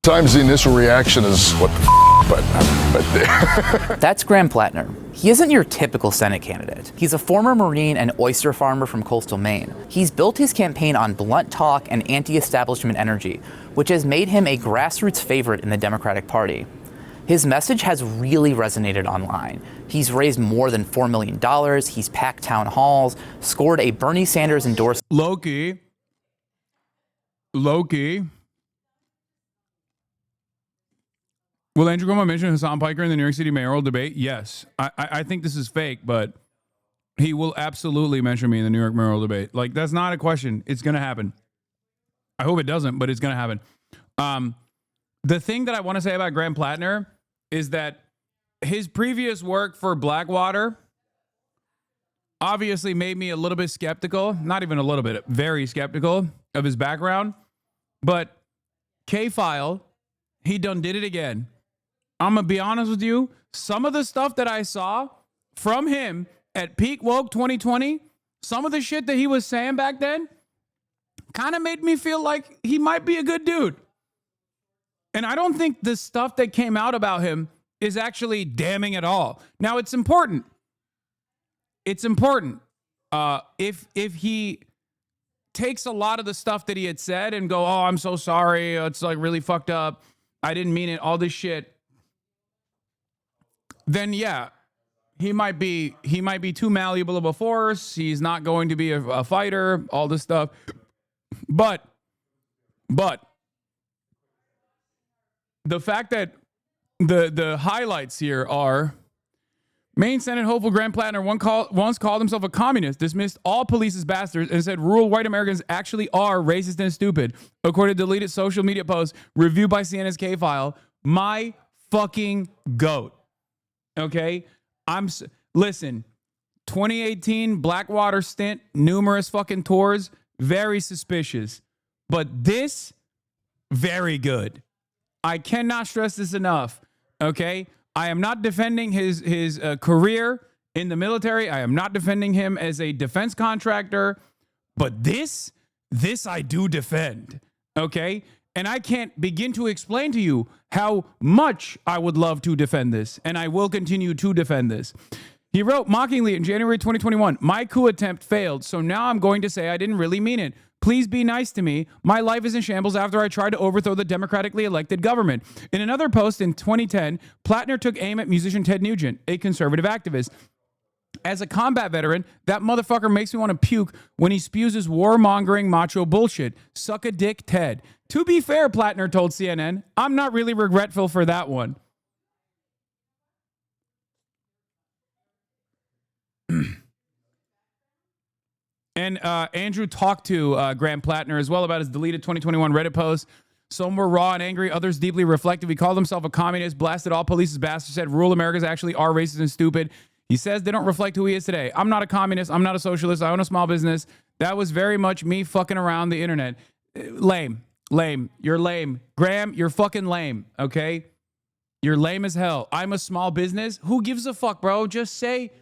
J: Sometimes the initial reaction is, what the f***, but
P: That's Graham Plattner. He isn't your typical Senate candidate. He's a former Marine and oyster farmer from coastal Maine. He's built his campaign on blunt talk and anti-establishment energy, which has made him a grassroots favorite in the Democratic Party. His message has really resonated online. He's raised more than $4 million, he's packed town halls, scored a Bernie Sanders endorsement.
B: Loki. Will Andrew Cuomo mention Hasan Piker in the New York City mayoral debate? Yes. I think this is fake, but he will absolutely mention me in the New York mayoral debate. That's not a question. It's going to happen. I hope it doesn't, but it's going to happen. The thing that I want to say about Graham Plattner is that his previous work for Blackwater obviously made me a little bit skeptical. Not even a little bit, very skeptical of his background. But K-File, he done did it again. I'm going to be honest with you. Some of the stuff that I saw from him at Peak Woke 2020, some of the shit that he was saying back then kind of made me feel like he might be a good dude. And I don't think the stuff that came out about him is actually damning at all. Now, it's important. It's important. If he takes a lot of the stuff that he had said and go, oh, I'm so sorry. It's really fucked up. I didn't mean it. All this shit. then yeah, he might be too malleable of a force. He's not going to be a fighter, all this stuff. But the fact that the highlights here are Maine Senate hopeful Graham Plattner once called himself a communist, dismissed all police as bastards, and said rural white Americans actually are racist and stupid, according to deleted social media post reviewed by CNN's K-File. My fucking goat. Okay? Listen, 2018 Blackwater stint, numerous fucking tours, very suspicious. But this, very good. I cannot stress this enough. Okay? I am not defending his career in the military. I am not defending him as a defense contractor. But this I do defend. Okay? And I can't begin to explain to you how much I would love to defend this. And I will continue to defend this. He wrote mockingly in January 2021, my coup attempt failed, so now I'm going to say I didn't really mean it. Please be nice to me. My life is in shambles after I tried to overthrow the democratically elected government. In another post in 2010, Plattner took aim at musician Ted Nugent, a conservative activist. As a combat veteran, that motherfucker makes me want to puke when he spews his warmongering macho bullshit. Suck a dick, Ted. To be fair, Plattner told CNN, I'm not really regretful for that one. And Andrew talked to Graham Plattner as well about his deleted 2021 Reddit post. Some were raw and angry, others deeply reflective. He called himself a communist, blasted all police as bastards, said rural Americans actually are racist and stupid. He says they don't reflect who he is today. I'm not a communist. I'm not a socialist. I own a small business. That was very much me fucking around the internet. Lame. You're lame. Graham, you're fucking lame, okay? You're lame as hell. I'm a small business. Who gives a fuck, bro? Just say,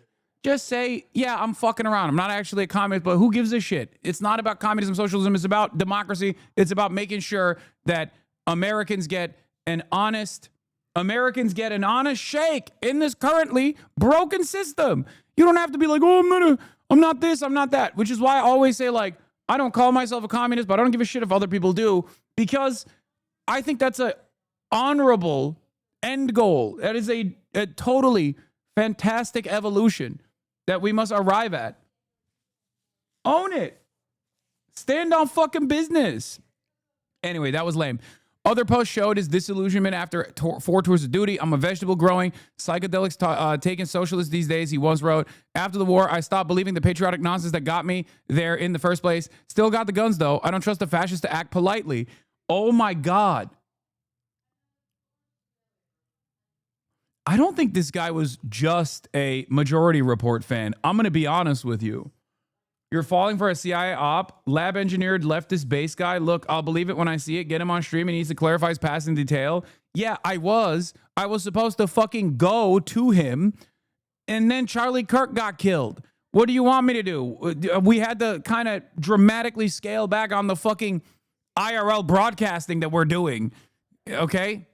B: yeah, I'm fucking around. I'm not actually a communist, but who gives a shit? It's not about communism, socialism. It's about democracy. It's about making sure that Americans get an honest shake in this currently broken system. You don't have to be like, oh, I'm not this, I'm not that, which is why I always say, like, I don't call myself a communist, but I don't give a shit if other people do, because I think that's a honorable end goal. That is a totally fantastic evolution that we must arrive at. Own it. Stand on fucking business. Anyway, that was lame. Other posts showed his disillusionment after 4 tours of duty. I'm a vegetable growing, psychedelics taking socialist these days. He once wrote, after the war, I stopped believing the patriotic nonsense that got me there in the first place. Still got the guns, though. I don't trust the fascists to act politely. Oh, my God. I don't think this guy was just a Majority Report fan. I'm going to be honest with you. You're falling for a CIA op, lab engineered leftist base guy. Look, I'll believe it when I see it. Get him on stream. He needs to clarify his past in detail. Yeah, I was supposed to fucking go to him. And then Charlie Kirk got killed. What do you want me to do? We had to kind of dramatically scale back on the fucking IRL broadcasting that we're doing. Okay?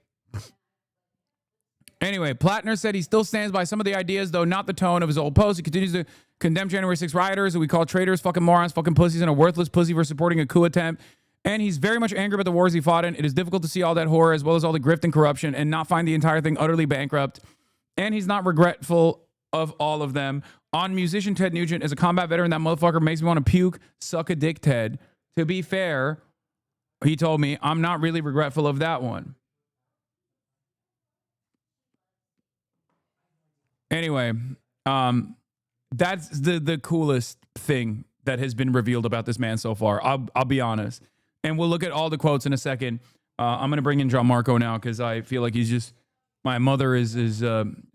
B: Anyway, Plattner said he still stands by some of the ideas, though not the tone of his old post. He continues to condemn January 6 rioters, who we call traitors, fucking morons, fucking pussies, and a worthless pussy for supporting a coup attempt. And he's very much angry about the wars he fought in. It is difficult to see all that horror, as well as all the grift and corruption, and not find the entire thing utterly bankrupt. And he's not regretful of all of them. On musician Ted Nugent, as a combat veteran, that motherfucker makes me want to puke. Suck a dick, Ted. To be fair, he told me, I'm not really regretful of that one. Anyway, that's the coolest thing that has been revealed about this man so far. I'll be honest. And we'll look at all the quotes in a second. I'm going to bring in Gianmarco now because I feel like he's just... My mother is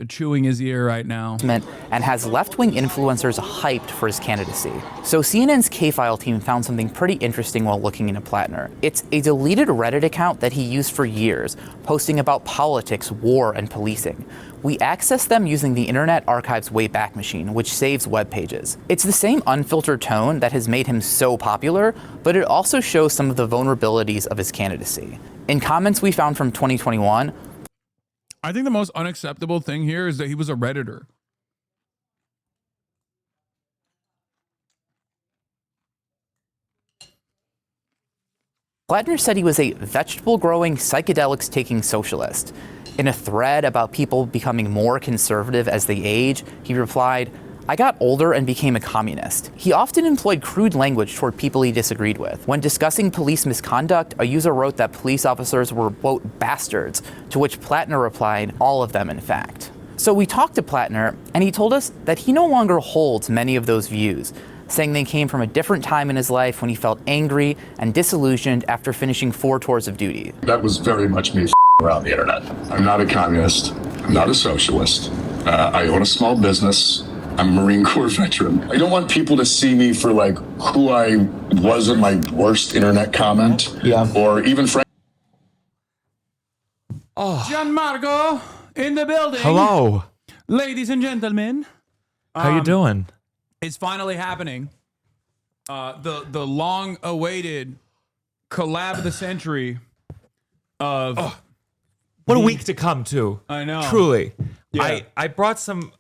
B: chewing his ear right now.
P: And has left-wing influencers hyped for his candidacy. So CNN's K-File team found something pretty interesting while looking into Plattner. It's a deleted Reddit account that he used for years, posting about politics, war, and policing. We access them using the Internet Archive's Wayback Machine, which saves web pages. It's the same unfiltered tone that has made him so popular, but it also shows some of the vulnerabilities of his candidacy. In comments we found from 2021,
B: I think the most unacceptable thing here is that he was a Redditor.
P: Plattner said he was a vegetable-growing, psychedelics-taking socialist. In a thread about people becoming more conservative as they age, he replied, "I got older and became a communist." He often employed crude language toward people he disagreed with. When discussing police misconduct, a user wrote that police officers were, quote, bastards, to which Plattner replied, "All of them, in fact." So we talked to Plattner, and he told us that he no longer holds many of those views, saying they came from a different time in his life when he felt angry and disillusioned after finishing 4 tours of duty.
J: That was very much me around the internet. I'm not a communist. I'm not a socialist. I own a small business. I'm a Marine Corps veteran. I don't want people to see me for like who I was in my worst internet comment. Yeah. Or even
B: Gianmarco in the building.
F: Hello.
B: Ladies and gentlemen.
F: How you doing?
B: It's finally happening. The long-awaited collab of the century of...
F: What a week to come to.
B: I know.
F: Truly.
B: Yeah.
F: I brought some,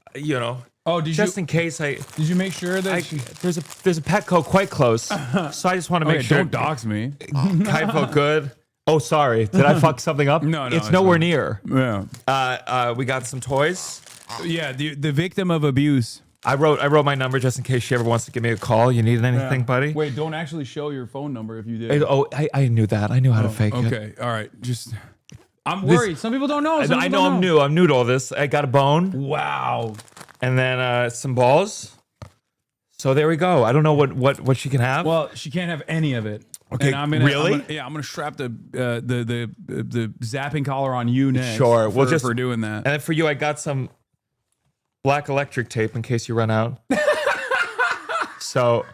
F: just in case
B: Did you make sure that
F: there's a Petco quite close. So I just want to make sure.
B: Don't dox me.
F: I felt good. Oh, sorry. Did I fuck something up?
B: No,
F: it's nowhere near.
B: Yeah.
F: We got some toys.
B: Yeah, the victim of abuse.
F: I wrote my number just in case she ever wants to give me a call. You need anything, buddy?
B: Wait, don't actually show your phone number if you did.
F: I knew that. I knew how to fake it.
B: Okay, all right. I'm worried. Some people don't know.
F: I know I'm new. I'm new to all this. I got a bone.
B: Wow.
F: And then some balls. So there we go. I don't know what she can have.
B: Well, she can't have any of it.
F: Okay,
B: And I'm
F: really?
B: I'm gonna strap the zapping collar on you next.
F: Sure. We'll just
B: for doing that.
F: And then for you, I got some black electric tape in case you run out. So,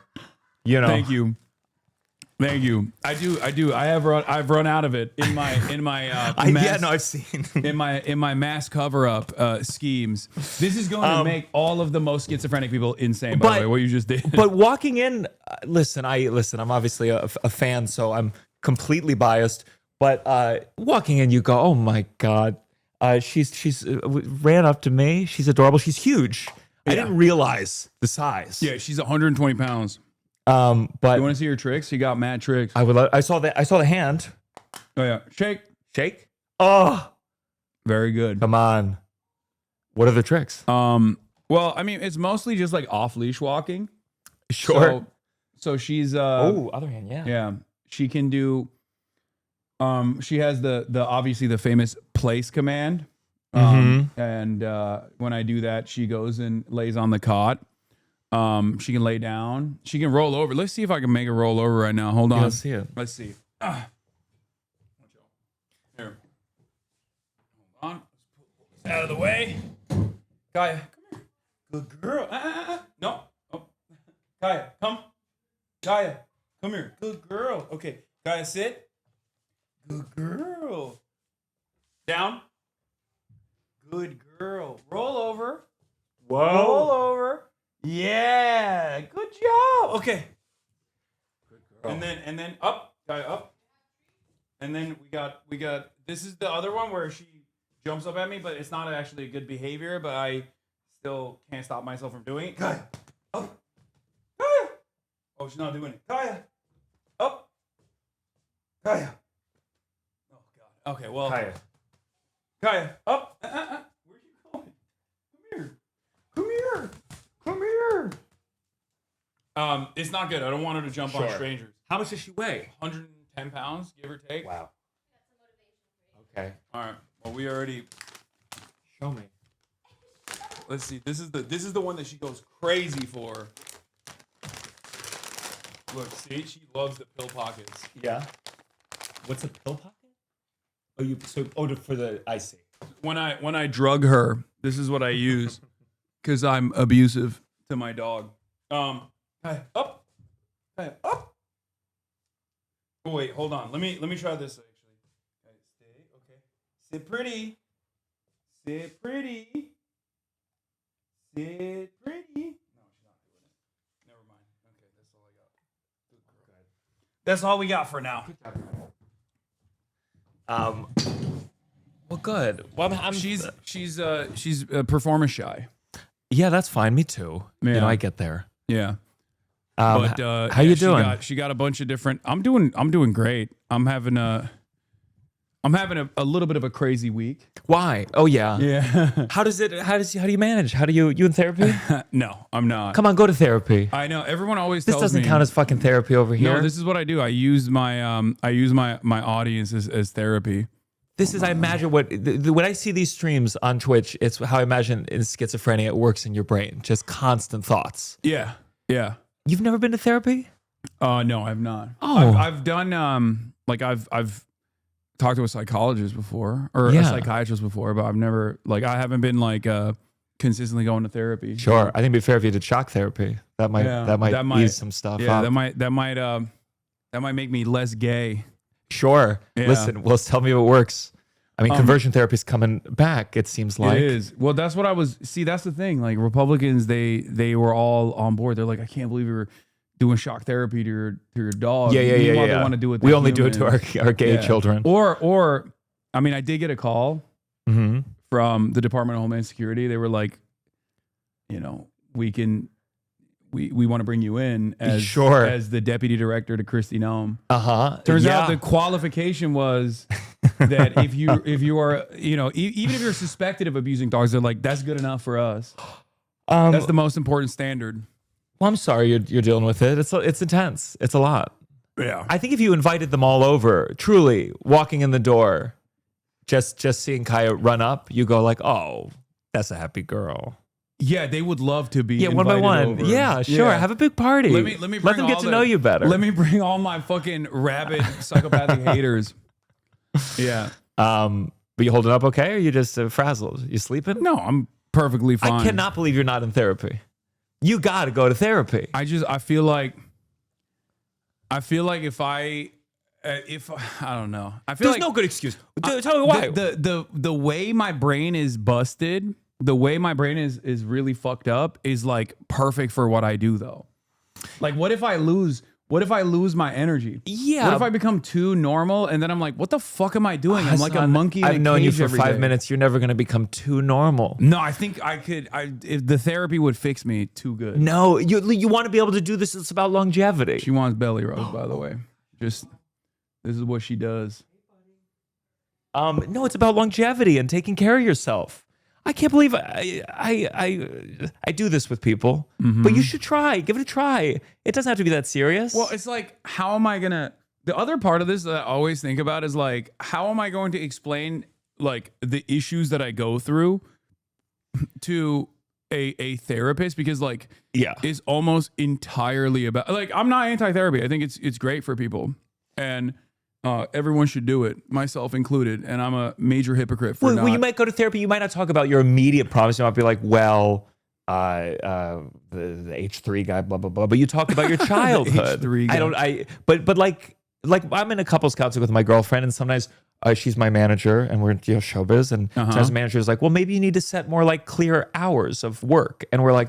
B: Thank you. Thank you. I do. I've run out of it in my
F: I've seen
B: in my mass cover up schemes. This is going to make all of the most schizophrenic people insane. By the way, what you just did.
F: But walking in, listen. I'm obviously a fan, so I'm completely biased. But walking in, you go, oh my god, she's ran up to me. She's adorable. She's huge. I didn't realize the size.
B: Yeah, she's 120 pounds.
F: But
B: you want to see her tricks? You got mad tricks.
F: I would. I saw the hand.
B: Oh yeah, shake.
F: Oh,
B: very good.
F: Come on. What are the tricks?
B: Well, I mean, it's mostly just like off leash walking.
F: Sure.
B: So she's
F: other hand, yeah.
B: Yeah, she can do. She has the obviously the famous place command. And when I do that, she goes and lays on the cot. She can lay down. She can roll over. Let's see if I can make her roll over right now. Hold on.
F: Let's see it.
B: Let's see. Here. Hold on. Let's put this out of the way. Kaya, come here. Good girl. No. Oh. Kaya, come. Kaya, come here. Good girl. Okay. Kaya, sit. Good girl. Down. Good girl. Roll over.
F: Whoa.
B: Roll over. Yeah, good job. Okay. Good girl. And then up, guy up. And then we got this is the other one where she jumps up at me, but it's not actually a good behavior, but I still can't stop myself from doing it. Kaya, up. Kaya. Oh, she's not doing it. Kaya. Up. Kaya. Oh god. Okay, well. Kaya, up. Where are you going? Come here. Come here. Come here. It's not good. I don't want her to jump on strangers.
F: How much does she weigh?
B: 110 pounds, give or take.
F: Wow. Okay.
B: All right. Well, we already.
F: Show me.
B: Let's see. This is the one that she goes crazy for. Look, see, she loves the pill pockets.
F: Yeah. What's a pill pocket? I see.
B: When I drug her, this is what I use. Because I'm abusive to my dog. Hey, up. Hey, up. Oh, wait, hold on. Let me try this actually. Okay, stay. Okay. Sit pretty. Sit pretty. Sit pretty. No, she's not doing it. Never mind. Okay, that's all I got. Okay. That's all we got for now.
F: Well, good. Well,
B: she's performance shy.
F: Yeah, that's fine. Me too.
B: Yeah.
F: I get there.
B: Yeah.
F: But how you doing?
B: She got a bunch of different. I'm doing great. having a little bit of a crazy week.
F: Why? Oh yeah.
B: Yeah.
F: How do you manage? How do you in therapy?
B: No, I'm not.
F: Come on, go to therapy.
B: I know everyone always
F: This
B: tells
F: doesn't
B: me,
F: count as fucking therapy over here.
B: No, this is what I do. I use my my audience as therapy.
F: This is, I imagine, when I see these streams on Twitch, it's how I imagine in schizophrenia it works in your brain. Just constant thoughts.
B: Yeah. Yeah.
F: You've never been to therapy?
B: No, I've not.
F: Oh.
B: I've done like I've talked to a psychologist before or a
F: Yeah.
B: psychiatrist before, but I've never I haven't been consistently going to therapy.
F: Sure. I think it'd be fair if you did shock therapy. That might ease some stuff up.
B: That might make me less gay.
F: Sure.
B: Yeah.
F: Listen, well, tell me if it works. I mean, conversion therapy is coming back, it seems like.
B: It is. Well, that's what I was. See, that's the thing. Like Republicans, they were all on board. They're like, I can't believe you're doing shock therapy to your dog.
F: Yeah.
B: They want to do it.
F: We only do it to our gay children.
B: Or, I mean, I did get a call
F: Mm-hmm.
B: from the Department of Homeland Security. They were like, we want to bring you in as the deputy director to Kristi Noem. Turns out the qualification was that if you are, even if you're suspected of abusing dogs, they're like, that's good enough for us. That's the most important standard.
F: Well, I'm sorry you're dealing with it. It's intense. It's a lot.
B: Yeah.
F: I think if you invited them all over, truly walking in the door, just seeing Kaya run up, you go like, oh, that's a happy girl.
B: Yeah, they would love to be.
F: Yeah, one by one.
B: Over.
F: Yeah, sure. Have a big party.
B: Let me bring
F: let them get to know you better.
B: Let me bring all my fucking rabid psychopathic haters. Yeah.
F: But you holding up okay, or you just frazzled? You sleeping?
B: No, I'm perfectly fine.
F: I cannot believe you're not in therapy. You got to go to therapy.
B: I feel like if I don't know. I feel
F: there's no good excuse. Tell me why.
B: The way my brain is busted. The way my brain is really fucked up is like perfect for what I do though. Like what if I lose my energy?
F: Yeah.
B: What if I become too normal and then I'm like, what the fuck am I doing? I'm like a monkey in a
F: I've known you
B: cage
F: for
B: every
F: 5
B: day.
F: minutes. You're never going to become too normal.
B: No, I think I could. If the therapy would fix me too good.
F: No, you want to be able to do this. It's about longevity.
B: She wants belly rubs, by the way. This is what she does.
F: No, it's about longevity and taking care of yourself. I can't believe I do this with people, but you should try. Give it a try. It doesn't have to be that serious.
B: Well, it's like, how am I gonna? The other part of this that I always think about is like, how am I going to explain like the issues that I go through to a therapist? Because like, it's almost entirely about like, I'm not anti-therapy. I think it's great for people, and everyone should do it, myself included. And I'm a major hypocrite for not.
F: Well, you might go to therapy. You might not talk about your immediate problems. You might be like, well, the H3 guy, blah blah blah. But you talk about your childhood.
B: H3 guy.
F: But like I'm in a couples counseling with my girlfriend, and sometimes she's my manager, and we're in showbiz, and sometimes the manager is like, well, maybe you need to set more like clear hours of work, and we're like,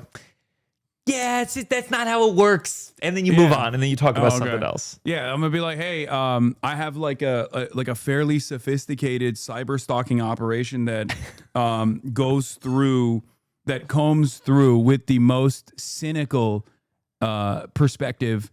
F: yeah, that's not how it works. And then you move on, and then you talk about something else.
B: Yeah, I'm gonna be like, hey, I have like a fairly sophisticated cyber stalking operation that combs through with the most cynical perspective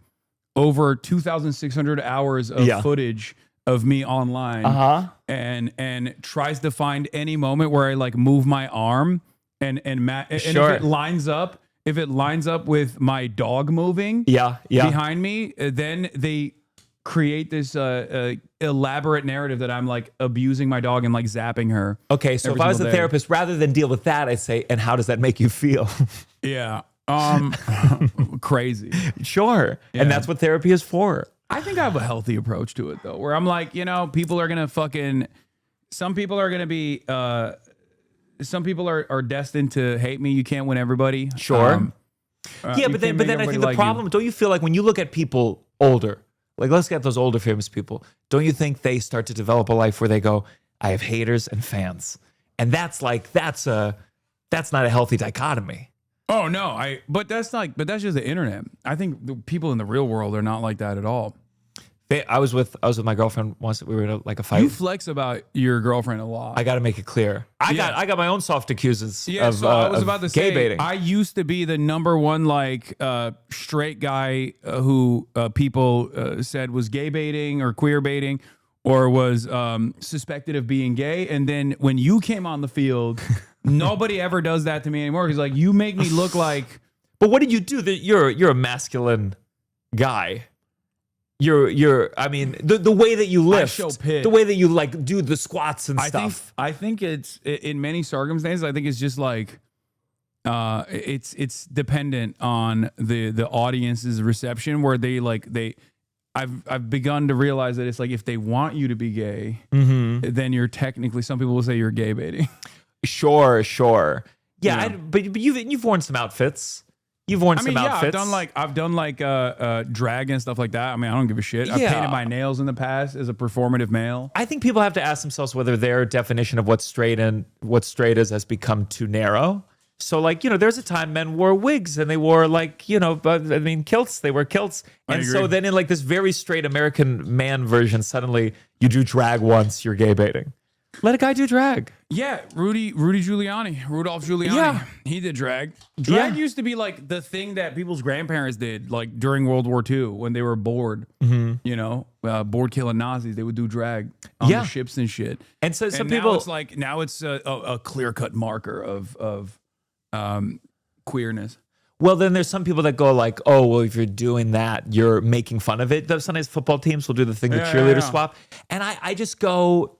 B: over 2,600 hours of footage of me online, and tries to find any moment where I like move my arm and if it lines up. If it lines up with my dog moving behind me, then they create this elaborate narrative that I'm like abusing my dog and like zapping her.
F: Okay, so if I was a therapist, rather than deal with that, I say, and how does that make you feel?
B: Yeah. Crazy.
F: Sure. Yeah. And that's what therapy is for.
B: I think I have a healthy approach to it though, where I'm like, people are going to some people are going to be, some people are destined to hate me. You can't win everybody.
F: Sure. Yeah, but then I think the problem, don't you feel like when you look at people older, like let's get those older famous people, don't you think they start to develop a life where they go, I have haters and fans? And that's not a healthy dichotomy.
B: Oh no, but that's just the internet. I think the people in the real world are not like that at all.
F: I was with my girlfriend once. We were in a fight.
B: You flex about your girlfriend a lot.
F: I got to make it clear. I got my own soft accusers.
B: Yeah,
F: of,
B: so I was
F: of
B: about to
F: gay
B: say,
F: baiting.
B: I used to be the number one straight guy who people said was gay baiting or queer baiting or was suspected of being gay. And then when you came on the field, nobody ever does that to me anymore. Because like you make me look like.
F: But what did you do? That you're a masculine guy. You're. I mean, the way that you lift,
B: show pit.
F: the way that you like do the squats and stuff.
B: I think it's in many circumstances. I think it's just like, it's dependent on the audience's reception. Where I've begun to realize that it's like if they want you to be gay, then you're technically. Some people will say you're gay baiting.
F: Sure. Yeah,
B: Yeah.
F: but you've worn some outfits. You've worn some outfits.
B: I've done drag and stuff like that. I mean, I don't give a shit. I've
F: Yeah.
B: painted my nails in the past as a performative male.
F: I think people have to ask themselves whether their definition of what straight is has become too narrow. So like, there's a time men wore wigs and they wore kilts. They wear kilts. And so then in like this very straight American man version, suddenly you do drag once, you're gay baiting. Let a guy do drag.
B: Yeah, Rudolph Giuliani.
F: Yeah.
B: He did drag. Drag used to be like the thing that people's grandparents did, like during World War II when they were bored. Bored killing Nazis, they would do drag on the ships and shit.
F: And so some
B: now
F: people,
B: it's like it's a clear cut marker of queerness.
F: well, then there's some people that go like, oh, well, if you're doing that, you're making fun of it. Sometimes football teams will do the thing, the cheerleader swap, and I just go.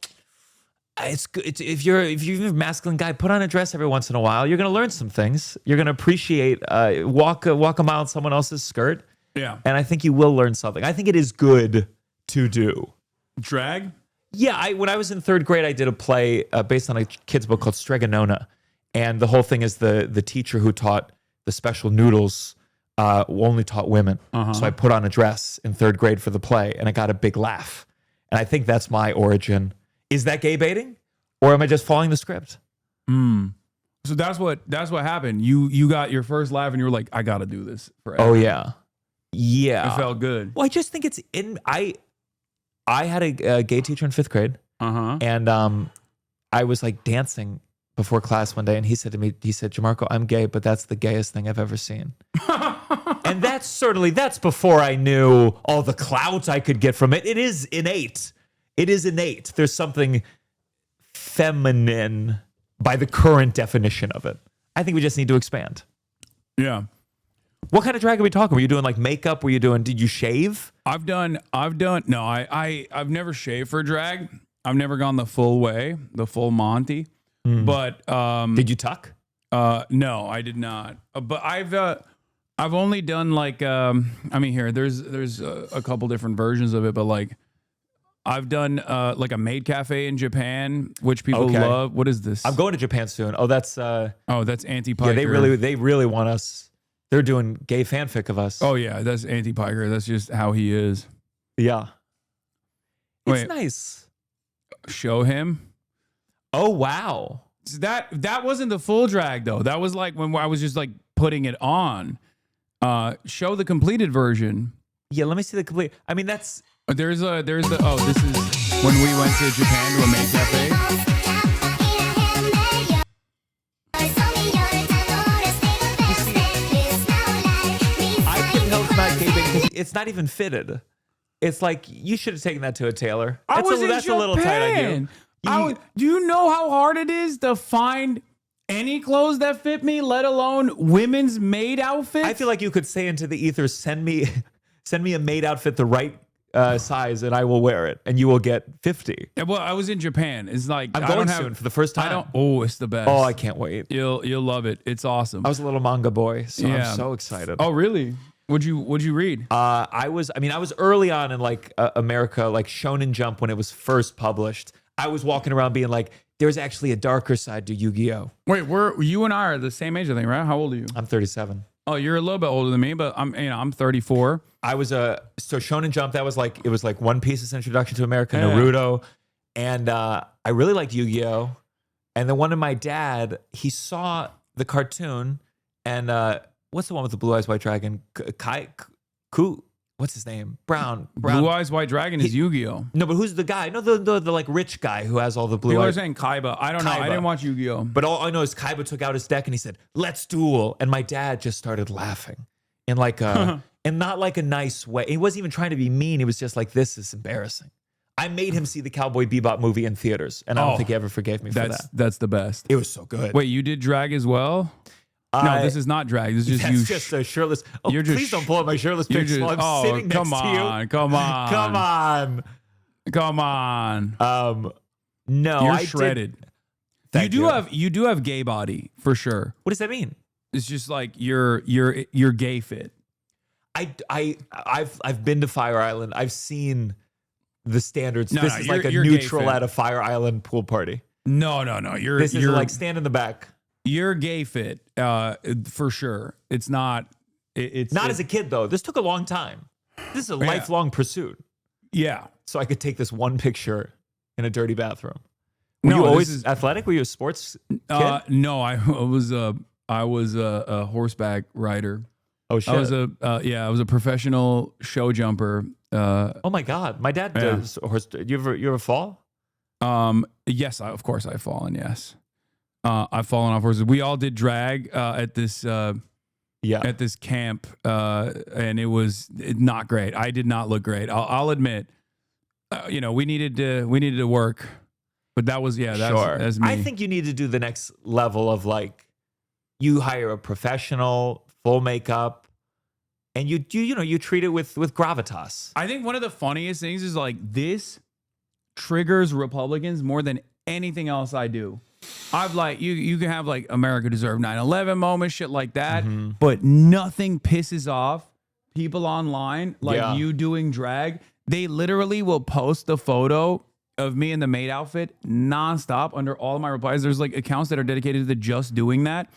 F: It's good. If you're a masculine guy, put on a dress every once in a while. You're going to learn some things. You're going to appreciate walk a mile in someone else's skirt.
B: Yeah.
F: And I think you will learn something. I think it is good to do.
B: Drag?
F: Yeah. When I was in third grade, I did a play based on a kid's book called Stregonona. And the whole thing is the teacher who taught the special noodles only taught women. So I put on a dress in third grade for the play and I got a big laugh. And I think that's my origin. Is that gay baiting, or am I just following the script?
B: So that's what happened. You got your first laugh, and you were like, "I got to do this forever."
F: Oh yeah.
B: It felt good.
F: Well, I just think it's in. I had a gay teacher in fifth grade, and I was like dancing before class one day, and he said to me, "Gianmarco, I'm gay, but that's the gayest thing I've ever seen." And that's before I knew all the clout I could get from it. It is innate. There's something feminine by the current definition of it. I think we just need to expand.
B: Yeah.
F: What kind of drag are we talking? Were you doing like makeup? Did you shave?
B: I've never shaved for drag. I've never gone the full way, the full Monty. But
F: did you tuck?
B: No, I did not. But I've only done there's a couple different versions of it, but like I've done like a maid cafe in Japan, which people love. What is this?
F: I'm going to Japan soon. Oh, that's
B: anti-Piker.
F: Yeah, they really want us. They're doing gay fanfic of us.
B: Oh yeah, that's anti-Piker. That's just how he is.
F: Yeah. It's
B: Wait,
F: nice.
B: Show him.
F: Oh wow.
B: So that wasn't the full drag though. That was like when I was just like putting it on. Show the completed version.
F: Yeah, let me see the complete. I mean, that's.
B: This is when we went to Japan to a maid cafe.
F: I can tell it's not gay because it's not even fitted. It's like you should have taken that to a tailor. That's a little tight on you.
B: Do you know how hard it is to find any clothes that fit me, let alone women's maid outfits?
F: I feel like you could say into the ether, send me a maid outfit the right size and I will wear it and you will get 50.
B: Yeah, well, I was in Japan. It's like
F: I'm going soon for the first time.
B: It's the best.
F: Oh, I can't wait.
B: You'll love it. It's awesome.
F: I was a little manga boy, so I'm so excited.
B: Oh, really? What'd you read?
F: I was early on in like America, like Shonen Jump when it was first published. I was walking around being like, there's actually a darker side to Yu-Gi-Oh.
B: Wait, you and I are the same age, I think, right? How old are you?
F: I'm 37.
B: Oh, you're a little bit older than me, but I'm 34.
F: I was so Shonen Jump. It was like One Piece's introduction to America, Naruto, and I really liked Yu-Gi-Oh. And then one of my dad, he saw the cartoon, and what's the one with the blue eyes white dragon? what's his name? Brown.
B: Blue Eyes White Dragon is Yu-Gi-Oh.
F: No, but who's the guy? No, the like rich guy who has all the blue
B: People are
F: eyes.
B: saying Kaiba. I don't know. I didn't watch Yu-Gi-Oh.
F: But all I know is Kaiba took out his deck and he said, "Let's duel." And my dad just started laughing in like a and not like a nice way. He wasn't even trying to be mean. He was just like, "This is embarrassing." I made him see the Cowboy Bebop movie in theaters, and I don't think he ever forgave me for that.
B: That's the best.
F: It was so good.
B: Wait, you did drag as well? No, this is not drag. This is just
F: That's
B: you.
F: just a shirtless. Oh,
B: you're just
F: please don't pull up my shirtless
B: you're
F: pics while I'm sitting next
B: come
F: to you.
B: on, come on,
F: Come on.
B: come on.
F: No,
B: You're
F: I
B: shredded.
F: Thank
B: You do have gay body for sure.
F: What does that mean?
B: It's just like you're gay fit.
F: I've been to Fire Island. I've seen the standards.
B: No,
F: this
B: no,
F: is like a
B: you're gay
F: neutral
B: fit.
F: at a Fire Island pool party.
B: No.
F: This is like stand in the back.
B: You're gay fit, for sure. It's not. It's
F: Not as a kid though. This took a long time. This is a lifelong pursuit.
B: Yeah.
F: So I could take this one picture in a dirty bathroom. Were
B: No,
F: you
B: this
F: always
B: is-
F: athletic? Were you a sports kid?
B: No, I was a horseback rider.
F: Oh shit!
B: I was a professional show jumper.
F: Oh my god, my dad does horse. You ever fall?
B: Yes, of course I've fallen. Yes, I've fallen off horses. We all did drag at this at this camp, and it was not great. I did not look great. I'll admit. We needed to work, but that was that's me.
F: I think you need to do the next level of like, you hire a professional, full makeup, and you treat it with gravitas.
B: I think one of the funniest things is like this triggers Republicans more than anything else I do. I've like you can have like America deserved 9/11 moments, shit like that, but nothing pisses off people online like you doing drag. They literally will post the photo of me in the maid outfit nonstop under all of my replies. There's like accounts that are dedicated to just doing that.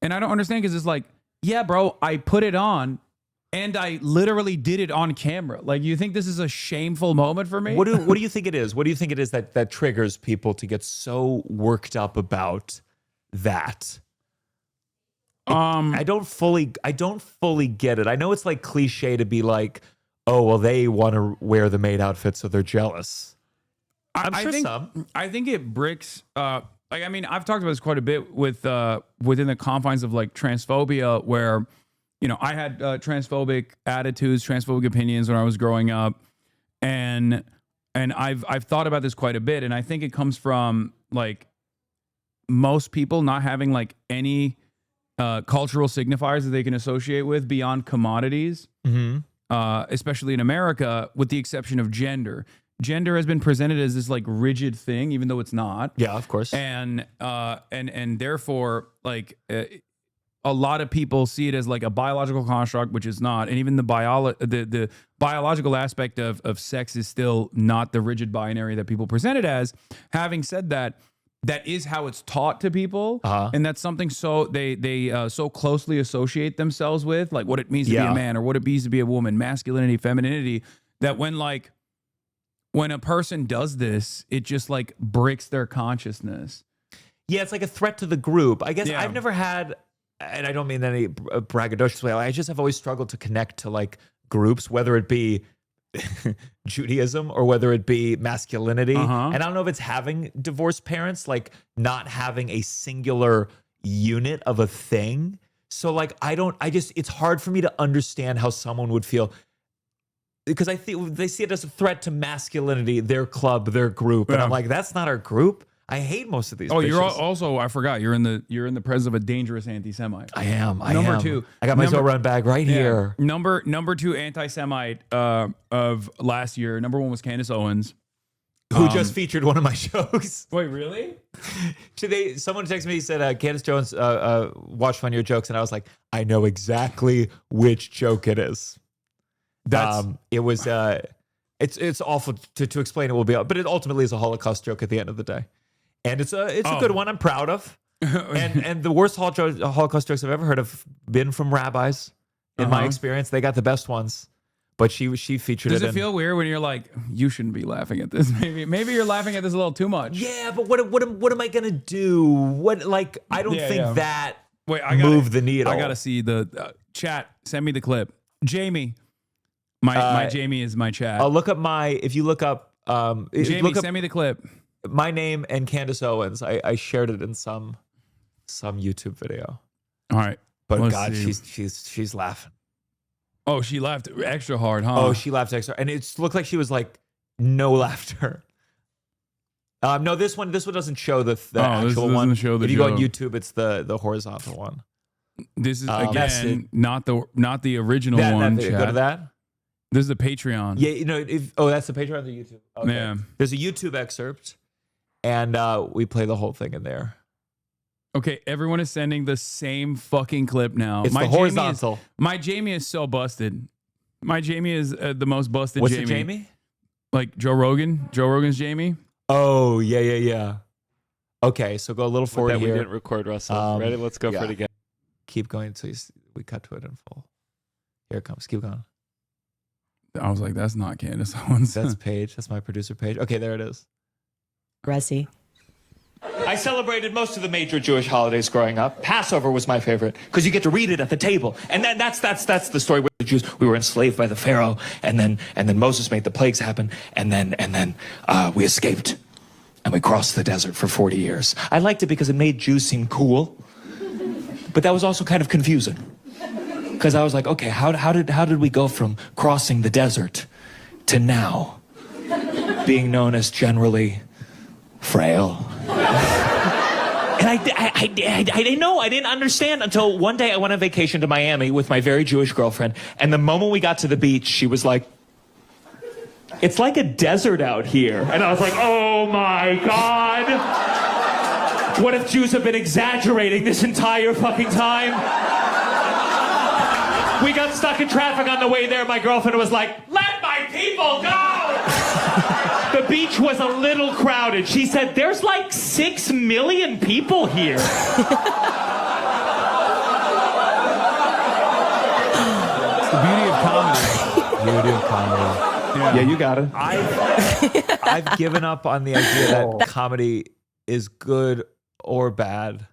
B: And I don't understand because it's like, yeah, bro, I put it on and I literally did it on camera. Like, you think this is a shameful moment for me?
F: What do you think it is? What do you think it is that triggers people to get so worked up about that? I don't fully get it. I know it's like cliche to be like, oh, well, they want to wear the maid outfit, so they're jealous.
B: I think it bricks. I've talked about this quite a bit with within the confines of like transphobia, where I had transphobic attitudes, transphobic opinions when I was growing up, and I've thought about this quite a bit, and I think it comes from like most people not having like any cultural signifiers that they can associate with beyond commodities. Especially in America, with the exception of gender. Gender has been presented as this like rigid thing, even though it's not.
F: Yeah, of course.
B: And therefore, like a lot of people see it as like a biological construct, which is not. And even the biological aspect of sex is still not the rigid binary that people present it as. Having said that, that is how it's taught to people, and that's something so they so closely associate themselves with, like what it means to be a man or what it means to be a woman, masculinity, femininity, that when a person does this, it just like breaks their consciousness.
F: Yeah, it's like a threat to the group. I guess I've never had, and I don't mean that in any braggadocious way, I just have always struggled to connect to like groups, whether it be Judaism or whether it be masculinity. And I don't know if it's having divorced parents, like not having a singular unit of a thing. So like, it's hard for me to understand how someone would feel, because I think they see it as a threat to masculinity, their club, their group. And I'm like, that's not our group. I hate most of these.
B: Oh,
F: bitches.
B: you're also, I forgot, you're in the presence of a dangerous anti-Semite.
F: I am.
B: Number two.
F: I got my Zoe run bag right here.
B: Number two anti-Semite of last year. Number one was Candace Owens,
F: who just featured one of my shows.
B: Wait, really?
F: Someone texted me, he said, Candace Jones watched one of your jokes, and I was like, I know exactly which joke it is. It was it's awful to explain. It will be, but it ultimately is a Holocaust joke at the end of the day. And it's a good one. I'm proud of. and the worst Holocaust jokes I've ever heard have been from rabbis. In my experience, they got the best ones. But she featured it.
B: Does it feel weird when you're like, you shouldn't be laughing at this? Maybe you're laughing at this a little too much.
F: Yeah, but what am I gonna do? What, like, I don't think that
B: Wait,
F: moved the needle.
B: I gotta see the chat. Send me the clip, Jamie. My Jamie is my chat.
F: I'll look up if you look up,
B: Jamie, send me the clip.
F: My name and Candace Owens. I shared it in some YouTube video.
B: All right.
F: But
B: Let's
F: God,
B: see.
F: she's laughing.
B: Oh, she laughed extra hard, huh?
F: Oh, she laughed extra, and it looked like she was like no laughter. No, this one doesn't show the actual one.
B: Show the
F: if you go on
B: joke.
F: YouTube, it's the horizontal one.
B: This is
F: That's
B: again not the original one.
F: Go to
B: chat.
F: that.
B: This is the Patreon.
F: Yeah, you know. That's the Patreon or the YouTube. Okay.
B: Yeah.
F: There's a YouTube excerpt, and we play the whole thing in there.
B: Okay, everyone is sending the same fucking clip now.
F: It's the horizontal.
B: My Jamie is so busted. My Jamie is the most busted.
F: What's
B: Jamie.
F: the Jamie?
B: Like Joe Rogan. Joe Rogan's Jamie.
F: Oh yeah. Okay, so go a little forward
Q: that
F: here.
Q: we didn't record, Russell. Ready? Let's go for it again.
F: Keep going until we cut to it in full. Here it comes. Keep going.
B: I was like, that's not Candace Owens.
F: That's Paige. That's my producer, Paige. Okay, there it is.
R: Resi.
S: I celebrated most of the major Jewish holidays growing up. Passover was my favorite because you get to read it at the table, and then that's the story where the Jews, we were enslaved by the Pharaoh, and then Moses made the plagues happen, and then we escaped, and we crossed the desert for 40 years. I liked it because it made Jews seem cool, but that was also kind of confusing because I was like, okay, how did we go from crossing the desert to now being known as generally frail? And I didn't know. I didn't understand until one day I went on vacation to Miami with my very Jewish girlfriend. And the moment we got to the beach, she was like, it's like a desert out here. And I was like, oh my God. What if Jews have been exaggerating this entire fucking time? We got stuck in traffic on the way there. My girlfriend was like, let my people go. The beach was a little crowded. She said, there's like 6 million people here.
F: It's
B: the beauty of comedy.
F: Beauty of comedy.
S: Yeah, you got it.
F: I've given up on the idea that comedy is good or bad.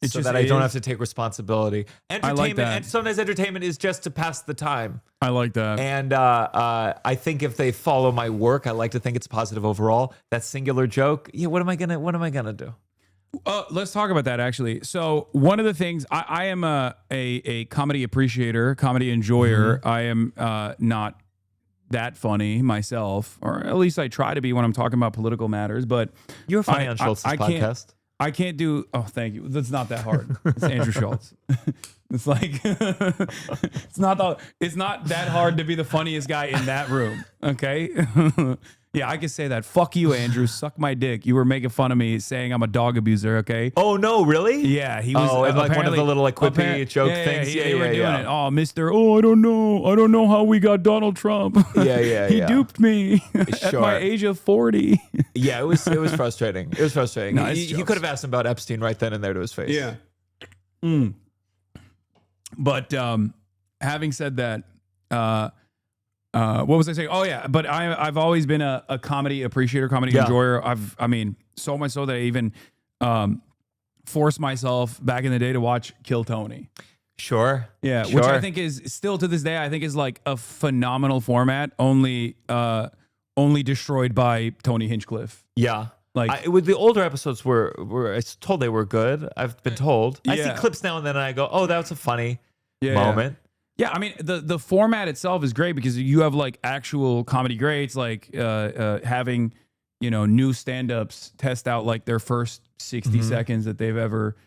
B: It
F: So
B: just
F: that I don't
B: is.
F: have to take responsibility. Entertainment,
B: that.
F: and sometimes entertainment is just to pass the time.
B: I like that.
F: And I think if they follow my work, I like to think it's positive overall. That singular joke, yeah. What am I gonna do?
B: Let's talk about that actually. So one of the things I am a comedy appreciator, comedy enjoyer. I am not that funny myself, or at least I try to be when I'm talking about political matters. But
F: You're funny on Schultz's podcast.
B: I can't do. Oh, thank you. That's not that hard. It's Andrew Schultz. It's like it's not that hard to be the funniest guy in that room. Okay. Yeah, I can say that. Fuck you, Andrew. Suck my dick. You were making fun of me saying I'm a dog abuser. Okay.
F: Oh no, really?
B: Yeah, he was.
F: And like one of the little like quippy joke things.
B: Yeah, you were doing it. Oh, Mister. Oh, I don't know how we got Donald Trump. He duped me at my age of 40.
F: Yeah, it was frustrating. It was frustrating.
B: No,
F: You could have asked him about Epstein right then and there to his face.
B: Yeah. But having said that, what was I saying? Oh yeah, but I've always been a comedy appreciator, comedy enjoyer. I mean, so much so that I even forced myself back in the day to watch Kill Tony.
F: Sure.
B: Yeah,
F: Sure.
B: which I think is still to this day, I think is like a phenomenal format. Only destroyed by Tony Hinchcliffe.
F: Yeah.
B: Like
F: with the older episodes were I was told they were good. I've been told. I see
B: Yeah.
F: clips now and then and I go, oh, that was a funny
B: Yeah,
F: moment.
B: Yeah, I mean the format itself is great because you have like actual comedy greats like having new stand-ups test out like their first 60 seconds that they've ever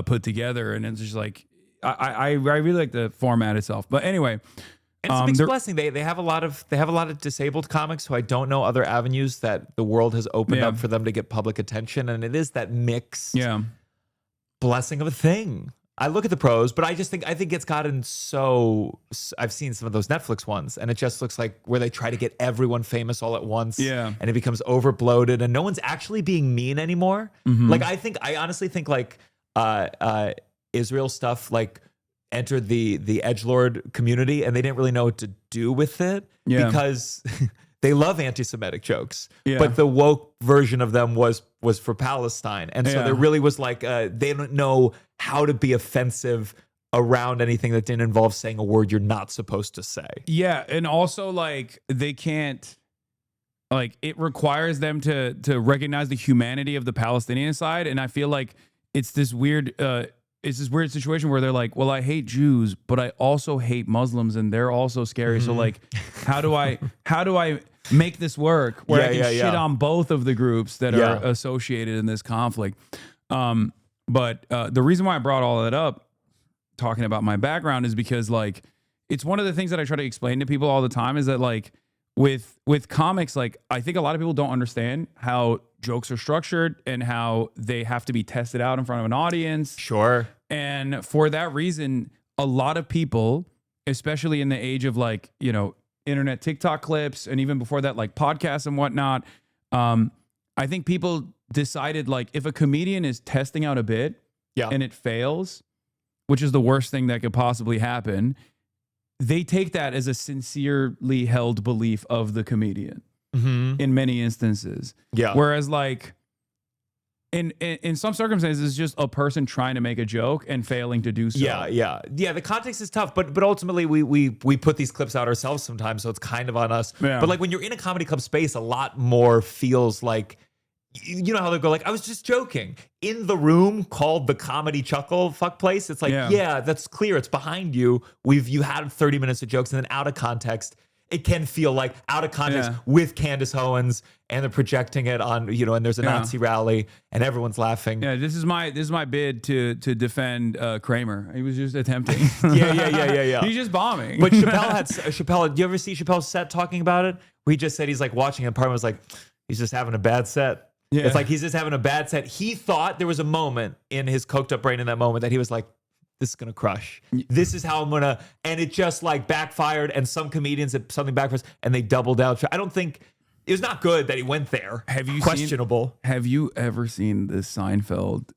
B: put together, and it's just like I really like the format itself. But anyway,
F: And it's a mixed blessing. They have a lot of disabled comics who I don't know other avenues that the world has opened up for them to get public attention, and it is that mixed blessing of a thing. I look at the pros, but I think it's gotten so. I've seen some of those Netflix ones, and it just looks like where they try to get everyone famous all at once.
B: Yeah,
F: and it becomes over bloated, and no one's actually being mean anymore. Like I honestly think like Israel stuff like entered the edgelord community, and they didn't really know what to do with it because they love anti-Semitic jokes, but the woke version of them was for Palestine, and so there really was like they don't know how to be offensive around anything that didn't involve saying a word you're not supposed to say.
B: Yeah, and also like they can't, like it requires them to recognize the humanity of the Palestinian side, and I feel like it's this weird situation where they're like, well, I hate Jews, but I also hate Muslims, and they're also scary. So like, how do I make this work where I can shit on both of the groups that are associated in this conflict? But the reason why I brought all that up, talking about my background, is because like it's one of the things that I try to explain to people all the time is that like with comics, like I think a lot of people don't understand how jokes are structured and how they have to be tested out in front of an audience.
F: Sure.
B: And for that reason, a lot of people, especially in the age of like, you know, internet TikTok clips, and even before that, like podcasts and whatnot, I think people decided like if a comedian is testing out a bit and it fails, which is the worst thing that could possibly happen, they take that as a sincerely held belief of the comedian in many instances. Yeah. Whereas like in some circumstances, it's just a person trying to make a joke and failing to do so.
F: Yeah. The context is tough, but ultimately we put these clips out ourselves sometimes, so it's kind of on us. Yeah. But like when you're in a comedy club space, a lot more feels like, you know how they go like, I was just joking. In the room called the comedy chuckle fuck place, it's like, yeah, that's clear. It's behind you. You had 30 minutes of jokes, and then out of context, it can feel like out of context with Candace Owens, and they're projecting it on, you know, and there's a Nazi rally and everyone's laughing.
B: Yeah, this is my bid to defend Kramer. He was just attempting.
F: Yeah.
B: He's just bombing.
F: But Chappelle, do you ever see Chappelle's set talking about it? Where he just said he's like watching it. Part of it was like, he's just having a bad set. Yeah. It's like he's just having a bad set. He thought there was a moment in his coked up brain in that moment that he was like, this is going to crush. This is how I'm going to, and it just like backfired, and some comedians, something backfires, and they doubled out. I don't think, it was not good that he went there. Questionable.
B: Have you ever seen the Seinfeld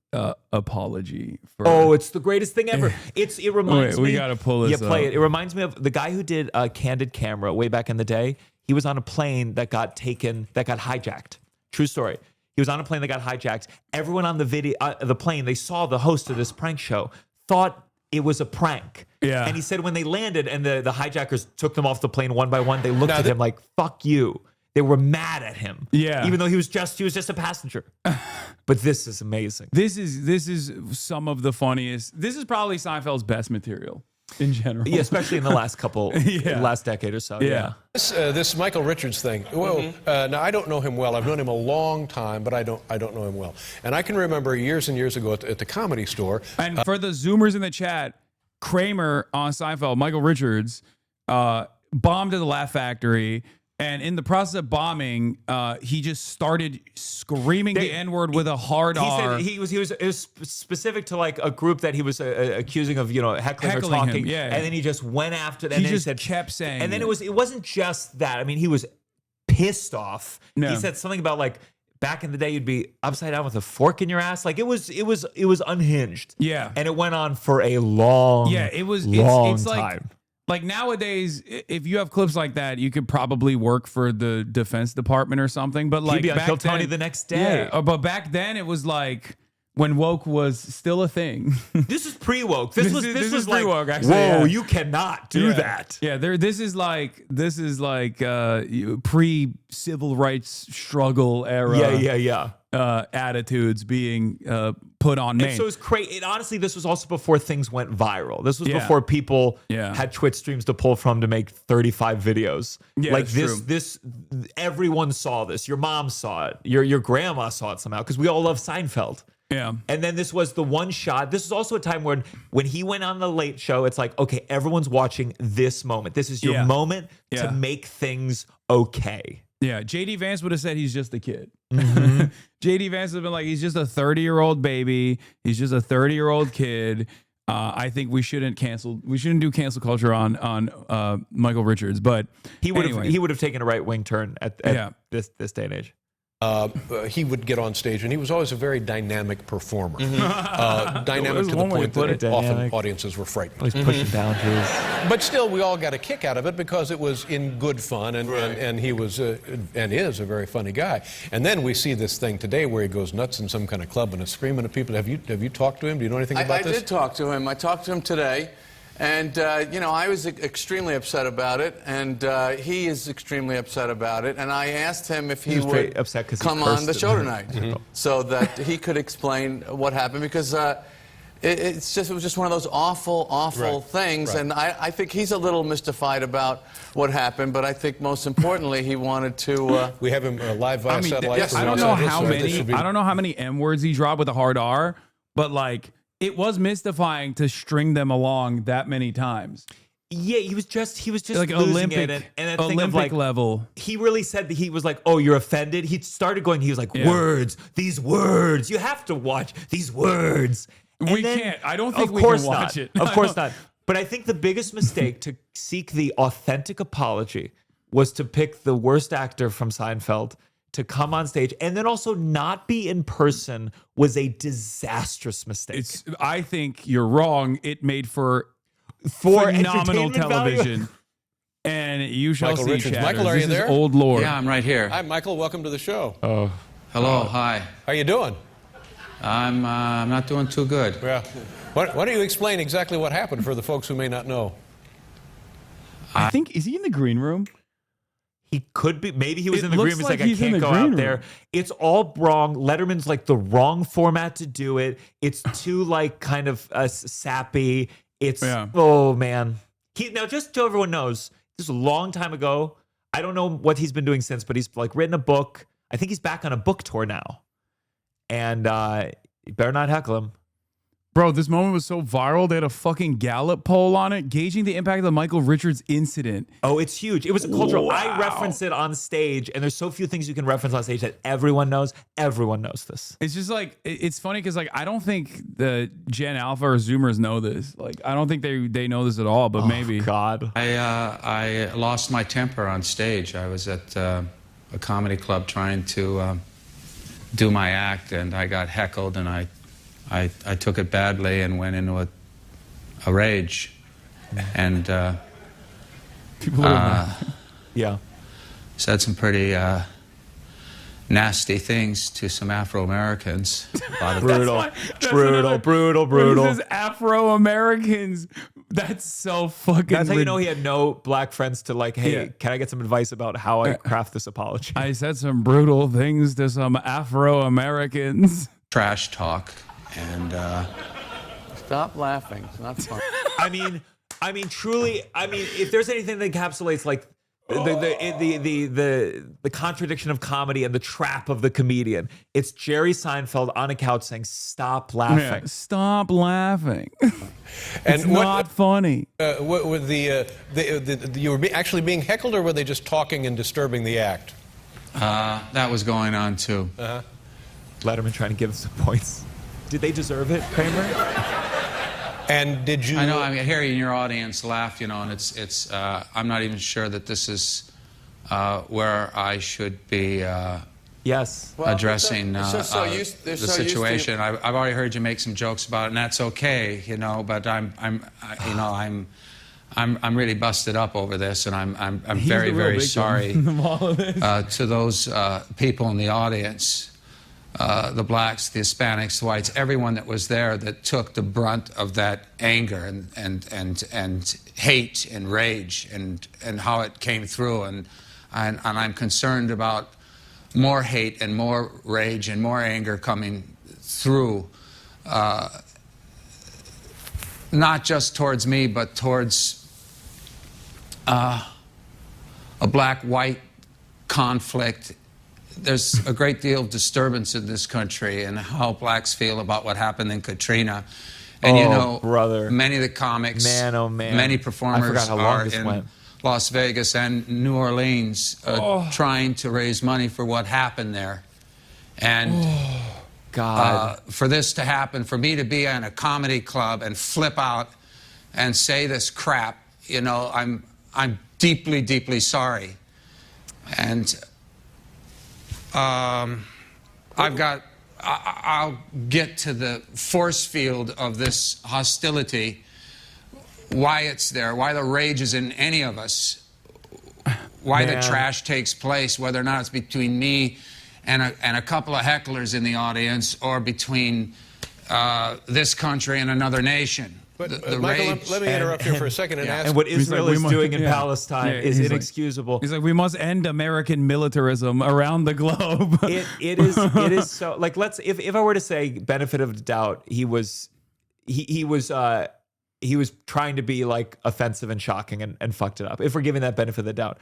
B: apology?
F: It's the greatest thing ever. It reminds me.
B: We got to pull this up.
F: Play it. It reminds me of the guy who did Candid Camera way back in the day. He was on a plane that got hijacked. True story. He was on a plane that got hijacked. Everyone on the plane, they saw the host of this prank show, thought it was a prank. Yeah. And he said when they landed and the hijackers took them off the plane one by one, they looked at him like, fuck you. They were mad at him. Yeah. Even though he was just a passenger. But this is amazing.
B: This is some of the funniest. This is probably Seinfeld's best material in general.
F: Yeah, especially in the last last decade or so. Yeah.
G: This Michael Richards thing. Well, now I don't know him well. I've known him a long time, but I don't know him well. And I can remember years and years ago at the Comedy Store.
B: And for the Zoomers in the chat, Kramer on Seinfeld, Michael Richards, bombed at the Laugh Factory. And in the process of bombing, he just started screaming the N-word with a hard R.
F: He said it was specific to like a group that he was accusing of, you know, heckling or talking.
B: Him,
F: and then he just went after that.
B: He just kept saying.
F: And then it wasn't just that. I mean, he was pissed off. No. He said something about like back in the day you'd be upside down with a fork in your ass. Like it was unhinged. Yeah. And it went on for a long it's time.
B: Like nowadays, if you have clips like that, you could probably work for the Defense Department or something. But like
F: he'd be on Kill Tony the next day.
B: Yeah, but back then it was like when woke was still a thing.
F: This is pre-woke. This was like,
B: pre-woke, actually.
F: Whoa, you cannot do that.
B: Yeah, this is like pre-civil rights struggle era. Attitudes being put on Maine.
F: And so it's crazy. Honestly, this was also before things went viral. This was before people had Twitch streams to pull from to make 35 videos. Yeah, like this, everyone saw this. Your mom saw it. Your grandma saw it somehow because we all love Seinfeld.
B: Yeah.
F: And then this was the one shot. This is also a time when he went on the Late Show, it's like, okay, everyone's watching this moment. This is your moment to make things okay.
B: Yeah, J.D. Vance would have said he's just a kid. Mm-hmm. J.D. Vance would have been like, he's just a 30-year-old baby. He's just a 30-year-old kid. I think we shouldn't do cancel culture on Michael Richards. But
F: he would have taken a right-wing turn at this day and age.
G: he would get on stage, and he was always a very dynamic performer.
B: That
G: Dynamic
B: was
G: to the
B: one way
G: point
B: to put
G: that
B: it.
G: often
F: Dynamic.
G: audiences were frightened.
F: Always pushing boundaries.
G: But still, we all got a kick out of it because it was in good fun, and he was and is a very funny guy. And then we see this thing today where he goes nuts in some kind of club and is screaming at people. Have you talked to him? Do you know anything about this?
D: I did talk to him. I talked to him today. And, you know, I was extremely upset about it, and he is extremely upset about it. And I asked him if he would
F: upset 'cause he
D: come on
F: cursed
D: the
F: him.
D: show tonight so that he could explain what happened, because it was just one of those awful things. And I think he's a little mystified about what happened, but I think most importantly he wanted to...
G: we have him live via satellite.
B: Yes, I don't know how many M words he dropped with a hard R, but like... It was mystifying to string them along that many times.
F: Yeah, he was just
B: like
F: losing
B: Olympic,
F: it, and that thing of
B: Olympic
F: like
B: level.
F: He really said that he was like, "Oh, you're offended." He started going. He was like, "Words, these words. You have to watch these words." And
B: We
F: then-
B: can't. I don't think
F: of
B: we can
F: course
B: watch
F: not.
B: it.
F: Of course not. But I think the biggest mistake to seek the authentic apology was to pick the worst actor from Seinfeld to come on stage, and then also not be in person was a disastrous mistake.
B: I think you're wrong. It made for phenomenal
F: entertainment value.
B: television. And you shall
G: Michael
B: see,
G: Richards.
B: Shatters.
G: Michael, are
B: This
G: you
B: is
G: there?
B: Old Lord.
T: Yeah, I'm right here.
G: Hi, Michael. Welcome to the show.
B: Oh.
T: Hello, hi.
G: How you doing?
T: I'm not doing too good.
G: Yeah. Why don't you explain exactly what happened for the folks who may not know?
B: I think, is he in the green room?
F: He could be. Maybe he was
B: It
F: in the green
B: looks
F: room. He's
B: like
F: like, I
B: he's in
F: can't
B: the
F: go
B: green
F: out
B: room.
F: there. It's all wrong. Letterman's like the wrong format to do it. It's too like kind of sappy. It's oh man. Now just so everyone knows, this was a long time ago. I don't know what he's been doing since, but he's like written a book. I think he's back on a book tour now, and you better not heckle him.
B: Bro, this moment was so viral. They had a fucking Gallup poll on it, gauging the impact of the Michael Richards incident.
F: Oh, it's huge. It was a cultural.
B: Wow.
F: I reference it on stage, and there's so few things you can reference on stage that everyone knows. Everyone knows this.
B: It's just like, it's funny because like, I don't think the Gen Alpha or Zoomers know this. Like, I don't think they know this at all, but maybe.
F: God.
T: I lost my temper on stage. I was at a comedy club trying to do my act, and I got heckled, and I took it badly and went into a rage, and
F: yeah,
T: said some pretty nasty things to some Afro-Americans.
F: Brutal. Brutal.
B: This is Afro-Americans. That's so fucking.
F: That's how you know he had no black friends to like, hey, can I get some advice about how I craft this apology?
B: I said some brutal things to some Afro-Americans.
T: Trash talk, and stop laughing. It's not fun.
F: I mean, truly. I mean, if there's anything that encapsulates like the contradiction of comedy and the trap of the comedian, it's Jerry Seinfeld on a couch saying, "Stop laughing.
B: Yeah, stop laughing."
G: And
B: it's not funny.
G: With you were actually being heckled, or were they just talking and disturbing the act?
T: That was going on too.
F: Letterman trying to give some points. Did they deserve it, Kramer?
G: And did you?
T: I know. I mean, hearing your audience laugh, you know, and it's. I'm not even sure that this is where I should be.
F: Yes.
T: Addressing
D: the
T: situation. I've already heard you make some jokes about it, and that's okay, you know. But I'm really busted up over this, and I'm very, very sorry to those people in the audience. The blacks, the Hispanics, the whites, everyone that was there that took the brunt of that anger and hate and rage and how it came through, and I'm concerned about more hate and more rage and more anger coming through, not just towards me, but towards a black-white conflict. There's a great deal of disturbance in this country and how blacks feel about what happened in Katrina. And you know,
F: brother,
T: many of the comics, many performers are in Las Vegas and New Orleans trying to raise money for what happened there. And for this to happen, for me to be in a comedy club and flip out and say this crap, you know, I'm deeply, deeply sorry. And I'll get to the force field of this hostility, why it's there, why the rage is in any of us, why the trash takes place, whether or not it's between me and a couple of hecklers in the audience or between this country and another nation.
G: But
T: the
G: Michael,
T: rage.
G: let me interrupt here for a second and ask.
F: And what Israel is doing in Palestine is inexcusable.
B: He's like, we must end American militarism around the globe.
F: It is so, like, if I were to say benefit of the doubt, he was trying to be like offensive and shocking and fucked it up. If we're giving that benefit of the doubt,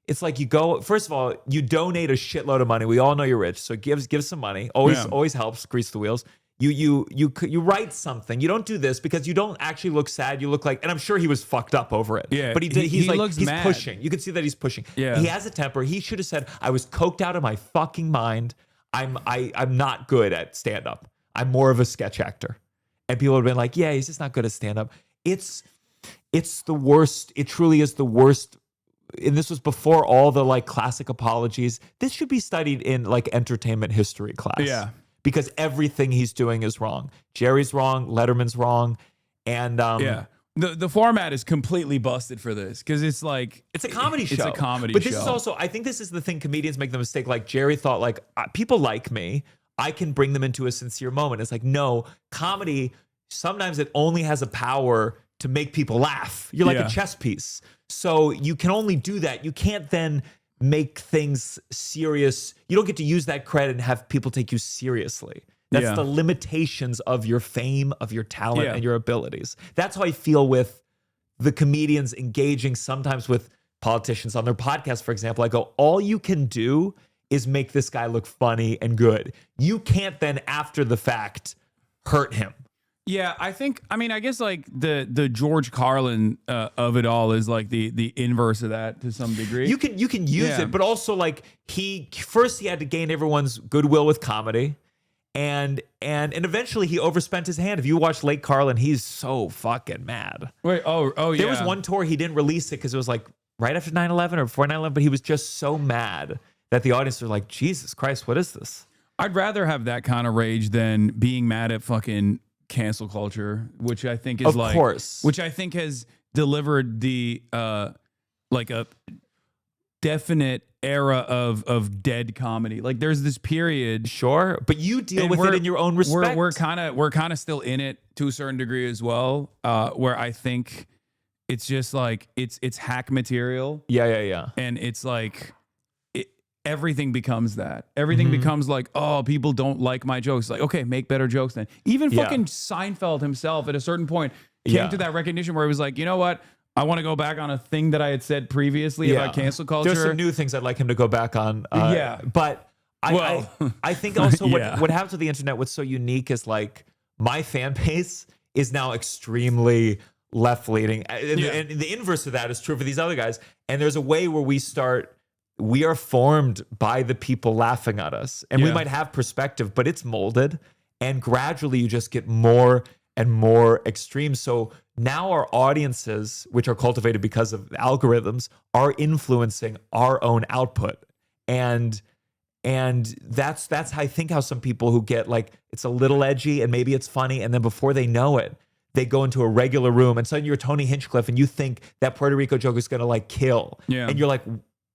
F: it's like you go, first of all, you donate a shitload of money. We all know you're rich, so give some money. Always helps grease the wheels. You write something. You don't do this because you don't actually look sad. You look like, and I'm sure he was fucked up over it.
B: Yeah,
F: but he's
B: mad.
F: pushing. You can see that he's pushing.
B: Yeah,
F: he has a temper. He should have said, "I was coked out of my fucking mind. I'm not good at stand up. I'm more of a sketch actor." And people would have been like, "Yeah, he's just not good at stand up." It's the worst. It truly is the worst. And this was before all the like classic apologies. This should be studied in like entertainment history class.
B: Yeah.
F: Because everything he's doing is wrong. Jerry's wrong, Letterman's wrong, and
B: the format is completely busted for this because it's like
F: it's a comedy show.
B: It's a comedy
F: but
B: show.
F: This is also, I think this is the thing comedians make the mistake. Like Jerry thought, like people like me, I can bring them into a sincere moment. It's like, no, comedy sometimes it only has a power to make people laugh. You're like a chess piece, so you can only do that. You can't then make things serious. You don't get to use that credit and have people take you seriously. That's the limitations of your fame, of your talent, and your abilities. That's how I feel with the comedians engaging sometimes with politicians on their podcast, for example. I go, all you can do is make this guy look funny and good. You can't then, after the fact, hurt him.
B: Yeah, I guess like the George Carlin of it all is like the inverse of that to some degree.
F: You can use it, but also like he had to gain everyone's goodwill with comedy, and eventually he overspent his hand. If you watch Lake Carlin, he's so fucking mad.
B: Wait, yeah.
F: There was one tour he didn't release it because it was like right after 9/11 or before 9/11, but he was just so mad that the audience was like, Jesus Christ, what is this?
B: I'd rather have that kind of rage than being mad at fucking cancel culture, which I think is which I think has delivered the like a definite era of dead comedy. Like there's this period,
F: sure, but you deal with it in your own respect.
B: We're kind of still in it to a certain degree as well, where I think it's just like it's hack material.
F: Yeah.
B: And it's like everything becomes that. Everything becomes like, oh, people don't like my jokes. Like, okay, make better jokes then. Even fucking Seinfeld himself at a certain point came to that recognition where he was like, you know what? I want to go back on a thing that I had said previously about cancel culture.
F: There's some new things I'd like him to go back on. But I think also what happens with the internet, what's so unique is like my fan base is now extremely left-leaning. And the inverse of that is true for these other guys. And there's a way where we are formed by the people laughing at us. And we might have perspective, but it's molded. And gradually you just get more and more extreme. So now our audiences, which are cultivated because of algorithms, are influencing our own output. And that's I think how some people who get like, it's a little edgy and maybe it's funny. And then before they know it, they go into a regular room and suddenly you're Tony Hinchcliffe and you think that Puerto Rico joke is going to like kill.
B: Yeah.
F: And you're like,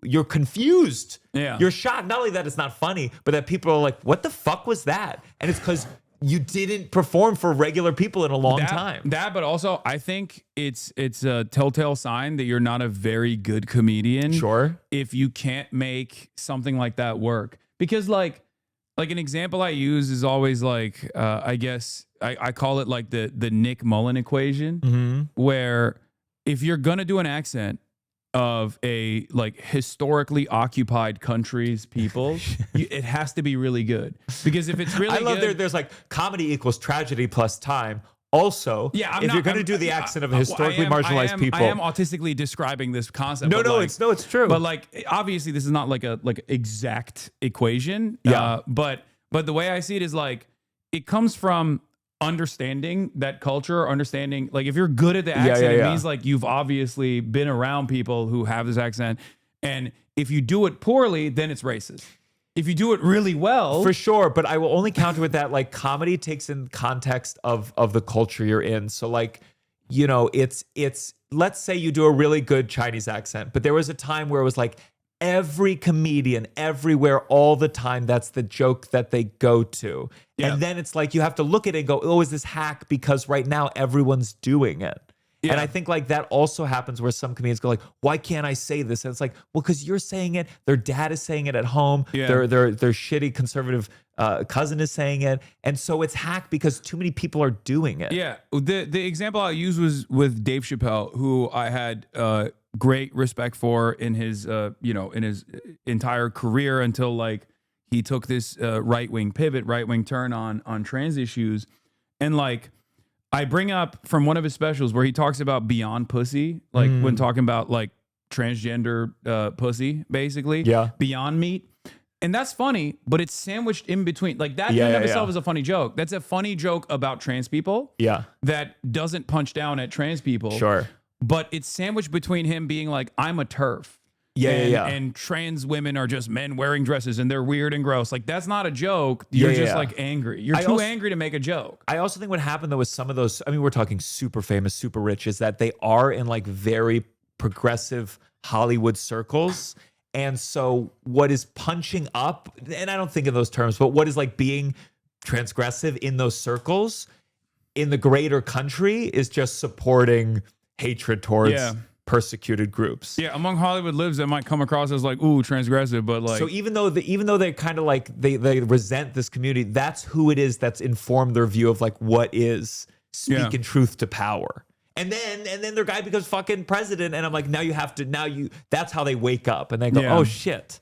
F: you're confused.
B: Yeah.
F: You're shocked. Not only that it's not funny, but that people are like, what the fuck was that? And it's because you didn't perform for regular people in a long time.
B: But also I think it's a telltale sign that you're not a very good comedian.
F: Sure.
B: If you can't make something like that work. Because like an example I use is always like, I guess I call it like the Nick Mullen equation, where if you're going to do an accent of a like historically occupied country's people, it has to be really good. Because if it's really
F: I love
B: good,
F: there's like comedy equals tragedy plus time. Also, if you're going to do the accent of historically marginalized people,
B: I am autistically describing this concept.
F: It's true.
B: But like, obviously, this is not like a exact equation.
F: Yeah.
B: But the way I see it is like it comes from understanding that culture, understanding like if you're good at the accent, it means like you've obviously been around people who have this accent, and if you do it poorly, then it's racist. if you do it really well.
F: For sure, but I will only counter with that, like, comedy takes in context of the culture you're in. So, like, you know, it's let's say you do a really good Chinese accent, but there was a time where it was like every comedian everywhere all the time, that's the joke that they go to.
B: Yeah.
F: And then it's like you have to look at it and go, oh, is this hack because right now everyone's doing it?
B: Yeah.
F: And I think like that also happens where some comedians go like, why can't I say this? And it's like, well, because you're saying it, their dad is saying it at home,
B: Yeah.
F: their shitty conservative cousin is saying it. And so it's hack because too many people are doing it.
B: Yeah. The example I used was with Dave Chappelle, who I had great respect for in his in his entire career until like he took this right-wing pivot, right-wing turn on trans issues. And like I bring up from one of his specials where he talks about beyond pussy, like when talking about like transgender pussy, basically.
F: Yeah.
B: Beyond meat. And that's funny, but it's sandwiched in between. Like that in and of itself is a funny joke. That's a funny joke about trans people.
F: Yeah.
B: That doesn't punch down at trans people.
F: Sure.
B: But it's sandwiched between him being like, I'm a TERF. And trans women are just men wearing dresses and they're weird and gross. Like, that's not a joke. You're just like angry. You're too angry to make a joke.
F: I also think what happened though with some of those, I mean, we're talking super famous, super rich, is that they are in like very progressive Hollywood circles. And so what is punching up, and I don't think in those terms, but what is like being transgressive in those circles in the greater country is just supporting hatred towards persecuted groups.
B: Yeah, among Hollywood lives that might come across as like, ooh, transgressive, but like,
F: so even though they kind of like they resent this community, that's who it is that's informed their view of like what is speaking truth to power. And then their guy becomes fucking president, and I'm like, that's how they wake up and they go, oh shit.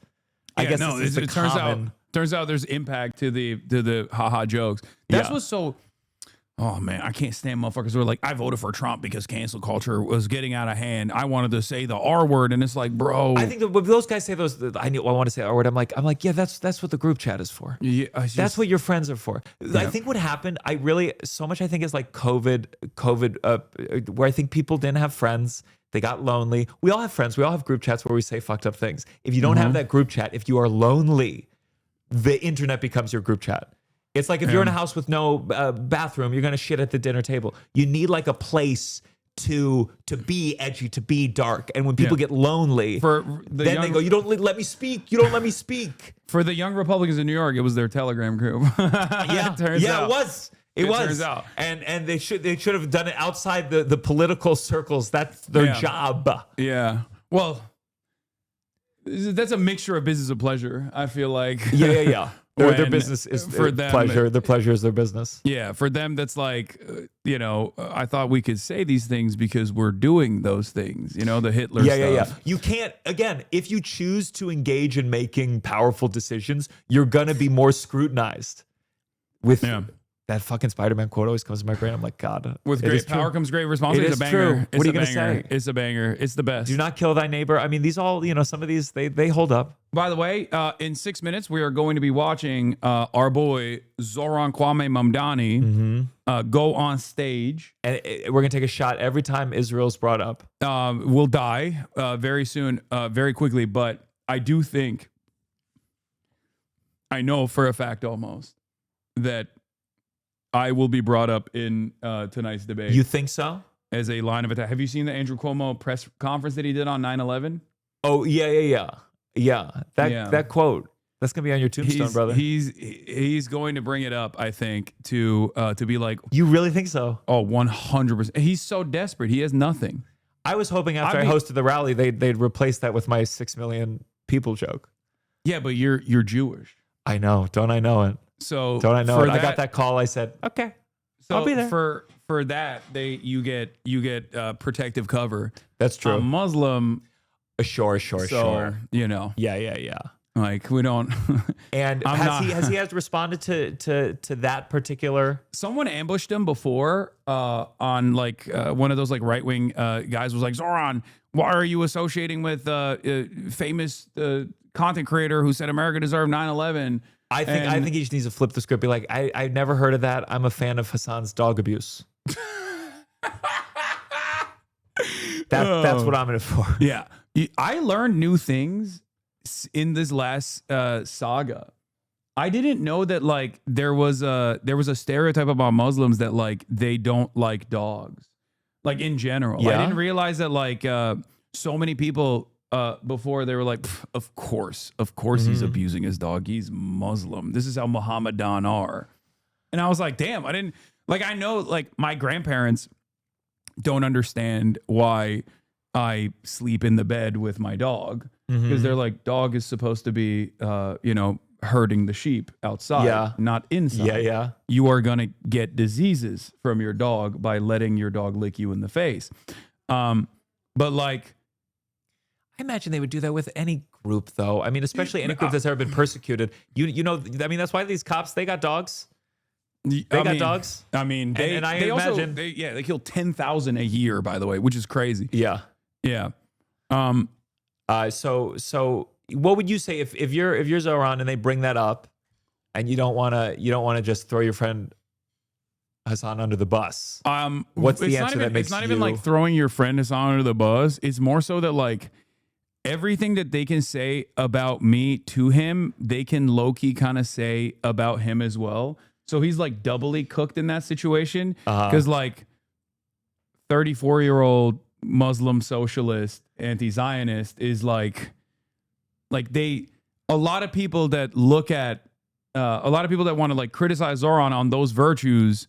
F: I guess
B: no,
F: this is
B: it turns out there's impact to the haha jokes. That's what's so. Oh man, I can't stand motherfuckers who are like, I voted for Trump because cancel culture was getting out of hand. I wanted to say the R word, and it's like, bro.
F: I think that when those guys say those, I want to say R word. I'm like, yeah, that's what the group chat is for.
B: Yeah,
F: that's what your friends are for. Yeah. I think what happened, I think is like COVID, where I think people didn't have friends. They got lonely. We all have friends. We all have group chats where we say fucked up things. If you don't have that group chat, if you are lonely, the internet becomes your group chat. It's like if you're in a house with no bathroom, you're gonna shit at the dinner table. You need like a place to be edgy, to be dark. And when people get lonely, they go, you don't let me speak. You don't let me speak.
B: For the young Republicans in New York, it was their Telegram group.
F: It was. It was.
B: Turns out.
F: And they should have done it outside the political circles. That's their job.
B: Yeah. Well, that's a mixture of business and pleasure, I feel like.
F: Yeah. Their business is
B: for
F: their
B: them,
F: pleasure. Their pleasure is their business.
B: Yeah, for them, that's like, I thought we could say these things because we're doing those things, the Hitler stuff.
F: Yeah. You can't, again, if you choose to engage in making powerful decisions, you're going to be more scrutinized. With that fucking Spider-Man quote always comes to my brain. I'm like, God.
B: With great power comes great responsibility. It's a banger.
F: True. What are you going to say?
B: It's a banger. It's the best.
F: Do not kill thy neighbor. I mean, these all, some of these, they hold up.
B: By the way, in 6 minutes, we are going to be watching our boy Zoran Kwame Mamdani go on stage.
F: And we're going to take a shot every time Israel's brought up.
B: Will die very soon, very quickly. But I do think, I know for a fact almost, that I will be brought up in tonight's debate.
F: You think so?
B: As a line of attack. Have you seen the Andrew Cuomo press conference that he did on 9/11?
F: Oh, yeah. That quote. That's gonna be on your tombstone, brother.
B: He's going to bring it up, I think, to be like.
F: You really think so?
B: Oh, 100%. He's so desperate. He has nothing.
F: I was hoping after I hosted the rally, they'd replace that with my 6 million people joke.
B: Yeah, but you're Jewish.
F: I know. Don't I know it?
B: So
F: don't I know it? I got that call. I said, okay,
B: so
F: I'll be there.
B: For that, you get protective cover.
F: That's true.
B: A Muslim.
F: Sure.
B: Yeah. Like we don't.
F: And has he responded to that particular?
B: Someone ambushed him before on like one of those like right wing guys was like, Zoran, why are you associating with famous content creator who said America deserved 9/11?
F: I think he just needs to flip the script. Be like, I never heard of that. I'm a fan of Hasan's dog abuse. That's what I'm in it for.
B: Yeah. I learned new things in this last saga. I didn't know that like there was a stereotype about Muslims that like they don't like dogs, like in general. I didn't realize that like so many people before they were like, of course he's abusing his dog. He's Muslim. This is how Mohammedan are. And I was like, damn, I didn't like. I know like my grandparents don't understand why I sleep in the bed with my dog because they're like, dog is supposed to be, herding the sheep outside, not inside. You are going to get diseases from your dog by letting your dog lick you in the face. But like,
F: I imagine they would do that with any group, though. I mean, especially any group that's ever been persecuted. You know, I mean, that's why these cops, they got dogs. They got dogs.
B: I mean, they
F: imagine
B: they kill 10,000 a year, by the way, which is crazy.
F: Yeah. So what would you say if you're Zoran and they bring that up, and you don't want to just throw your friend Hasan under the bus? What's the answer that makes
B: it's not even like throwing your friend Hasan under the bus. It's more so that like everything that they can say about me to him, they can low key kind of say about him as well. So he's like doubly cooked in that situation because like 34-year-old Muslim socialist, anti-Zionist is like a lot of people that look at a lot of people that want to like criticize Zoran on those virtues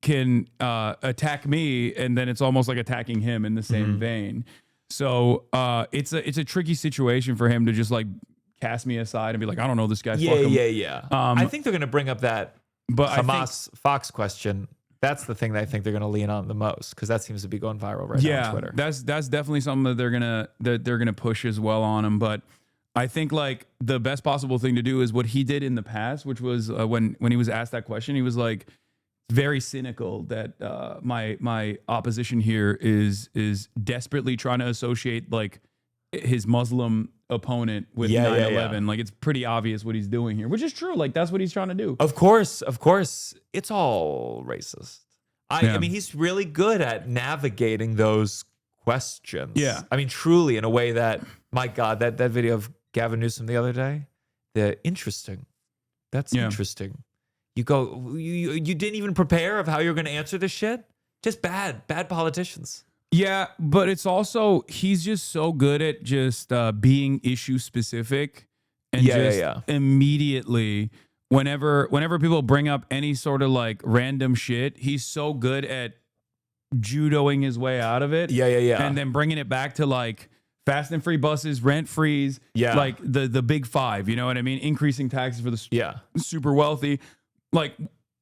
B: can attack me, and then it's almost like attacking him in the same vein. So it's a tricky situation for him to just like cast me aside and be like, I don't know this guy.
F: I think they're going to bring up that Hamas Fox question. That's the thing that I think they're going to lean on the most because that seems to be going viral right now on Twitter.
B: That's definitely something that they're gonna push as well on him. But I think like the best possible thing to do is what he did in the past, which was when he was asked that question, he was like very cynical that my opposition here is desperately trying to associate like his Muslim opponent with 9/11. Like it's pretty obvious what he's doing here, which is true. Like that's what he's trying to do.
F: Of course, it's all racist. I mean, he's really good at navigating those questions.
B: Yeah,
F: I mean, truly in a way that, my God, that video of Gavin Newsom the other day, interesting. That's interesting. You go, you didn't even prepare of how you're going to answer this shit. Just bad politicians.
B: Yeah, but it's also he's just so good at just being issue specific and immediately whenever people bring up any sort of like random shit, he's so good at judoing his way out of it. And then bringing it back to like fast and free buses, rent freeze, like the big five, you know what I mean? Increasing taxes for the super wealthy. Like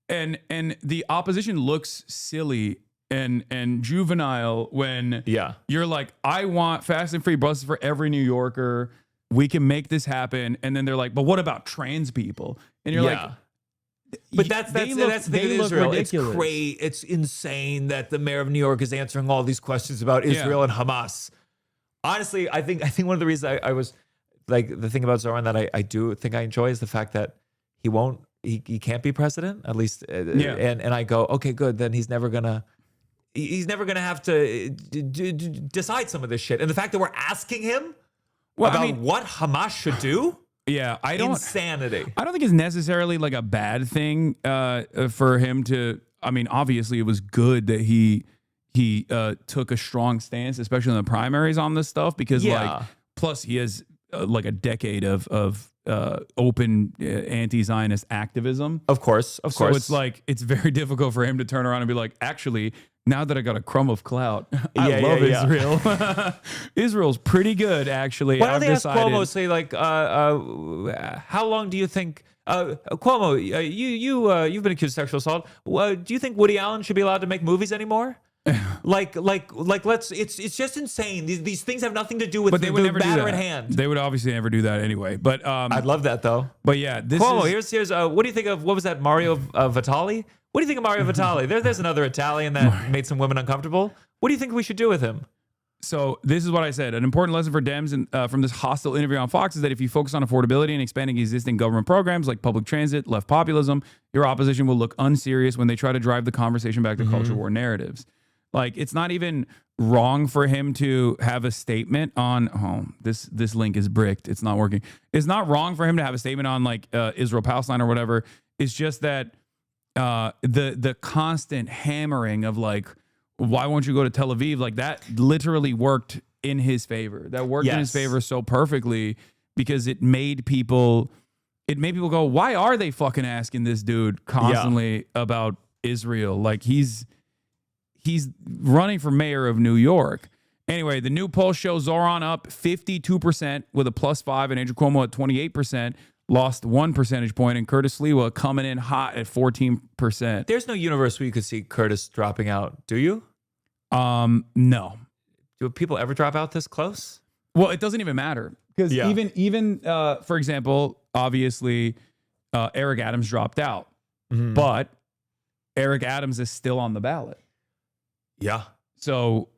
B: and the opposition looks silly and juvenile when you're like, I want fast and free buses for every New Yorker. We can make this happen. And then they're like, but what about trans people? And you're like,
F: but that's the thing with Israel. Ridiculous. It's great. It's insane that the mayor of New York is answering all these questions about Israel and Hamas. Honestly, I think one of the reasons I was like, the thing about Zoran that I do think I enjoy is the fact that he can't be president, at least. And I go, okay, good. Then he's never gonna have to decide some of this shit. And the fact that we're asking him about what Hamas should do.
B: Yeah,
F: insanity.
B: I don't think it's necessarily like a bad thing for him to. I mean, obviously, it was good that he took a strong stance, especially in the primaries on this stuff, because like, plus he has like a decade of open anti-Zionist activism.
F: Of course.
B: So it's like it's very difficult for him to turn around and be like, actually, now that I got a crumb of clout, I love Israel. Israel's pretty good, actually.
F: Why don't they ask Cuomo, say like, how long do you think? Cuomo, you've been accused of sexual assault. Do you think Woody Allen should be allowed to make movies anymore? It's just insane. These things have nothing to do with the matter at hand.
B: They would obviously never do that anyway. But
F: I'd love that though.
B: But yeah,
F: Cuomo, here's what do you think of, what was that, Mario Vitali? What do you think of Mario Vitali? There's another Italian that made some women uncomfortable. What do you think we should do with him?
B: So this is what I said. An important lesson for Dems from this hostile interview on Fox is that if you focus on affordability and expanding existing government programs like public transit, left populism, your opposition will look unserious when they try to drive the conversation back to culture war narratives. Like, it's not even wrong for him to have a statement on this link is bricked. It's not working. It's not wrong for him to have a statement on like Israel Palestine or whatever. It's just that the constant hammering of like, why won't you go to Tel Aviv? Like that literally worked in his favor. That worked in his favor so perfectly because it made people go, why are they fucking asking this dude constantly about Israel? Like he's running for mayor of New York. Anyway, the new poll shows Zoran up 52% with a +5 and Andrew Cuomo at 28%. Lost 1 percentage point, and Curtis Sliwa coming in hot at 14%.
F: There's no universe where you could see Curtis dropping out, do you?
B: No.
F: Do people ever drop out this close?
B: Well, it doesn't even matter because even for example, obviously, Eric Adams dropped out, but Eric Adams is still on the ballot.
F: Yeah.
B: So,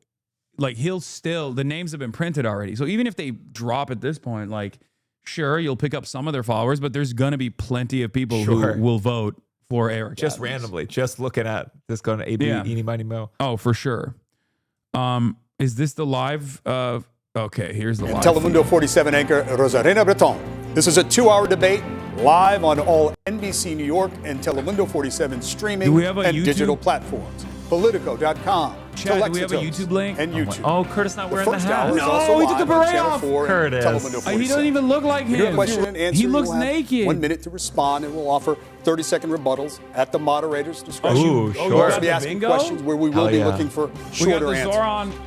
B: like, the names have been printed already. So even if they drop at this point, like, sure, you'll pick up some of their followers, but there's going to be plenty of people who will vote for Eric
F: Just
B: Adams.
F: randomly, just looking at this going to eeny, miny, mo.
B: Oh, for sure. Is this the live? Okay, here's the live.
W: Telemundo 47 anchor Rosarena Breton. This is a 2-hour debate live on all NBC New York and Telemundo 47 streaming and digital platforms. Politico.com.
B: Chad, do we have a YouTube link?
W: And YouTube.
F: Oh, Curtis not wearing the
W: first
F: hat.
W: hour is also
B: he took the
W: live on
B: beret
W: Channel
B: off.
W: 4 and
F: Curtis.
W: Telemundo 47.
B: He doesn't even look like him.
W: Your question and answer.
B: He looks
W: you will have
B: naked.
W: 1 minute to respond, and we'll offer 30-second rebuttals at the moderator's discretion.
F: Ooh,
W: We'll
F: sure.
W: also be asking questions where we will be looking for shorter
B: we got the
W: answers.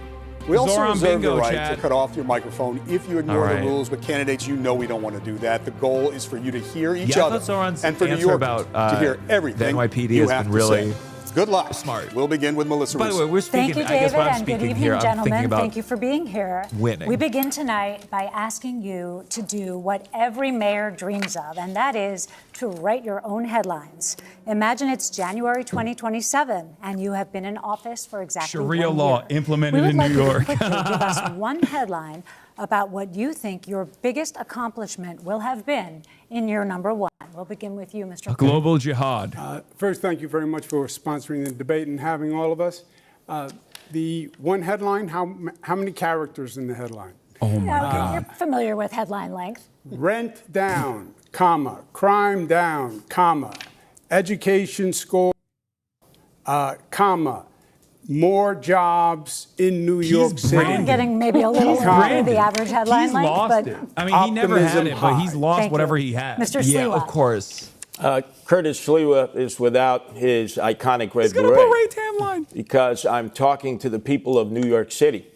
W: We also
B: Zoran
W: reserve
B: bingo,
W: the right
B: Chad.
W: to cut off your microphone if you ignore
F: All
W: the
F: right.
W: rules. But candidates, you know we don't want to do that. The goal is for you to hear each
F: I
W: other
F: thought Zoran's
W: and for New
F: answer
W: Yorkers
F: about
W: to hear everything
F: the NYPD
W: you
F: has
W: have
F: been
W: to
F: really
W: say. Good luck.
F: smart.
W: We'll begin with Melissa
F: By the way,
W: Russo.
F: we're speaking.
H: Thank you,
F: I guess
H: David,
F: what I'm
H: and good
F: speaking
H: evening,
F: here, I'm thinking
H: gentlemen.
F: about
H: Thank you for being here.
F: winning.
H: We begin tonight by asking you to do what every mayor dreams of, and that is to write your own headlines. Imagine it's January 2027, and you have been in office for exactly
B: Sharia
H: 1
B: law
H: year.
B: implemented
H: We would
B: in
H: like
B: New
H: you to
B: York.
H: quickly give us one headline about what you think your biggest accomplishment will have been in year number 1. We'll begin with you, Mr.
B: Global jihad.
W: First, thank you very much for sponsoring the debate and having all of us. The one headline, how many characters in the headline?
B: Oh, my God.
H: You're familiar with headline length.
W: Rent down, comma, crime down, comma, education score, comma, more jobs in New York City.
H: We're getting maybe a little over the average headline
B: He's
H: length,
B: lost
H: but
B: it. I mean, he never had it, but he's lost
H: Thank you.
B: whatever he had.
H: Mr.
F: Yeah,
H: Sliwa.
F: of course.
I: Curtis Sliwa is without his iconic red
B: He's got a beret tan line.
I: because I'm talking to the people of New York City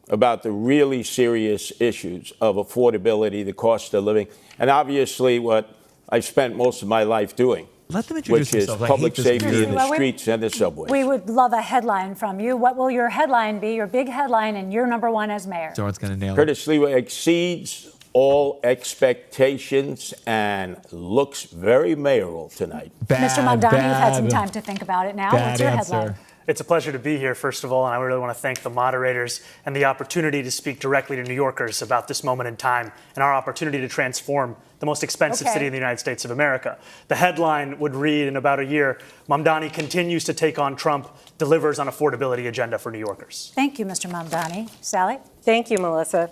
I: about the really serious issues of affordability, the cost of living, and obviously what I've spent most of my life doing,
F: Let them introduce
I: which is
F: themselves. I
I: public
F: hate this
I: safety
F: weird-
I: in the streets and the subways.
H: We would love a headline from you. What will your headline be, your big headline in year number 1 as mayor?
F: Zoran's going to nail it.
I: Curtis Sliwa exceeds all expectations and looks very mayoral tonight.
H: Mr. Mamdani, you've had some time to think about it now. What's your headline?
U: It's a pleasure to be here, first of all, and I really want to thank the moderators and the opportunity to speak directly to New Yorkers about this moment in time and our opportunity to transform the most expensive city in the United States of America. The headline would read in about a year, Mamdani continues to take on Trump, delivers on affordability agenda for New Yorkers.
H: Thank you, Mr. Mamdani. Sally?
V: Thank you, Melissa.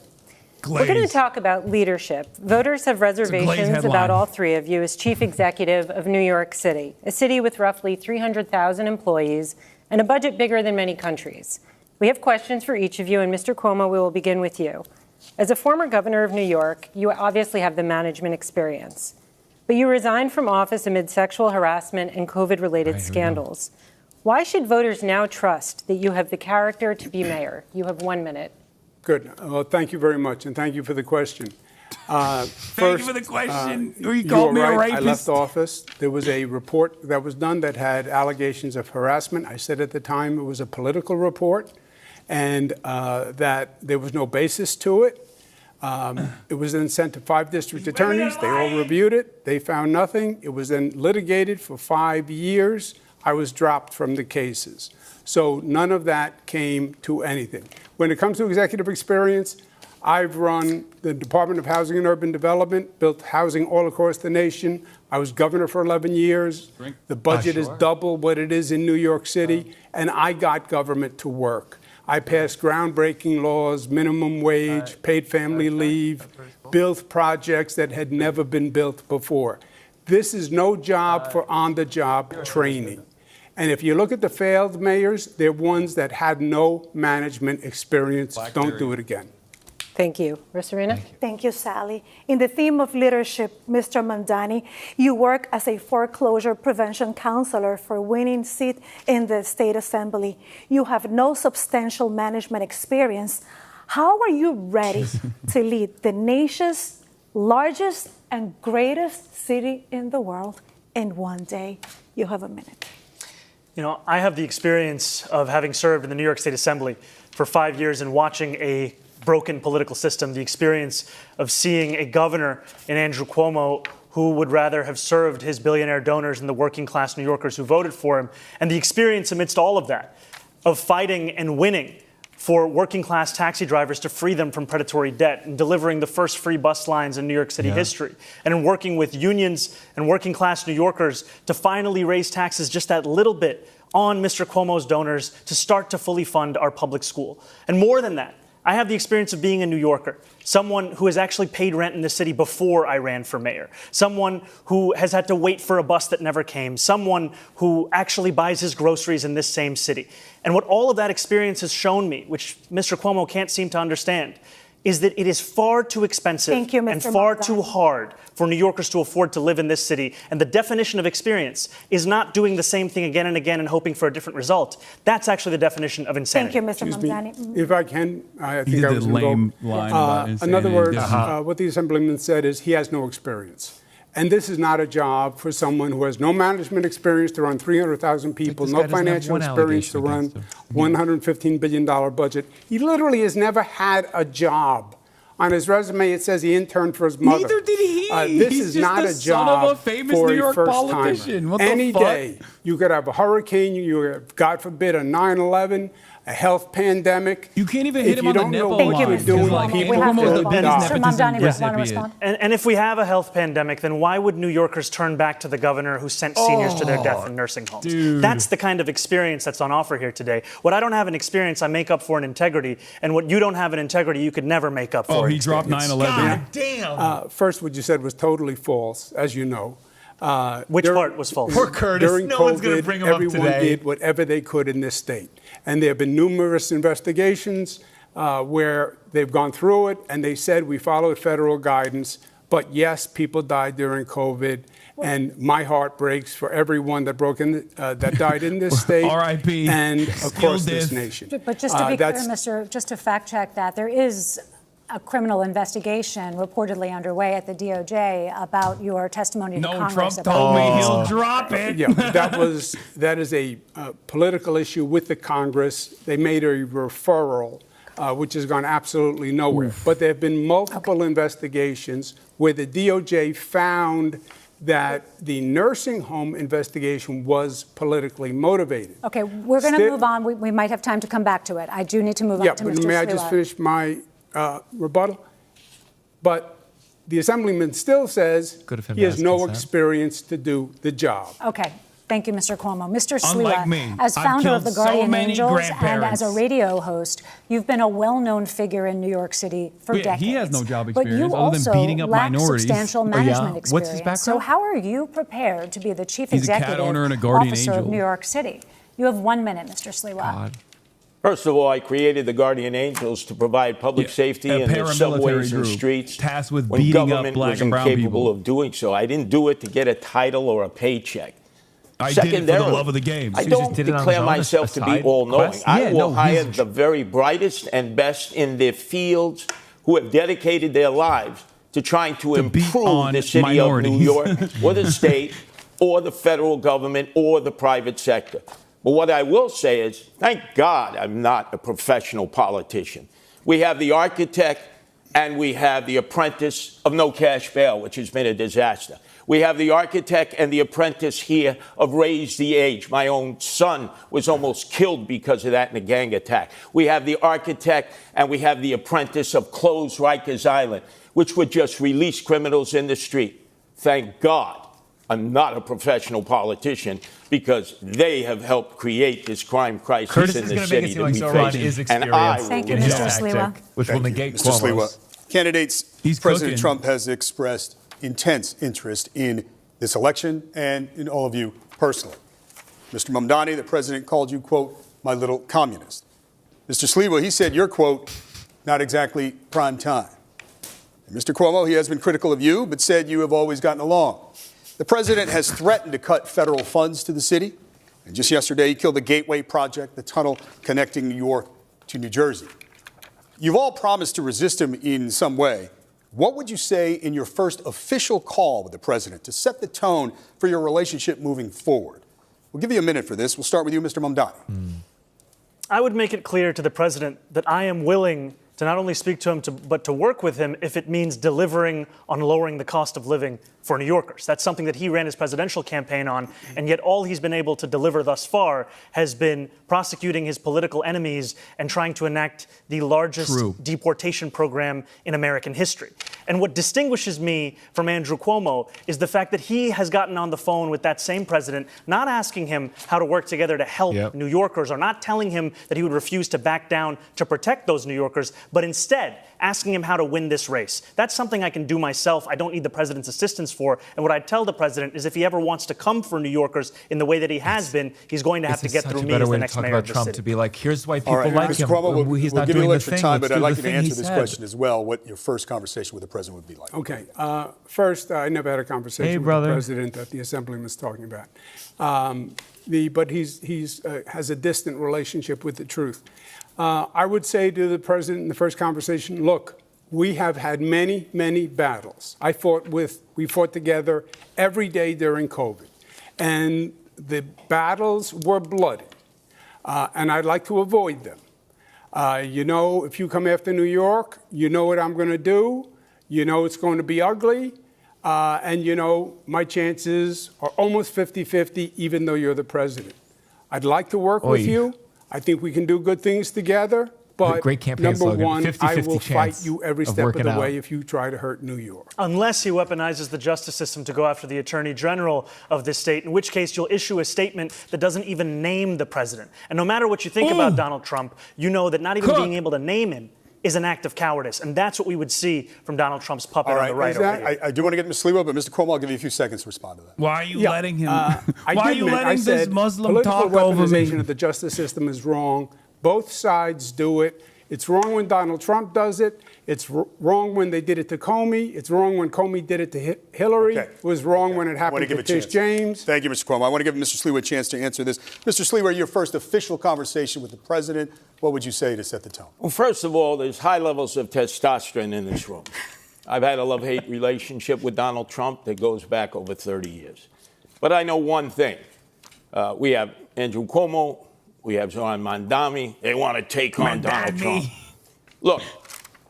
V: We're going to talk about leadership. Voters have reservations about all three of you as chief executive of New York City, a city with roughly 300,000 employees and a budget bigger than many countries. We have questions for each of you, and Mr. Cuomo, we will begin with you. As a former governor of New York, you obviously have the management experience, but you resigned from office amid sexual harassment and COVID-related scandals. Why should voters now trust that you have the character to be mayor? You have 1 minute.
W: Good. Well, thank you very much, and thank you for the question.
B: Thank you for the question. You
W: are
B: called me a
W: right. I
B: rapist.
W: left office. There was a report that was done that had allegations of harassment. I said at the time it was a political report and that there was no basis to it. It was then sent to 5 district attorneys. They all reviewed it. They found nothing. It was then litigated for 5 years. I was dropped from the cases. So none of that came to anything. When it comes to executive experience, I've run the Department of Housing and Urban Development, built housing all across the nation. I was governor for 11 years. The budget is double what it is in New York City, and I got government to work. I passed groundbreaking laws, minimum wage, paid family leave, built projects that had never been built before. This is no job for on-the-job training. And if you look at the failed mayors, they're ones that had no management experience. Don't do it again.
V: Thank you. Rosarina?
A: Thank you, Sally. In the theme of leadership, Mr. Mamdani, you work as a foreclosure prevention counselor for winning seat in the State Assembly. You have no substantial management experience. How are you ready to lead the nation's largest and greatest city in the world in one day? You have a minute.
U: You know, I have the experience of having served in the New York State Assembly for 5 years and watching a broken political system, the experience of seeing a governor in Andrew Cuomo who would rather have served his billionaire donors and the working class New Yorkers who voted for him, and the experience amidst all of that of fighting and winning for working class taxi drivers to free them from predatory debt and delivering the first free bus lines in New York City history, and in working with unions and working class New Yorkers to finally raise taxes just that little bit on Mr. Cuomo's donors to start to fully fund our public school. And more than that, I have the experience of being a New Yorker, someone who has actually paid rent in the city before I ran for mayor, someone who has had to wait for a bus that never came, someone who actually buys his groceries in this same city. And what all of that experience has shown me, which Mr. Cuomo can't seem to understand, is that it is far too expensive and far too hard for New Yorkers to afford to live in this city. And the definition of experience is not doing the same thing again and again and hoping for a different result. That's actually the definition of insanity.
A: Thank you, Mr. Mamdani.
W: If I can, I think I was
B: lame line about
W: in other words,
B: insanity.
W: what the Assemblyman said is he has no experience. And this is not a job for someone who has no management experience to run 300,000 people, no financial experience to run $115 billion budget. He literally has never had a job. On his resume, it says he interned for his mother.
B: Neither did he.
W: This
B: He's
W: is
B: just
W: not
B: the
W: a
B: son
W: job
B: of a famous
W: for
B: New
W: a
B: York
W: first-timer.
B: politician. What the
W: Any
B: fuck?
W: day, you could have a hurricane, you have, God forbid, a 9/11, a health pandemic.
B: You can't even hit him on the Nepo line.
W: What you're doing, people will die.
U: And if we have a health pandemic, then why would New Yorkers turn back to the governor who sent seniors to their death in nursing homes?
B: Dude.
U: That's the kind of experience that's on offer here today. What I don't have an experience, I make up for in integrity. And what you don't have in integrity, you could never make up for.
B: Oh, he dropped 9/11.
U: God damn.
W: First, what you said was totally false, as you know.
U: Which part was false?
F: Poor Curtis.
W: During
F: No
W: COVID,
F: one's going to bring him up
W: everyone
F: today.
W: did whatever they could in this state. And there have been numerous investigations where they've gone through it, and they said we followed federal guidance. But yes, people died during COVID. And my heart breaks for everyone that that died in this state
B: R.I.P.
W: and across this nation.
H: But just to be clear, just to fact check that, there is a criminal investigation reportedly underway at the DOJ about your testimony to Congress.
B: Trump told me he'll drop it.
W: Yeah, that is a political issue with the Congress. They made a referral, which has gone absolutely nowhere. But there have been multiple investigations where the DOJ found that the nursing home investigation was politically motivated.
H: Okay, we're going to move on. We might have time to come back to it. I do need to move on to Mr.
W: May
H: Sliwa.
W: I just finish my rebuttal? But the Assemblyman still says he has no experience to do the job.
H: Okay. Thank you, Mr. Cuomo. Mr.
B: Unlike
H: Sliwa,
B: me,
H: as
B: I've
H: founder of the
B: killed so
H: Guardian
B: many
H: Angels and
B: grandparents.
H: as a radio host, you've been a well-known figure in New York City for decades.
B: He has no job
H: But
B: experience
H: you
B: other
H: also
B: than beating up
H: lack
B: minorities.
H: substantial management experience.
B: What's his background?
H: So how are you prepared to be the chief
B: He's a cat
H: executive
B: owner and a guardian
H: officer of
B: angel.
H: New York City? You have 1 minute, Mr. Sliwa.
I: First of all, I created the Guardian Angels to provide public safety in the subways and streets
B: tasked with
I: when
B: beating up
I: government
B: black
I: was
B: and brown
I: incapable
B: people.
I: of doing so. I didn't do it to get a title or a paycheck.
B: I did it for the
I: Secondarily,
B: love of the game.
I: I
B: So you
I: don't
B: just did it on
I: declare
B: his own,
I: myself to be
B: aside
I: all-knowing.
B: quest?
I: I
B: Yeah,
I: will
B: no,
I: hire
B: he's-
I: the very brightest and best in their fields who have dedicated their lives to trying to improve the city
B: minorities.
I: of New York or the state or the federal government or the private sector. But what I will say is, thank God I'm not a professional politician. We have the architect and we have the apprentice of no cash bail, which has been a disaster. We have the architect and the apprentice here of Raise the Age. My own son was almost killed because of that in a gang attack. We have the architect and we have the apprentice of Close Rikers Island, which would just release criminals in the street. Thank God I'm not a professional politician because they have helped create this crime crisis
F: Curtis
I: in
F: is
I: the
F: going to make it
I: city
F: seem
I: that
F: like
I: we
F: Zoran
I: face.
F: is
I: And
F: experienced.
I: I
H: Thank
I: will
H: you,
I: use
H: Mr.
I: that.
H: Sliwa.
F: Which will
C: Thank you,
F: negate
C: Mr.
F: Cuomo's.
C: Sliwa. Candidates,
B: He's
C: President
B: cooking.
C: Trump has expressed intense interest in this election and in all of you personally. Mr. Mamdani, the president called you, quote, my little communist. Mr. Sliwa, he said you're, quote, not exactly prime time. And Mr. Cuomo, he has been critical of you, but said you have always gotten along. The president has threatened to cut federal funds to the city. And just yesterday, he killed the Gateway Project, the tunnel connecting New York to New Jersey. You've all promised to resist him in some way. What would you say in your first official call with the president to set the tone for your relationship moving forward? We'll give you a minute for this. We'll start with you, Mr. Mamdani.
U: I would make it clear to the president that I am willing to not only speak to him, but to work with him if it means delivering on lowering the cost of living for New Yorkers. That's something that he ran his presidential campaign on, and yet all he's been able to deliver thus far has been prosecuting his political enemies and trying to enact the largest deportation program in American history. And what distinguishes me from Andrew Cuomo is the fact that he has gotten on the phone with that same president, not asking him how to work together to help New Yorkers, or not telling him that he would refuse to back down to protect those New Yorkers, but instead asking him how to win this race. That's something I can do myself. I don't need the president's assistance for. And what I'd tell the president is if he ever wants to come for New Yorkers in the way that he has been, he's going to have to get through me as the next mayor of the city.
F: To be like, here's why people
C: All right,
F: like
C: Mr.
F: him.
C: Cuomo,
F: He's
C: we'll
F: not
C: give you
F: doing
C: a
F: the
C: little
F: thing.
C: time,
F: Let's
C: but I'd
F: do
C: like
F: the
C: you to
F: thing he
C: answer this
F: said.
C: question as well, what your first conversation with the president would be like.
W: Okay. First, I never had a conversation with the president that the Assemblyman was talking about. But he has a distant relationship with the truth. I would say to the president in the first conversation, look, we have had many, many battles. We fought together every day during COVID. And the battles were bloody. And I'd like to avoid them. If you come after New York, you know what I'm going to do. You know it's going to be ugly. And my chances are almost 50-50, even though you're the president. I'd like to work with you. I think we can do good things together. But
F: great campaign
W: number
F: slogan,
W: one,
F: 50-50
W: I will fight
F: chance
W: you every
F: of
W: step of
F: working
W: the
F: out.
W: way if you try to hurt New York.
U: Unless he weaponizes the justice system to go after the attorney general of this state, in which case you'll issue a statement that doesn't even name the president. And no matter what you think about Donald Trump, you know that not even being able to name him is an act of cowardice. And that's what we would see from Donald Trump's puppet on the right over here.
C: I do want to get Mr. Sliwa, but Mr. Cuomo, I'll give you a few seconds to respond to that.
B: Why are you letting him?
W: I
B: why are you letting this Muslim talk
W: political
B: over me?
W: weaponization of the justice system is wrong. Both sides do it. It's wrong when Donald Trump does it. It's wrong when they did it to Comey. It's wrong when Comey did it to Hillary. It was wrong when it happened to Tish James.
C: Thank you, Mr. Cuomo. I want to give Mr. Sliwa a chance to answer this. Mr. Sliwa, your first official conversation with the president, what would you say to set the tone?
I: Well, first of all, there's high levels of testosterone in this room. I've had a love-hate relationship with Donald Trump that goes back over 30 years. But I know one thing. We have Andrew Cuomo. We have Zoran Mamdani. They want to take on Donald Trump. Look,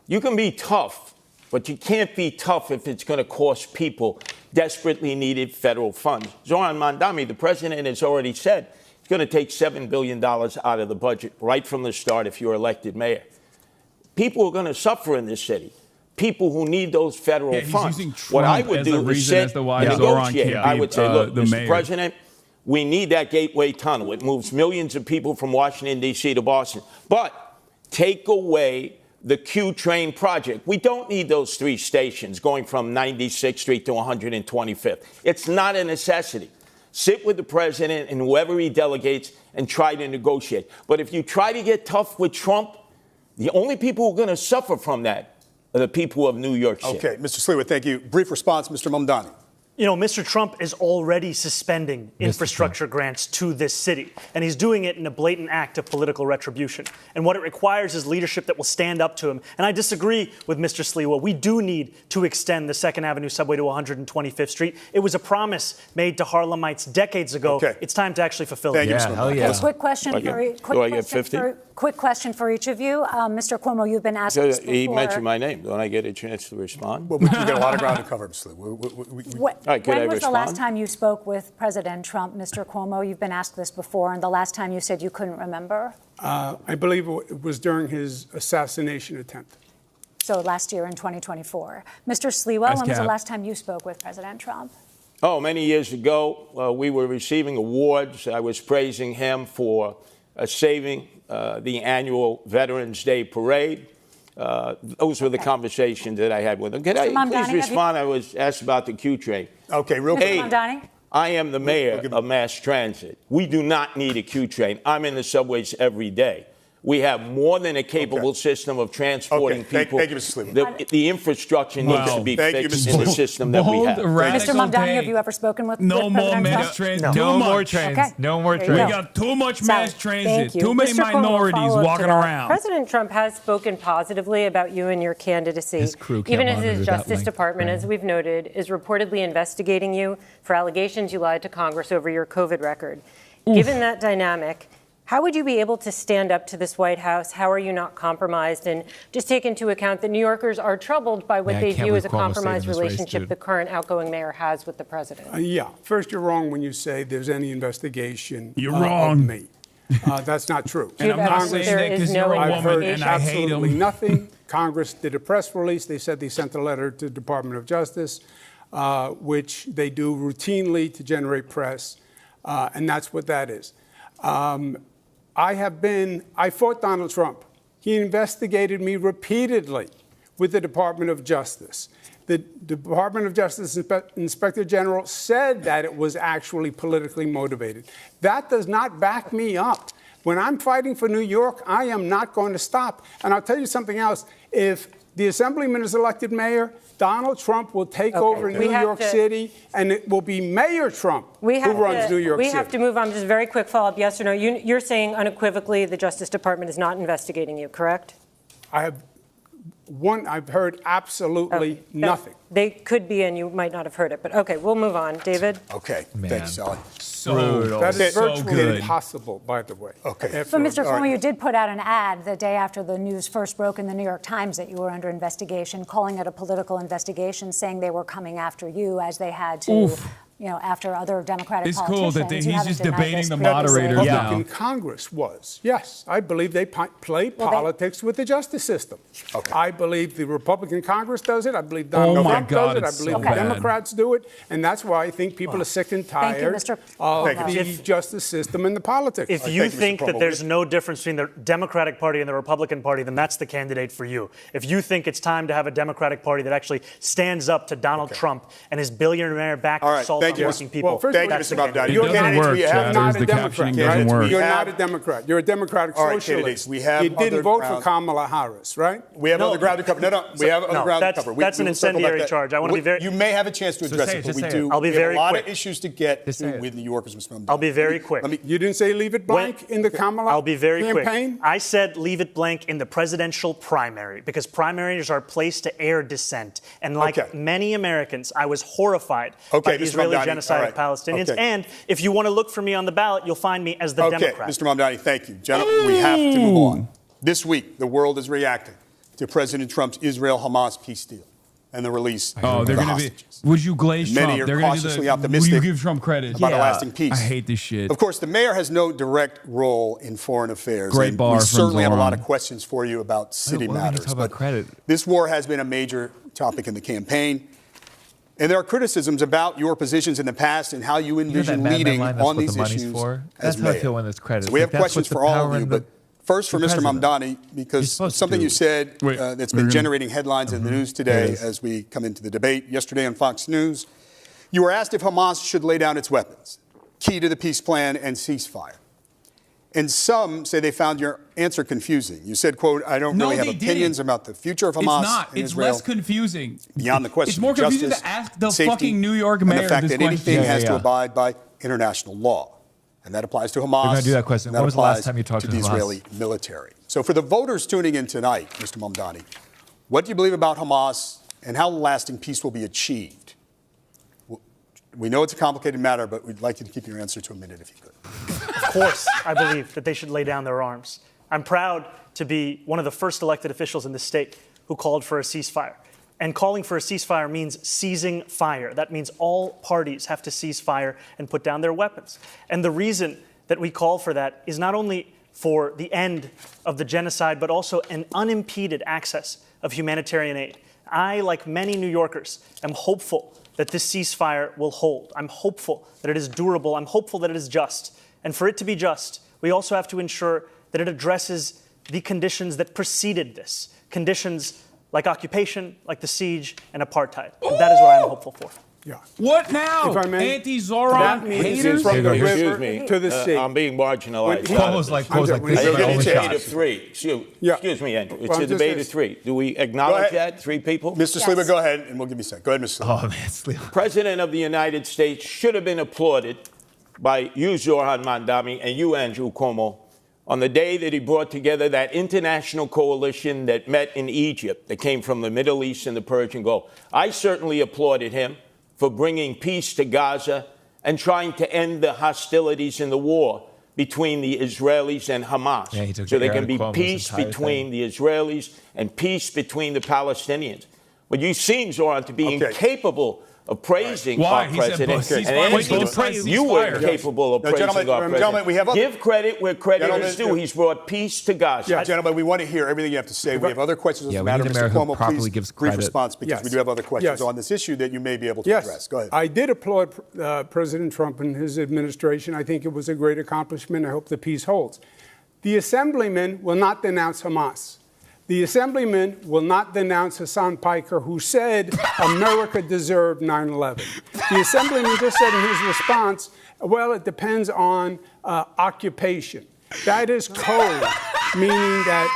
I: you can be tough, but you can't be tough if it's going to cost people desperately needed federal funds. Zoran Mamdani, the president, has already said it's going to take $7 billion out of the budget right from the start if you're elected mayor. People are going to suffer in this city. People who need those federal funds.
B: What I would do is sit and negotiate.
I: I would say, look, Mr.
B: mayor.
I: President, we need that Gateway Tunnel. It moves millions of people from Washington, D.C. to Boston. But take away the Q train project. We don't need those 3 stations going from 96th Street to 125th. It's not a necessity. Sit with the president and whoever he delegates and try to negotiate. But if you try to get tough with Trump, the only people who are going to suffer from that are the people of New York City.
C: Okay, Mr. Sliwa, thank you. Brief response, Mr. Mamdani.
U: Mr. Trump is already suspending infrastructure grants to this city, and he's doing it in a blatant act of political retribution. And what it requires is leadership that will stand up to him. And I disagree with Mr. Sliwa. We do need to extend the 2nd Avenue subway to 125th Street. It was a promise made to Harlemites decades ago. Okay. It's time to actually fulfill it.
C: Thank you, Mr.
H: Quick question for each of you. Mr. Cuomo, you've been asked this before.
I: He mentioned my name. Don't I get a chance to respond?
C: Well, we got a lot of ground to cover, Mr. Sliwa.
H: When was the last time you spoke with President Trump, Mr. Cuomo? You've been asked this before, and the last time you said you couldn't remember?
W: I believe it was during his assassination attempt.
H: So last year in 2024. Mr. Sliwa, when was the last time you spoke with President Trump?
I: Oh, many years ago, we were receiving awards. I was praising him for saving the annual Veterans Day parade. Those were the conversations that I had with him. Can I please respond? I was asked about the Q train.
C: Okay, real
I: quick.
C: quick.
H: Mamdani?
I: I am the mayor of mass transit. We do not need a Q train. I'm in the subways every day. We have more than a capable system of transporting people.
C: Thank you, Mr. Sleeman.
I: The infrastructure needs to be fixed in the system that we have.
H: Mr. Mamdani, have you ever spoken with
B: No more
H: President
B: mass
H: Trump?
B: transit.
F: No more trains.
H: Okay.
F: No more
H: There you
F: trains.
B: We got too much
H: So,
B: mass
V: Thank
B: transit,
V: you.
B: too many
V: Mr. Cuomo,
B: minorities
V: follow-up to
B: walking
V: that.
B: around.
V: President Trump has spoken positively about you and your candidacy,
F: His crew can't
V: even as
F: monitor
V: his
F: that
V: Justice
F: length,
V: Department,
F: right?
V: as we've noted, is reportedly investigating you for allegations you lied to Congress over your COVID record. Given that dynamic, how would you be able to stand up to this White House? How are you not compromised? And just take into account that New Yorkers are troubled by what
F: Yeah, I
V: they
F: can't
V: view as
F: believe
V: a
F: Cuomo's
V: compromised
F: saving this race,
V: relationship
F: dude.
V: the current outgoing mayor has with the president.
W: Yeah. First, you're wrong when you say there's any investigation
B: You're
W: of
B: wrong.
W: me. That's not true.
V: And I'm not
W: Congress-
V: saying that 'cause you're a
W: I've
V: woman
W: heard
V: and
B: I hate 'em.
W: absolutely nothing. Congress did a press release. They said they sent a letter to the Department of Justice, which they do routinely to generate press, and that's what that is. I fought Donald Trump. He investigated me repeatedly with the Department of Justice. The Department of Justice Inspector General said that it was actually politically motivated. That does not back me up. When I'm fighting for New York, I am not going to stop. And I'll tell you something else. If the Assemblyman is elected mayor, Donald Trump will take over New York City, and it will be Mayor Trump who runs New York City.
V: We have to move on. Just very quick follow-up, yes or no. You're saying unequivocally the Justice Department is not investigating you, correct?
W: I've heard absolutely nothing.
V: They could be, and you might not have heard it. But okay, we'll move on. David?
C: Okay, thanks, Sally.
W: That is virtually impossible, by the way.
C: Okay.
H: So, Mr. Cuomo, you did put out an ad the day after the news first broke in the New York Times that you were under investigation, calling it a political investigation, saying they were coming after you as they had to, after other Democratic politicians.
B: It's cool that he's
H: haven't
B: just
H: denied
B: debating
H: this
B: the
H: previously.
B: moderators now.
W: Republican Congress was. Yes, I believe they play politics with the justice system. Okay. I believe the Republican Congress does it. I believe Donald Trump does it. I believe the Democrats do it. And that's why I think people are sick and tired of the justice system and the politics.
U: If you think that there's no difference between the Democratic Party and the Republican Party, then that's the candidate for you. If you think it's time to have a Democratic Party that actually stands up to Donald Trump and his billionaire-backed assault on working people,
C: Well, thank you, Mr. Mamdani.
W: You're not a
B: The
W: Democrat,
B: captioning doesn't work.
W: You're not a Democrat. You're a Democratic
C: All right,
W: socialist.
C: candidates, we have
W: you didn't
C: other
W: vote
C: ground-
W: for Kamala Harris, right?
C: We have other ground to cover. We have other ground to cover.
U: That's an
C: will circle back
U: incendiary
C: that.
U: charge. I want to be very.
C: You may have a chance to address it, but we do.
U: I'll be
C: we have
U: very
C: a lot
U: quick.
C: of issues to get to with New Yorkers, Mr. Mamdani.
U: I'll be very quick.
W: You didn't say leave it blank in the Kamala
U: I'll be very
W: campaign?
U: quick. I said leave it blank in the presidential primary because primaries are a place to air dissent. And like many Americans, I was horrified by the Israeli genocide of Palestinians. And if you want to look for me on the ballot, you'll find me as the Democrat.
C: Mr. Mamdani, thank you. Gentlemen, we have to move on. This week, the world is reacting to President Trump's Israel-Hamas peace deal and the release of
B: they're
C: the
B: going to be.
C: hostages.
B: Would you glaze Trump?
C: Many are
B: They're gonna do
C: cautiously
B: the,
C: optimistic
B: will you give Trump credit
C: about a lasting peace.
B: I hate this shit.
C: Of course, the mayor has no direct role in foreign affairs.
B: Great
C: and
B: bar
C: we
B: from
C: certainly have a lot
B: Zoran.
C: of questions for you about city
B: What are we gonna
C: matters.
B: talk about
C: but
B: credit?
C: This war has been a major topic in the campaign. And there are criticisms about your positions in the past and how you envision leading on these issues
F: That's
C: as
F: how I
C: mayor.
F: feel when there's credit.
C: So we have
F: That's
C: questions
F: what the
C: for all
F: power
C: of you,
F: and
C: but first for
F: the
C: Mr.
F: president.
C: Mamdani, because something you said that's been generating headlines in the news today as we come into the debate. Yesterday on Fox News, you were asked if Hamas should lay down its weapons, key to the peace plan and ceasefire. And some say they found your answer confusing. You said, quote, I don't really have opinions about the future of Hamas
B: It's not.
C: and
B: It's
C: Israel.
B: less confusing.
C: Beyond the question
B: It's more
C: of
B: confusing
C: justice,
B: to ask the
C: safety,
B: fucking New York
C: and
B: mayor
C: the fact
B: this
C: that anything
B: question.
C: has to abide by international law. And that applies to Hamas.
F: We're gonna do that question.
C: and
F: When was the last
C: applies
F: time you talked to
C: the
F: Hamas?
C: Israeli military? So for the voters tuning in tonight, Mr. Mamdani, what do you believe about Hamas and how lasting peace will be achieved? We know it's a complicated matter, but we'd like you to keep your answer to a minute if you could.
U: Of course, I believe that they should lay down their arms. I'm proud to be one of the first elected officials in this state who called for a ceasefire. And calling for a ceasefire means seizing fire. That means all parties have to cease fire and put down their weapons. And the reason that we call for that is not only for the end of the genocide, but also an unimpeded access of humanitarian aid. I, like many New Yorkers, am hopeful that this ceasefire will hold. I'm hopeful that it is durable. I'm hopeful that it is just. And for it to be just, we also have to ensure that it addresses the conditions that preceded this, conditions like occupation, like the siege, and apartheid. And that is what I'm hopeful for.
W: Yeah.
B: What now?
W: If I may,
B: Anti-Zoran
W: that means
B: haters?
W: from the
I: Excuse
W: river
I: me.
W: to the sea.
I: I'm being marginalized.
F: Cuomo's like this.
I: It's a debate of three. Excuse me, Andrew. It's
W: Well,
I: a debate of three. Do we acknowledge that? Three people?
C: Mr. Sliwa, go ahead, and we'll give you a second. Go ahead, Mr. Sliwa.
F: Oh, man, Sliwa.
I: President of the United States should have been applauded by you, Zoran Mandami, and you, Andrew Cuomo, on the day that he brought together that international coalition that met in Egypt, that came from the Middle East and the Persian Gulf. I certainly applauded him for bringing peace to Gaza and trying to end the hostilities in the war between the Israelis and Hamas.
F: Yeah, he took
I: so there
F: Aaron
I: can be
F: Cuomo's
I: peace
F: entire
I: between
F: thing.
I: the Israelis and peace between the Palestinians. But you seem, Zoran, to be incapable of praising
B: Why?
I: our
B: He said
I: president.
B: both ceasefire.
I: And
B: Wait,
I: Andrew,
B: the praise
I: you were
B: ceasefire.
I: capable of
C: No,
I: praising
C: gentlemen,
I: our president.
C: gentlemen, we have other-
I: Give credit where credit
C: Gentlemen,
I: is due. He's brought peace to Gaza.
C: Yeah, gentlemen, we want to hear everything you have to say. We have other questions on
F: Yeah,
C: the
F: we
C: matter.
F: need a
C: Mr.
F: mayor who
C: Cuomo,
F: properly
C: please,
F: gives
C: brief
F: credit.
C: response, because
W: Yes.
C: we do have other questions
W: Yes.
C: on this issue that you may be able to
W: Yes,
C: address. Go ahead.
W: I did applaud President Trump and his administration. I think it was a great accomplishment. I hope the peace holds. The assemblyman will not denounce Hamas. The assemblyman will not denounce Hasan Piker, who said America deserved 9/11. The assemblyman just said in his response, well, it depends on occupation. That is code, meaning that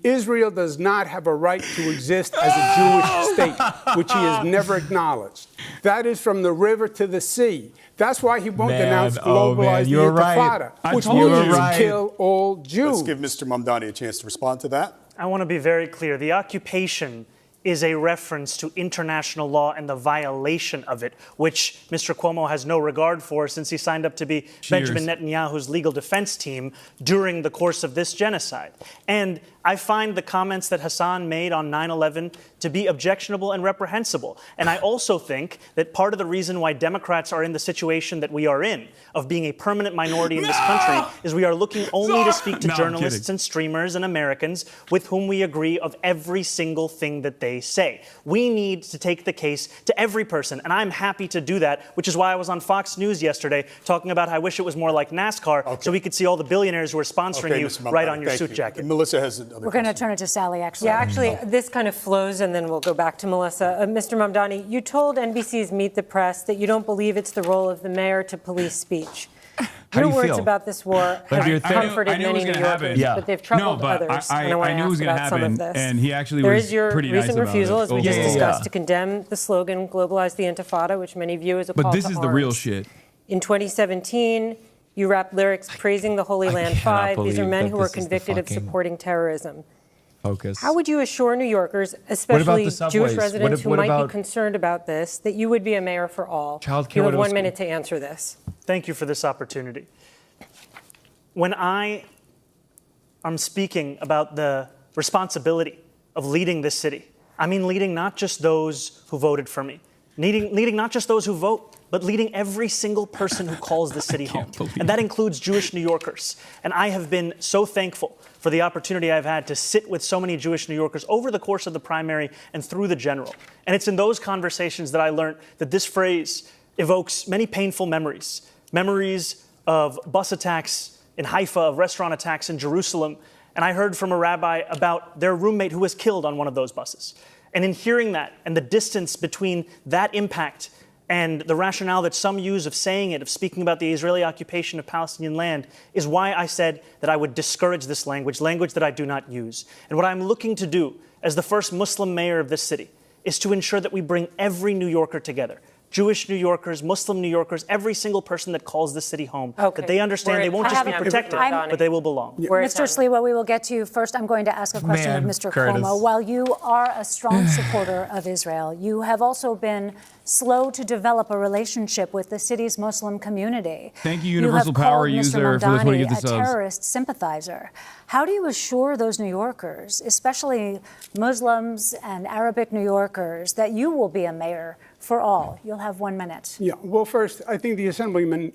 W: Israel does not have a right to exist as a Jewish state, which he has never acknowledged. That is from the river to the sea. That's why he won't denounce globalize the Intifada, which means kill all Jews.
C: Let's give Mr. Mamdani a chance to respond to that.
U: I want to be very clear. The occupation is a reference to international law and the violation of it, which Mr. Cuomo has no regard for since he signed up to be Benjamin Netanyahu's legal defense team during the course of this genocide. And I find the comments that Hasan made on 9/11 to be objectionable and reprehensible. And I also think that part of the reason why Democrats are in the situation that we are in, of being a permanent minority in this country, is we are looking only to speak to journalists and streamers and Americans with whom we agree of every single thing that they say. We need to take the case to every person, and I'm happy to do that, which is why I was on Fox News yesterday talking about how I wish it was more like NASCAR so we could see all the billionaires who are sponsoring you right on your suit jacket.
C: Melissa has another
H: We're going to turn it to Sally, actually.
V: Yeah, actually, this kind of flows, and then we'll go back to Melissa. Mr. Mamdani, you told NBC's Meet the Press that you don't believe it's the role of the mayor to police speech.
F: How
V: Your
F: do you
V: words
F: feel?
V: about this war have comforted many New Yorkers, but they've troubled others. And I want to ask about some of this.
B: And he actually
V: There
B: was
V: is your
B: pretty nice
V: recent
B: about
V: refusal,
B: it.
V: as we just discussed, to condemn the slogan "Globalize the Intifada," which many view as a call to
B: But
V: arms.
B: this is the real shit.
V: In 2017, you rapped lyrics praising the Holy Land Five. These are men who were convicted of supporting terrorism.
F: Focus.
V: How would you assure New Yorkers, especially
F: the
V: Jewish
F: subways?
V: residents who
F: What
V: might
F: about
V: be concerned about this, that you would be a mayor for all?
F: Childcare,
V: You have
F: what
V: 1
F: else?
V: minute to answer this.
U: Thank you for this opportunity. When I am speaking about the responsibility of leading this city, I mean leading not just those who voted for me, leading not just those who vote, but leading every single person who calls the city home. And that includes Jewish New Yorkers. And I have been so thankful for the opportunity I've had to sit with so many Jewish New Yorkers over the course of the primary and through the general. And it's in those conversations that I learned that this phrase evokes many painful memories. Memories of bus attacks in Haifa, of restaurant attacks in Jerusalem. And I heard from a rabbi about their roommate who was killed on one of those buses. And in hearing that and the distance between that impact and the rationale that some use of saying it, of speaking about the Israeli occupation of Palestinian land, is why I said that I would discourage this language that I do not use. And what I'm looking to do as the first Muslim mayor of this city is to ensure that we bring every New Yorker together. Jewish New Yorkers, Muslim New Yorkers, every single person that calls this city home, that they understand they won't just be protected, but they will belong.
H: Mr. Sliwa, we will get to you. First, I'm going to ask a question of Mr. Cuomo. While you are a strong supporter of Israel, you have also been slow to develop a relationship with the city's Muslim community.
B: Thank you, Universal Power user, for this one to get the
H: a
B: subs.
H: terrorist sympathizer. How do you assure those New Yorkers, especially Muslims and Arabic New Yorkers, that you will be a mayor for all? You'll have 1 minute.
W: Yeah, well, first, I think the assemblyman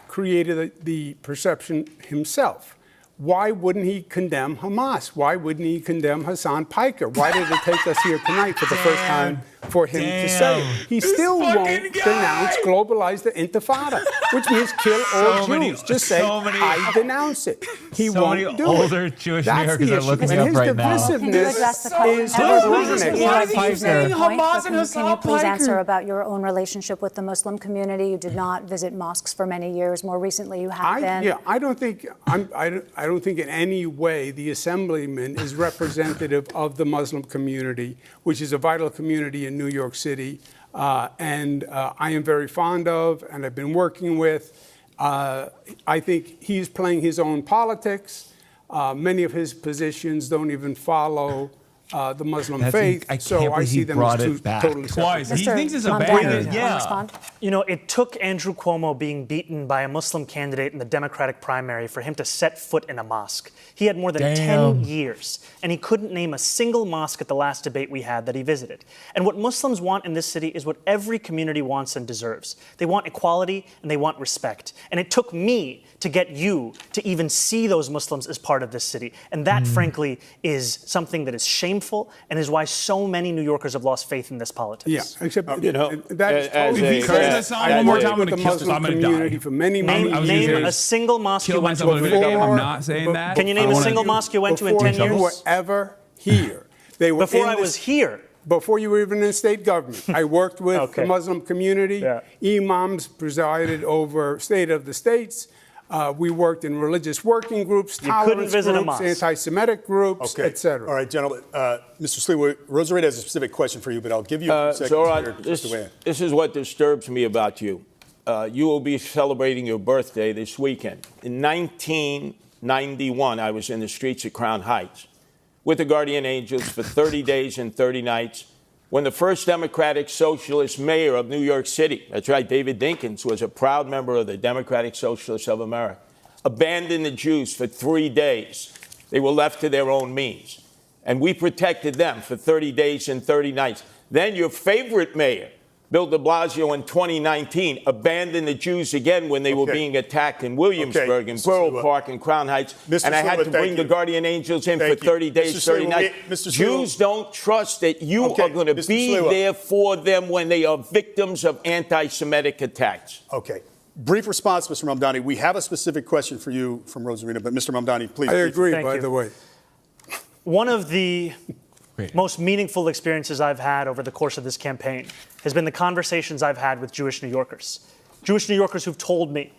W: created the perception himself. why wouldn't he condemn Hamas? Why wouldn't he condemn Hasan Piker? Why did it take us here tonight for the first time for him to say it? He still won't denounce, globalize the intifada, which means kill all Jews. Just say, I denounce it. He won't do it.
F: Older Jewish New Yorkers are looking
W: and
F: up
W: his
F: right now.
W: divisiveness is
H: Can you please answer about your own relationship with the Muslim community? You did not visit mosques for many years. More recently, you have been.
W: Yeah, I don't think in any way the Assemblyman is representative of the Muslim community, which is a vital community in New York City, and I am very fond of, and I've been working with. I think he's playing his own politics. Many of his positions don't even follow the Muslim faith, so I see them as two totally separate.
U: He thinks it's a bad idea. You know, it took Andrew Cuomo being beaten by a Muslim candidate in the Democratic primary for him to set foot in a mosque. He had more than 10 years, and he couldn't name a single mosque at the last debate we had that he visited. And what Muslims want in this city is what every community wants and deserves. They want equality and they want respect. And it took me to get you to even see those Muslims as part of this city. And that, frankly, is something that is shameful and is why so many New Yorkers have lost faith in this politics.
W: Yeah, except, that is totally
B: one more time, I'm going to kill
W: Muslim community for many, many years.
U: Name a single mosque you went to.
B: I'm not saying that.
U: Can you name a single mosque you went to in 10 years?
W: Before you were ever here. They were
U: before I was here.
W: Before you were even in state government. I worked with the Muslim community. Imams presided over State of the States. We worked in religious working groups, tolerance groups, anti-Semitic groups, etc.
C: All right, gentlemen. Mr. Sliwa, Rosarita has a specific question for you, but I'll give you a second
I: this is what disturbs me about you. You will be celebrating your birthday this weekend. In 1991, I was in the streets of Crown Heights with the Guardian Angels for 30 days and 30 nights when the first Democratic Socialist mayor of New York City, that's right, David Dinkins, was a proud member of the Democratic Socialists of America, abandoned the Jews for 3 days. They were left to their own means. And we protected them for 30 days and 30 nights. Then your favorite mayor, Bill de Blasio, in 2019, abandoned the Jews again when they were being attacked in Williamsburg, in Borough Park, and Crown Heights. And I had to bring the Guardian Angels in for 30 days, 30 nights. Jews don't trust that you are going to be there for them when they are victims of anti-Semitic attacks.
C: Okay. Brief response, Mr. Mamdani. We have a specific question for you from Rosarita, but Mr. Mamdani, please.
W: I agree, by the way.
U: One of the most meaningful experiences I've had over the course of this campaign has been the conversations I've had with Jewish New Yorkers. Jewish New Yorkers who've told me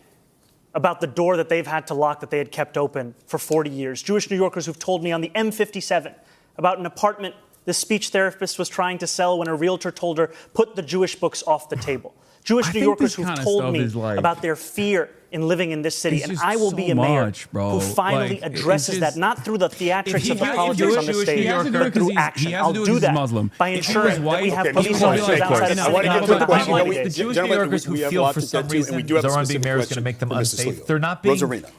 U: about the door that they've had to lock that they had kept open for 40 years. Jewish New Yorkers who've told me on the M57 about an apartment the speech therapist was trying to sell when a realtor told her, put the Jewish books off the table. Jewish New Yorkers who've told me about their fear in living in this city, and I will be a mayor who finally addresses that, not through the theatrics of the politics on the stage, but through action. I'll do that by ensuring that we have police officers outside of
F: the Jewish New Yorkers who feel for some reason Zoran Mayor is going to make them unsafe. They're not being.
A: There's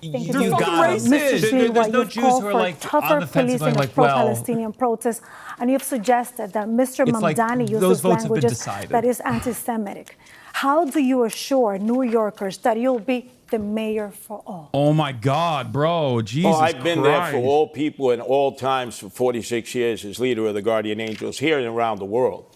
A: no Jews who are like on the fence going like, well. Pro-Palestinian protests, and you've suggested that Mr. Mamdani uses languages that is anti-Semitic. How do you assure New Yorkers that you'll be the mayor for all?
B: Oh my God, bro. Jesus
I: I've been
B: Christ.
I: there for all people in all times for 46 years as leader of the Guardian Angels here and around the world.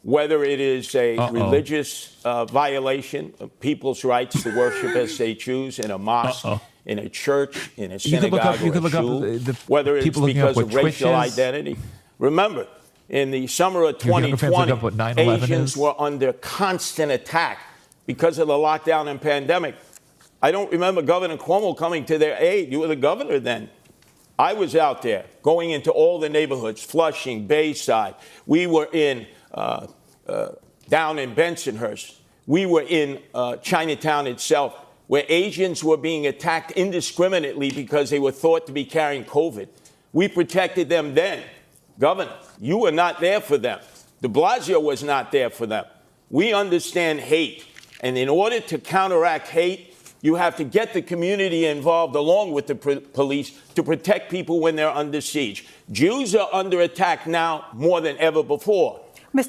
I: Whether it is a religious violation of people's rights to worship as they choose in a mosque, in a church, in a synagogue, or a shul, whether it's because of racial identity. Remember, in the summer of 2020, Asians were under constant attack because of the lockdown and pandemic. I don't remember Governor Cuomo coming to their aid. You were the governor then. I was out there going into all the neighborhoods, Flushing, Bayside. We were in down in Bensonhurst. We were in Chinatown itself, where Asians were being attacked indiscriminately because they were thought to be carrying COVID. We protected them then. Governor, you were not there for them. De Blasio was not there for them. We understand hate. And in order to counteract hate, you have to get the community involved along with the police to protect people when they're under siege. Jews are under attack now more than ever before.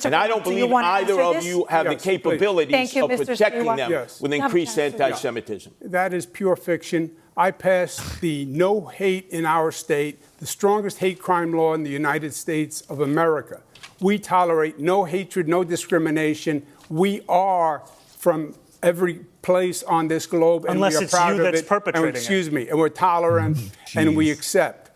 I: And I don't believe either of you have the capabilities of protecting them with increased anti-Semitism.
W: That is pure fiction. I passed the no hate in our state, the strongest hate crime law in the United States of America. We tolerate no hatred, no discrimination. We are from every place on this globe, and
U: Unless
W: we are
U: it's
W: proud
U: you
W: of
U: that's
W: it.
U: perpetrating
W: and, excuse me, and we're tolerant, and we accept.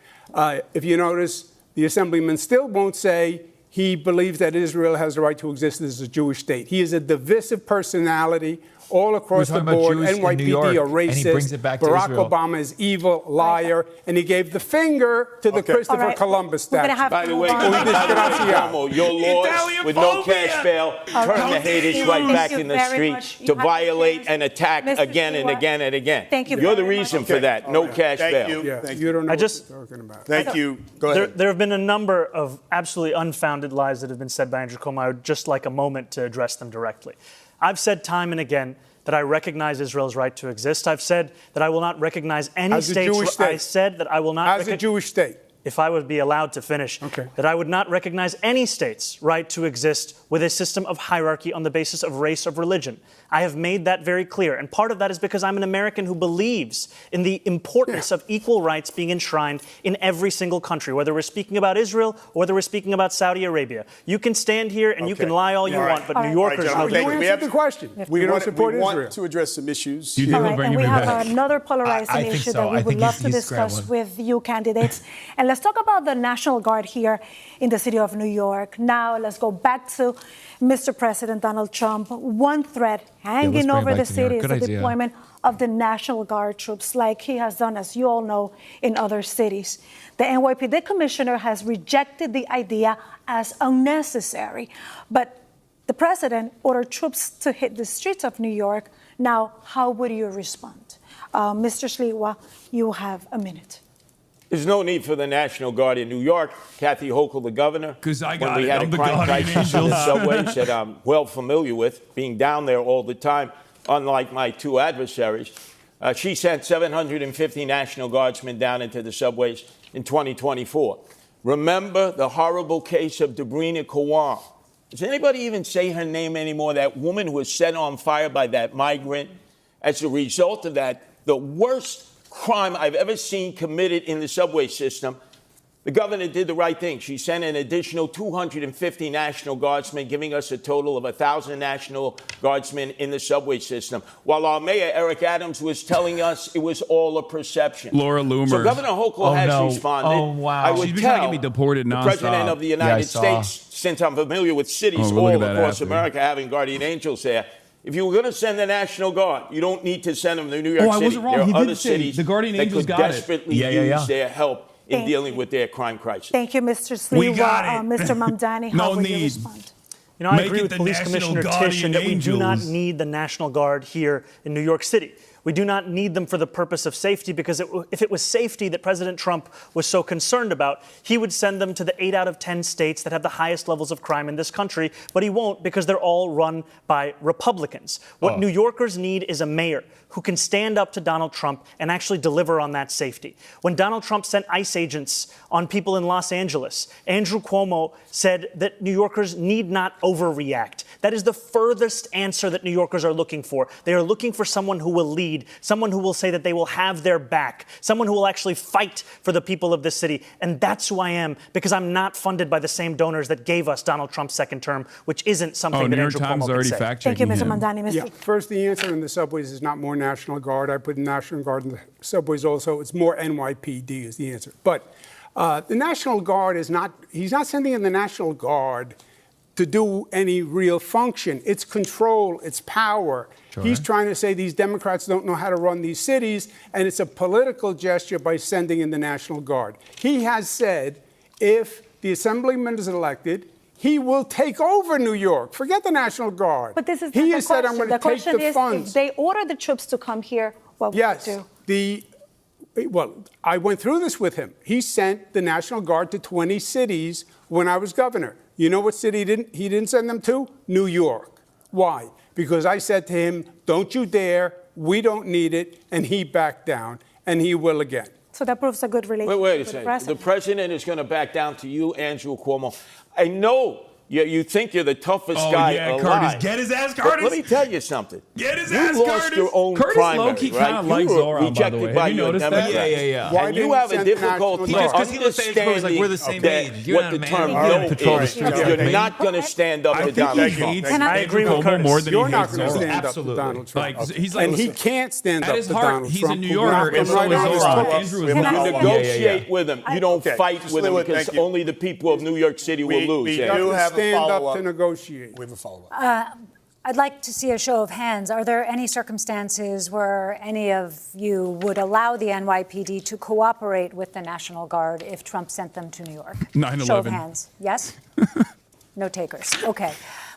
W: If you notice, the Assemblyman still won't say he believes that Israel has the right to exist as a Jewish state. He is a divisive personality all across the board. NYPD are racist. Barack Obama is evil, liar, and he gave the finger to the Christopher Columbus statue.
I: By the way, your laws with no cash bail turn the haters right back in the street to violate and attack again and again and again.
A: Thank you.
I: You're the reason for that. No cash bail.
W: Thank you. You don't know what you're talking about.
C: Thank you. Go ahead.
U: There have been a number of absolutely unfounded lies that have been said by Andrew Cuomo. I would just like a moment to address them directly. I've said time and again that I recognize Israel's right to exist. I've said that I will not recognize any states. I said that I will not.
W: As a Jewish state.
U: If I would be allowed to finish, that I would not recognize any state's right to exist with a system of hierarchy on the basis of race or religion. I have made that very clear. And part of that is because I'm an American who believes in the importance of equal rights being enshrined in every single country, whether we're speaking about Israel or whether we're speaking about Saudi Arabia. You can stand here and you can lie all you want, but New Yorkers know that.
W: We have the question.
C: We
W: don't support Israel.
C: want to address some issues.
A: All right, and we have another polarizing issue that we would love to discuss with you candidates. And let's talk about the National Guard here in the city of New York. Now let's go back to Mr. President Donald Trump. One threat hanging over the city is the deployment of the National Guard troops, like he has done, as you all know, in other cities. The NYPD commissioner has rejected the idea as unnecessary, but the president ordered troops to hit the streets of New York. Now, how would you respond? Mr. Sliwa, you have a minute.
I: There's no need for the National Guard in New York. Kathy Hochul, the governor, when we had a crime crisis in the subways that I'm well familiar with, being down there all the time, unlike my two adversaries, she sent 750 National Guardsmen down into the subways in 2024. Remember the horrible case of Debrina Kawan. Does anybody even say her name anymore? That woman who was set on fire by that migrant. As a result of that, the worst crime I've ever seen committed in the subway system, the governor did the right thing. She sent an additional 250 National Guardsmen, giving us a total of 1,000 National Guardsmen in the subway system, while our mayor, Eric Adams, was telling us it was all a perception.
B: Laura Loomer.
I: So Governor Hochul has responded.
B: Oh, wow.
I: I would
B: She's been
I: tell
B: trying to get me deported
I: the
B: nonstop.
I: President of the United States, since I'm familiar with cities all across America having guardian angels there, if you were going to send the National Guard, you don't need to send them to New York City.
B: I wasn't wrong.
I: There are
B: He
I: other
B: did say
I: cities
B: the guardian
I: that
B: angels
I: could
B: got
I: desperately
B: it.
I: use their help in dealing with their crime crisis.
A: Thank you, Mr. Sliwa. Mr. Mamdani, how would you respond?
U: You know, I agree with Police Commissioner Tish in that we do not need the National Guard here in New York City. We do not need them for the purpose of safety, because if it was safety that President Trump was so concerned about, he would send them to the 8 out of 10 states that have the highest levels of crime in this country, but he won't, because they're all run by Republicans. What New Yorkers need is a mayor who can stand up to Donald Trump and actually deliver on that safety. When Donald Trump sent ICE agents on people in Los Angeles, Andrew Cuomo said that New Yorkers need not overreact. That is the furthest answer that New Yorkers are looking for. They are looking for someone who will lead, someone who will say that they will have their back, someone who will actually fight for the people of this city. And that's who I am, because I'm not funded by the same donors that gave us Donald Trump's second term, which isn't something that Andrew Cuomo can say.
A: Thank you, Mr. Mamdani.
W: Yeah, first, the answer in the subways is not more National Guard. I put National Guard in the subways also. It's more NYPD is the answer. But the National Guard is not, he's not sending in the National Guard to do any real function. It's control, it's power. He's trying to say these Democrats don't know how to run these cities, and it's a political gesture by sending in the National Guard. He has said if the Assemblyman is elected, he will take over New York. Forget the National Guard.
A: But this is
W: he
A: the
W: has
A: question.
W: said, I'm going to take the
A: question
W: funds.
A: Is, if they order the troops to come here, what would you do?
W: Well, I went through this with him. He sent the National Guard to 20 cities when I was governor. You know what city he didn't send them to? New York. Why? Because I said to him, don't you dare, we don't need it, and he backed down, and he will again.
A: So that proves a good relationship
I: Wait a
A: with
I: second.
A: the president.
I: The president is going to back down to you, Andrew Cuomo. I know You think you're the toughest
B: Oh,
I: guy
B: yeah,
I: alive.
B: Curtis. Get his ass, Curtis.
I: But let me tell you something.
B: Get his
I: you
B: ass,
I: lost
B: Curtis.
I: your own
B: Curtis
I: primary,
B: low-key
I: right?
B: kinda likes
I: you were
B: Zoran, by the
I: rejected
B: way.
I: by
B: Have you
I: your
B: noticed that?
I: Democrats.
B: Yeah.
W: Why
I: And you
W: didn't
I: have a
W: send
I: difficulty
W: National Guard?
F: Because he was saying it was like, we're the same
I: that
F: age. You're
I: what
F: not
I: the
F: a man.
I: term
F: You
I: no
F: don't patrol the
I: is.
F: streets
I: You're
F: like me.
I: not going to stand up
B: I
I: to
B: think
I: Donald
B: he
I: Trump.
B: hates
U: I agree with
B: Cuomo
U: Curtis.
B: more than
W: You're
B: he
W: not
B: hates
W: going to
B: Zoran.
W: stand
F: Absolutely.
W: up to Donald Trump.
B: Like, he's like,
W: and he
B: listen,
W: can't stand
B: at
W: up
B: his
W: to
B: heart,
W: Donald
B: he's
W: Trump.
B: a New
W: who
B: Yorker,
W: knocked
B: and
W: him
B: so
W: right
B: is
W: on his
B: Zoran.
W: top.
B: Andrew is
I: If
B: not.
I: you
B: Yeah.
I: negotiate with him, you don't
C: Okay.
I: fight with him
C: Slewin,
I: because
C: thank you.
I: only the people of New York City will lose.
C: we
I: Yeah.
C: do have a
W: Stand up
C: follow-up.
W: to negotiate.
C: We have a follow-up.
H: I'd like to see a show of hands. Are there any circumstances where any of you would allow the NYPD to cooperate with the National Guard if Trump sent them to New York?
B: 9/11.
H: Show of hands. Yes? No takers. Okay.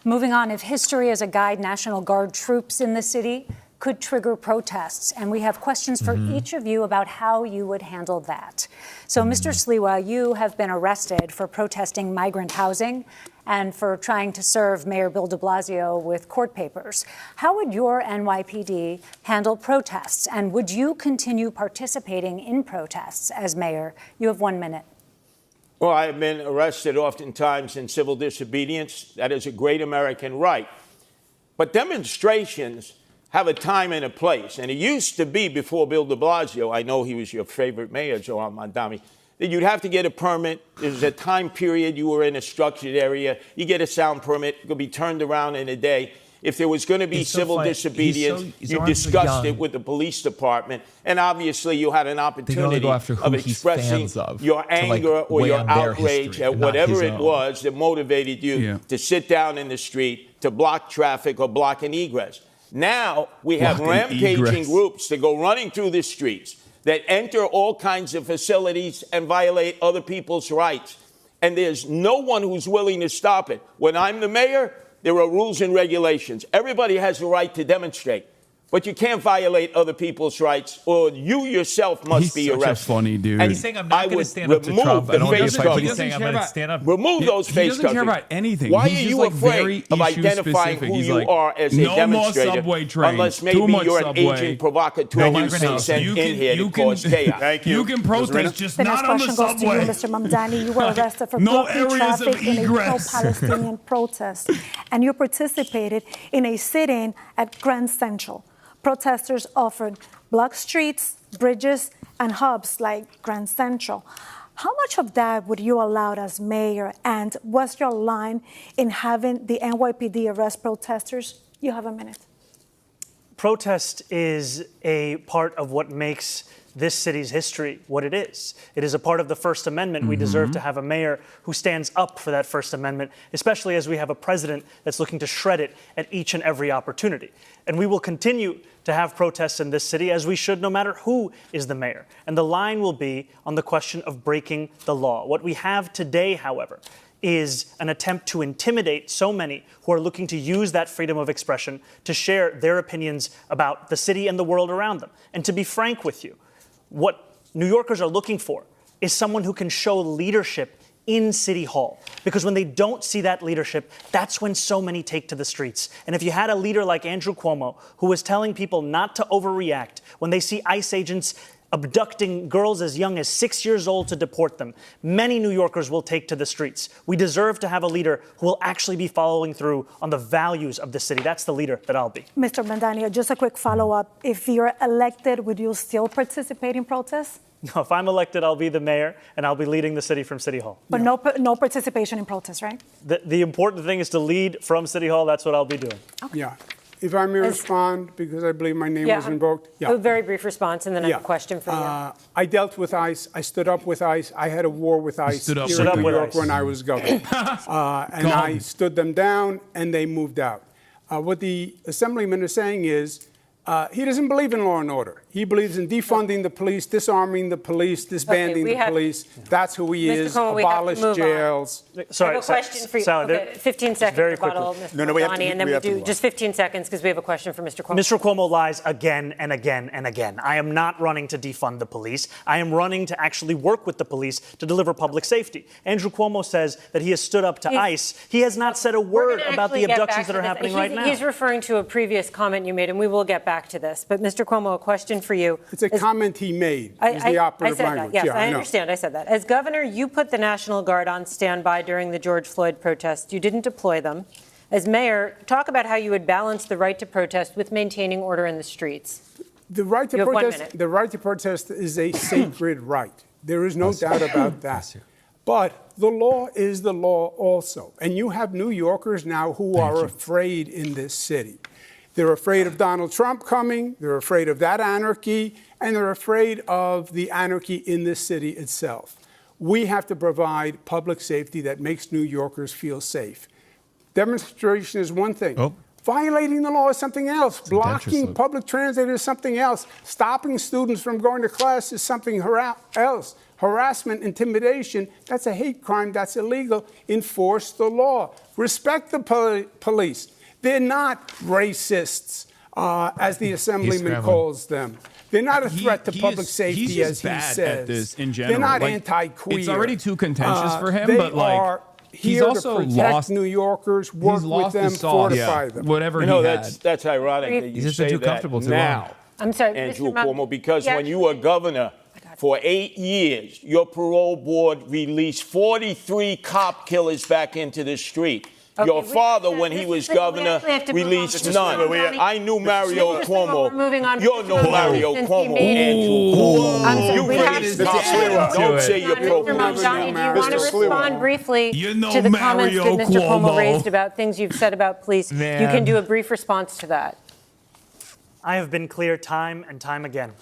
H: Moving on. If history is a guide, National Guard troops in the city could trigger protests. And we have questions for each of you about how you would handle that. So, Mr. Sliwa, you have been arrested for protesting migrant housing and for trying to serve Mayor Bill de Blasio with court papers. How would your NYPD handle protests? And would you continue participating in protests as mayor? You have 1 minute.
I: Well, I have been arrested oftentimes in civil disobedience. That is a great American right. But demonstrations have a time and a place. And it used to be before Bill de Blasio, I know he was your favorite mayor, Zoran Mandami, that you'd have to get a permit. There's a time period you were in a structured area. You get a sound permit. It could be turned around in a day. If there was going to be
F: It's so
I: civil
F: funny.
I: disobedience, you
F: Zoran's so
I: discussed
F: young.
I: it with the police department. And obviously, you had an
F: only
I: opportunity
F: go after who
I: of
F: he's
I: expressing
F: fans of,
I: your
F: to, like,
I: anger or
F: weigh
I: your
F: on their
I: outrage
F: history
I: at
F: and not
I: whatever
F: his
I: it
F: own.
I: was that motivated you to sit down in the street, to block traffic or block an egress. Now we have
B: Block an
I: rampaging
B: egress.
I: groups that go running through the streets, that enter all kinds of facilities and violate other people's rights. And there's no one who's willing to stop it. When I'm the mayor, there are rules and regulations. Everybody has the right to demonstrate. But you can't violate other people's rights, or you yourself must
B: He's
I: be
B: such a
I: arrested.
B: funny dude.
I: And
F: He's saying I'm not
I: I
F: going to
I: would
F: stand up to
I: remove
F: Trump. I
I: the
F: don't give
I: face
F: a fuck.
I: covering.
F: He's saying I'm going to stand up.
I: Remove those
B: He
I: face
B: doesn't care
I: coverings.
B: about anything.
I: Why
B: He's
I: are
B: just,
I: you
B: like,
I: afraid
B: very
I: of
B: issue
I: identifying
B: specific.
I: who
B: He's
I: you
B: like,
I: are as a
B: no more
I: demonstrator?
B: subway trains.
I: Unless
B: Too
I: maybe
B: much
I: you're
B: subway.
I: an agent provocateur
B: No
I: you
B: migrant
I: sent
B: housing.
I: in here to cause chaos.
C: Thank
B: You can protest, just
A: The next
B: not on the
A: question goes to
B: subway.
A: you, Mr. Mamdani. You were arrested for
B: No
A: blocking
B: areas of
A: traffic in a
B: egress.
A: pro-Palestinian protest, and you participated in a sit-in at Grand Central. Protesters offered block streets, bridges, and hubs like Grand Central. How much of that would you allow as mayor, and what's your line in having the NYPD arrest protesters? You have a minute.
U: Protest is a part of what makes this city's history what it is. It is a part of the First Amendment. We deserve to have a mayor who stands up for that First Amendment, especially as we have a president that's looking to shred it at each and every opportunity. And we will continue to have protests in this city, as we should, no matter who is the mayor. And the line will be on the question of breaking the law. What we have today, however, is an attempt to intimidate so many who are looking to use that freedom of expression to share their opinions about the city and the world around them. And to be frank with you, what New Yorkers are looking for is someone who can show leadership in City Hall. Because when they don't see that leadership, that's when so many take to the streets. And if you had a leader like Andrew Cuomo, who was telling people not to overreact when they see ICE agents abducting girls as young as 6 years old to deport them, many New Yorkers will take to the streets. We deserve to have a leader who will actually be following through on the values of the city. That's the leader that I'll be.
A: Mr. Mandani, just a quick follow-up. If you're elected, would you still participate in protests?
U: No, if I'm elected, I'll be the mayor, and I'll be leading the city from City Hall.
A: But no participation in protests, right?
U: The important thing is to lead from City Hall. That's what I'll be doing.
W: Yeah. If I may respond, because I believe my name was invoked.
V: Yeah. A very brief response, and then I have a question for you.
W: I dealt with ICE. I stood up with ICE. I had a war with ICE here in New York when I was governor. And I stood them down, and they moved out. What the assemblyman is saying is he doesn't believe in law and order. He believes in defunding the police, disarming the police, disbanding the police. That's who he is. Abolish jails.
V: Sorry, I have a question for you. Okay, 15 seconds.
U: Very
V: rebuttal,
U: quickly.
V: Mr. Mamdani, and then we do just 15 seconds because we have a question for Mr. Cuomo.
U: Mr. Cuomo lies again and again and again. I am not running to defund the police. I am running to actually work with the police to deliver public safety. Andrew Cuomo says that he has stood up to ICE. He has not said a word about the abductions that are happening right now.
V: He's referring to a previous comment you made, and we will get back back to this. But Mr. Cuomo, a question for you.
W: It's a comment he made. Is the operative
V: I said
W: language.
V: that. Yes,
W: yeah,
V: I understand. I said that. As governor, you put the National Guard on standby during the George Floyd protests. You didn't deploy them. As mayor, talk about how you would balance the right to protest with maintaining order in the streets.
W: The right to protest. The right to protest is a sacred right. There is no doubt about that. But the law is the law also. And you have New Yorkers now who are afraid in this city. They're afraid of Donald Trump coming. They're afraid of that anarchy. And they're afraid of the anarchy in this city itself. We have to provide public safety that makes New Yorkers feel safe. Demonstration is one thing. Violating the law is something else. Blocking public transit is something else. Stopping students from going to class is something else. Harassment, intimidation, that's a hate crime. That's illegal. Enforce the law. Respect the police. They're not racists, as the assemblyman calls them. They're not a threat to public safety, as he says.
B: At this in general.
W: They're not anti-queer.
B: It's already too contentious for him, but
W: like
B: he's also
W: to protect
B: lost
W: New Yorkers, work with them, fortify them.
B: Whatever
I: you know, that's ironic that you
F: He's
I: say
F: too
I: that
F: comfortable too
I: now.
F: long.
V: I'm sorry,
I: Andrew
V: Mr.
I: Cuomo, because when you were governor for 8 years, your parole board released 43 cop killers back into the street.
V: Okay,
I: Your father, when he was governor, released none. I knew Mario Cuomo. You know Mario Cuomo, Andrew Cuomo. You raised Don't say you're pro.
V: Mr. Mamdani, do you want to respond briefly to the comments that Mr. Cuomo raised about things you've said about police? You can do a brief response to that.
U: I have been clear time and time again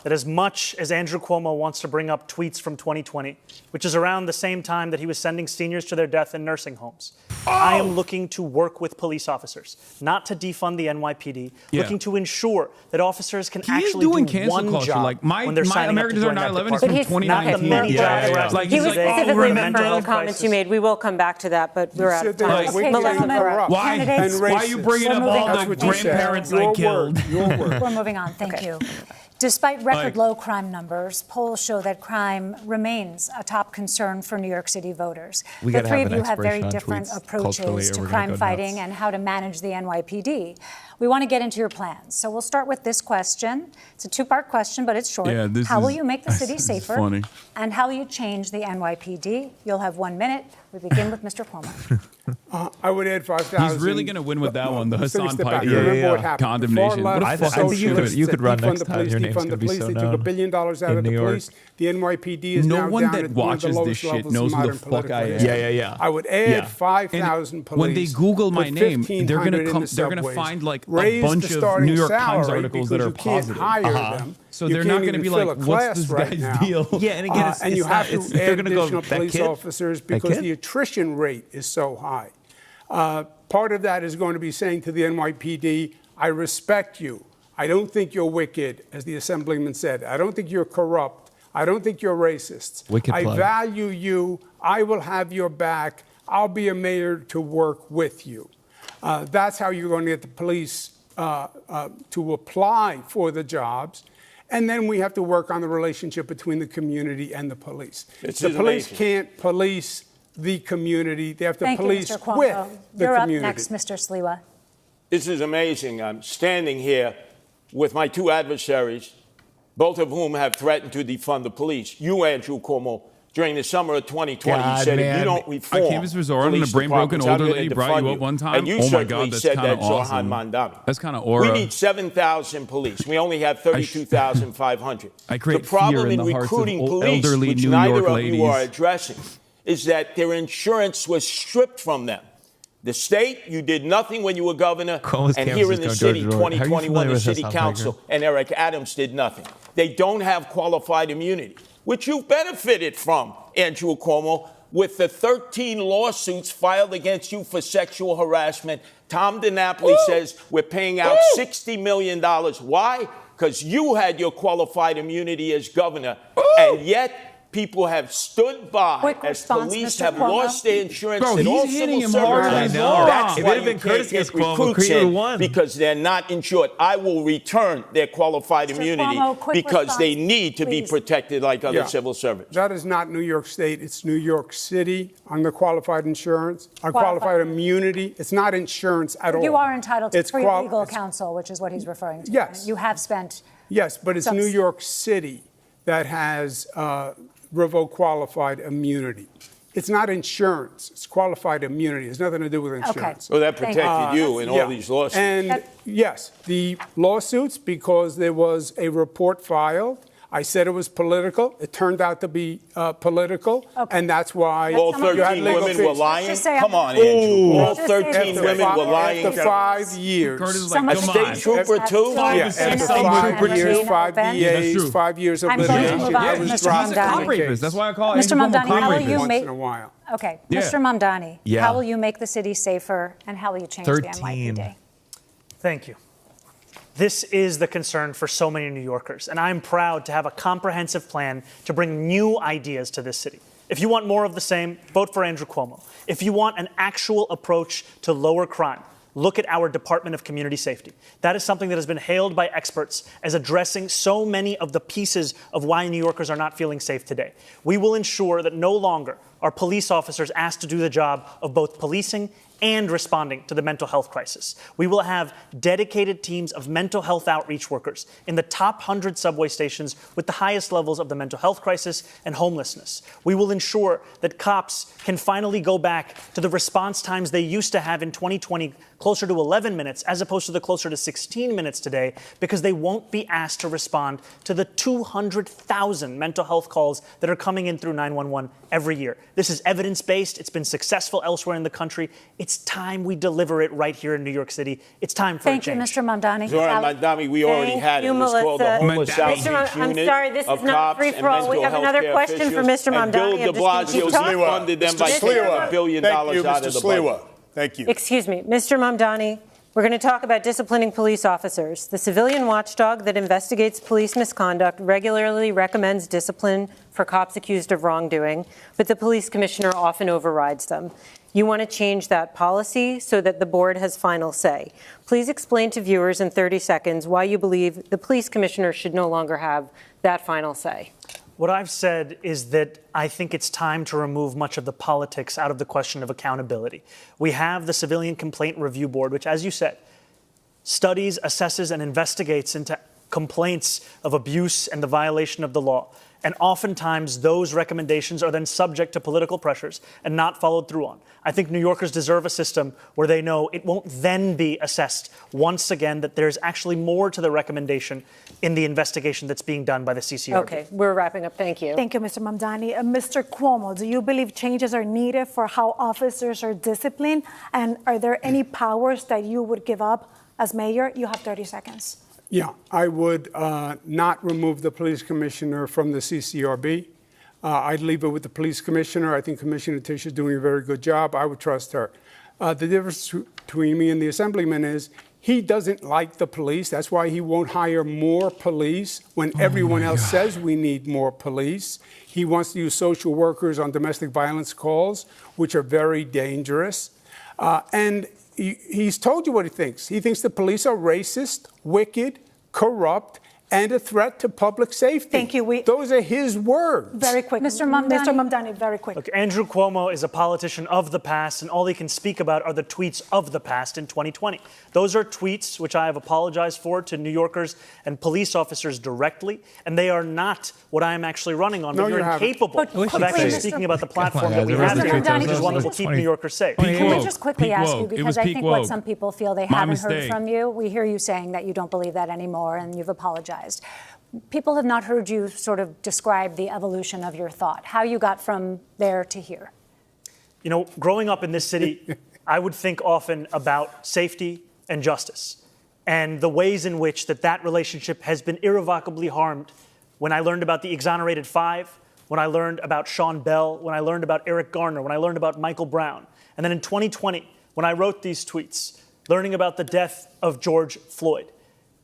U: that as much as Andrew Cuomo wants to bring up tweets from 2020, which is around the same time that he was sending seniors to their death in nursing homes, I am looking to work with police officers, not to defund the NYPD, looking to ensure that officers can actually do one job when they're signing up to join that department.
B: But he's from 2019.
V: He was specifically referring to comments you made. We will come back to that, but we're out of time.
B: Why are you bringing up all the grandparents I killed?
H: We're moving on. Thank you. Despite record low crime numbers, polls show that crime remains a top concern for New York City voters. The three of you have very different approaches to crime fighting and how to manage the NYPD. We want to get into your plans. So we'll start with this question. It's a two-part question, but it's short. How will you make the city safer? And how will you change the NYPD? You'll have 1 minute. We begin with Mr. Cuomo.
W: I would add 5,000.
B: He's really going to win with that one, the Hasan Piker condemnation. What a
F: I think you could run next time. Your name's going to be so
W: They took $1 billion out of the police. The NYPD is
B: no
W: now
B: one
W: down
B: that
W: at
B: watches
W: one of the
B: this
W: lowest
B: shit
W: levels
B: knows
W: in
B: who the
W: modern
B: fuck I am.
W: political I would add 5,000 police.
B: When they Google my name, they're going to find like a bunch of New York Times articles that are positive. So they're not going to be like, what's this guy's deal?
F: Yeah, and again,
W: and you have to add additional police officers because the attrition rate is so high. Part of that is going to be saying to the NYPD, I respect you. I don't think you're wicked, as the assemblyman said. I don't think you're corrupt. I don't think you're racist. I value you. I will have your back. I'll be a mayor to work with you. That's how you're going to get the police to apply for the jobs. And then we have to work on the relationship between the community and the police. The police can't police the community. They have to police with the community.
H: You're up next, Mr. Sliwa.
I: This is amazing. I'm standing here with my two adversaries, both of whom have threatened to defund the police. You, Andrew Cuomo, during the summer of 2020, said if you don't reform,
B: I came as resort and a brain-broken older lady brought you up one time.
I: And you certainly said that to HasanAbi.
B: That's kind of aura.
I: We need 7,000 police. We only have 32,500.
B: I create
I: the problem
B: fear in
I: in
B: the hearts
I: recruiting
B: of
I: police,
B: elderly
I: which
B: New
I: neither
B: York
I: of
B: ladies.
I: you are addressing, is that their insurance was stripped from them. The state, you did nothing when you were governor, and here in the city, 2021, the city council and Eric Adams did nothing. They don't have qualified immunity, which you've benefited from, Andrew Cuomo, with the 13 lawsuits filed against you for sexual harassment. Tom DiNapoli says we're paying out $60 million. Why? Because you had your qualified immunity as governor, and yet People have stood by
H: Quick
I: as
H: response,
I: police
H: Mr.
I: have
H: Cuomo.
I: lost their insurance
B: Bro,
I: and all
B: he's hitting
I: civil
B: him harder
I: servants.
B: than Laura.
I: That's
F: If it
I: why
F: had been
I: you can't
F: Curtis
I: get
F: against Cuomo,
I: recruits
F: Creed would've
I: in
F: won.
I: because they're not insured. I will return their qualified
H: Mr.
I: immunity
H: Cuomo, quick
I: because they
H: response,
I: need to be
H: please.
I: protected like other
W: Yeah.
I: civil servants.
W: That is not New York State. It's New York City on the qualified insurance, on
H: Qualified.
W: qualified immunity. It's not insurance at all.
H: You are entitled to
W: It's
H: free
W: qual-
H: legal
W: it's-
H: counsel, which is what he's referring to.
W: Yes.
H: You have spent.
W: Yes, but it's
H: Some-
W: New York City that has revoked qualified immunity. It's not insurance. It's qualified immunity. It has nothing to do with insurance.
I: So that
H: Thank you.
I: protected you in all these lawsuits.
W: And yes, the lawsuits, because there was a report filed. I said it was political. It turned out to be political, and that's why
I: All
W: you had
I: 13
W: legal
I: women
W: fees.
I: were lying?
H: Just say
I: Come
H: I'm-
I: on, Andrew. All
H: Let's just say
I: 13
H: that-
I: women were lying?
W: After 5 years.
B: Curtis is
H: Some
B: like,
H: of
B: come
H: the
B: on.
H: cases
I: Trooper
H: have
I: too?
H: still
W: Yeah,
H: been
W: after
H: open
W: 5
H: and
W: years,
H: remain
W: 5
H: open.
B: That's
W: DAs,
B: true.
W: 5 years of
H: I'm going to
W: litigation.
H: move on.
W: I was
H: Mr.
W: driving
H: Mamdani.
W: the
B: Cop rapist.
W: case
B: That's why I call
H: Mr.
B: Andrew Cuomo
H: Mamdani,
B: cop
H: how will
B: rapist.
H: you
W: once
H: make?
W: in a while.
H: Okay,
B: Yeah.
H: Mr. Mamdani,
F: Yeah.
H: how will you make the city safer, and how will you change the
F: 13.
H: NYPD?
U: Thank you. This is the concern for so many New Yorkers, and I'm proud to have a comprehensive plan to bring new ideas to this city. If you want more of the same, vote for Andrew Cuomo. If you want an actual approach to lower crime, look at our Department of Community Safety. That is something that has been hailed by experts as addressing so many of the pieces of why New Yorkers are not feeling safe today. We will ensure that no longer are police officers asked to do the job of both policing and responding to the mental health crisis. We will have dedicated teams of mental health outreach workers in the top 100 subway stations with the highest levels of the mental health crisis and homelessness. We will ensure that cops can finally go back to the response times they used to have in 2020, closer to 11 minutes, as opposed to the closer to 16 minutes today, because they won't be asked to respond to the 200,000 mental health calls that are coming in through 911 every year. This is evidence-based. It's been successful elsewhere in the country. It's time we deliver it right here in New York City. It's time for
H: Thank
U: a
H: you,
U: change.
H: Mr. Mamdani.
I: Zora Mamdani, we already had it. It was called the Homeless Outreach
V: I'm
I: Unit
V: sorry, this
I: of
V: is not
I: cops
V: free
I: and
V: for all. We
I: mental
V: have
I: health
V: another
I: care
V: question for
I: officials.
V: Mr.
I: And Bill
V: Mamdani.
I: de
V: I'm just gonna keep
I: Blasio
V: talking.
I: funded them by
V: Mr.
I: $1 billion
W: Thank
I: out
W: you,
I: of
W: Mr.
I: the
W: Sliwa.
I: budget.
W: Thank you.
V: Excuse me, Mr. Mamdani, we're going to talk about disciplining police officers. The civilian watchdog that investigates police misconduct regularly recommends discipline for cops accused of wrongdoing, but the police commissioner often overrides them. You want to change that policy so that the board has final say. Please explain to viewers in 30 seconds why you believe the police commissioner should no longer have that final say.
U: What I've said is that I think it's time to remove much of the politics out of the question of accountability. We have the Civilian Complaint Review Board, which, as you said, studies, assesses, and investigates into complaints of abuse and the violation of the law. And oftentimes, those recommendations are then subject to political pressures and not followed through on. I think New Yorkers deserve a system where they know it won't then be assessed once again, that there's actually more to the recommendation in the investigation that's being done by the CCRB.
V: Okay, we're wrapping up. Thank you.
A: Thank you, Mr. Mamdani. Mr. Cuomo, do you believe changes are needed for how officers are disciplined? And are there any powers that you would give up as mayor? You have 30 seconds.
W: Yeah, I would not remove the police commissioner from the CCRB. I'd leave it with the police commissioner. I think Commissioner Tisch is doing a very good job. I would trust her. The difference between me and the assemblyman is he doesn't like the police. That's why he won't hire more police when everyone else says we need more police. He wants to use social workers on domestic violence calls, which are very dangerous. And he's told you what he thinks. He thinks the police are racist, wicked, corrupt, and a threat to public safety.
A: Thank you.
W: Those are his words.
A: Very quick.
H: Mr. Mamdani,
A: very quick.
U: Look, Andrew Cuomo is a politician of the past, and all he can speak about are the tweets of the past in 2020. Those are tweets which I have apologized for to New Yorkers and police officers directly, and they are not what I am actually running on.
W: No,
U: but you're
W: you haven't.
U: incapable of actually speaking about the platform that we have here, which is one that will keep New Yorkers safe.
H: Can we just quickly ask you, because I think what some people feel they haven't heard
B: mistake.
H: from you, we hear you saying that you don't believe that anymore and you've apologized. People have not heard you sort of describe the evolution of your thought, how you got from there to here.
U: You know, growing up in this city, I would think often about safety and justice and the ways in which that relationship has been irrevocably harmed. When I learned about the exonerated five, when I learned about Sean Bell, when I learned about Eric Garner, when I learned about Michael Brown, and then in 2020, when I wrote these tweets, learning about the death of George Floyd.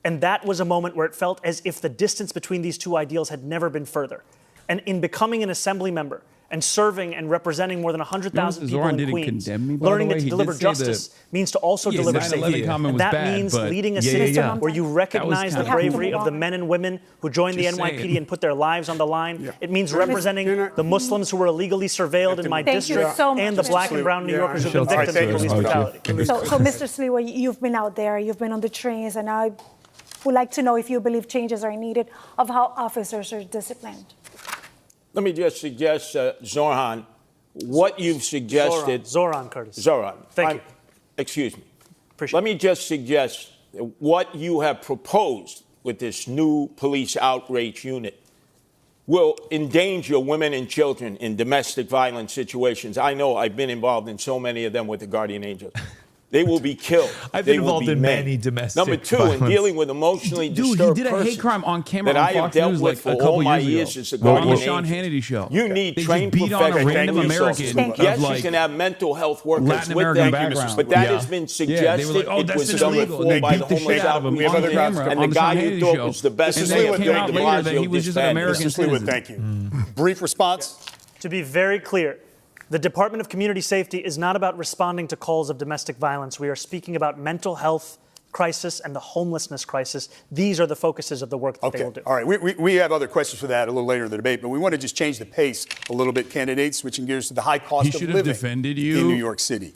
U: And that was a moment where it felt as if the distance between these two ideals had never been further. And in becoming an assembly member and serving and representing more than 100,000 people in Queens, learning that to deliver justice means to also deliver safety. And that means leading a city where you recognize the bravery of the men and women who joined the NYPD and put their lives on the line. It means representing the Muslims who were illegally surveilled in my district and the black and brown New Yorkers who have been victims of police brutality.
A: So, Mr. Sliwa, you've been out there, you've been on the trains, and I would like to know if you believe changes are needed of how officers are disciplined.
I: Let me just suggest, Zoran, what you've suggested.
U: Zoran Curtis.
I: Zoran.
U: Thank you.
I: Excuse me. Let me just suggest what you have proposed with this new police outreach unit will endanger women and children in domestic violence situations. I know I've been involved in so many of them with the Guardian Angels. They will be killed.
F: I've been involved in many domestic
I: Number two,
F: violence.
I: in dealing with emotionally disturbed
B: he did a
I: person
B: hate crime on camera
I: that
B: on
I: I have
B: Fox
I: dealt
B: News
I: with
B: like a
I: for all
B: couple
I: my
B: years
I: years as a
B: ago. On
I: Guardian
B: the Sean
I: Angel.
B: Hannity show.
I: You need
B: They
I: trained
B: just beat on a
I: professionals.
B: random American
I: Yes,
B: of like
I: you can have mental health workers
B: Latin
I: with
B: American
I: them,
B: background.
I: but that
B: Yeah.
I: has been
B: Yeah,
I: suggested.
B: they were like, oh,
I: it
B: that's
I: was
B: illegal.
I: done
B: And they
I: by the
B: beat the
I: homeless
B: shit out of him
I: outreach
B: on
I: unit.
B: camera
I: And
B: on
I: the
B: the
I: guy
B: Sean
I: you
B: Hannity
I: thought
B: show.
I: was the best
B: And
I: thing
B: then
I: that
B: it came out
I: de
B: later that
I: Blasio
B: he was just
I: disbanded.
B: an American
C: Mr. Sliwa,
B: citizen.
C: thank you. Brief response?
U: To be very clear, the Department of Community Safety is not about responding to calls of domestic violence. We are speaking about mental health crisis and the homelessness crisis. These are the focuses of the work that they will do.
C: All right. We have other questions for that a little later in the debate, but we want to just change the pace a little bit, candidates, switching gears to the high cost
B: He
C: of
B: should have
C: living
B: defended you.
C: in New York City.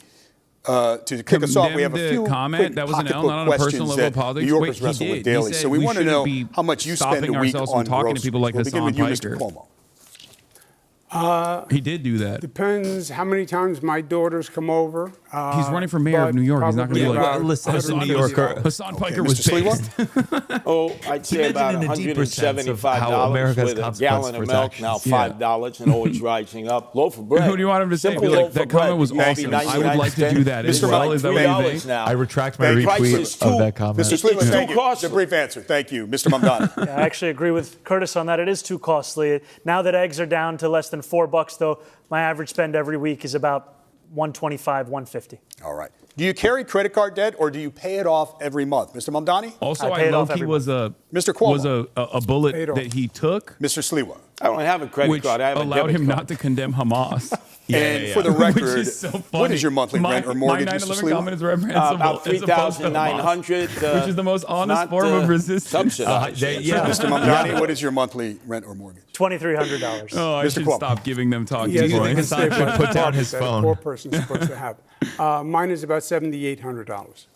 C: To kick us off, we have a few
B: comment that was an L, not on a personal level of politics.
C: New Yorkers
B: Wait,
C: wrestle
B: he
C: with
B: did. He
C: daily.
B: said
C: So we want to know
B: shouldn't be
C: how much you spend a
B: stopping
C: week
B: ourselves
C: on
B: from talking
C: groceries.
B: to people like
C: We'll begin with
B: Hasan
C: you, Mr.
B: Piker.
C: Cuomo.
B: He did do that.
W: Depends how many times my daughters come over.
B: He's running for mayor of New York. He's not going to be like,
W: about
F: listen, as a New Yorker,
B: Hassan Piker
C: Okay,
B: was
C: Mr.
B: based.
I: Oh, I'd say about
F: Imagine in a deeper sense of how
I: $175
F: America's
I: with a
F: consequence
I: gallon
F: for
I: of
F: its
I: milk,
F: actions.
I: now $5 and always rising up. Loaf of bread.
B: Who do you want him to say?
I: Simple
B: Be like,
I: loaf
B: that
I: of bread.
B: comment was
I: It used to be
B: awesome. I would
I: 99
B: like to do that as
C: Mr.
B: well.
C: Mike,
B: Is that what you
I: $3
B: think?
I: now.
F: I retract my
I: The price
F: retweet
I: is
F: of that comment.
C: Mr. Sliwa,
I: It's
C: thank
I: too
C: you.
I: costly.
C: It's a brief answer. Thank you. Mr. Mamdani.
U: I actually agree with Curtis on that. It is too costly. Now that eggs are down to less than $4, though, my average spend every week is about $125, $150.
C: All right. Do you carry credit card debt or do you pay it off every month? Mr. Mamdani?
B: Also,
U: I pay
B: I
U: it off
B: low-key
U: every
B: was a
C: Mr. Cuomo.
B: was a bullet that he took,
C: Mr. Sliwa.
I: I don't have a credit
B: which
I: card. I have a
B: allowed
I: debit
B: him
I: card.
B: not to condemn Hamas.
C: And for the
B: Which
C: record,
B: is so
C: what
B: funny.
C: is your monthly rent or mortgage,
B: my
C: Mr.
B: 9/11
C: Sliwa?
B: comment is reprehensible.
I: About
B: as opposed to Hamas,
I: $3,900.
B: which is the most honest form of resistance.
I: Subsidized.
C: Mr. Mamdani, what is your monthly rent or mortgage?
U: $2,300.
B: Oh, I
C: Mr.
B: should
C: Cuomo.
B: stop giving them talking
W: Yes,
B: points.
W: Hassan should
F: put down his
W: that
F: phone.
W: A poor person's supposed to have. Mine is about $7,800.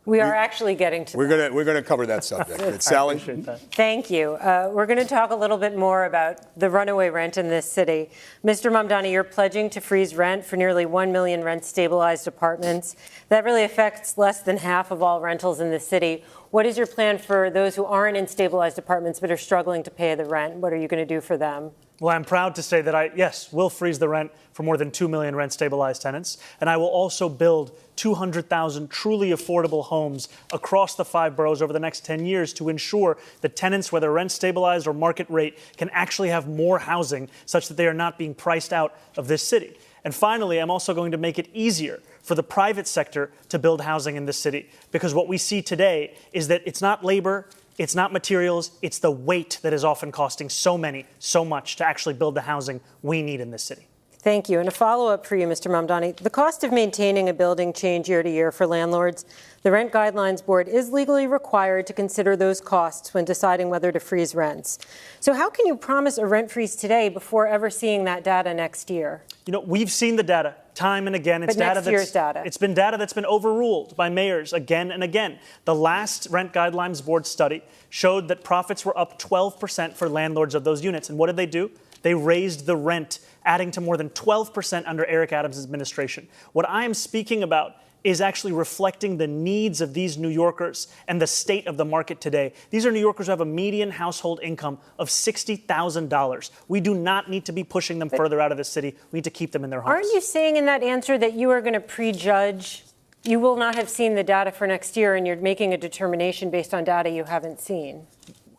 V: We are actually getting to
C: We're gonna cover that subject. But Sally?
U: I appreciate that.
V: Thank you. We're going to talk a little bit more about the runaway rent in this city. Mr. Mamdani, you're pledging to freeze rent for nearly 1 million rent-stabilized apartments. That really affects less than half of all rentals in the city. What is your plan for those who aren't in stabilized apartments but are struggling to pay the rent? What are you going to do for them?
U: Well, I'm proud to say that I will freeze the rent for more than 2 million rent-stabilized tenants, and I will also build 200,000 truly affordable homes across the 5 boroughs over the next 10 years to ensure that tenants, whether rent-stabilized or market rate, can actually have more housing such that they are not being priced out of this city. And finally, I'm also going to make it easier for the private sector to build housing in this city, because what we see today is that it's not labor, it's not materials, it's the weight that is often costing so much to actually build the housing we need in this city.
V: Thank you. And a follow-up for you, Mr. Mamdani. The cost of maintaining a building change year to year for landlords. The Rent Guidelines Board is legally required to consider those costs when deciding whether to freeze rents. So how can you promise a rent freeze today before ever seeing that data next year?
U: You know, we've seen the data time and again. It's
V: But next
U: data
V: year's data.
U: It's been data that's been overruled by mayors again and again. The last Rent Guidelines Board study showed that profits were up 12% for landlords of those units. And what did they do? They raised the rent, adding to more than 12% under Eric Adams' administration. What I am speaking about is actually reflecting the needs of these New Yorkers and the state of the market today. These are New Yorkers who have a median household income of $60,000. We do not need to be pushing them further out of the city. We need to keep them in their homes.
V: Aren't you saying in that answer that you are going to prejudge? You will not have seen the data for next year, and you're making a determination based on data you haven't seen.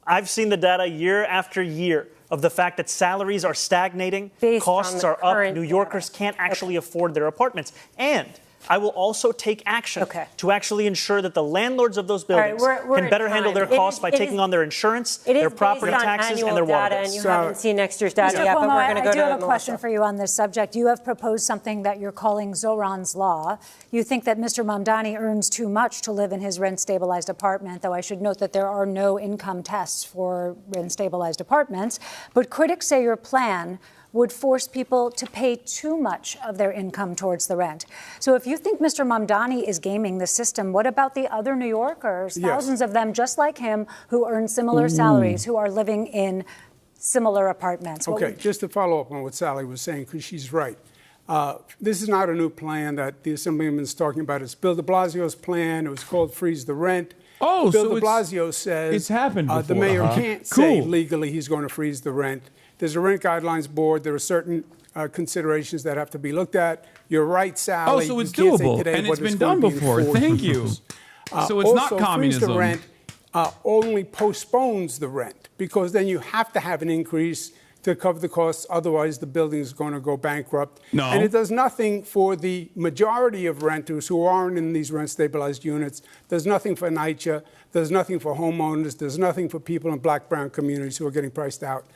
U: I've seen the data year after year of the fact that salaries are stagnating,
V: Based
U: costs
V: on
U: are
V: the
U: up,
V: current
U: New Yorkers can't actually afford their apartments. And I will also take action to actually ensure that the landlords of those buildings can better handle their costs by taking on their insurance, their property taxes, and their water bills.
V: And you haven't seen next year's data yet, but we're going to go to
H: I do have a question for you on this subject. You have proposed something that you're calling Zoran's Law. You think that Mr. Mamdani earns too much to live in his rent-stabilized apartment, though I should note that there are no income tests for rent-stabilized apartments. But critics say your plan would force people to pay too much of their income towards the rent. So if you think Mr. Mamdani is gaming the system, what about the other New Yorkers, thousands of them just like him, who earn similar salaries, who are living in similar apartments?
W: Okay, just to follow up on what Sally was saying, because she's right. This is not a new plan that the Assemblyman is talking about. It's Bill de Blasio's plan. It was called Freeze the Rent.
B: Oh,
W: Bill
B: so
W: de Blasio says
B: it's happened before.
W: The mayor can't say legally he's going to freeze the rent. There's a rent guidelines board. There are certain considerations that have to be looked at. You're right, Sally.
B: Oh, so it's doable, and it's been done before. Thank you. So it's not communism.
W: Freeze the rent only postpones the rent, because then you have to have an increase to cover the costs. Otherwise, the building is going to go bankrupt.
B: No.
W: And it does nothing for the majority of renters who aren't in these rent-stabilized units. There's nothing for NYCHA. There's nothing for homeowners. There's nothing for people in black, brown communities who are getting priced out.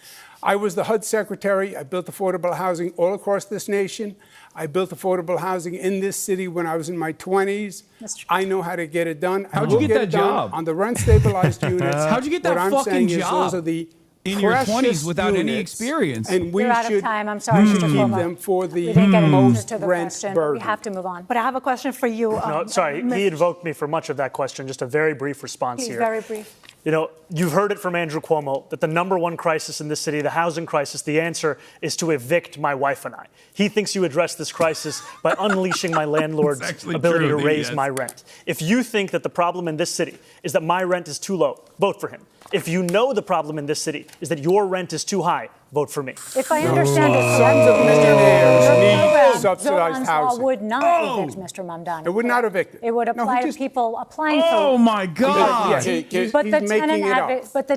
W: I was the HUD secretary. I built affordable housing all across this nation. I built affordable housing in this city when I was in my 20s. I know how to get it done.
B: How'd you get that job?
W: On the rent-stabilized units.
B: How'd you get that fucking job?
W: Those are the
B: in your 20s without any experience.
W: And we
H: You're out
W: should
H: of time. I'm sorry, Mr.
W: keep
H: Cuomo.
W: them for the
H: We didn't get an answer
W: most
H: to the
W: rent
H: question.
W: burden.
H: We have to move on.
A: But I have a question for you.
U: No, sorry, he invoked me for much of that question. Just a very brief response
A: He's
U: here.
A: very brief.
U: You know, you've heard it from Andrew Cuomo that the number one crisis in this city, the housing crisis, the answer is to evict my wife and I. He thinks you address this crisis by unleashing my landlord's ability to raise my rent. If you think that the problem in this city is that my rent is too low, vote for him. If you know the problem in this city is that your rent is too high, vote for me.
H: If I understand it,
W: Sons of millionaires need subsidized
H: Zoran's Law
W: housing.
H: would not evict Mr. Mamdani.
W: It would not evict it.
H: It would apply to people applying for.
B: Oh my God!
H: But the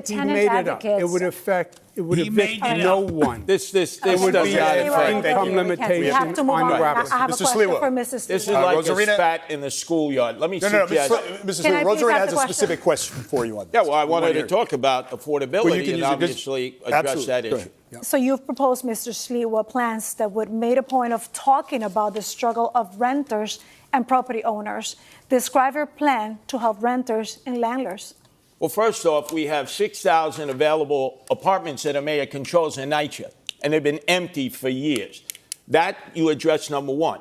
H: tenant advocates.
W: It would affect. It would evict no one.
I: This
W: It would
I: does
W: be
I: not
W: an
I: affect.
W: income limitation on the rappers.
A: I have a
C: Mr.
A: question
C: Sliwa.
A: for Mrs.
I: This is
A: Sliwa.
I: like
C: Rosarina-
I: a spat in the schoolyard. Let me
C: No,
I: suggest.
C: Mrs.
A: Can I
C: Sliwa,
A: please
C: Rosarina
A: ask
C: has
A: a
C: a
A: question?
C: specific question for you on this.
I: Yeah, well, I wanted
C: wanna
I: to
C: hear it.
I: talk about affordability
C: Well, you can
I: and
C: use it.
I: obviously address
C: Absolutely.
I: that
C: Go
I: issue.
C: ahead. Yeah.
A: So you've proposed, Mr. Sliwa, plans that would made a point of talking about the struggle of renters and property owners. Describe your plan to help renters and landlords.
I: Well, first off, we have 6,000 available apartments that the mayor controls in NYCHA, and they've been empty for years. That you address, number one.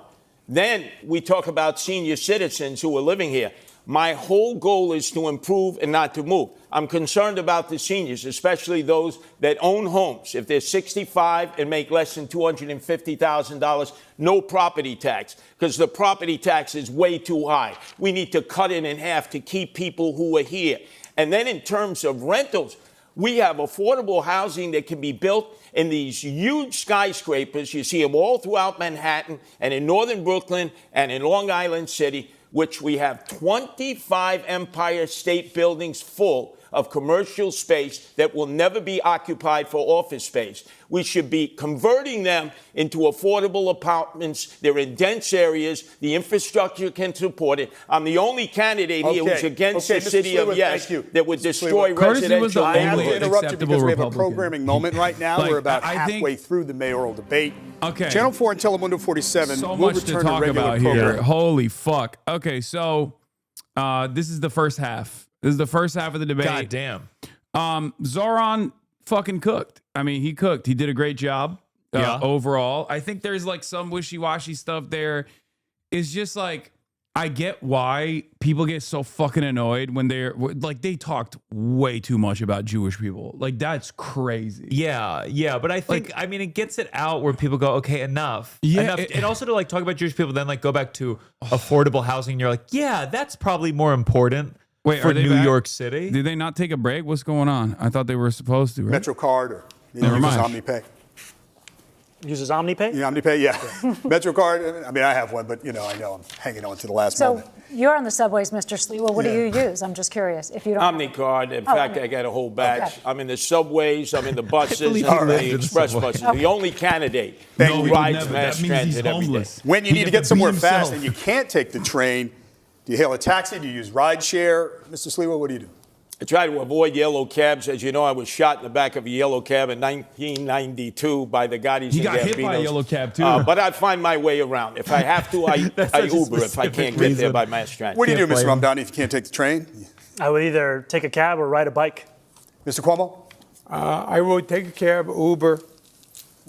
I: Then we talk about senior citizens who are living here. My whole goal is to improve and not to move. I'm concerned about the seniors, especially those that own homes. If they're 65 and make less than $250,000, no property tax, because the property tax is way too high. We need to cut it in half to keep people who are here. And then in terms of rentals, we have affordable housing that can be built in these huge skyscrapers. You see them all throughout Manhattan and in northern Brooklyn and in Long Island City, which we have 25 Empire State Buildings full of commercial space that will never be occupied for office space. We should be converting them into affordable apartments. They're in dense areas. The infrastructure can support it. I'm the only candidate here who's against the city
C: Mr. Sliwa,
W: of
C: yes
W: that
C: would destroy
W: residential.
C: I have to interrupt you because we have a
B: Republican.
C: programming moment right now.
B: Like,
C: We're about
B: I think-
C: halfway through the mayoral debate.
B: Okay.
C: Channel 4 and Telemundo 47
B: So
C: will
B: much to
C: return
B: talk
C: regular
B: about here.
C: programming.
B: Holy fuck. Okay, so this is the first half. This is the first half of the debate.
F: God damn.
B: Zoran fucking cooked. I mean, he cooked. He did a great job overall. I think there's like some wishy-washy stuff there. It's just like, I get why people get so fucking annoyed when they're like, they talked way too much about Jewish people. Like, that's crazy.
F: Yeah, but I think, I mean, it gets it out where people go, okay, enough.
B: Yeah,
F: enough. And also to like talk about Jewish people, then like go back to affordable housing. And you're like, yeah, that's probably more important for
B: are they
F: New
B: back?
F: York City.
B: Did they not take a break? What's going on? I thought they were supposed to, right?
C: MetroCard or
B: Never mind.
C: OmniPay.
U: Uses OmniPay?
C: Yeah, OmniPay, yeah. MetroCard, I mean, I have one, but, I know I'm hanging on to the last
H: So
C: moment.
H: you're on the subways, Mr. Sliwa. What do you use? I'm just curious. If you don't.
I: OmniCard. In fact, I got a whole batch.
H: Okay.
I: I'm in the subways. I'm in the buses. I'm in the express buses.
H: Okay.
I: The only candidate
C: Thank
I: who
C: you.
I: rides mass transit every day.
C: When you need to get somewhere fast and you can't take the train, do you hail a taxi? Do you use rideshare? Mr. Sliwa, what do you do?
I: I try to avoid yellow cabs. As you know, I was shot in the back of a yellow cab in 1992 by the Gottis
B: You
I: and
B: got hit by a
I: Gambinos.
B: yellow cab, too.
I: But I find my way around. If I have to, I Uber if I can't get there by mass transit.
C: What do you do, Mr. Mamdani, if you can't take the train?
U: I would either take a cab or ride a bike.
C: Mr. Cuomo?
W: I would take a cab, Uber.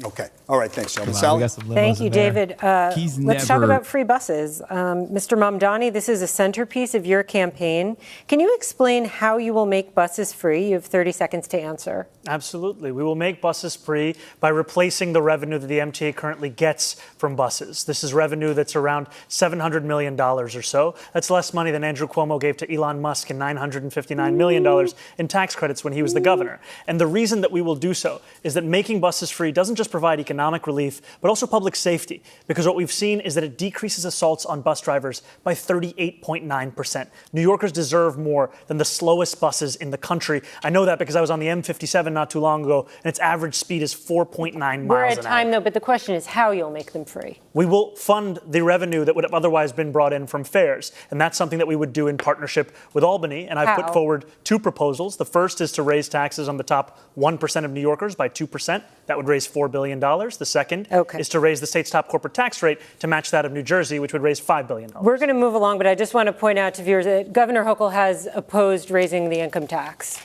C: Okay. All right. Thanks, gentlemen.
F: We
C: Sally?
F: got some limos
V: Thank you,
F: in there.
V: David.
B: He's
V: Let's talk
B: never-
V: about free buses. Mr. Mamdani, this is a centerpiece of your campaign. Can you explain how you will make buses free? You have 30 seconds to answer.
U: Absolutely. We will make buses free by replacing the revenue that the MTA currently gets from buses. This is revenue that's around $700 million or so. That's less money than Andrew Cuomo gave to Elon Musk in $959 million in tax credits when he was the governor. And the reason that we will do so is that making buses free doesn't just provide economic relief, but also public safety. Because what we've seen is that it decreases assaults on bus drivers by 38.9%. New Yorkers deserve more than the slowest buses in the country. I know that because I was on the M57 not too long ago, and its average speed is 4.9 miles
V: We're at
U: an
V: time,
U: hour.
V: though, but the question is how you'll make them free.
U: We will fund the revenue that would have otherwise been brought in from fares. And that's something that we would do in partnership with Albany. And I've put
V: How?
U: forward two proposals. The first is to raise taxes on the top 1% of New Yorkers by 2%. That would raise $4 billion. The second is to raise the state's top corporate tax rate to match that of New Jersey, which would raise $5 billion.
V: We're going to move along, but I just want to point out to viewers that Governor Hochul has opposed raising the income tax.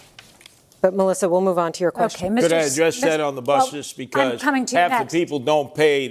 V: But Melissa, we'll move on to your question.
I: Could I address that on the buses? Because half the people don't pay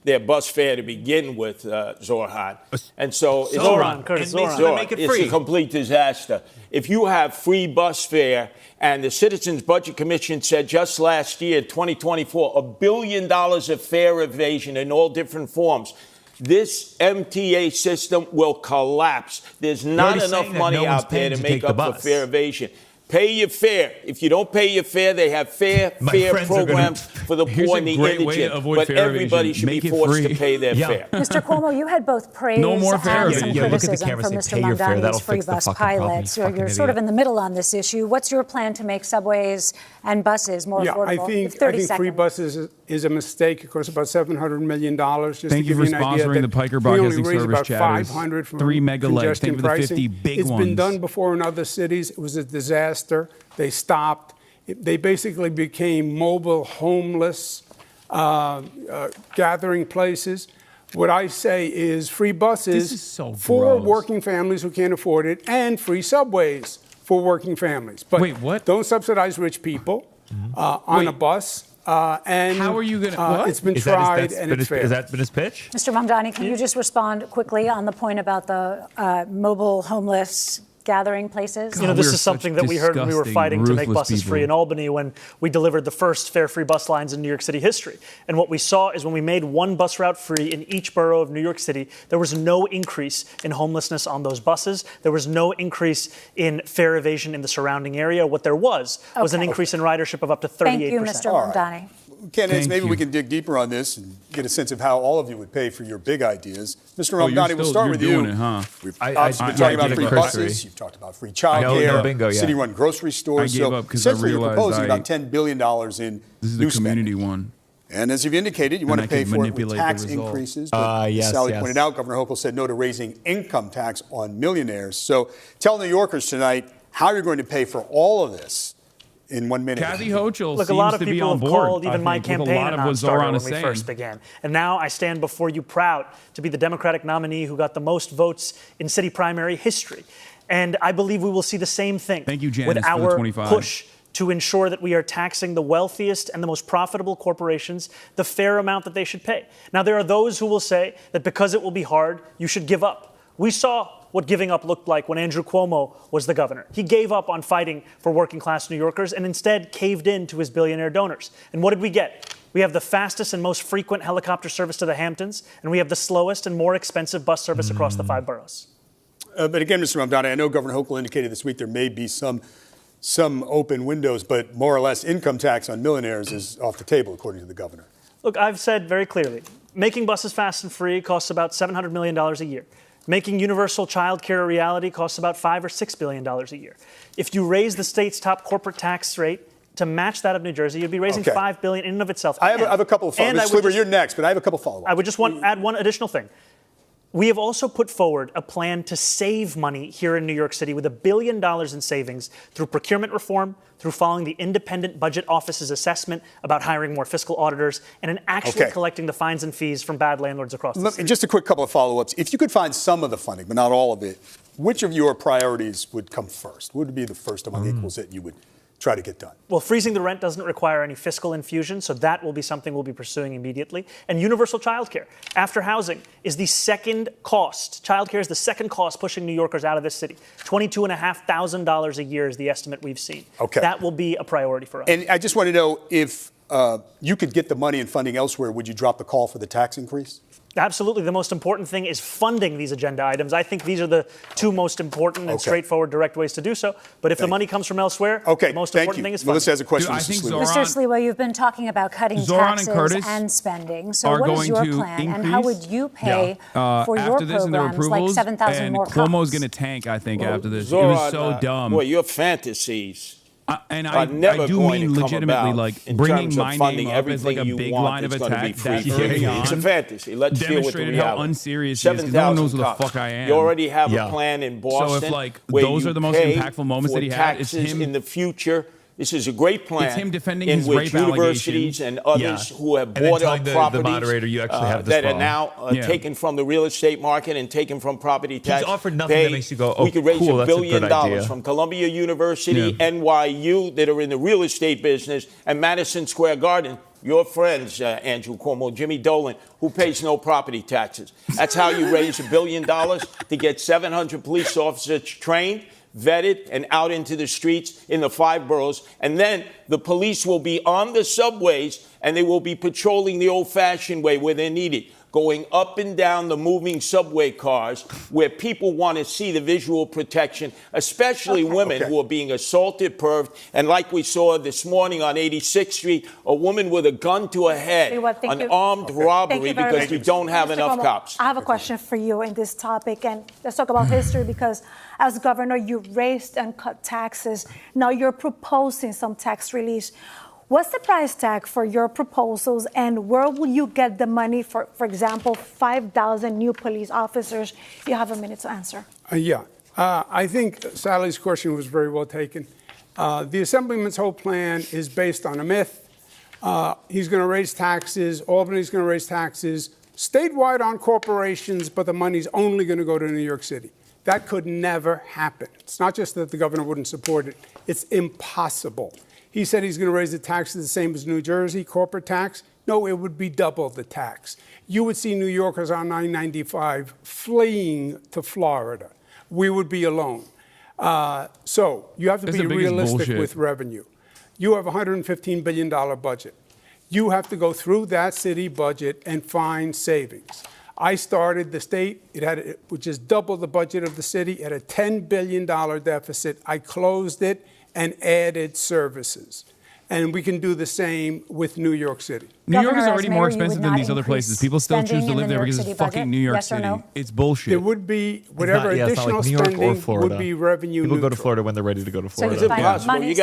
I: their bus fare to begin with, Zorhan. And so it's,
U: Zoran, Curtis, Zoran.
I: Zoran.
U: Make it
I: It's
U: free.
I: a complete disaster. If you have free bus fare, and the Citizens Budget Commission said just last year, 2024, $1 billion of fare evasion in all different forms. This MTA system will collapse. There's not
F: already
I: enough
F: saying that
I: money
F: no one's
I: out there
F: paying
I: to
F: to
I: make
F: take the
I: up for
F: bus.
I: fare evasion. Pay your fare. If you don't pay your fare, they have fare programs for the
B: Here's
I: poor
B: a
I: and the
B: great way to
I: indigent.
B: avoid
I: But
B: fare
I: everybody
B: evasion.
I: should
B: Make
I: be
B: it
I: forced
B: free.
I: to pay their fare.
H: Mr. Cuomo, you had both praise
B: No more fare
H: and
B: evasion.
H: some
B: Yeah, look at the
H: criticism
F: camera,
H: from
F: say,
H: Mr.
F: pay your fare. That'll
H: Mamdani's free
F: fix the
H: bus
F: fucking problem, you
H: pilots.
F: fucking
H: You're sort of
F: idiot.
H: in the middle on this issue. What's your plan to make subways and buses more
W: Yeah,
H: affordable?
W: I
H: You have
W: think
H: 30
W: free
H: seconds.
W: buses is a mistake. It costs about $700 million. Just
B: Thank
W: to
B: you
W: give
B: for
W: an idea
B: sponsoring
W: that
B: the Piker
W: we only
B: Broadcasting
W: raise
B: Service
W: about
B: chatters.
W: 500 from
B: 3 mega legs.
W: congestion
B: Thank you for the
W: pricing.
B: 50 big
W: It's
B: ones.
W: been done before in other cities. It was a disaster. They stopped. They basically became mobile homeless gathering places. What I say is free buses for
B: gross.
W: working families who can't afford it, and free subways for working families. But
B: Wait, what?
W: Don't subsidize rich people on a bus. And
B: How are you going to?
W: It's been tried and it's fair.
F: Has that been his pitch?
H: Mr. Mamdani, can you just respond quickly on the point about the mobile homeless gathering places?
U: You know, this
B: we're
U: is something
B: such
U: that we heard when we were
B: disgusting,
U: fighting to make
B: ruthless
U: buses free
B: people.
U: in Albany when we delivered the first fare-free bus lines in New York City history. And what we saw is when we made one bus route free in each borough of New York City, there was no increase in homelessness on those buses. There was no increase in fare evasion in the surrounding area. What there was an increase in ridership of up to 38%.
H: Thank you, Mr. Mamdani.
C: Candidates,
B: Thank
C: maybe
B: you.
C: we can dig deeper on this and get a sense of how all of you would pay for your big ideas. Mr.
B: Oh, you're
C: Mamdani, we'll
B: still-
C: start
B: you're
C: with
B: doing
C: you.
B: it, huh?
C: We've
F: I
C: obviously been
F: did
C: talking
F: a
C: about free
F: cursory.
C: buses. You've talked about free child
F: No
C: care,
F: bingo, yeah.
C: city-run grocery stores.
B: I gave
C: So
B: up 'cause I
C: essentially you're
B: realized
C: proposing
B: I-
C: about $10 billion in
B: This is
C: new
B: the community
C: spending.
B: one.
C: And as you've indicated, you want to
B: I
C: pay
B: could
C: for it with
B: manipulate the
C: tax
B: result.
C: increases. But as
F: Yes,
C: Sally
F: yes.
C: pointed out, Governor Hochul said no to raising income tax on millionaires. So tell New Yorkers tonight how you're going to pay for all of this in 1 minute.
B: Kathy Hochul
U: Look,
B: seems
U: a lot of
B: to be
U: people
B: on
U: have
B: board.
U: called even
B: I
U: my
B: think, with
U: campaign
B: a lot
U: a
B: of what
U: non-starter
B: Zoran
U: when
B: is
U: we
B: saying.
U: first began. And now I stand before you proud to be the Democratic nominee who got the most votes in city primary history. And I believe we will see the same thing
B: Thank you, Janice,
U: with
B: for the
U: our
B: 25.
U: push to ensure that we are taxing the wealthiest and the most profitable corporations the fair amount that they should pay. Now, there are those who will say that because it will be hard, you should give up. We saw what giving up looked like when Andrew Cuomo was the governor. He gave up on fighting for working-class New Yorkers and instead caved in to his billionaire donors. And what did we get? We have the fastest and most frequent helicopter service to the Hamptons, and we have the slowest and more expensive bus service across the 5 boroughs.
C: But again, Mr. Mamdani, I know Governor Hochul indicated this week there may be some open windows, but more or less income tax on millionaires is off the table, according to the governor.
U: Look, I've said very clearly, making buses fast and free costs about $700 million a year. Making universal child care a reality costs about $5 or $6 billion a year. If you raise the state's top corporate tax rate to match that of New Jersey, you'd be raising $5 billion in and of itself.
C: I have a couple of follow-ups. Mr. Sleeper, you're next, but I have a couple of follow-ups.
U: I would just add one additional thing. We have also put forward a plan to save money here in New York City with $1 billion in savings through procurement reform, through following the independent budget office's assessment about hiring more fiscal auditors, and in actually collecting the fines and fees from bad landlords across the city.
C: Just a quick couple of follow-ups. If you could find some of the funding, but not all of it, which of your priorities would come first? What would be the first among equals that you would try to get done?
U: Well, freezing the rent doesn't require any fiscal infusion, so that will be something we'll be pursuing immediately. And universal childcare, after housing, is the second cost. Childcare is the second cost pushing New Yorkers out of this city. $22,500 a year is the estimate we've seen.
C: Okay.
U: That will be a priority for us.
C: And I just want to know if you could get the money and funding elsewhere, would you drop the call for the tax increase?
U: Absolutely. The most important thing is funding these agenda items. I think these are the two most important and straightforward, direct ways to do so. But if the money comes from elsewhere, the most important thing is funding.
C: Melissa has a question.
H: Mr. Sliwa, you've been talking about cutting taxes and spending. So what is your plan, and how would you pay for your programs like 7,000 more cops?
B: Cuomo's going to tank, I think, after this. It was so dumb.
I: Well, your fantasies.
B: And
I: I do
B: mean legitimately, like bringing my name up as like a big line of attack. That's
I: it's a fantasy. Let's deal with the reality.
B: How unserious it is, because no one knows who the fuck I am.
I: You already have a plan in Boston.
B: So if like those are the most impactful moments that he had, it's him
I: in the future. This is a great plan.
B: It's him defending
I: in
B: his
I: which
B: rape
I: universities and others who have bought up properties
F: the moderator, you actually have this
I: that are now taken from the real estate market and taken from property tax.
F: He's offered nothing that makes you go, oh,
I: we could raise
F: cool,
I: $1 billion from Columbia University, NYU, that are in the real estate business, and Madison Square Garden. Your friends, Andrew Cuomo, Jimmy Dolan, who pays no property taxes. That's how you raise $1 billion to get 700 police officers trained, vetted, and out into the streets in the 5 boroughs. And then the police will be on the subways, and they will be patrolling the old-fashioned way where they're needed, going up and down the moving subway cars where people want to see the visual protection, especially women who are being assaulted, perved. And like we saw this morning on 86th Street, a woman with a gun to her head, an armed robbery because we don't have enough cops.
A: I have a question for you in this topic, and let's talk about history, because as governor, you raised and cut taxes. Now you're proposing some tax relief. What's the price tag for your proposals, and where will you get the money for example, 5,000 new police officers? You have a minute to answer.
W: I think Sally's question was very well taken. The Assemblyman's whole plan is based on a myth. He's going to raise taxes. Albany's going to raise taxes statewide on corporations, but the money's only going to go to New York City. That could never happen. It's not just that the governor wouldn't support it. It's impossible. He said he's going to raise the taxes the same as New Jersey, corporate tax. No, it would be double the tax. You would see New Yorkers on 995 fleeing to Florida. We would be alone. So you have to be realistic with revenue. You have a $115 billion budget. You have to go through that city budget and find savings. I started the state, which is double the budget of the city, at a $10 billion deficit. I closed it and added services. And we can do the same with New York City.
B: New York is already more expensive than these other places. People still choose to live there because it's fucking New York City. It's bullshit.
W: There would be whatever additional spending would be revenue neutral.
F: People go to Florida when they're ready to go to Florida.
I: It's impossible. You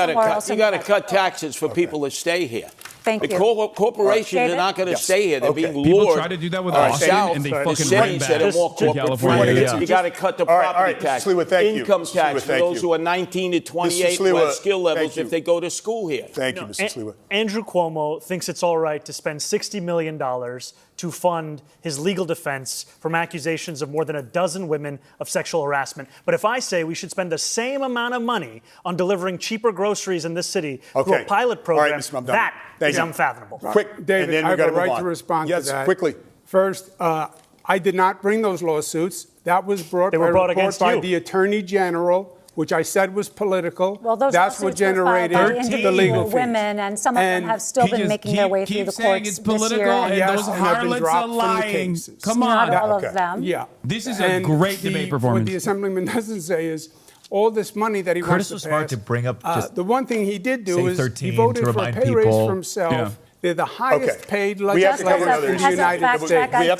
I: got to cut taxes for people to stay here.
H: Thank you.
I: Corporations are not going to stay here. They're being lured.
B: People try to do that with Austin, and they fucking run back to California.
I: You got to cut the property tax, income tax for those who are 19 to 28 who have skill levels if they go to school here.
C: Thank you, Mr. Sliwa.
U: Andrew Cuomo thinks it's all right to spend $60 million to fund his legal defense from accusations of more than a dozen women of sexual harassment. But if I say we should spend the same amount of money on delivering cheaper groceries in this city through a pilot program, that is unfathomable.
W: Quick, David, I have a right to respond to that.
C: Yes, quickly.
W: First, I did not bring those lawsuits. That was brought by a report by the Attorney General, which I said was political.
H: Well, those
W: that's what generated
H: the
W: legal fees.
H: Women, and some of them have still been making their way through the courts
B: it's political,
H: this year.
B: And those harlots are lying. Come on.
H: Not all of them.
W: Yeah.
B: This is a great debate performance.
W: What the Assemblyman doesn't say is all this money that he
F: Curtis
W: wants to
F: was
W: pass.
F: smart to bring up just
W: the one thing he did do is he
F: 13
W: voted
F: to
W: for a
F: remind
W: pay raise
F: people.
W: for himself They're the highest paid
C: We have to cover
W: legislators in the
C: another
W: United
V: fact
W: States.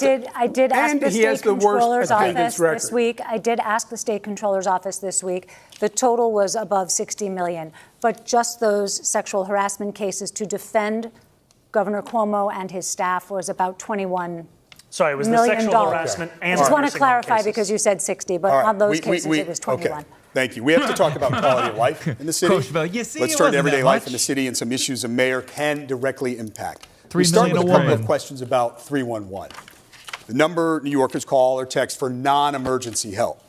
V: check, I did ask
W: And
V: the
W: he
V: state
W: has the worst
V: controller's
W: attendance
V: office
W: record.
V: this week. I did ask the state controller's office this week. The total was above 60 million. But just those sexual harassment cases to defend Governor Cuomo and his staff was about $21
U: Sorry, it was the
V: million
U: sexual
V: dollars.
U: harassment and
V: I just
U: the
V: want to
U: nursing home
V: clarify
U: cases.
V: because you said 60, but
C: All right.
V: on those cases it was 21.
C: Okay. Thank you. We have to talk about quality of life in the city.
F: Coach Bell, you see,
C: Let's
F: it
C: turn to
F: wasn't
C: everyday
F: that
C: life
F: much.
C: in the city and some issues a mayor can directly impact.
F: 3
C: We start
F: million
C: with a
F: a
C: couple of
F: woman.
C: questions about 311. The number New Yorkers call or text for non-emergency help.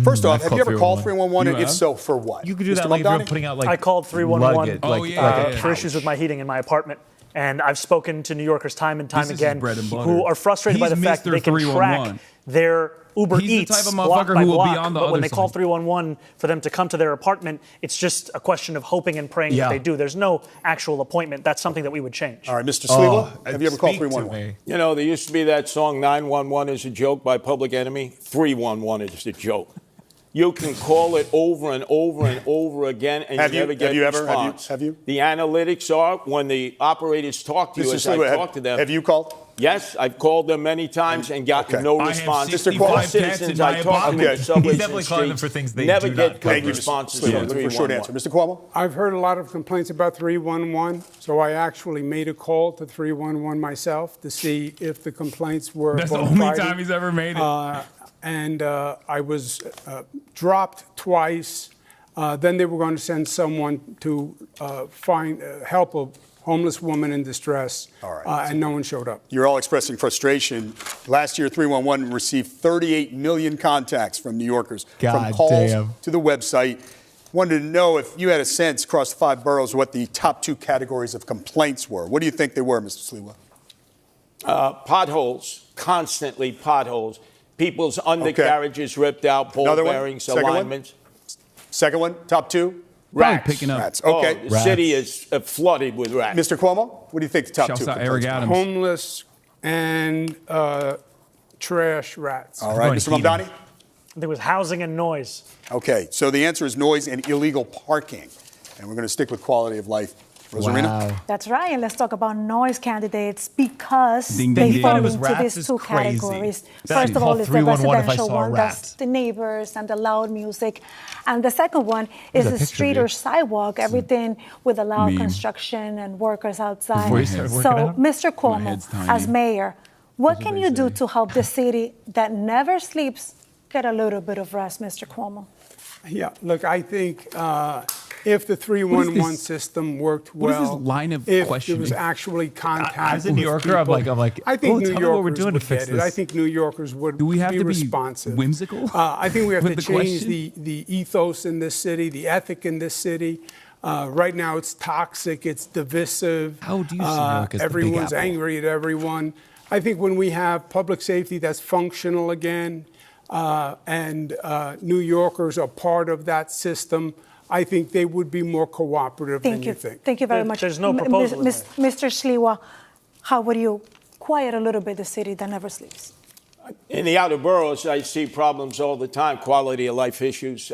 C: First off, have you ever called 311, and if so, for what?
F: You could do
C: Mr.
F: that like if you're
C: Mamdani?
F: putting out like
U: I called 311
F: luggage,
U: for issues with my heating in my apartment. And I've spoken to New Yorkers time and time
B: This is
U: again
B: bread and butter.
U: who are frustrated by
B: He's
U: the fact that
B: Mr.
U: they can
B: 311.
U: track their Uber
B: He's the
U: Eats
B: type of
U: block
B: motherfucker
U: by
B: who will be
U: block,
B: on the
U: but when
B: other
U: they call
B: side.
U: 311 for them to come to their apartment, it's just a question of hoping and praying that they do. There's no actual appointment. That's something that we would change.
C: All right, Mr. Sliwa, have you ever called 311?
I: You know, there used to be that song 911 is a joke by Public Enemy. 311 is a joke. You can call it over and over and over again, and
C: Have
I: you
C: you-
I: never
C: have
I: get
C: you
I: a
C: ever? Have you-
I: response.
C: have you?
I: The analytics are when the operators talk to you,
C: Mr.
I: as
C: Sliwa,
I: I talk to them.
C: have you called?
I: Yes, I've called them many times and gotten
C: Okay.
I: no
C: I have
I: response.
C: 65
I: All
C: cats in
I: citizens
C: my
I: I talk to
C: apartment.
I: in
C: Okay.
I: subways
F: He's
I: and
F: definitely calling them for
I: streets
F: things they
I: never
F: do
I: get
F: not
I: good
C: Thank you, Mr.
I: responses
C: Sliwa.
I: from
C: Looking for a short answer.
I: 311.
C: Mr. Cuomo?
W: I've heard a lot of complaints about 311, so I actually made a call to 311 myself to see if the complaints were
B: That's the
W: bona
B: only
W: fide.
B: time he's ever made it.
W: And I was dropped twice. Then they were going to send someone to help a homeless woman in distress, and no one showed up.
C: You're all expressing frustration. Last year, 311 received 38 million contacts from New Yorkers from
F: God
C: calls
F: damn.
C: to the website. Wanted to know if you had a sense across the 5 boroughs what the top 2 categories of complaints were. What do you think they were, Mr. Sliwa?
I: Potholes, constantly potholes. People's undercarriages ripped out, ball
C: Another one?
I: bearings,
C: Second one?
I: alignments.
C: Second one, top 2?
I: Rats.
B: picking up.
C: Rats. Okay.
I: Oh, the city is flooded with rats.
C: Mr. Cuomo, what do you think the top
B: Shouts
C: 2
B: out
C: complaints
B: Eric
C: were?
B: Adams.
W: Homeless and trash rats.
C: All right, Mr. Mamdani?
U: I think it was housing and noise.
C: Okay, so the answer is noise and illegal parking. And we're going to stick with quality of life. Rosarina?
A: That's right. And let's talk about noise candidates because
B: Ding,
A: they
B: ding, ding.
A: fall
B: It was
A: into
F: rats
A: these
F: is
A: 2
F: crazy.
A: categories.
F: That's
A: First of
F: called
A: all, it's the
F: 311 if I
A: residential
F: saw a
A: one.
F: rat.
A: That's the neighbors and the loud music. And the second one is
F: There's a
A: the
F: picture
A: street
F: of you.
A: or sidewalk, everything with the loud
B: Meme.
A: construction and workers outside.
F: Before you started
A: So,
F: working out?
A: Mr.
B: head's
A: Cuomo,
B: tiny.
A: as mayor, what
B: That's
A: can
B: what
A: you
B: they
A: do
B: say.
A: to help the city that never sleeps get a little bit of rest, Mr. Cuomo?
W: Yeah, look, I think if the 311
B: this-
W: system worked
B: what is
W: well,
B: this line of
W: if
B: questioning?
W: there was actually contact
F: As a New
W: with
F: Yorker,
W: people,
F: I'm like,
W: I think
F: oh,
W: New
F: tell me
W: Yorkers
F: what we're doing to
W: would
F: fix
W: get it. I
F: this.
W: think New Yorkers would
B: Do we have
W: be
B: to be
W: responsive.
B: whimsical
W: I think we have
B: with
W: to
B: the
W: change
B: question?
W: the ethos in this city, the ethic in this city. Right now, it's toxic, it's divisive.
F: How do you see New York as the Big
W: everyone's
F: Apple?
W: angry at everyone. I think when we have public safety that's functional again, and New Yorkers are part of that system, I think they would be more cooperative than you think.
A: Thank you very much.
U: There's no proposal in there.
A: Mr. Sliwa, how would you quiet a little bit the city that never sleeps?
I: In the outer boroughs, I see problems all the time, quality of life issues.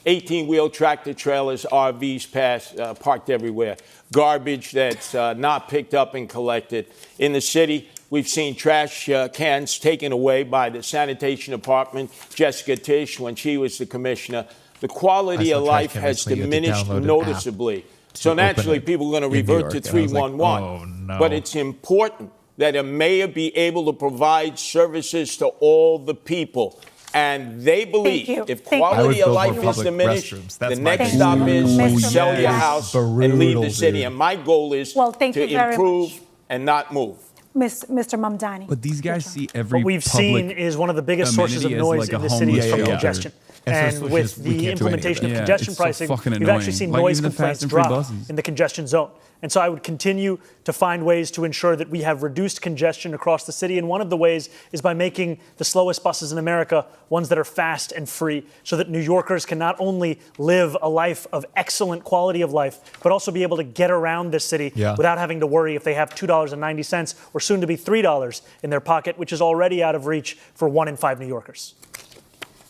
I: 18-wheel tractor trailers, RVs parked everywhere. Garbage that's not picked up and collected. In the city, we've seen trash cans taken away by the sanitation department, Jessica Tisch, when she was the commissioner. The quality
F: I saw
I: of
F: trash
I: life
F: can
I: has
F: recently. You had to
I: diminished
F: download an app
I: noticeably. So
F: open
I: naturally,
F: it
I: people are going to
F: in New
I: revert
F: York,
I: to
F: and I was like,
I: 311.
F: oh, no.
I: But it's important that a mayor be able to provide services to all the people. And they believe
A: you.
I: if
A: Thank you.
F: I would
I: quality of
F: build more
I: life is
F: public
I: diminished,
F: restrooms.
I: the
F: That's my
I: next
F: thing.
I: stop is
A: Mr.
I: sell your
A: Yes.
I: house and leave the
F: Brutal,
I: city.
F: dude.
I: And my goal is
A: Well, thank
I: to
A: you very
I: improve
A: much.
I: and not move.
A: Mr. Mamdani.
B: But these guys see every
U: What we've
B: public
U: seen is one of the biggest sources of
B: amenity as
U: noise
B: like a
U: in the city is
B: homeless
U: from
B: shelter.
U: congestion.
F: And so
U: And
F: it's
U: with
F: just- we
U: the
F: can't do any of
U: implementation
F: it.
U: of
B: Yeah,
U: congestion
B: it's so
U: pricing,
B: fucking
U: we've actually
B: annoying.
U: seen
B: Like
U: noise
B: even the
U: complaints
B: Fast and Free
U: drop
B: buses.
U: in the congestion zone. And so I would continue to find ways to ensure that we have reduced congestion across the city. And one of the ways is by making the slowest buses in America ones that are fast and free so that New Yorkers can not only live a life of excellent quality of life, but also be able to get around this city without having to worry if they have $2.90 or soon to be $3 in their pocket, which is already out of reach for 1 in 5 New Yorkers.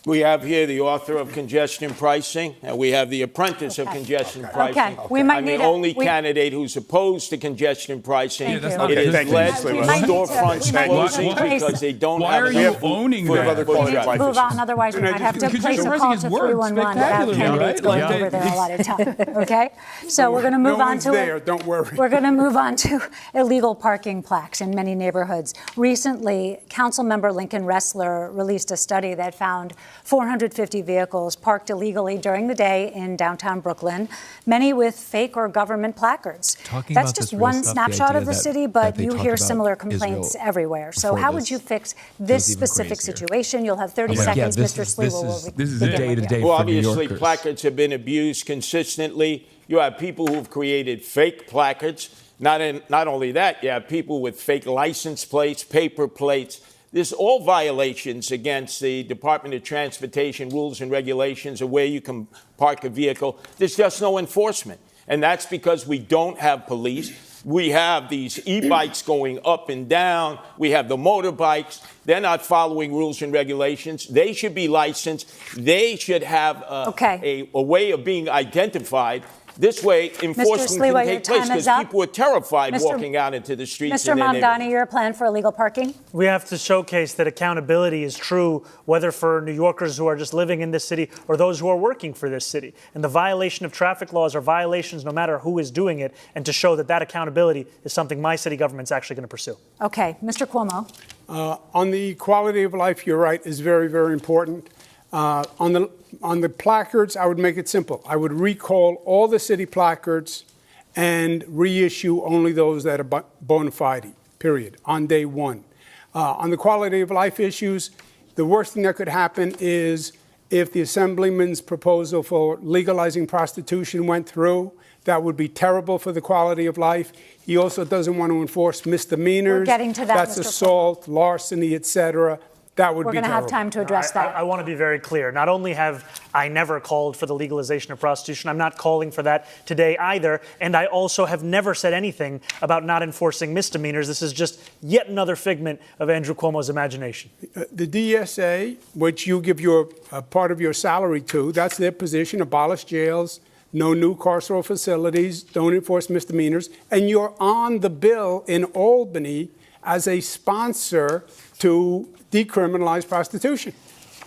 I: We have here the author of Congestion Pricing, and we have the apprentice of Congestion Pricing.
H: Okay. We might
I: I'm
H: need
I: the only candidate who's opposed to congestion pricing.
H: Thank you.
I: It has
C: Thank you.
I: led to
C: We might
H: need to-
I: storefronts
H: we might need to
I: closing
H: place-
I: because they don't
B: Why
I: have
B: are
I: enough
B: you owning
I: food
B: that?
I: for
H: We need to
I: drivers.
H: move on, otherwise we might have to
B: Because
H: place a
B: congestion
H: call
B: pricing
H: to
B: has worked
H: 311 about
B: spectacularly,
H: candidates
B: right?
H: going
B: Like
H: over there a lot of time. Okay, so we're going to move
W: No
H: on
W: one's
H: to
W: there, don't worry.
H: We're going to move on to illegal parking plaques in many neighborhoods. Recently, Councilmember Lincoln Ressler released a study that found 450 vehicles parked illegally during the day in downtown Brooklyn, many with fake or government placards.
F: Talking
H: That's
F: about
H: just
F: this real
H: one
F: stuff, the
H: snapshot
F: idea
H: of the
F: that-
H: city,
F: that
H: but
F: they
H: you
F: talked
H: hear
F: about
H: similar complaints
F: Israel
H: everywhere. So
F: before
H: how would
F: this.
H: you fix
F: It
H: this
F: was even
H: specific
F: crazier.
H: situation? You'll have 30
F: Yeah,
H: seconds,
F: this
H: Mr.
F: is-
H: Sliwa
F: this
H: will
F: is
H: begin
F: day
H: with
F: to
H: you.
F: day
I: Well,
F: for New
I: obviously,
F: Yorkers.
I: placards have been abused consistently. You have people who've created fake placards. Not only that, you have people with fake license plates, paper plates. This all violations against the Department of Transportation rules and regulations of where you can park a vehicle. There's just no enforcement. And that's because we don't have police. We have these e-bikes going up and down. We have the motorbikes. They're not following rules and regulations. They should be licensed. They should have a way of being identified. This way, enforcement
H: Sliwa,
I: can
H: your
I: take place
H: time is
I: because
H: up.
I: people are terrified
H: Mr.
I: walking out into the streets.
H: Mr.
I: in their neighborhood.
H: Mamdani, your plan for illegal parking?
U: We have to showcase that accountability is true, whether for New Yorkers who are just living in this city or those who are working for this city. And the violation of traffic laws are violations no matter who is doing it, and to show that that accountability is something my city government's actually going to pursue.
H: Okay, Mr. Cuomo.
W: On the quality of life, you're right, is very, very important. On the placards, I would make it simple. I would recall all the city placards and reissue only those that are bona fide, period, on day one. On the quality of life issues, the worst thing that could happen is if the Assemblyman's proposal for legalizing prostitution went through. That would be terrible for the quality of life. He also doesn't want to enforce misdemeanors.
H: We're getting to that,
U: That's
H: Mr.
U: assault,
W: larceny, etc. That would
H: We're
W: be
H: going to have
W: terrible.
H: time to address that.
U: I want to be very clear. Not only have I never called for the legalization of prostitution, I'm not calling for that today either. And I also have never said anything about not enforcing misdemeanors. This is just yet another figment of Andrew Cuomo's imagination.
W: The DSA, which you give your part of your salary to, that's their position, abolish jails, no new carceral facilities, don't enforce misdemeanors. And you're on the bill in Albany as a sponsor to decriminalize prostitution.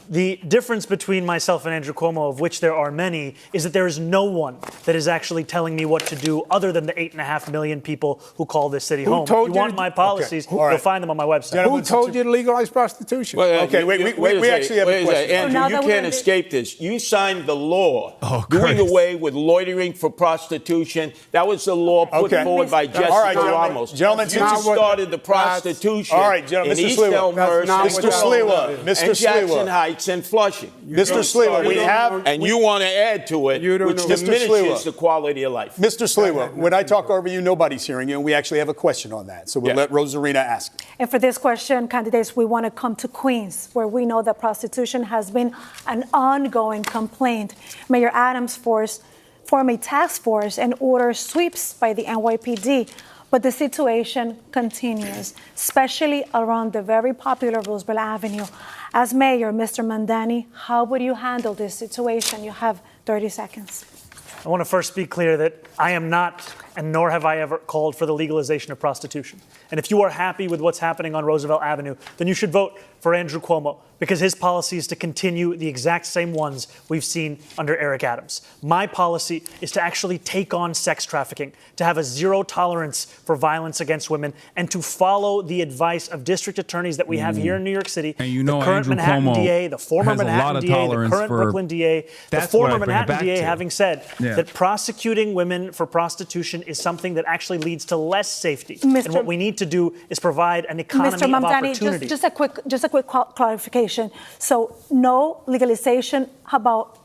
U: The difference between myself and Andrew Cuomo, of which there are many, is that there is no one that is actually telling me what to do other than the 8.5 million people who call this city home. If you want my policies, you'll find them on my website.
W: Who told you to legalize prostitution?
I: We actually have a question. Andrew, you can't escape this. You signed the law doing away with loitering for prostitution. That was the law put forward by Jesse Ramos.
C: Gentlemen,
I: you started the prostitution in East Elmhurst, and Jackson Heights, and Flushing.
C: Mr. Sliwa, we have...
I: And you want to add to it, which diminishes the quality of life.
C: Mr. Sliwa, when I talk over you, nobody's hearing you, and we actually have a question on that. So we'll let Rosarina ask.
A: And for this question, candidates, we want to come to Queens, where we know that prostitution has been an ongoing complaint. Mayor Adams formed a task force and ordered sweeps by the NYPD. But the situation continues, especially around the very popular Roosevelt Avenue. As mayor, Mr. Mamdani, how would you handle this situation? You have 30 seconds.
U: I want to first be clear that I am not, and nor have I ever called for the legalization of prostitution. And if you are happy with what's happening on Roosevelt Avenue, then you should vote for Andrew Cuomo, because his policy is to continue the exact same ones we've seen under Eric Adams. My policy is to actually take on sex trafficking, to have a zero tolerance for violence against women, and to follow the advice of district attorneys that we have here in New York City.
B: And you know,
U: the current
B: Andrew
U: Manhattan
B: Cuomo
U: DA, the former
B: has a lot
U: Manhattan
B: of
U: DA, the
B: tolerance
U: current
B: for-
U: Brooklyn DA, the
B: That's
U: former
B: what I bring it
U: Manhattan
B: back
U: DA
B: to.
U: having said
B: Yeah.
U: that prosecuting women for prostitution is something that actually leads to less safety.
A: Mr.
U: And what we need to do is provide an economy
A: Mr.
U: of
A: Mamdani,
U: opportunity.
A: just a quick clarification. So no legalization, how about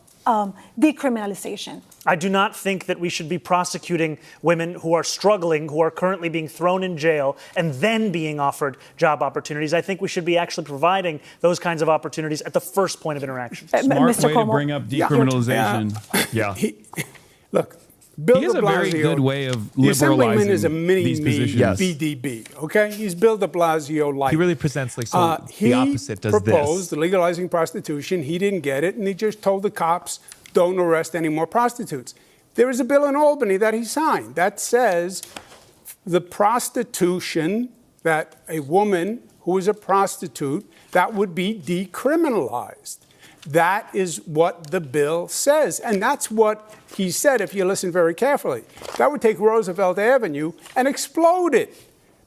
A: decriminalization?
U: I do not think that we should be prosecuting women who are struggling, who are currently being thrown in jail, and then being offered job opportunities. I think we should be actually providing those kinds of opportunities at the first point of interaction.
B: Smart way to bring up decriminalization.
W: Look, Bill
B: He has
W: de
B: a very
W: Blasio,
B: good way of
W: the Assemblyman
B: liberalizing
W: is a mini
B: these
W: me
B: positions.
W: BDB, okay? He's Bill de Blasio like.
F: He really presents like so
W: he
F: the opposite does
W: proposed
F: this.
W: legalizing prostitution. He didn't get it, and he just told the cops, don't arrest any more prostitutes. There is a bill in Albany that he signed that says the prostitution, that a woman who is a prostitute, that would be decriminalized. That is what the bill says. And that's what he said, if you listen very carefully. That would take Roosevelt Avenue and explode it,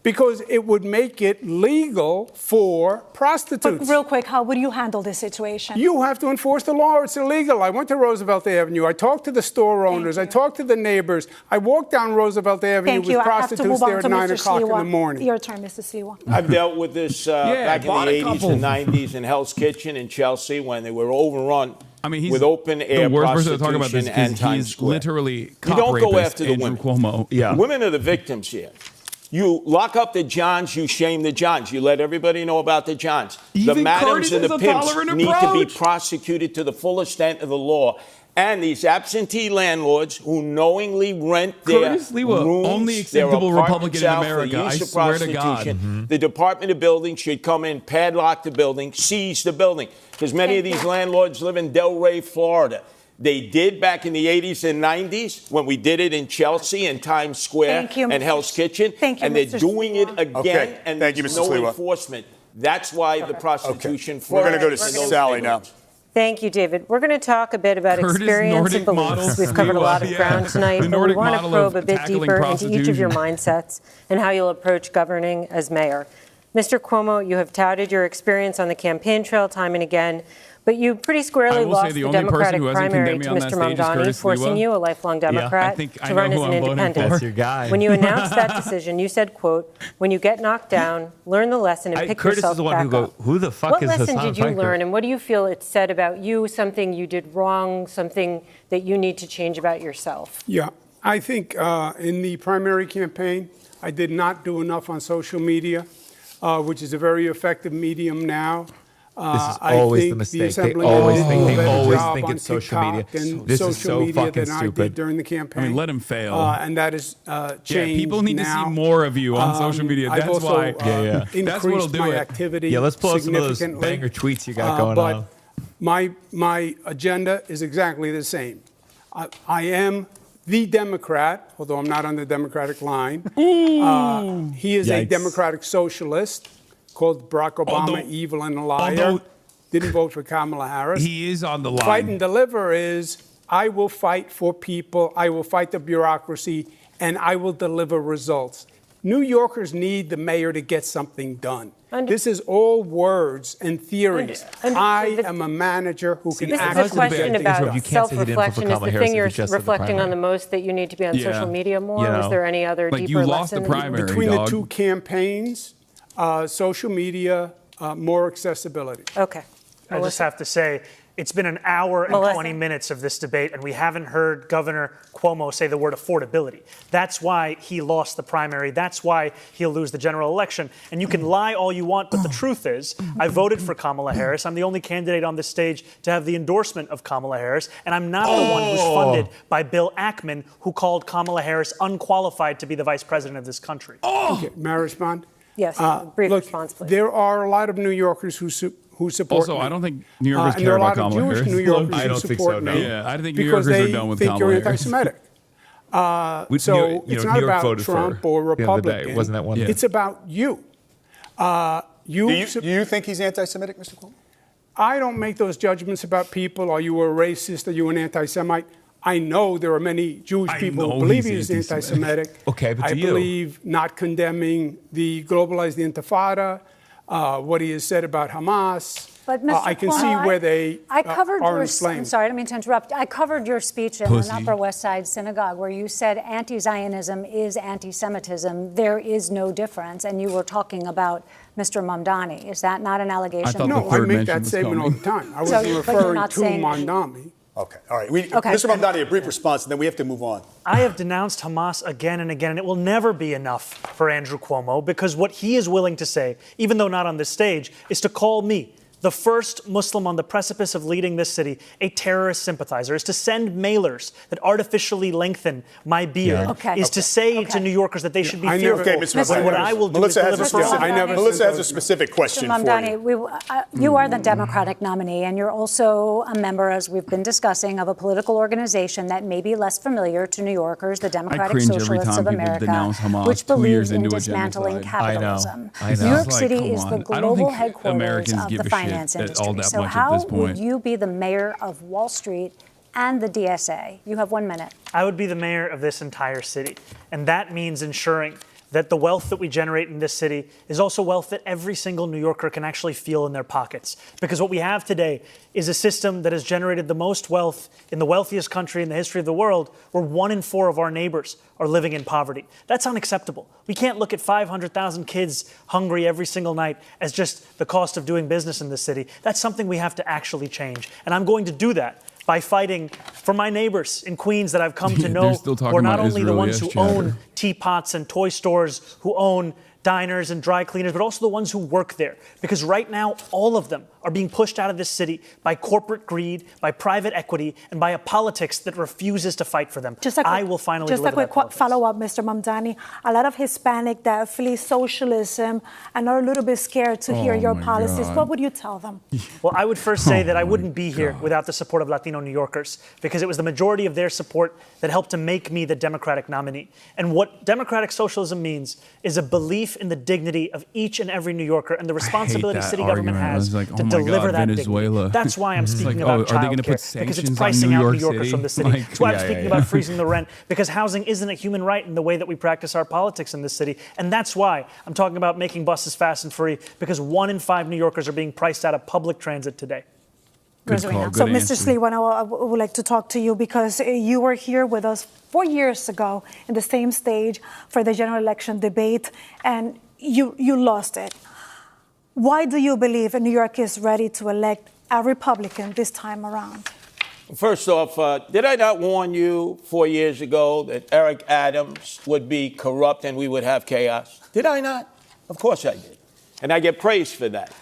W: because it would make it legal for prostitutes.
A: But real quick, how would you handle this situation?
W: You have to enforce the law. It's illegal. I went to Roosevelt Avenue. I talked to the store owners. I talked to the neighbors. I walked down Roosevelt Avenue
A: Thank
W: with
A: you. I have to
W: prostitutes
A: move
W: there
A: on
W: at
A: to
W: 9
A: Mr.
W: o'clock in the
A: Sliwa.
W: morning.
A: Your turn, Mr. Sliwa.
I: I've dealt with this back in the
B: bought a
I: 80s
B: couple.
I: and 90s in Hell's Kitchen in Chelsea when they were overrun
B: He's
I: with open air
B: the worst person to talk about this
I: prostitution and
B: because
I: Times
B: he's
I: Square.
B: literally
I: You
B: cop
I: don't go
B: rapist,
I: after the
B: Andrew
I: women.
B: Cuomo.
F: Yeah.
I: Women are the victims here. You lock up the Johns, you shame the Johns. You let everybody know about the Johns. The
B: Even
I: madams
B: Curtis
I: and
B: has
I: the
B: a
I: pimps
B: tolerant
I: need to be
B: approach.
I: prosecuted to the full extent of the law. And these absentee landlords who knowingly rent their
B: Curtis Sliwa,
I: rooms,
B: only
I: their
B: acceptable
I: apartments
B: Republican in
I: out for
B: America.
I: use
B: I
I: of
B: swear to God.
I: prostitution. The Department of Building should come in, padlock the building, seize the building. Because many of these landlords live in Delray, Florida. They did back in the 80s and 90s when we did it in Chelsea and Times Square
A: Thank you,
I: and Hell's Kitchen.
A: Thank you,
I: and they're
A: Mr.
I: doing it
A: Sliwa.
I: again,
C: Okay.
I: and
C: Thank you,
I: there's
C: Mr.
I: no
C: Sliwa.
I: enforcement. That's why the prostitution
C: We're going to go to
I: flourishes in those
C: Sally now.
I: neighborhoods.
V: Thank you, David. We're going to talk a bit about
B: Curtis
V: experience
B: Nordic
V: and beliefs.
B: model
V: We've covered a lot of
B: Sliwa,
V: ground
B: yeah.
V: tonight,
B: The
V: but we
B: Nordic
V: want to
B: model
V: probe
B: of
V: a bit
B: tackling
V: deeper into each of your
B: prostitution.
V: mindsets and how you'll approach governing as mayor. Mr. Cuomo, you have touted your experience on the campaign trail time and again, but you pretty squarely
B: I will say
V: lost
B: the
V: the
B: only person
V: Democratic
B: who hasn't
V: primary
B: condemned
V: to
B: me on that
V: Mr.
B: stage is
V: Mamdani,
B: Curtis
V: forcing
B: Sliwa.
V: you, a lifelong Democrat,
B: I
V: to
B: know
V: run as
B: who
V: an
B: I'm voting
V: independent.
B: for.
F: That's your guy.
V: When you announced that decision, you said, quote, when you get knocked down, learn the lesson and pick
F: Curtis
V: yourself
F: is the one
V: back
F: who go,
V: up.
F: who the fuck
V: What
F: is
V: lesson
F: Hasan
V: did you
F: Piker?
V: learn, and what do you feel it said about you, something you did wrong, something that you need to change about yourself?
W: Yeah, I think in the primary campaign, I did not do enough on social media, which is a very effective medium now.
F: This is always the mistake. They always think it's social media. This is so fucking
W: than I
F: stupid.
W: did during the campaign.
B: let him fail.
W: And that is changed.
B: Yeah, people need
W: now.
B: to see more of you on social media.
W: I've
B: That's
W: also,
B: why.
W: Increased
B: That's what'll do
W: my
B: it.
W: activity.
F: Yeah, let's pull up some of those
W: significantly.
F: banger tweets you got going
W: but
F: on.
W: My agenda is exactly the same. I am the Democrat, although I'm not on the Democratic line. He is a
F: Yikes.
W: Democratic socialist, called Barack Obama evil and a liar. Didn't vote for Kamala Harris.
B: He is on the line.
W: Fight and deliver is I will fight for people, I will fight the bureaucracy, and I will deliver results. New Yorkers need the mayor to get something done. This is all words and theories. I am a manager who can
V: This is
W: actually
V: a question
W: get
V: about
W: things done.
V: self-reflection. Is the thing you're reflecting on the most that you need to be on social media more?
B: You know,
V: Is there any other
B: like
V: deeper
B: you lost
V: lesson?
B: the primary,
W: Between
B: dog.
W: the two campaigns, social media, more accessibility.
V: Okay.
U: I just have to say, it's been an hour and 20 minutes of this debate, and we haven't heard Governor Cuomo say the word affordability. That's why he lost the primary. That's why he'll lose the general election. And you can lie all you want, but the truth is, I voted for Kamala Harris. I'm the only candidate on this stage to have the endorsement of Kamala Harris, and I'm not the one who's funded by Bill Ackman, who called Kamala Harris unqualified to be the vice president of this country.
W: Okay, may I respond?
V: Yes, brief response, please.
W: There are a lot of New Yorkers who support
B: Also,
W: me.
B: I don't think New Yorkers
W: and
B: care
W: there are a
B: about
W: lot of
B: Kamala
W: Jewish
B: Harris.
W: New Yorkers
B: I
W: who
B: don't think
W: support
B: so, no.
W: me.
B: Yeah, I think New
W: because
B: Yorkers are
W: they
B: done with
W: think
B: Kamala
W: you're
B: Harris.
W: anti-Semitic.
F: New
W: So
F: York-
W: it's
F: New
W: not
F: York
W: about
F: voted for
W: Trump
F: her
W: or
F: the other day.
W: Republican.
F: Wasn't that one?
W: It's about you.
C: Do you think he's anti-Semitic, Mr. Cuomo?
W: I don't make those judgments about people. Are you a racist? Are you an anti-Semite? I know there are many Jewish people who believe he's anti-Semitic.
F: Okay, but
W: I
F: do you?
W: believe not condemning the globalized Intifada, what he has said about Hamas.
H: But Mr.
W: I can
H: Cuomo,
W: see where they
H: I covered
W: are
H: your.
W: inflamed.
H: I'm sorry, I didn't mean to interrupt. I covered your speech in
W: Pussy.
H: an Upper West Side synagogue where you said anti-Zionism is anti-Semitism. There is no difference, and you were talking about Mr. Mamdani. Is that not an allegation?
W: No, I make that statement all the time. I wasn't
H: but you're
W: referring
H: not
W: to
H: saying-
W: Mamdani.
C: Okay, all right. Mr. Mamdani, a brief response, and then we have to move on.
U: I have denounced Hamas again and again, and it will never be enough for Andrew Cuomo because what he is willing to say, even though not on this stage, is to call me the first Muslim on the precipice of leading this city, a terrorist sympathizer, is to send mailers that artificially lengthen my beard, is to say to New Yorkers that they should be fearful.
C: Okay, Mr.
U: What I will do is deliver for all.
C: Melissa has a specific question
H: Mr.
C: for you.
H: Mamdani, you are the Democratic nominee, and you're also a member, as we've been discussing, of a political organization that may be less familiar to New Yorkers, the Democratic Socialists of America, which believes in dismantling capitalism.
B: I know.
H: New York
B: Like,
H: City is
B: come
H: the
B: on. I don't
H: global
B: think
H: headquarters
B: Americans
H: of
B: give
H: the
B: a
H: finance
B: shit
H: industry.
B: all that
H: So
B: much at
H: how
B: this point.
H: would you be the mayor of Wall Street and the DSA? You have 1 minute.
U: I would be the mayor of this entire city. And that means ensuring that the wealth that we generate in this city is also wealth that every single New Yorker can actually feel in their pockets. Because what we have today is a system that has generated the most wealth in the wealthiest country in the history of the world, where 1 in 4 of our neighbors are living in poverty. That's unacceptable. We can't look at 500,000 kids hungry every single night as just the cost of doing business in this city. That's something we have to actually change. And I'm going to do that by fighting for my neighbors in Queens that I've come to know, who are not only the ones who own teapots and toy stores, who own diners and dry cleaners, but also the ones who work there. Because right now, all of them are being pushed out of this city by corporate greed, by private equity, and by a politics that refuses to fight for them. I will finally deliver that.
A: Just a quick follow-up, Mr. Mamdani. A lot of Hispanic that flee socialism and are a little bit scared to hear your policies.
U: God.
A: What would you tell them?
U: Well, I would first say that I wouldn't be here without the support of Latino New Yorkers, because it was the majority of their support that helped to make me the Democratic nominee. And what democratic socialism means is a belief in the dignity of each and every New Yorker and the responsibility city government has to deliver that
B: Venezuela.
U: dignity. That's why I'm speaking
B: like,
U: about
B: are they gonna put
U: childcare, because it's
B: sanctions on
U: pricing
B: New
U: out
B: York
U: New Yorkers
B: City?
U: from the city.
B: Like,
U: That's why I'm speaking about freezing the rent, because housing isn't a human right in the way that we practice our politics in this city. And that's why I'm talking about making buses fast and free, because 1 in 5 New Yorkers are being priced out of public transit today.
A: So, Mr. Sliwa, I would like to talk to you because you were here with us 4 years ago in the same stage for the general election debate, and you lost it. Why do you believe New York is ready to elect a Republican this time around?
I: First off, did I not warn you 4 years ago that Eric Adams would be corrupt and we would have chaos? Did I not? Of course I did. And I get praised for that.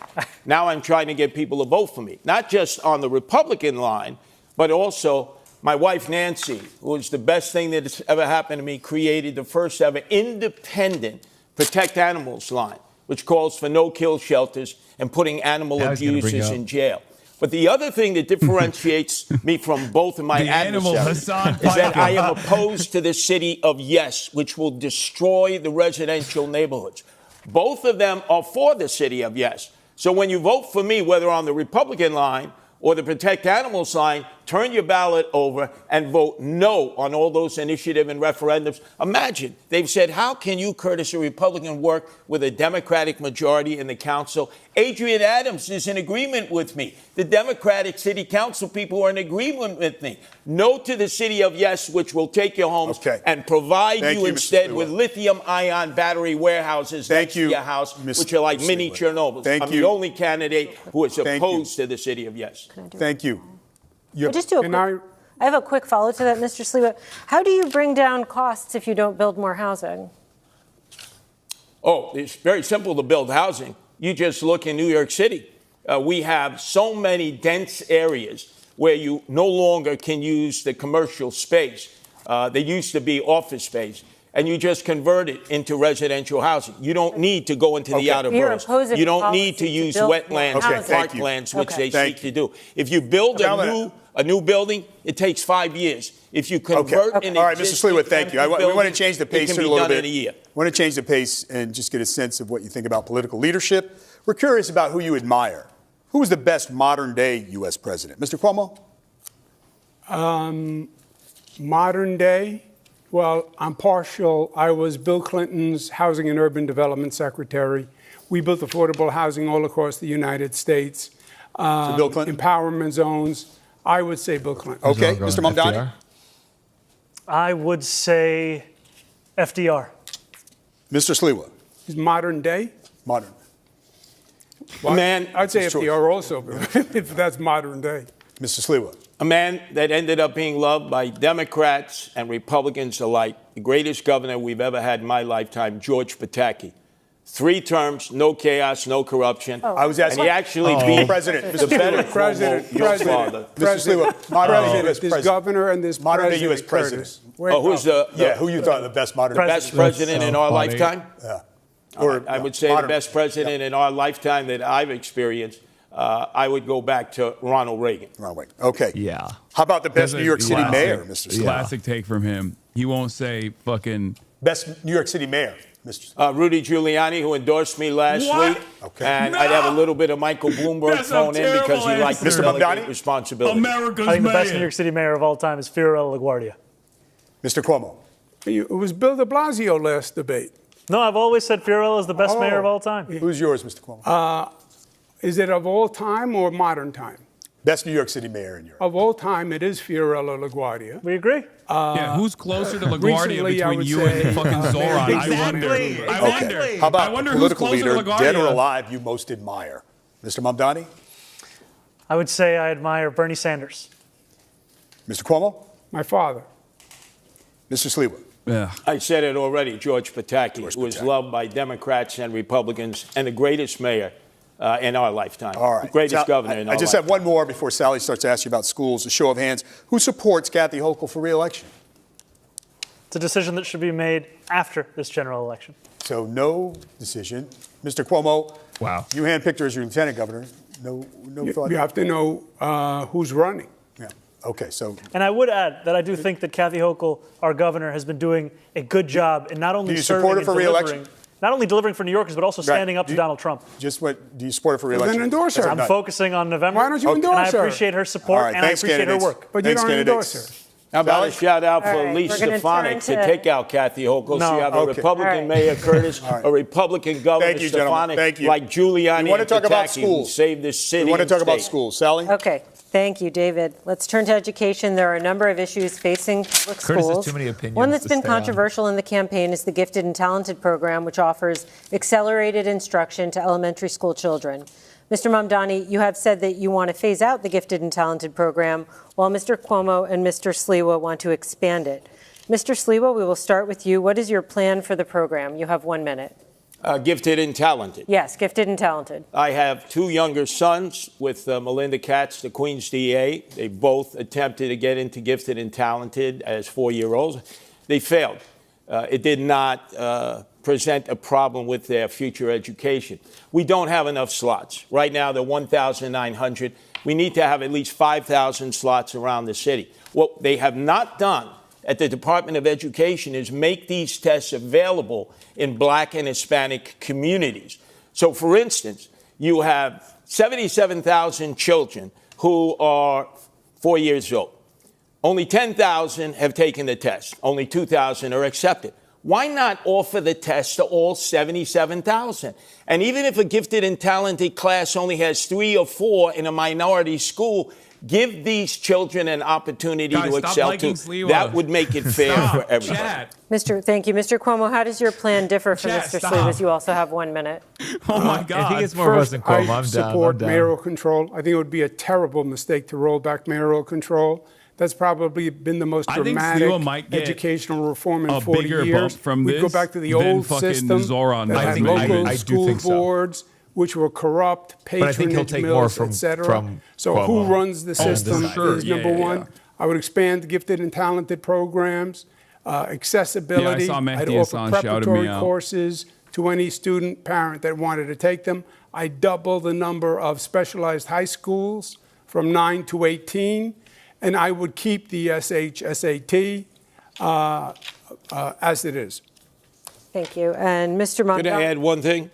I: Now I'm trying to get people to vote for me, not just on the Republican line, but also my wife, Nancy, who is the best thing that has ever happened to me, created the first ever independent Protect Animals line, which calls for no-kill shelters and putting animal abusers in jail. But the other thing that differentiates me from both of my adversaries is that I am opposed to the city of Yes, which will destroy the residential neighborhoods. Both of them are for the city of Yes. So when you vote for me, whether on the Republican line or the Protect Animals line, turn your ballot over and vote no on all those initiatives and referendums. Imagine, they've said, how can you, Curtis, a Republican, work with a Democratic majority in the council? Adrian Adams is in agreement with me. The Democratic city council people are in agreement with me. No to the city of Yes, which will take your homes and provide you instead with lithium-ion battery warehouses next to your house, which are like mini Chernobyls. I'm the only candidate who is opposed to the city of Yes.
C: Thank you.
V: I have a quick follow to that, Mr. Sliwa. How do you bring down costs if you don't build more housing?
I: Oh, it's very simple to build housing. You just look in New York City. We have so many dense areas where you no longer can use the commercial space. They used to be office space. And you just convert it into residential housing. You don't need to go into the outer boroughs. You don't need to use wetlands and parklands, which they seek to do. If you build a new building, it takes 5 years. If you convert an
C: All right, Mr. Sliwa, thank you. We want to change the pace
I: here
C: a little bit. I want to change the pace and just get a sense of what you think about political leadership. We're curious about who you admire. Who is the best modern-day U.S. president? Mr. Cuomo?
W: Modern day? Well, I'm partial. I was Bill Clinton's Housing and Urban Development Secretary. We built affordable housing all across the United States.
C: So Bill Clinton?
W: Empowerment zones. I would say Bill Clinton.
C: Okay. Mr. Mamdani?
U: I would say FDR.
C: Mr. Sliwa?
W: He's modern day?
C: Modern.
W: Well, man, I'd say FDR also, if that's modern day.
C: Mr. Sliwa?
I: A man that ended up being loved by Democrats and Republicans alike, the greatest governor we've ever had in my lifetime, George Pataki. 3 terms, no chaos, no corruption.
C: I was asking.
I: And he actually beat
C: President.
I: the better
W: President.
I: your father.
W: This governor and this
C: modern day
W: president,
C: U.S. president.
I: Who's
C: who you thought the best modern
I: best president in our
B: funny.
I: lifetime?
C: Yeah.
I: Or I would say the best president in our lifetime that I've experienced. I would go back to Ronald Reagan.
C: Ronald Reagan. Okay.
B: Yeah.
C: How about the best New York City mayor, Mr. Slade?
B: Classic take from him. He won't say fucking
C: best New York City mayor, Mr.
I: Rudy Giuliani, who endorsed me last week.
C: Okay.
I: And I'd have a little bit of Michael Bloomberg thrown in because he liked
C: Mr.
I: delegate responsibility.
U: I think the best New York City mayor of all time is Fiorello LaGuardia.
C: Mr. Cuomo.
W: It was Bill de Blasio last debate.
U: No, I've always said Fiorello is the best mayor of all time.
C: Who's yours, Mr. Cuomo?
W: Is it of all time or modern time?
C: Best New York City mayor in Europe.
W: Of all time, it is Fiorello LaGuardia.
U: We agree.
B: yeah, who's closer to LaGuardia between you and fucking Zoran?
U: Exactly.
B: I wonder.
C: How about
B: I wonder
C: political
B: who's closer
C: leader,
B: to LaGuardia?
C: dead or alive, you most admire? Mr. Mamdani?
U: I would say I admire Bernie Sanders.
C: Mr. Cuomo?
W: My father.
C: Mr. Sliwa?
B: Yeah.
I: I said it already, George Pataki, who is loved by Democrats and Republicans and the greatest mayor in our lifetime.
C: All right.
I: Greatest governor in our
C: I just
I: lifetime.
C: have one more before Sally starts to ask you about schools. A show of hands. Who supports Kathy Hochul for re-election?
U: It's a decision that should be made after this general election.
C: So no decision. Mr. Cuomo,
B: wow.
C: You handpicked her as your lieutenant governor. No thought?
W: You have to know who's running.
C: Yeah. Okay, so.
U: And I would add that I do think that Kathy Hochul, our governor, has been doing a good job in not only
C: Do you
U: serving
C: support her
U: and
C: for
U: delivering,
C: re-election?
U: not only delivering for New Yorkers, but also standing
C: Right.
U: up to Donald Trump.
C: Just what? Do you support her for re-election?
W: Then endorse her.
U: I'm focusing on November.
W: Why don't you endorse
U: and I
W: her?
U: appreciate her support
C: All right,
U: and I
C: thanks,
U: appreciate
C: candidates.
U: her work.
W: But you
C: Thanks,
W: don't endorse
C: candidates.
W: her.
I: How about a shout out
H: All
I: for
H: right,
I: Lee
H: we're gonna
I: Stefanik to
H: turn to-
I: take out Kathy Hochul?
U: No.
I: So you have a
C: Okay.
I: Republican
H: All right.
I: Mayor Curtis, a Republican Governor
C: Thank you, gentlemen.
I: Stefanik,
C: Thank you.
I: like Giuliani
C: We want to
I: and
C: talk about
I: Pataki, who
C: schools.
I: saved this city.
C: We want to
I: and
C: talk about
I: state.
C: schools. Sally?
V: Okay. Thank you, David. Let's turn to education. There are a number of issues facing public
F: Curtis has
V: schools.
F: too many opinions
V: One that's
F: to
V: been
F: stay on.
V: controversial in the campaign is the Gifted and Talented program, which offers accelerated instruction to elementary school children. Mr. Mamdani, you have said that you want to phase out the Gifted and Talented program, while Mr. Cuomo and Mr. Sliwa want to expand it. Mr. Sliwa, we will start with you. What is your plan for the program? You have 1 minute.
I: Gifted and talented.
V: Yes, Gifted and Talented.
I: I have 2 younger sons with Melinda Katz, the Queens DA. They both attempted to get into Gifted and Talented as 4-year-olds. They failed. It did not present a problem with their future education. We don't have enough slots. Right now, they're 1,900. We need to have at least 5,000 slots around the city. What they have not done at the Department of Education is make these tests available in Black and Hispanic communities. So, for instance, you have 77,000 children who are 4 years old. Only 10,000 have taken the test. Only 2,000 are accepted. Why not offer the test to all 77,000? And even if a gifted and talented class only has 3 or 4 in a minority school, give these children an opportunity
B: Guys,
I: to
B: stop
I: excel
B: liking
I: too.
B: Sliwa.
I: That would make it fair for everybody.
B: Chat.
V: Thank you. Mr. Cuomo, how does your plan differ from
B: Chat,
V: Mr.
B: stop.
V: Sliwa's? You also have 1 minute.
B: Oh my
F: If
B: God.
F: he gets more votes than Cuomo, I'm
W: I
F: down.
W: support
F: I'm down.
W: mayoral control. I think it would be a terrible mistake to roll back mayoral control. That's probably been the most
B: I think
W: dramatic
B: Sliwa might get
W: educational reform in
B: a
W: 40
B: bigger
W: years.
B: bump from
W: we
B: this
W: go back to the
B: than
W: old
B: fucking
W: system
B: Zoran
W: that
B: does.
W: had
B: I think-
W: local
B: I do
W: school
F: think so.
W: boards, which were corrupt,
F: But I think he'll
W: patronage
F: take more
W: mills,
F: from-
W: et cetera.
F: from
W: So
F: Cuomo.
W: who runs the system
B: sure.
W: is
B: Yeah,
W: number
B: yeah,
W: one.
B: yeah.
W: I would expand gifted and talented programs, accessibility.
B: Yeah, I saw Mehdi
W: I'd offer
B: Hasan shouted me
W: preparatory
B: out.
W: courses to any student, parent that wanted to take them. I double the number of specialized high schools from 9 to 18, and I would keep the SHSAT as it is.
V: Thank you. And Mr. Mamdani.
I: Can I add one thing?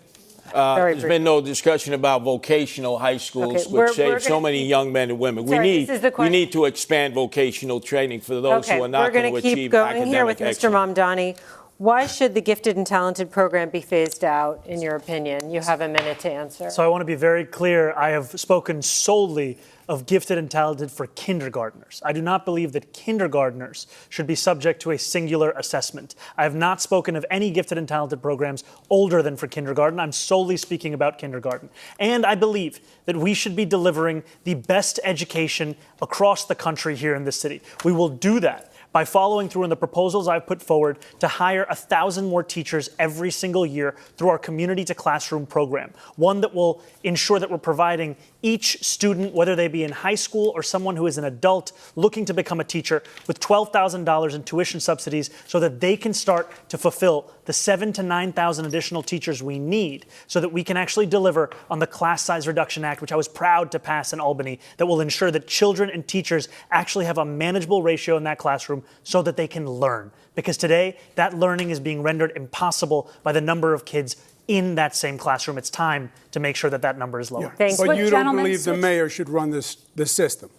V: Very
I: There's
V: brief.
I: been no discussion about vocational high schools,
V: Okay, we're
I: which save
V: gonna
I: so many
V: keep-
I: young men and women.
V: Sorry, this is the
I: We
V: question.
I: need to expand vocational training for those
V: Okay,
I: who are
V: we're
I: not
V: going
I: going
V: to
I: to achieve
V: keep going
I: academic
V: here with Mr.
I: excellence.
V: Mamdani. Why should the Gifted and Talented program be phased out, in your opinion? You have a minute to answer.
U: So I want to be very clear. I have spoken solely of gifted and talented for kindergartners. I do not believe that kindergartners should be subject to a singular assessment. I have not spoken of any gifted and talented programs older than for kindergarten. I'm solely speaking about kindergarten. And I believe that we should be delivering the best education across the country here in this city. We will do that by following through on the proposals I've put forward to hire 1,000 more teachers every single year through our Community to Classroom program, one that will ensure that we're providing each student, whether they be in high school or someone who is an adult looking to become a teacher, with $12,000 in tuition subsidies so that they can start to fulfill the 7,000 to 9,000 additional teachers we need so that we can actually deliver on the Class Size Reduction Act, which I was proud to pass in Albany, that will ensure that children and teachers actually have a manageable ratio in that classroom so that they can learn. Because today, that learning is being rendered impossible by the number of kids in that same classroom. It's time to make sure that that number is lower.
W: But you don't believe the mayor should run the system?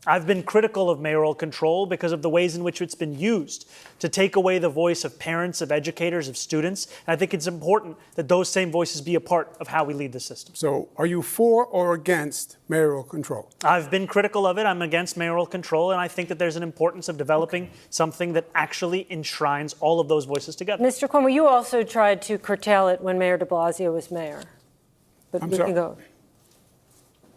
U: I've been critical of mayoral control because of the ways in which it's been used to take away the voice of parents, of educators, of students. And I think it's important that those same voices be a part of how we lead the system.
W: So are you for or against mayoral control?
U: I've been critical of it. I'm against mayoral control, and I think that there's an importance of developing something that actually enshrines all of those voices together.
V: Mr. Cuomo, you also tried to curtail it when Mayor de Blasio was mayor. But we can go.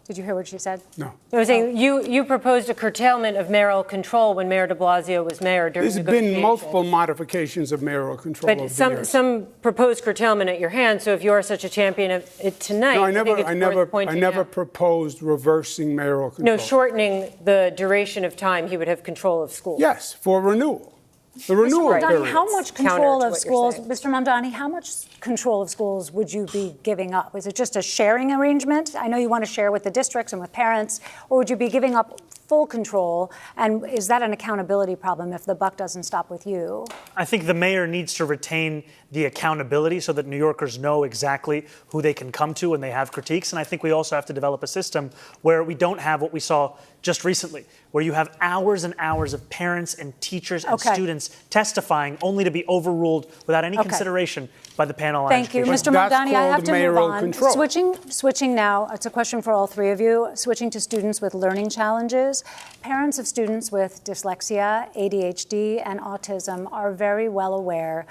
H: Did you hear what she said?
W: No.
V: I was saying you proposed a curtailment of mayoral control when Mayor de Blasio was mayor during
W: There's been multiple modifications of mayoral control over the years.
V: Some proposed curtailment at your hand. So if you are such a champion of it tonight,
W: No,
V: I
W: never proposed reversing mayoral control.
V: No, shortening the duration of time he would have control of schools.
W: Yes, for renewal. The renewal
H: Mr. Mamdani,
W: period.
H: how much control
V: Counter to
H: of
V: what
H: schools,
V: you're
H: Mr. Mamdani, how much control of schools would you be giving up? Is it just a sharing arrangement? I know you want to share with the districts and with parents, or would you be giving up full control? And is that an accountability problem if the buck doesn't stop with you?
U: I think the mayor needs to retain the accountability so that New Yorkers know exactly who they can come to when they have critiques. And I think we also have to develop a system where we don't have what we saw just recently, where you have hours and hours of parents and teachers and students testifying only to be overruled without any consideration by the panel on
H: Thank you.
U: education.
H: Mr. Mamdani, I have to move on. Switching now, it's a question for all three of you, switching to students with learning challenges. Parents of students with dyslexia, ADHD, and autism are very well aware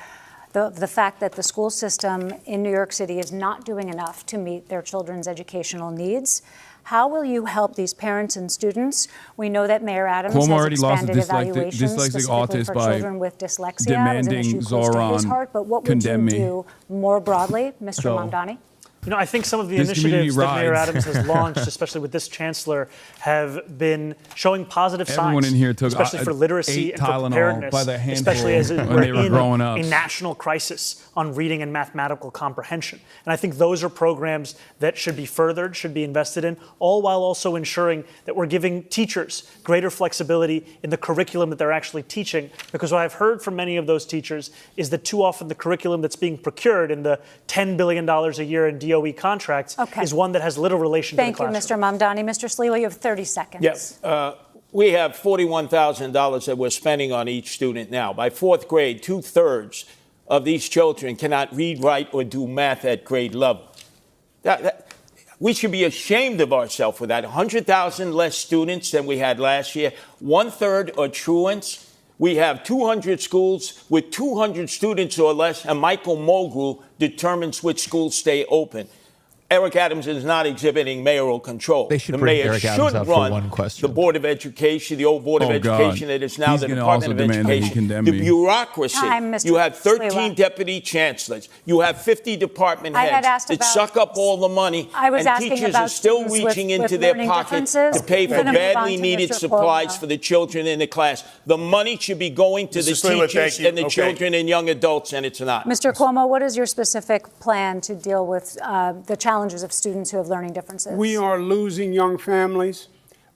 H: of the fact that the school system in New York City is not doing enough to meet their children's educational needs. How will you help these parents and students? We know that Mayor Adams has expanded evaluations specifically for children with dyslexia. It was an issue close to his heart, but what would you do more broadly, Mr. Mamdani?
U: You know, I think some of the initiatives that Mayor Adams has launched, especially with this chancellor, have been showing positive
B: Everyone
U: signs,
B: in here took
U: especially for literacy and for
B: Tylenol
U: preparedness,
B: by the handful
U: especially as
B: when
U: we're
B: they were
U: in
B: growing up.
U: a national crisis on reading and mathematical comprehension. And I think those are programs that should be furthered, should be invested in, all while also ensuring that we're giving teachers greater flexibility in the curriculum that they're actually teaching. Because what I've heard from many of those teachers is that too often the curriculum that's being procured in the $10 billion a year in DOE contracts is one that has little relation to the classroom.
H: Thank you, Mr. Mamdani. Mr. Sliwa, you have 30 seconds.
I: Yes. We have $41,000 that we're spending on each student now. By fourth grade, 2/3 of these children cannot read, write, or do math at grade level. We should be ashamed of ourselves for that. 100,000 less students than we had last year. 1/3 are truants. We have 200 schools with 200 students or less, and Michael Mulgrew determines which schools stay open. Eric Adams is not exhibiting mayoral control.
F: They should
I: the
F: bring
I: mayor
F: Eric
I: should
F: Adams up
I: run
F: for one question.
I: the Board of Education, the old Board of Education that is now
B: He's
I: the
B: gonna
I: Department
B: also
I: of
B: demand that he
I: Education.
B: condemn
I: The
B: me.
I: bureaucracy.
H: Mr.
I: You have 13
H: Sliwa.
I: deputy chancellors. You have 50 department
H: I had
I: heads
H: asked
I: that
H: about-
I: suck up all the money.
H: I was
I: and
H: asking
I: teachers
H: about
I: are still
H: students
I: reaching
H: with
I: into their
H: learning
I: pockets
H: differences.
I: to pay for
H: We're gonna move on
I: badly
H: to
I: needed
H: Mr.
I: supplies
H: Cuomo.
I: for the children in the class. The money should be going to
C: Mr.
I: the
C: Sliwa, thank
I: teachers
C: you.
I: and the
C: Okay.
I: children and young adults, and it's not.
H: Mr. Cuomo, what is your specific plan to deal with the challenges of students who have learning differences?
W: We are losing young families.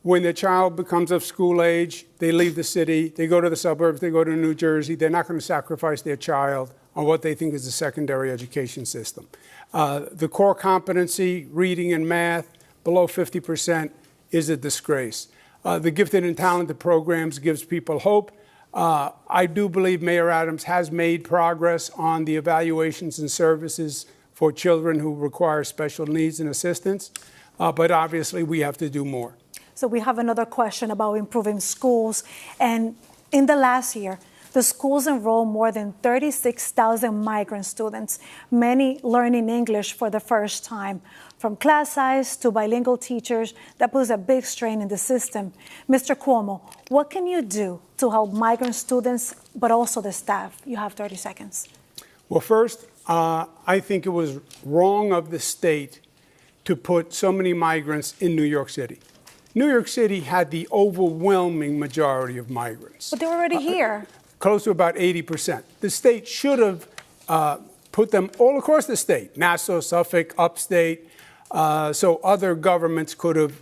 W: When the child becomes of school age, they leave the city, they go to the suburbs, they go to New Jersey. They're not going to sacrifice their child on what they think is a secondary education system. The core competency, reading and math, below 50% is a disgrace. The gifted and talented programs gives people hope. I do believe Mayor Adams has made progress on the evaluations and services for children who require special needs and assistance, but obviously we have to do more.
A: So we have another question about improving schools. And in the last year, The schools enroll more than 36,000 migrant students, many learning English for the first time. From class size to bilingual teachers, that puts a big strain in the system. Mr. Cuomo, what can you do to help migrant students, but also the staff? You have 30 seconds.
W: Well, first, I think it was wrong of the state to put so many migrants in New York City. New York City had the overwhelming majority of migrants.
A: But they're already here.
W: Close to about 80%. The state should have put them all across the state, Nassau, Suffolk, upstate, so other governments could have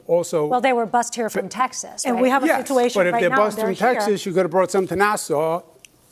W: also...
H: Well, they were bused here from Texas, right?
A: And we have a
W: yes,
A: situation
W: but if
A: right
W: they're
A: now,
W: bused
A: they're
W: from Texas,
A: here.
W: you could have brought some to Nassau,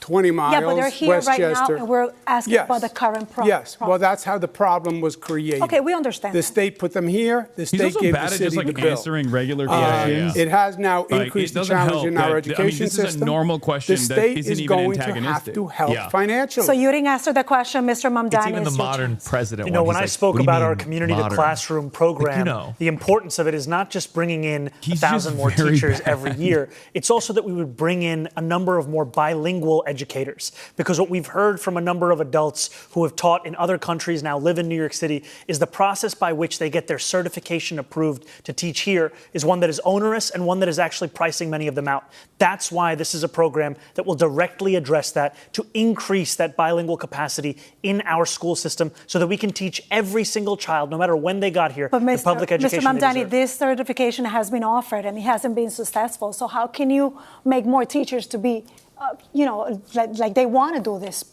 W: 20 miles,
A: Yeah, but they're here
W: Westchester.
A: right now, and we're asking about the current problem.
W: Yes, well, that's how the problem was created.
A: Okay, we understand
W: The
A: that.
W: state put them here. The
B: He's
W: state
B: also
W: gave
B: bad
W: the
B: at
W: city
B: just like
W: the bill.
B: answering regular questions.
W: It has now
B: Like,
W: increased
B: it
W: the
B: doesn't
W: challenge
B: help
W: in our
B: that-
W: education
B: this is a
W: system.
B: normal question
W: The
B: that
W: state
B: isn't
W: is
B: even
W: going to have
B: antagonistic.
W: to help
B: Yeah.
W: financially.
A: So you didn't answer the question, Mr. Mamdani.
F: It's even the modern president.
U: You know, when
F: he's
U: I
F: like,
U: spoke
F: "What do you
U: about our
F: mean
U: community
F: modern?"
U: to classroom program, the importance of it is not just bringing in 1,000 more
B: very
U: teachers
B: bad.
U: every year. It's also that we would bring in a number of more bilingual educators. Because what we've heard from a number of adults who have taught in other countries, now live in New York City, is the process by which they get their certification approved to teach here is one that is onerous and one that is actually pricing many of them out. That's why this is a program that will directly address that, to increase that bilingual capacity in our school system so that we can teach every single child, no matter when they got here,
A: But
U: the public education
A: Mr.
U: they
A: Mamdani,
U: deserve.
A: this certification has been offered and it hasn't been successful. So how can you make more teachers to be, like they want to do this?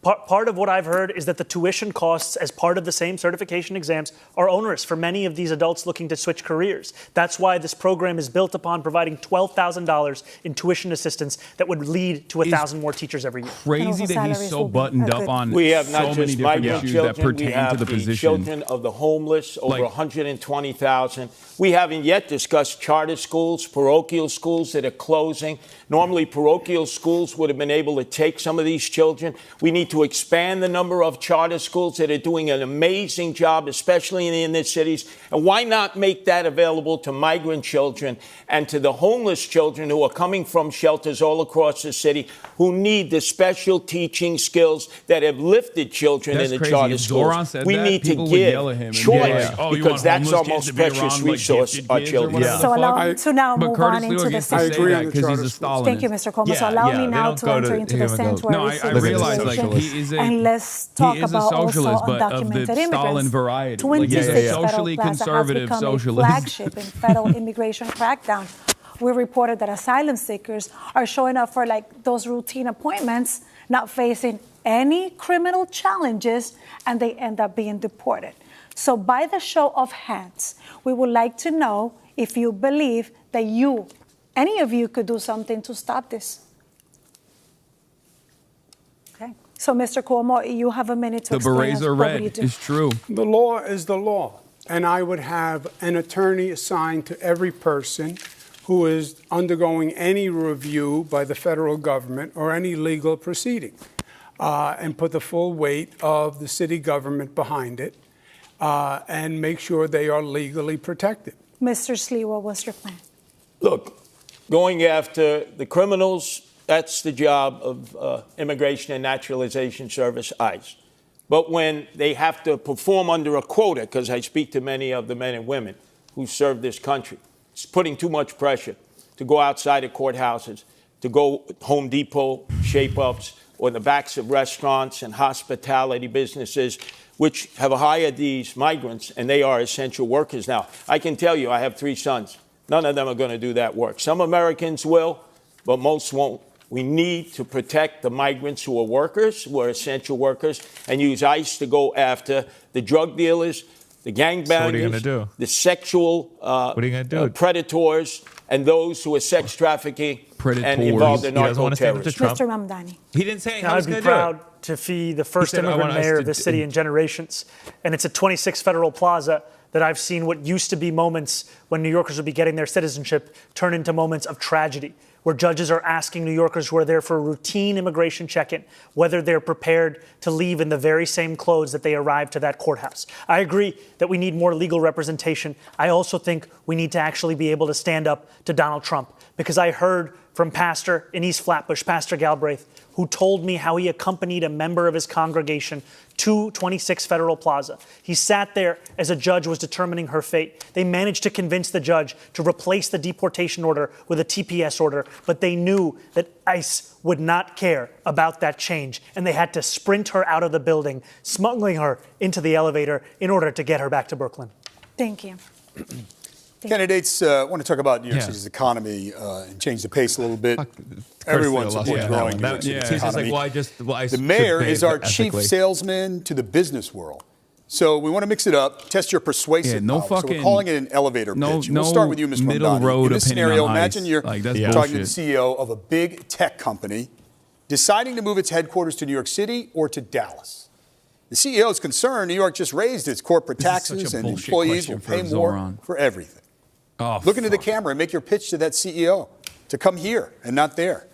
U: Part of what I've heard is that the tuition costs as part of the same certification exams are onerous for many of these adults looking to switch careers. That's why this program is built upon providing $12,000 in tuition assistance that would lead to 1,000 more teachers every year.
B: Crazy that he's so buttoned up on
I: We have
B: so
I: not
B: many
I: just
B: different
I: migrant
B: issues
I: children,
B: that pertain
I: we have
B: to the
I: the
B: position.
I: children of the homeless, over
B: Like-
I: 120,000. We haven't yet discussed charter schools, parochial schools that are closing. Normally, parochial schools would have been able to take some of these children. We need to expand the number of charter schools that are doing an amazing job, especially in the inner cities. And why not make that available to migrant children and to the homeless children who are coming from shelters all across the city who need the special teaching skills that have lifted children
B: That's
I: in the
B: crazy.
I: charter
B: If
I: schools.
B: Zoran said
I: We
B: that,
I: need to
B: people would yell at
I: give
B: him and be
I: choice
B: like, "Oh, you
I: because
B: want
I: that's our
B: homeless kids
I: most
B: to be
I: precious
B: around, like,
I: resource,
B: gifted
I: our
B: kids or
I: children.
B: whatever
A: So
B: the
A: allow
B: fuck?"
A: me to now
B: But
A: move
B: Curtis
A: on
B: Leo
A: into the
B: gets to say
A: sanctuary.
B: that because he's a Stalinist.
A: Thank you, Mr. Cuomo. So allow me now to enter into the sanctuary
B: No, I realize like he is a
A: and let's talk
B: he is a
A: about
B: socialist,
A: also
B: but of the
A: undocumented
B: Stalin
A: immigrants.
B: variety.
A: 26
B: Like,
A: federal
B: socially
A: plaza has
B: conservative
A: become
B: socialist.
A: a flagship in federal immigration crackdown. We reported that asylum seekers are showing up for like those routine appointments, not facing any criminal challenges, and they end up being deported. So by the show of hands, we would like to know if you believe that any of you could do something to stop this.
H: Okay.
A: So, Mr. Cuomo, you have a minute to
B: The
A: explain
B: berets
A: us
B: are
A: what
B: red.
A: would you do?
B: It's true.
W: The law is the law. And I would have an attorney assigned to every person who is undergoing any review by the federal government or any legal proceeding, and put the full weight of the city government behind it, and make sure they are legally protected.
A: Mr. Sliwa, what's your plan?
I: Look, going after the criminals, that's the job of Immigration and Naturalization Service, ICE. But when they have to perform under a quota, because I speak to many of the men and women who serve this country, it's putting too much pressure to go outside of courthouses, to go Home Depot shape-ups, or in the backs of restaurants and hospitality businesses, which have hired these migrants, and they are essential workers now. I can tell you, I have 3 sons. None of them are going to do that work. Some Americans will, but most won't. We need to protect the migrants who are workers, who are essential workers, and use ICE to go after the drug dealers, the gangbangers,
F: So what are you gonna do?
I: the sexual
F: What are you gonna do?
I: predators, and those who are sex trafficking and involved in
F: He doesn't want to stand up to
I: narco-terrorism.
F: Trump.
A: Mr. Mamdani.
F: He didn't say
U: Now,
F: how he's
U: I'd be
F: going to do it.
U: proud to be the first
F: said, "I
U: immigrant
F: want us
U: mayor
F: to
U: of the city in generations. And it's at 26 Federal Plaza that I've seen what used to be moments when New Yorkers would be getting their citizenship turn into moments of tragedy, where judges are asking New Yorkers who are there for a routine immigration check-in whether they're prepared to leave in the very same clothes that they arrived to that courthouse. I agree that we need more legal representation. I also think we need to actually be able to stand up to Donald Trump, because I heard from pastor in East Flatbush, Pastor Galbraith, who told me how he accompanied a member of his congregation to 26 Federal Plaza. He sat there as a judge was determining her fate. They managed to convince the judge to replace the deportation order with a TPS order, but they knew that ICE would not care about that change, and they had to sprint her out of the building, smuggling her into the elevator in order to get her back to Brooklyn.
A: Thank you.
C: Candidates want to talk about New York City's economy and change the pace a little bit. Everyone supports growing New York City's economy. The mayor is our chief salesman to the business world. So we want to mix it up, test your persuasive power. So we're calling it an elevator pitch. We'll start with you, Mr. Mamdani. In this scenario, imagine you're talking to the CEO of a big tech company deciding to move its headquarters to New York City or to Dallas. The CEO is concerned New York just raised its corporate taxes and employees will pay more for everything. Look into the camera and make your pitch to that CEO to come here and not there.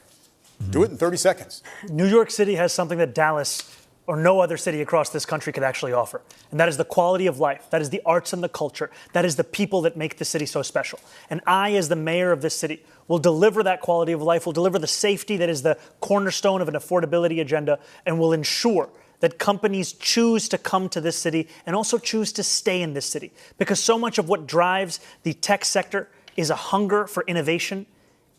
C: Do it in 30 seconds.
U: New York City has something that Dallas or no other city across this country could actually offer. And that is the quality of life. That is the arts and the culture. That is the people that make the city so special. And I, as the mayor of this city, will deliver that quality of life, will deliver the safety that is the cornerstone of an affordability agenda, and will ensure that companies choose to come to this city and also choose to stay in this city. Because so much of what drives the tech sector is a hunger for innovation,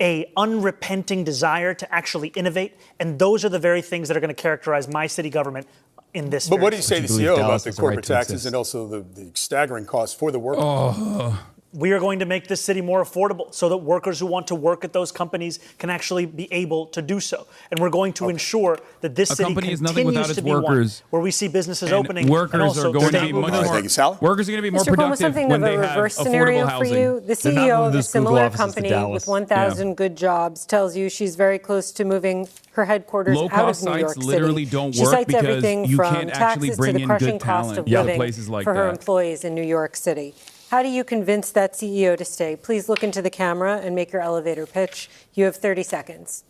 U: a unrepenting desire to actually innovate, and those are the very things that are going to characterize my city government in this.
C: But what do you say to the CEO about the corporate taxes and also the staggering costs for the workers?
U: We are going to make this city more affordable so that workers who want to work at those companies can actually be able to do so. And we're going to ensure that this city continues to be one where we see businesses opening.
B: Workers are going to be much more. Workers are going to be more productive when they have
V: reverse scenario
B: affordable
V: for you.
B: housing.
V: The CEO of a similar company with 1,000 good jobs tells you she's very close to moving her headquarters out of New York City.
B: Literally don't
V: she
B: work
V: cites
B: because
V: everything
B: you
V: from
B: can't actually
V: taxes
B: bring
V: to the
B: in
V: crushing
B: good
V: cost
B: talent
V: of living
B: places like
V: for her
B: that.
V: employees in New York City. How do you convince that CEO to stay? Please look into the camera and make your elevator pitch. You have 30 seconds.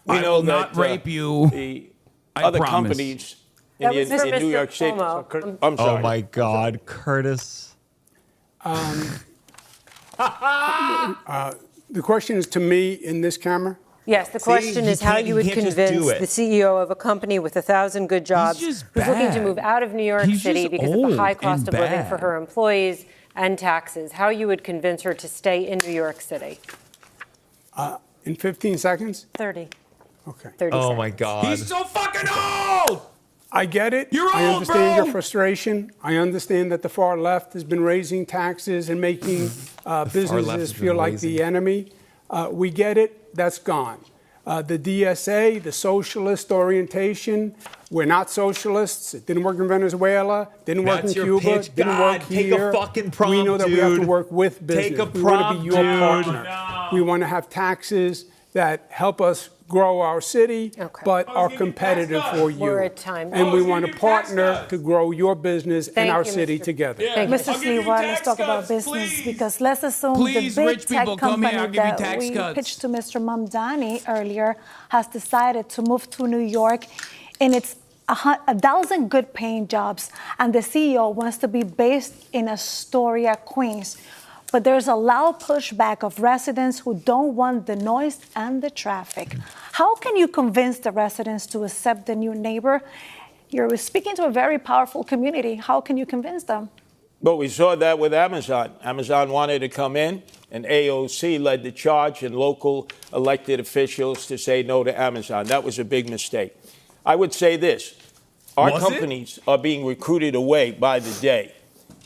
I: We know
B: not
I: that,
B: rape you.
I: The
B: I
I: other
B: promise.
I: companies in
V: That was for
I: New
V: Mr.
I: York City.
V: Cuomo.
I: I'm sorry.
F: Oh my God, Curtis.
W: The question is to me in this camera.
V: Yes, the question is how you would convince the CEO of a company with 1,000 good jobs who's looking to move out of New York City because of the high cost of living for her employees and taxes, how you would convince her to stay in New York City.
W: In 15 seconds?
V: 30.
W: Okay.
V: 30
F: Oh my God.
B: He's so fucking old!
W: I get it. I understand your frustration. I understand that the far left has been raising taxes and making businesses feel like the enemy. We get it. That's gone. The DSA, the socialist orientation, we're not socialists. It didn't work in Venezuela, didn't work in Cuba, didn't work here.
F: Take a fucking prompt,
W: we know that we have to
F: dude.
W: work with business.
F: Take a
W: we want to
F: prompt,
W: be your
F: dude.
W: partner.
F: No.
W: We want to have taxes that help us grow our city, but are competitive for you.
V: We're at time.
W: And we want to partner to grow your business and our city together.
A: Mr. Sliwa, let's talk about business because let's assume the big tech company that we pitched to Mr. Mamdani earlier has decided to move to New York, and it's 1,000 good paying jobs, and the CEO wants to be based in Astoria, Queens. But there's a loud pushback of residents who don't want the noise and the traffic. How can you convince the residents to accept the new neighbor? You're speaking to a very powerful community. How can you convince them?
I: But we saw that with Amazon. Amazon wanted to come in, and AOC led the charge and local elected officials to say no to Amazon. That was a big mistake. I would say this. Our companies are being recruited away by the day.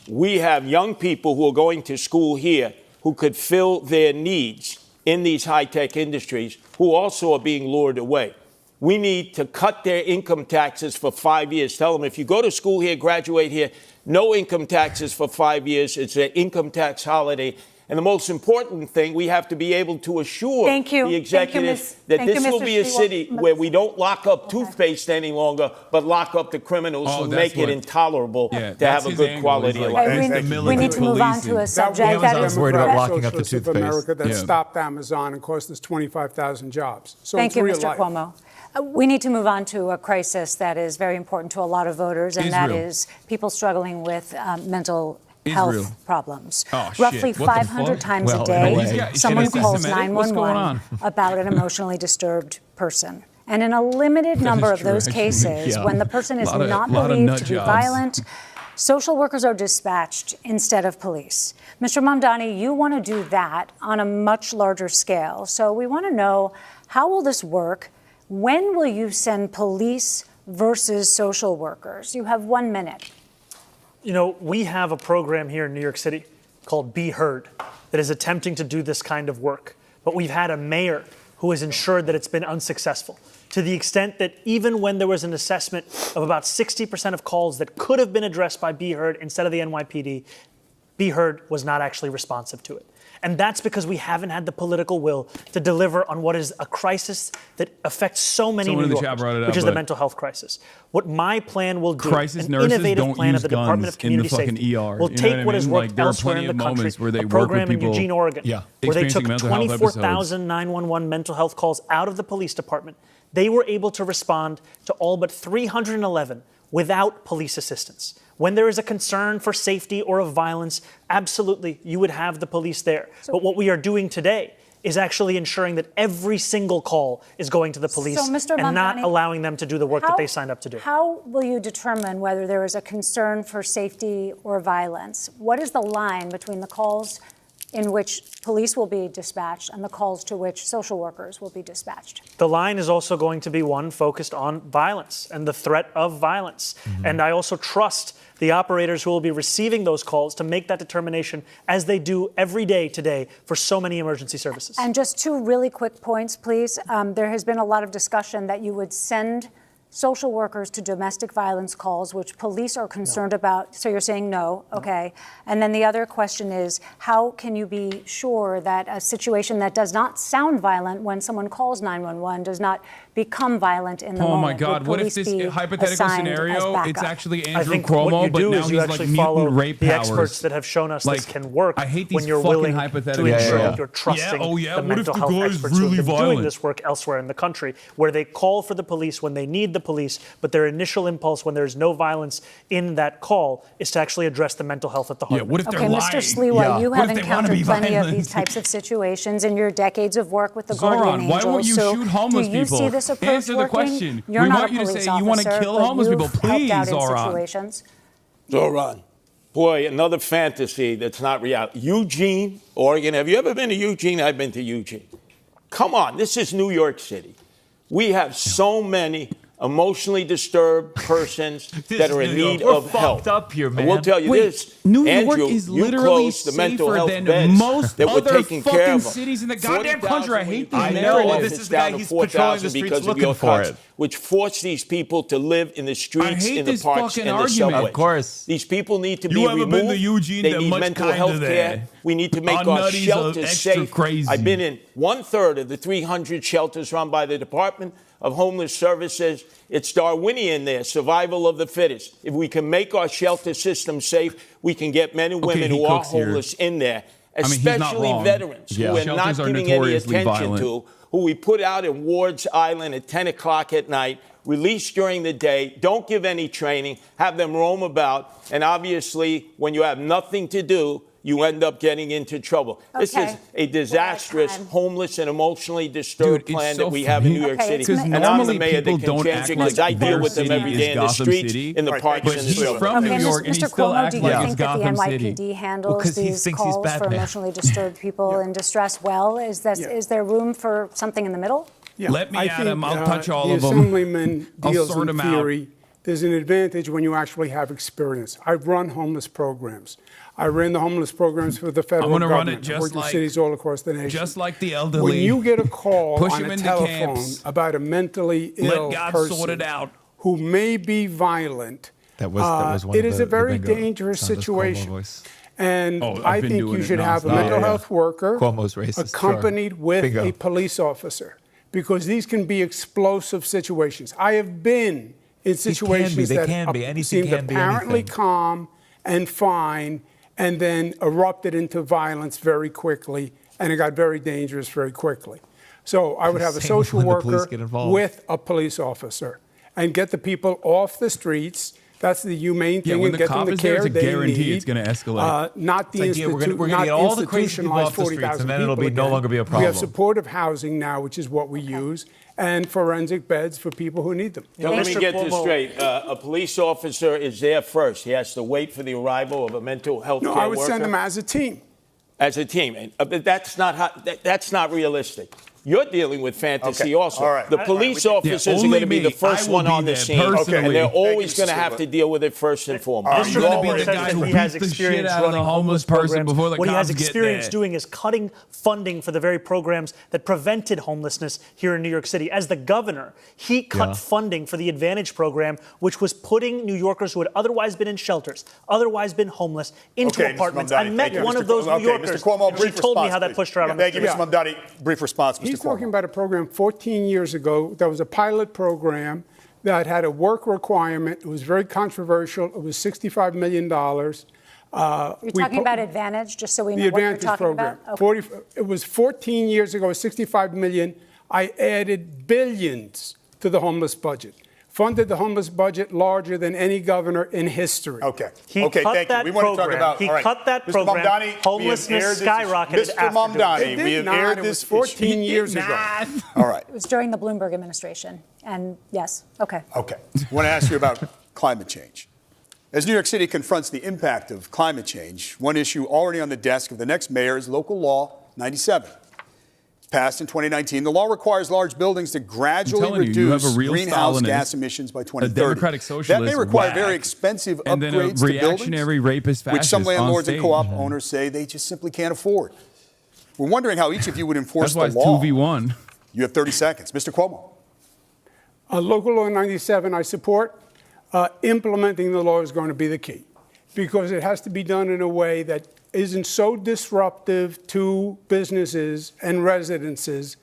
I: We have young people who are going to school here who could fill their needs in these high-tech industries who also are being lured away. We need to cut their income taxes for 5 years. Tell them if you go to school here, graduate here, no income taxes for 5 years. It's an income tax holiday. And the most important thing, we have to be able to assure the executives that this will be a city where we don't lock up toothpaste any longer, but lock up the criminals who make it intolerable to have a good quality of life.
V: We need to move on to a subject that is
I: worried about locking up the
W: Socialists of
I: toothpaste.
W: America that stopped Amazon and cost us 25,000 jobs. So
V: Thank
W: it's
V: you,
W: real
V: Mr.
W: life.
V: Cuomo. We need to move on to a crisis that is very important to a lot of voters, and that is people struggling with mental
H: health problems.
B: Oh,
H: Roughly
B: shit. What the
H: 500
B: fuck?
H: times
B: Well,
H: a day,
B: yeah,
H: someone
B: is he
H: calls
B: Semitic? What's going
H: 911
B: on?
H: about an emotionally disturbed person. And in a limited number of
B: true,
H: those
B: actually.
H: cases,
B: Yeah.
H: when the person is
B: Lot of
H: not
B: nut
H: believed to be
B: jobs.
H: violent, social workers are dispatched instead of police. Mr. Mamdani, you want to do that on a much larger scale. So we want to know, how will this work? When will you send police versus social workers? You have 1 minute.
U: You know, we have a program here in New York City called Be Heard that is attempting to do this kind of work. But we've had a mayor who has ensured that it's been unsuccessful, to the extent that even when there was an assessment of about 60% of calls that could have been addressed by Be Heard instead of the NYPD, Be Heard was not actually responsive to it. And that's because we haven't had the political will to deliver on what is a crisis that affects so many
B: Someone in
U: New
B: the chat brought it
U: Yorkers,
B: up,
U: which is the
B: but
U: mental health crisis. What my plan will do,
B: Crisis
U: an
B: nurses
U: innovative
B: don't
U: plan
B: use
U: of the Department
B: guns
U: of Community
B: in the fucking
U: Safety,
B: ER.
U: will
B: You know
U: take
B: what I
U: what has
B: mean?
U: worked
B: Like, there are
U: elsewhere
B: plenty
U: in the
B: of
U: country,
B: moments where they
U: a
B: work with
U: program in
B: people,
U: Eugene, Oregon,
B: yeah,
U: where they took
B: experiencing mental health episodes.
U: 24,000 911 mental health calls out of the police department. They were able to respond to all but 311 without police assistance. When there is a concern for safety or of violence, absolutely, you would have the police there. But what we are doing today is actually ensuring that every single call is going to the police and not allowing them to do the work that they signed up to do.
H: How will you determine whether there is a concern for safety or violence? What is the line between the calls in which police will be dispatched and the calls to which social workers will be dispatched?
U: The line is also going to be one focused on violence and the threat of violence. And I also trust the operators who will be receiving those calls to make that determination, as they do every day today for so many emergency services.
H: And just 2 really quick points, please. There has been a lot of discussion that you would send social workers to domestic violence calls, which police are concerned about. So you're saying no, okay. And then the other question is, how can you be sure that a situation that does not sound violent when someone calls 911 does not become violent in the moment?
B: Oh my God, what if this hypothetical scenario, it's actually Andrew Cuomo, but now he's like mutant rape
U: the
B: powers.
U: experts that have shown us
B: Like,
U: this can work
B: I hate these
U: when you're
B: fucking
U: willing
B: hypotheticals.
U: to ensure that you're trusting the mental health experts who have been doing this work elsewhere in the country, where they call for the police when they need the police, but their initial impulse when there's no violence in that call is to actually address the mental health at the heart.
B: What if
H: Okay, Mr. Sliwa, you have encountered plenty of these types of situations in your decades of work with the Guardian Angels.
B: Why won't you shoot homeless
H: do you
B: people?
H: see this approach
B: Answer the
H: working?
B: question.
H: You're
B: We
H: not
B: want
H: a
B: you to
H: police
B: say you want to
H: officer,
B: kill
H: but
B: homeless
H: you've
B: people.
H: helped
B: Please,
H: out in
B: Zoran.
H: situations.
I: Zoran, boy, another fantasy that's not reality. Eugene, Oregon. Have you ever been to Eugene? I've been to Eugene. Come on, this is New York City. We have so many emotionally disturbed persons that are in need of help.
F: Up here, man.
I: I will tell you this,
B: New
I: Andrew,
B: York is
I: you
B: literally
I: closed the mental
B: safer
I: health
B: than
I: beds
B: most
I: that were
B: other
I: taking care
B: fucking
I: of them.
B: cities in the goddamn country. I hate these
F: I
B: narratives.
F: know. Well, this is the guy,
I: down to
F: he's patrolling the
I: 4,000
F: streets
I: because of
F: looking
I: your
F: for
I: cuts,
F: it.
I: which force these people to live in the streets,
B: hate
I: in the
B: this
I: parks,
B: fucking
I: and the
B: argument.
I: subways.
F: Of course.
I: These people need to
B: You
I: be
B: haven't
I: removed.
B: been to Eugene,
I: They
B: they're
I: need
B: much
I: mental
B: kinder
I: health
B: there.
I: care. We need to make
B: Our
I: our
B: nutties are
I: shelters
B: extra
I: safe.
B: crazy.
I: I've been in 1/3 of the 300 shelters run by the Department of Homeless Services. It's Darwinian there, survival of the fittest. If we can make our shelter system safe, we can get men and women
B: he
I: who are
B: cooks here.
I: homeless in there,
B: I mean, he's not
I: especially
B: wrong.
I: veterans
B: Yeah.
I: who we're
B: Shelters
I: not
B: are
I: giving any
B: notoriously
I: attention
B: violent.
I: to, who we put out in Ward's Island at 10 o'clock at night, release during the day, don't give any training, have them roam about, and obviously when you have nothing to do, you end up getting into trouble. This is a disastrous, homeless, and emotionally disturbed plan that we have in New York City. And I'm the mayor that can change it because I deal with them every day in the streets, in the parks, and the subways.
B: from New York, and he
H: Mr.
B: still
H: Cuomo,
B: acts
H: do you
B: like
H: think
B: it's
H: that the
B: Gotham
H: NYPD
B: City.
H: handles
F: because he
H: these
F: thinks he's
H: calls for
F: Batman.
H: emotionally disturbed people in distress well? Is there room for something in the middle?
B: Let me
W: I
B: at
W: think,
B: him. I'll touch all
W: the
B: of them.
W: Assemblyman
B: I'll
W: deals
B: sort
W: in
B: him out.
W: theory. There's an advantage when you actually have experience. I've run homeless programs. I ran the homeless programs for the federal
B: I'm gonna run
W: government.
B: it
W: I worked
B: just
W: in
B: like-
W: cities all across the nation.
B: Just like the elderly.
W: When you get a call
B: Push
W: on
B: them
W: a
B: into
W: telephone
B: camps.
W: about a mentally
B: Let
W: ill
B: God
W: person
B: sort it out.
W: who may be violent,
F: That was one
W: it
F: of
W: is
F: the
W: a very
F: bingo
W: dangerous
F: sound of Cuomo
W: situation.
F: voice.
W: And
B: Oh, I've
W: I
B: been
W: think
B: doing
W: you
B: it
W: should have a
B: nonstop.
W: mental
B: Yeah.
W: health worker
F: Cuomo's racist,
W: accompanied
F: sure.
W: with
F: Bingo.
W: a police officer, because these can be explosive situations. I have been in situations
F: They
W: that
F: can be. Anything
W: seemed
F: can be
W: apparently
F: anything.
W: calm and fine, and then erupted into violence very quickly, and it got very dangerous very quickly. So I would have a
F: Same
W: social
F: when the police
W: worker
F: get involved.
W: with a police officer and get the people off the streets, That's the humane
B: Yeah,
W: thing,
B: when
W: and
B: the
W: get
B: cop
W: them the
B: is there,
W: care
B: it's a
W: they
B: guarantee
W: need.
B: it's going to escalate.
W: Not the
F: It's like, yeah, we're gonna get all the crazy people off the streets,
W: 40,000
F: and then it'll
W: people
F: be no
W: again.
F: longer be a
W: We
F: problem.
W: have supportive housing now, which is what we use, and forensic beds for people who need them.
I: Now, let me get this straight. A police officer is there first. He has to wait for the arrival of a mental health care
W: No, I would
I: worker.
W: send them as a team.
I: As a team. But that's not realistic. You're dealing with fantasy
C: Okay.
I: also.
C: All right.
I: The police officers are going to be the first one on the scene, and they're always going to have to deal with it first and foremost.
B: He's going to be the guy who beats the shit out of the homeless person before the
U: What he has
B: cops get
U: experience
B: there.
U: doing is cutting funding for the very programs that prevented homelessness here in New York City. As the governor, he cut funding for the Advantage program, which was putting New Yorkers who had otherwise been in shelters, otherwise been homeless, into
C: Okay, Mr.
U: apartments.
C: Mamdani,
U: I met
C: thank you.
U: one
C: Mr.
U: of those
C: Cuomo.
U: New Yorkers.
C: Mr. Cuomo,
U: and she
C: brief
U: told me
C: response,
U: how that
C: please.
U: pushed her out on the
C: Thank you,
U: street.
C: Mr. Mamdani. Brief response, Mr.
W: He's
C: Cuomo.
W: talking about a program 14 years ago that was a pilot program that had a work requirement. It was very controversial. It was $65 million.
H: You're talking about Advantage, just so we know
W: The
H: what you're
W: Advantage
H: talking
W: program.
H: about? Okay.
W: It was 14 years ago, $65 million. I added billions to the homeless budget. Funded the homeless budget larger than any governor in history.
C: Okay.
U: He
C: okay,
U: cut
C: thank
U: that
C: you. We want to talk
U: program.
C: about.
U: He
C: all right.
U: cut that
C: Mr.
U: program.
C: Mamdani, we have
U: Homelessness
C: aired this-
U: skyrocketed
C: Mr.
U: after doing
C: Mamdani,
W: it.
C: we
W: It
C: have
W: did not.
C: aired
W: It
C: this
W: was 14
C: issue.
W: years ago.
C: All right.
H: It was during the Bloomberg administration. And yes, okay.
C: Okay. I want to ask you about climate change. As New York City confronts the impact of climate change, one issue already on the desk of the next mayor is Local Law 97. Passed in 2019, the law requires large buildings to gradually
B: telling you, you have
C: reduce
B: a real
C: greenhouse
B: Stalinist,
C: gas emissions by 2030.
B: a democratic socialist,
C: That may require
B: whack,
C: very expensive
B: and then a
C: upgrades to
B: reactionary
C: buildings,
B: rapist
C: which some
B: fascist on
C: landlords and
B: stage.
C: co-op owners say they just simply can't afford. We're wondering how each of you would enforce
B: That's why
C: the
B: it's
C: law.
B: 2v1.
C: You have 30 seconds. Mr. Cuomo.
W: Local Law 97, I support. Implementing the law is going to be the key because it has to be done in a way that isn't so disruptive to businesses and residences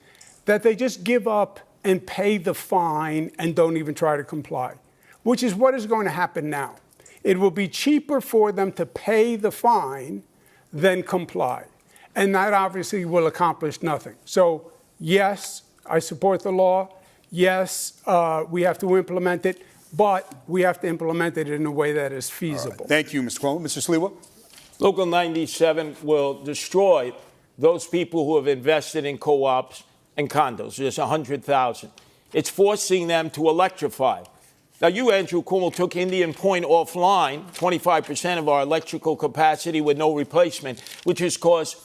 W: that they just give up and pay the fine and don't even try to comply, which is what is going to happen now. It will be cheaper for them to pay the fine than comply. And that obviously will accomplish nothing. So, yes, I support the law. Yes, we have to implement it, but we have to implement it in a way that is feasible.
C: Thank you, Mr. Cuomo. Mr. Sliwa?
I: Local 97 will destroy those people who have invested in co-ops and condos. There's 100,000. It's forcing them to electrify. Now, you, Andrew Cuomo, took Indian Point offline, 25% of our electrical capacity with no replacement, which has caused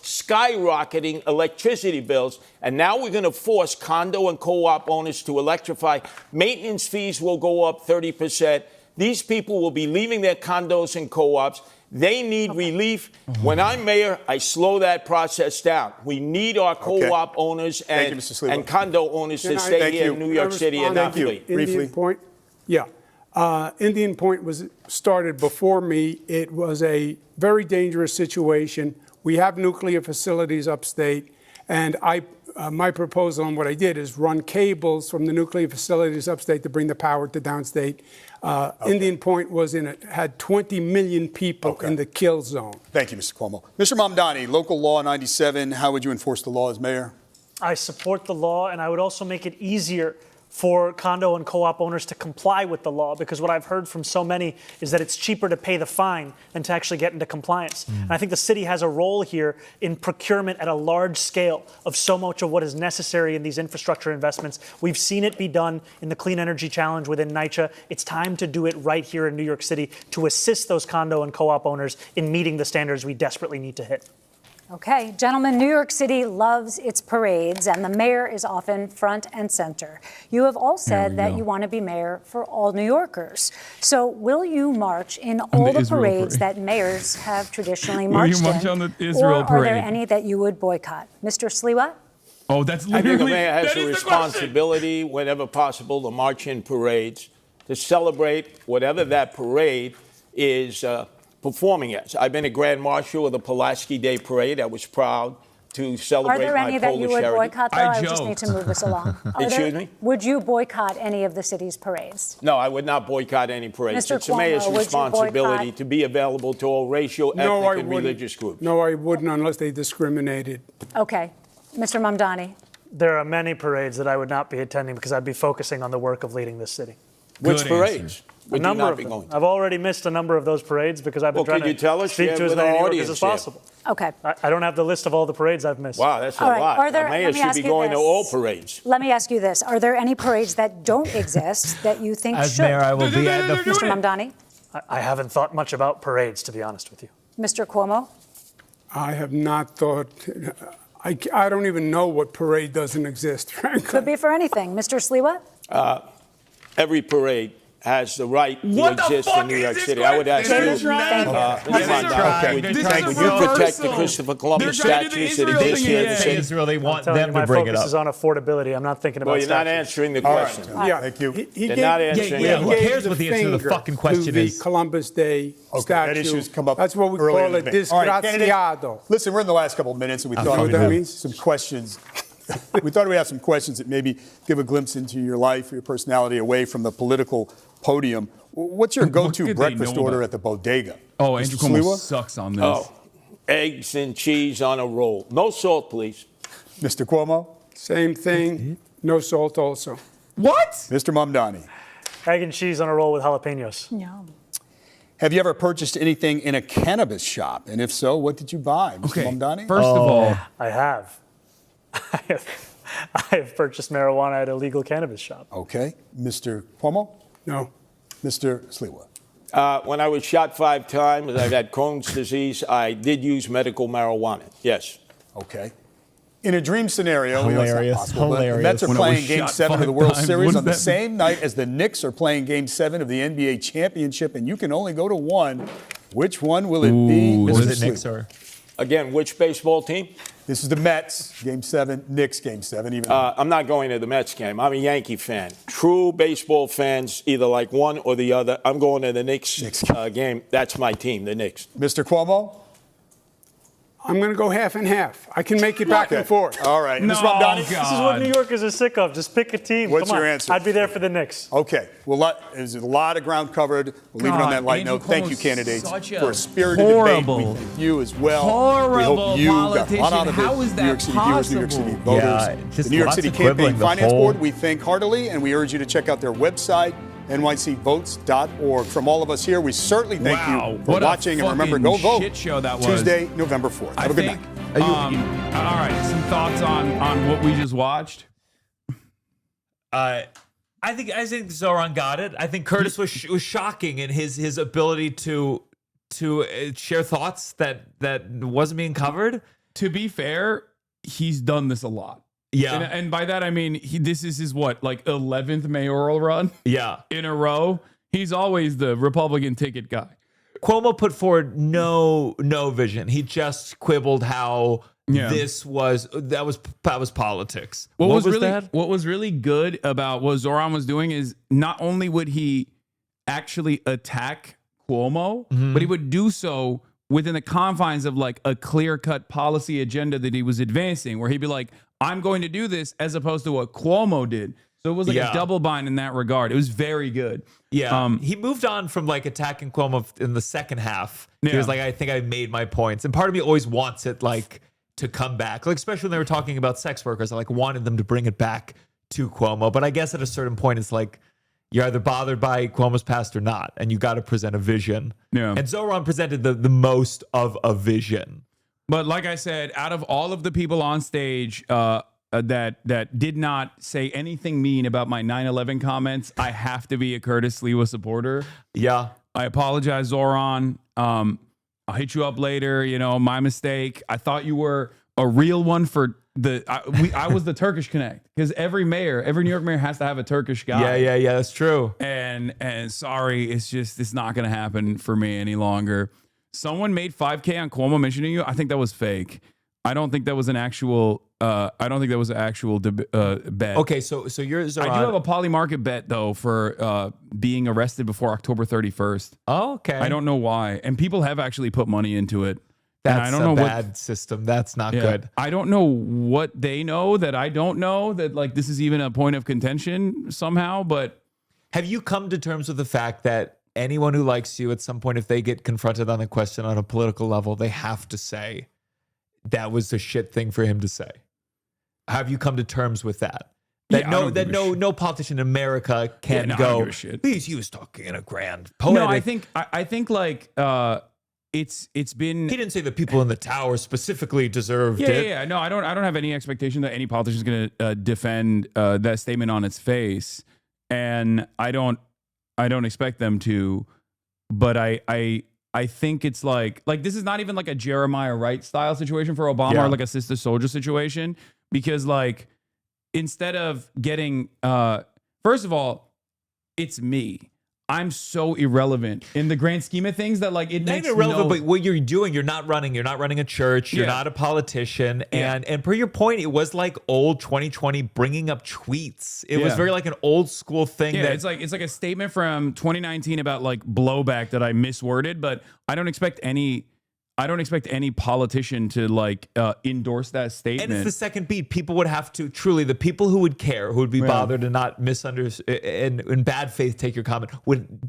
I: skyrocketing electricity bills. And now we're going to force condo and co-op owners to electrify. Maintenance fees will go up 30%. These people will be leaving their condos and co-ops. They need relief. When I'm mayor, I slow that process down. We need our co-op owners and condo owners to stay here in New York City and not flee.
W: Indian Point? Yeah. Indian Point was started before me. It was a very dangerous situation. We have nuclear facilities upstate, and my proposal on what I did is run cables from the nuclear facilities upstate to bring the power to downstate. Indian Point had 20 million people in the kill zone.
C: Thank you, Mr. Cuomo. Mr. Mamdani, Local Law 97, how would you enforce the law as mayor?
U: I support the law, and I would also make it easier for condo and co-op owners to comply with the law, because what I've heard from so many is that it's cheaper to pay the fine than to actually get into compliance. And I think the city has a role here in procurement at a large scale of so much of what is necessary in these infrastructure investments. We've seen it be done in the Clean Energy Challenge within NYCHA. It's time to do it right here in New York City to assist those condo and co-op owners in meeting the standards we desperately need to hit.
H: Okay, gentlemen, New York City loves its parades, and the mayor is often front and center. You have all said that you want to be mayor for all New Yorkers. So will you march in all the parades that mayors have traditionally marched in?
B: Will you march on the Israel
H: or
B: parade?
H: are there any that you would boycott? Mr. Sliwa?
B: Oh, that's
I: I think
B: literally,
I: the mayor has
B: that
I: a
B: is the question.
I: responsibility, whenever possible, to march in parades, to celebrate whatever that parade is performing as. I've been a Grand Marshal of the Pulaski Day Parade. I was proud to celebrate
H: Are there
I: my
H: any that you
I: Polish
H: would
I: heritage.
H: boycott, though? I just need to move this along.
I: Excuse me?
H: Would you boycott any of the city's parades?
I: No, I would not boycott any parades.
H: Mr.
I: It's the mayor's
H: Cuomo, would you
I: responsibility
H: boycott?
I: to be available to all racial, ethnic, and religious groups.
W: No, I wouldn't unless they discriminated.
H: Okay. Mr. Mamdani?
U: There are many parades that I would not be attending because I'd be focusing on the work of leading this city.
I: Which parades? Would you not be going?
U: I've already missed a number of those parades because I've been trying
I: could you tell us?
U: speak
I: Share
U: to as
I: with
U: many
I: our
U: New Yorkers
I: audience
U: as
I: here.
U: possible.
H: Okay.
U: I don't have the list of all the parades I've missed.
I: Wow, that's a
H: All right.
I: lot.
H: Are there-
I: The mayor
H: let me
I: should
H: ask
I: be
H: you
I: going to
H: this.
I: all parades.
H: Let me ask you this. Are there any parades that don't exist that you think
F: As
H: should?
F: mayor, I will be at the
H: Mr. Mamdani?
U: I haven't thought much about parades, to be honest with you.
H: Mr. Cuomo?
W: I have not thought. I don't even know what parade doesn't exist, frankly.
H: Could be for anything. Mr. Sliwa?
I: Every parade has the right to
F: What the
I: exist
F: fuck
I: in New
F: is
I: York
F: this
I: City. I would ask you,
H: Thank you.
I: Mr. Mondani, would you protect the Christopher Columbus statues that exist here in the city?
F: Israel, they want
U: Telling you,
F: them to
U: my
F: bring it
U: focus
F: up.
U: is on affordability. I'm not thinking about
I: Well, you're not
U: statues.
I: answering the question.
W: Yeah,
C: Thank you.
I: You're not answering
F: yeah,
I: the
F: who
I: question.
F: cares what the answer to the fucking question
W: to the
F: is?
W: Columbus Day statue.
C: That issue's come up.
W: That's what we
C: earlier
W: call
C: in
W: it,
C: the debate. All right, candidate,
W: disgraziado.
C: listen, we're in the last couple of minutes, and we thought
W: know
C: we'd
W: what that
C: have
W: means?
C: some questions. We thought we'd have some questions that maybe give a glimpse into your life, your personality, away from the political podium. What's your
B: What
C: go-to
B: could they
C: breakfast
B: know
C: order
B: about?
C: at the bodega?
B: Oh, Andrew
C: Mr.
B: Cuomo
C: Sliwa?
B: sucks on this.
I: Oh, eggs and cheese on a roll. No salt, please.
C: Mr. Cuomo?
W: Same thing. No salt also.
B: What?
C: Mr. Mamdani?
U: Egg and cheese on a roll with jalapenos.
H: No.
C: Have you ever purchased anything in a cannabis shop? And if so, what did you buy, Mr.
B: Okay,
C: Mamdani?
B: first of all,
U: I have. I have purchased marijuana at a legal cannabis shop.
C: Okay. Mr. Cuomo?
W: No.
C: Mr. Sliwa?
I: When I was shot 5 times, I've had Crohn's disease. I did use medical marijuana. Yes.
C: Okay. In a dream scenario, we know it's not
F: Hilarious,
C: possible, but the
F: hilarious.
C: Mets are
B: When I was
C: playing Game
B: shot
C: 7 of the
B: 5
C: World
B: times,
C: Series
B: what
C: on the
B: does that
C: same night as the Knicks are playing Game 7 of the NBA Championship, and you can only go to one. Which one will it be,
B: Ooh,
C: Mr.
F: Was it
C: Sliwa?
F: Knicks or?
I: Again, which baseball team?
C: This is the Mets, Game 7, Knicks, Game 7. Even
I: I'm not going to the Mets game. I'm a Yankee fan. True baseball fans either like one or the other. I'm going to the Knicks game. That's my team, the Knicks.
C: Mr. Cuomo?
W: I'm going to go half and half. I can make it back and forth.
C: All right.
B: No,
C: Mr. Mamdani?
U: This is what New Yorkers are sick of. Just pick a team.
C: What's
U: Come on.
C: your answer?
U: I'd be there for the Knicks.
C: Okay. Well, there's a lot of ground covered. We'll leave it on
B: God,
C: that light
B: Andrew
C: note. Thank you,
B: Cuomo's
C: candidates,
B: such a
C: for a spirited
B: horrible,
C: debate. We thank you as well.
B: horrible
C: we hope you got a lot out
B: politician.
C: of it.
B: How is
C: New York
B: that
C: City viewers, New York City
B: possible?
C: voters.
F: Yeah,
C: the
F: just
C: New York
F: lots
C: City
F: of
C: Campaign
F: quibbling the
C: Finance
F: whole-
C: Board, we thank heartily, and we urge you to check out their website, nycvotes.org. From all of us here, we certainly thank
B: Wow,
C: you for
B: what a
C: watching, and remember,
B: fucking
C: go vote.
B: shit show that was.
C: Tuesday, November 4th. Have a good night.
B: All right, some thoughts on what we just watched.
F: I think Zoran got it. I think Curtis was shocking in his ability to share thoughts that wasn't being covered.
B: To be fair, he's done this a lot.
F: Yeah.
B: And by that I mean this is his 11th mayoral run?
F: Yeah.
B: In a row. He's always the Republican ticket guy.
F: Cuomo put forward no vision. He just quibbled how that was politics.
B: What was
F: that?
B: really good about what Zoran was doing is not only would he actually attack Cuomo, but he would do so within the confines of a clear-cut policy agenda that he was advancing, where he'd be like, I'm going to do this, as opposed to what Cuomo did. So it was a double bind in that regard. It was very good.
F: Yeah. He moved on from attacking Cuomo in the second half. He was like, I think I made my points. And part of me always wants it to come back. Especially when they were talking about sex workers, I wanted them to bring it back to Cuomo. But I guess at a certain point, it's you're either bothered by Cuomo's past or not, and you got to present a vision.
B: Yeah.
F: And Zoran presented the most of a vision.
B: But like I said, out of all of the people on stage that did not say anything mean about my 9/11 comments, I have to be a Curtis Sliwa supporter.
F: Yeah.
B: I apologize, Zoran. I'll hit you up later. My mistake. I thought you were a real one for I was the Turkish Connect, because every New York mayor has to have a Turkish guy.
F: Yeah, that's true.
B: And sorry, it's not going to happen for me any longer. Someone made 5K on Cuomo mentioning you. I think that was fake. I don't think that was an actual. Bet.
F: Okay, so you're Zoran.
B: I do have a poly market bet though for being arrested before October 31st.
F: Oh, okay.
B: I don't know why, and people have actually put money into it.
F: That's
B: I don't know
F: bad system. That's not good.
B: I don't know what they know that I don't know, that this is even a point of contention somehow. But
F: have you come to terms with the fact that anyone who likes you, at some point, if they get confronted on a question on a political level, they have to say that was a shit thing for him to say? Have you come to terms with that? That
B: Yeah, I don't give a
F: no politician in America can
B: no, I
F: go.
B: don't give a shit.
F: He was talking in a grand poetic.
B: No, I think like it's been.
F: He didn't say the people in the tower specifically deserved it.
B: Yeah. No, I don't have any expectation that any politician is going to defend that statement on its face, and I don't expect them to. But I think it's like this is not even like a Jeremiah Wright style situation for Obama or like a Sister Soldier situation, because like instead of getting first of all, it's me. I'm so irrelevant in the grand scheme of things that like it
F: Not
B: makes
F: even irrelevant,
B: no,
F: but what you're doing, you're not running a church, you're not a politician, and per your point, it was like old 2020 bringing up tweets. It was very like an old school thing.
B: Yeah, it's like a statement from 2019 about like blowback that I misworded, but I don't expect any politician to like endorse that statement.
F: And it's the second beat. People would have to truly, the people who would care, who would be bothered and not misunderstand, and in bad faith take your comment,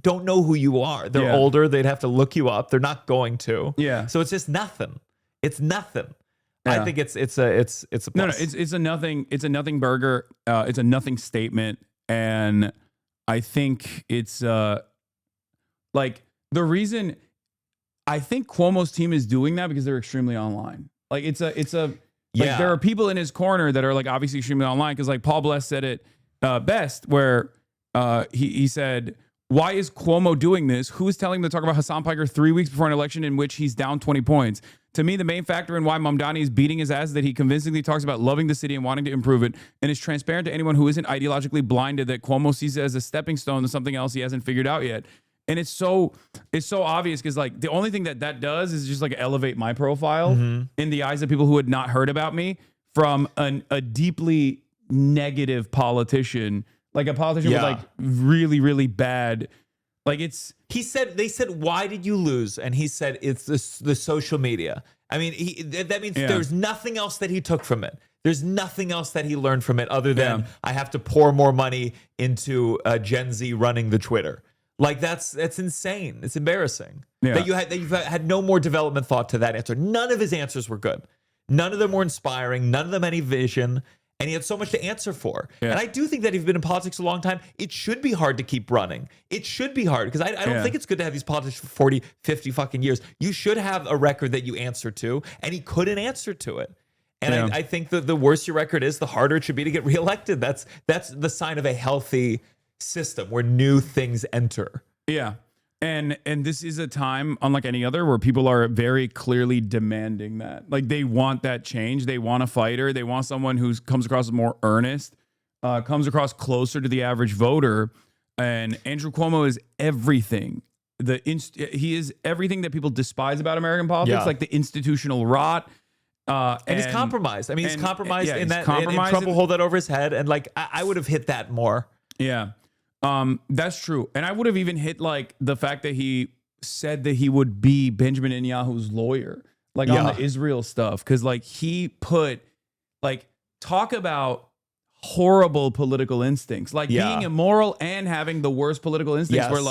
F: don't know who you are. They're older. They'd have to look you up. They're not going to.
B: Yeah.
F: So it's just nothing. It's nothing.
B: Yeah.
F: I think it's a plus.
B: No, it's a nothing. It's a nothing burger. It's a nothing statement, and I think it's like the reason. I think Cuomo's team is doing that because they're extremely online. Like it's a like there are people in his corner that are like obviously extremely online, because like Paul Bless said it best, where he said, why is Cuomo doing this? Who is telling him to talk about Hasan Piker 3 weeks before an election in which he's down 20 points? To me, the main factor in why Mamdani is beating his ass is that he convincingly talks about loving the city and wanting to improve it, and is transparent to anyone who isn't ideologically blinded that Cuomo sees it as a stepping stone to something else he hasn't figured out yet. And it's so obvious, because like the only thing that does is just like elevate my profile in the eyes of people who had not heard about me from a deeply negative politician, like a politician with like really, really bad, like it's.
F: They said, why did you lose? And he said, it's the social media. I mean, that means there's nothing else that he took from it. There's nothing else that he learned from it other than I have to pour more money into Gen Z running the Twitter. Like that's insane. It's embarrassing that you've had no more development thought to that answer. None of his answers were good. None of them were inspiring. None of them any vision. And he had so much to answer for. Yeah. And I do think that if you've been in politics a long time, it should be hard to keep running. It should be hard, because I don't think it's good to have these politics for 40, 50 fucking years. You should have a record that you answer to, and he couldn't answer to it. And I think that the worse your record is, the harder it should be to get reelected. That's the sign of a healthy system where new things enter.
B: Yeah. And this is a time unlike any other where people are very clearly demanding that. Like they want that change. They want a fighter. They want someone who comes across as more earnest, comes across closer to the average voter. And Andrew Cuomo is everything. He is everything that people despise about American politics, like the institutional rot.
F: And he's compromised. I mean, he's compromised in that. And Trump will hold that over his head. And like, I would have hit that more.
B: Yeah. That's true. And I would have even hit like the fact that he said that he would be Benjamin Netanyahu's lawyer, like on the Israel stuff. Cause like he put like, talk about horrible political instincts, like being immoral and having the worst political instincts were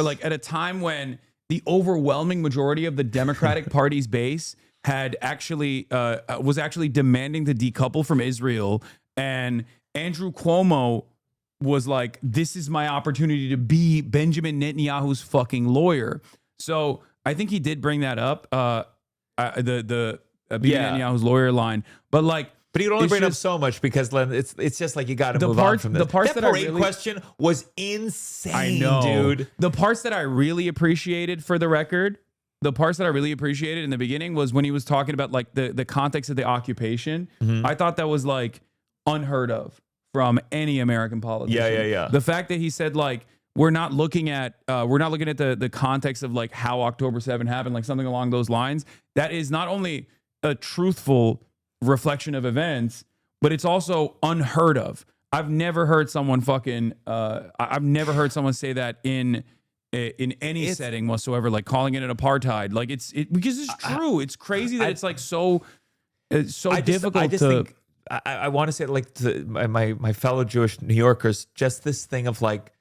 B: like at a time when the overwhelming majority of the Democratic Party's base had actually, was actually demanding to decouple from Israel. And Andrew Cuomo was like, this is my opportunity to be Benjamin Netanyahu's fucking lawyer. So I think he did bring that up, the Netanyahu's lawyer line. But like,
F: but he would only bring it up so much, because it's just like you got to move on from this.
B: The parts
F: that
B: parade
F: question was insane,
B: I know,
F: dude.
B: The parts that I really appreciated, for the record, the parts that I really appreciated in the beginning was when he was talking about like the context of the occupation. I thought that was like unheard of from any American politician.
F: Yeah.
B: The fact that he said like, we're not looking at the context of like how October 7 happened, like something along those lines. That is not only a truthful reflection of events, but it's also unheard of. I've never heard someone I've never heard someone say that in any setting whatsoever, like calling it an apartheid. Like because it's true. It's crazy that it's like it's so difficult to
F: think, I want to say, like, to my fellow Jewish New Yorkers, just this thing of like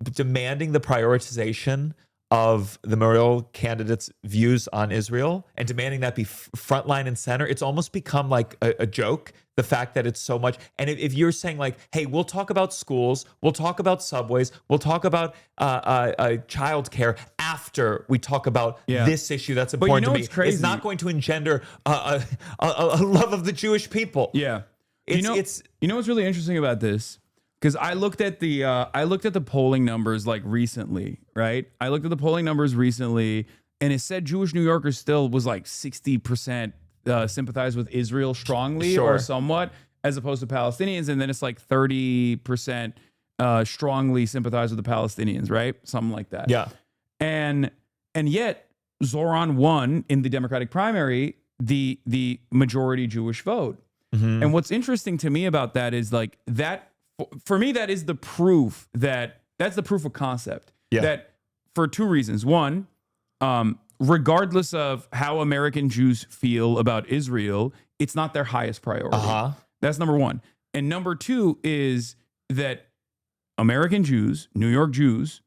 F: demanding the prioritization of the mayoral candidate's views on Israel and demanding that be frontline and center, it's almost become like a joke. The fact that it's so much. And if you're saying like, hey, we'll talk about schools, we'll talk about subways, we'll talk about childcare after we talk about this issue that's important to me. It's not going to engender a love of the Jewish people.
B: Yeah. You know what's really interesting about this? Because I looked at the polling numbers like recently, right? I looked at the polling numbers recently, and it said Jewish New Yorkers still was like 60% sympathize with Israel strongly or somewhat, as opposed to Palestinians, and then it's like 30% strongly sympathize with the Palestinians, right? Something like that.
F: Yeah.
B: And yet Zoran won in the Democratic primary the majority Jewish vote. Mm-hmm. And what's interesting to me about that is like that. For me, that is the proof that's the proof of concept. Yeah. That for two reasons. One, regardless of how American Jews feel about Israel, it's not their highest priority. That's number one. And number two is that American Jews, New York Jews,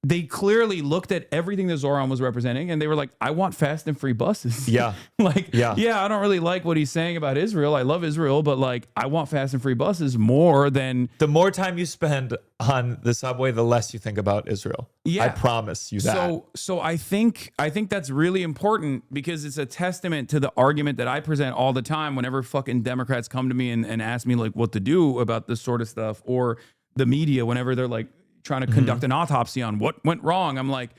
B: they clearly looked at everything that Zoran was representing and they were like, I want fast and free buses.
F: Yeah.
B: I don't really like what he's saying about Israel. I love Israel, but like, I want fast and free buses more than...
F: The more time you spend on the subway, the less you think about Israel. Yeah. I promise you that.
B: So I think that's really important because it's a testament to the argument that I present all the time whenever fucking Democrats come to me and ask me like what to do about this sort of stuff, or the media, whenever they're like, trying to conduct an autopsy on what went wrong. I'm like,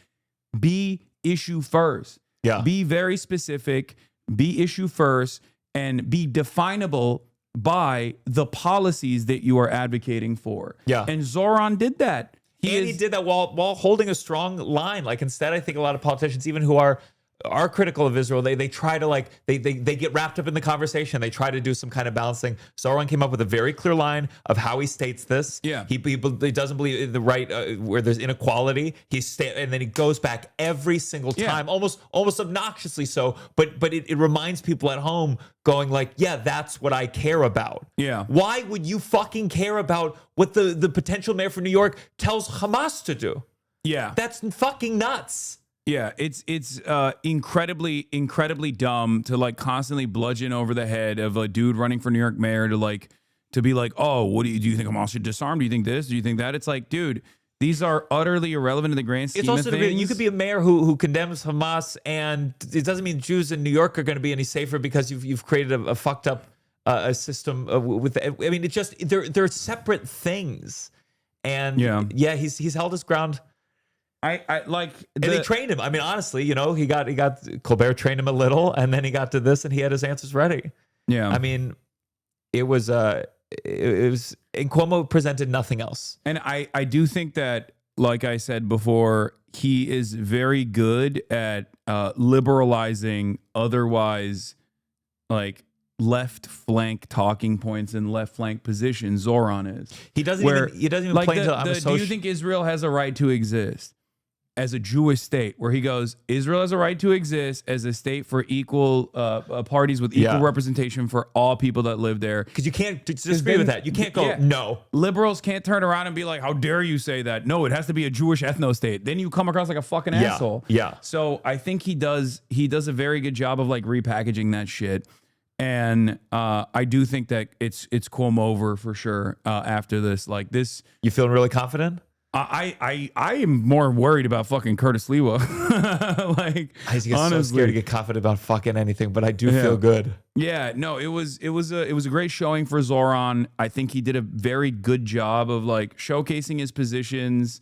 B: be issue first.
F: Yeah.
B: Be very specific, be issue first, and be definable by the policies that you are advocating for.
F: Yeah.
B: And Zoran did that.
F: He did that while holding a strong line. Like instead, I think a lot of politicians, even who are critical of Israel, they try to like they get wrapped up in the conversation. They try to do some kind of balancing. Zoran came up with a very clear line of how he states this.
B: Yeah,
F: he doesn't believe in the right where there's inequality. And then he goes back every single time, almost obnoxiously so. But it reminds people at home, going like, yeah, that's what I care about.
B: Yeah.
F: Why would you fucking care about what the potential mayor for New York tells Hamas to do?
B: Yeah,
F: that's fucking nuts.
B: Yeah, it's incredibly dumb to like constantly bludgeon over the head of a dude running for New York mayor to be like, oh, what do you think Hamas should disarm? Do you think this? Do you think that? It's like, dude, these are utterly irrelevant in the grand scheme of things.
F: You could be a mayor who condemns Hamas, and it doesn't mean Jews in New York are going to be any safer because you've created a fucked up a system with. I mean, it's just they're separate things, and he's held his ground.
B: I like,
F: and they trained him. I mean, honestly, he got Colbert trained him a little, and then he got to this, and he had his answers ready.
B: Yeah,
F: I mean, it was and Cuomo presented nothing else.
B: And I do think that, like I said before, he is very good at liberalizing otherwise like left flank talking points and left flank positions. Zoran is.
F: He doesn't even
B: like
F: play into
B: do you think Israel has a right to exist as a Jewish state, where he goes, Israel has a right to exist as a state for equal parties with equal representation for all people that live there.
F: Because you can't disagree with that. You can't go, no.
B: Liberals can't turn around and be like, how dare you say that? No, it has to be a Jewish ethno state. Then you come across like a fucking asshole.
F: Yeah.
B: So I think he does a very good job of like repackaging that shit. And I do think that it's Cuomo over for sure after this. Like this.
F: You feeling really confident?
B: I am more worried about fucking Curtis Lewa. Like,
F: I get so scared to get confident about fucking anything, but I do feel good.
B: Yeah, no, it was a great showing for Zoran. I think he did a very good job of like showcasing his positions.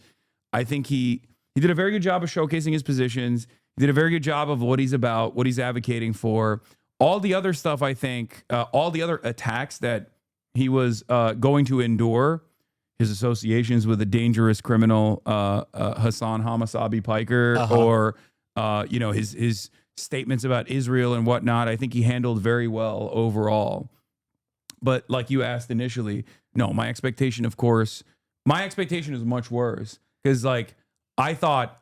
B: I think he did a very good job of showcasing his positions. He did a very good job of what he's about, what he's advocating for. All the other stuff, I think, all the other attacks that he was going to endure, his associations with a dangerous criminal, HasanAbi Piker, or his statements about Israel and whatnot, I think he handled very well overall. But like you asked initially, no, my expectation is much worse, because like I thought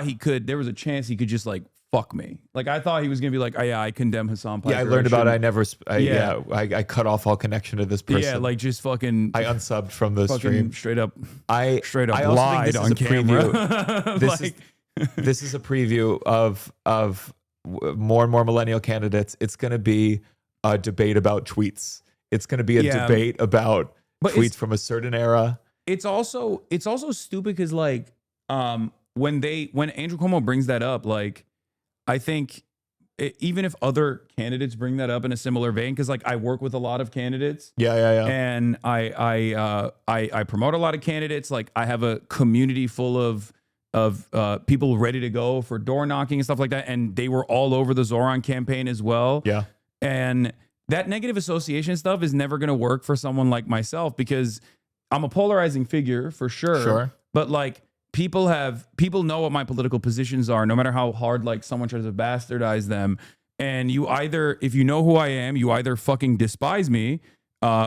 B: he could. There was a chance he could just like fuck me. Like I thought he was gonna be like, oh, yeah, I condemn Hasan Piker.
F: Yeah, I learned about it. I cut off all connection to this person.
B: Yeah, like just fucking.
F: I unsubbed from the stream.
B: Straight up
F: I
B: lied on camera.
F: this is a preview of more and more millennial candidates. It's going to be a debate about tweets. It's going to be a debate about tweets from a certain era.
B: It's also stupid because like when Andrew Cuomo brings that up, like I think even if other candidates bring that up in a similar vein, because like I work with a lot of candidates, and I promote a lot of candidates. Like I have a community full of people ready to go for door knocking and stuff like that, and they were all over the Zoran campaign as well.
F: Yeah,
B: and that negative association stuff is never going to work for someone like myself because I'm a polarizing figure for sure. But like people know what my political positions are, no matter how hard like someone tries to bastardize them. And you either, if you know who I am, you either fucking despise me,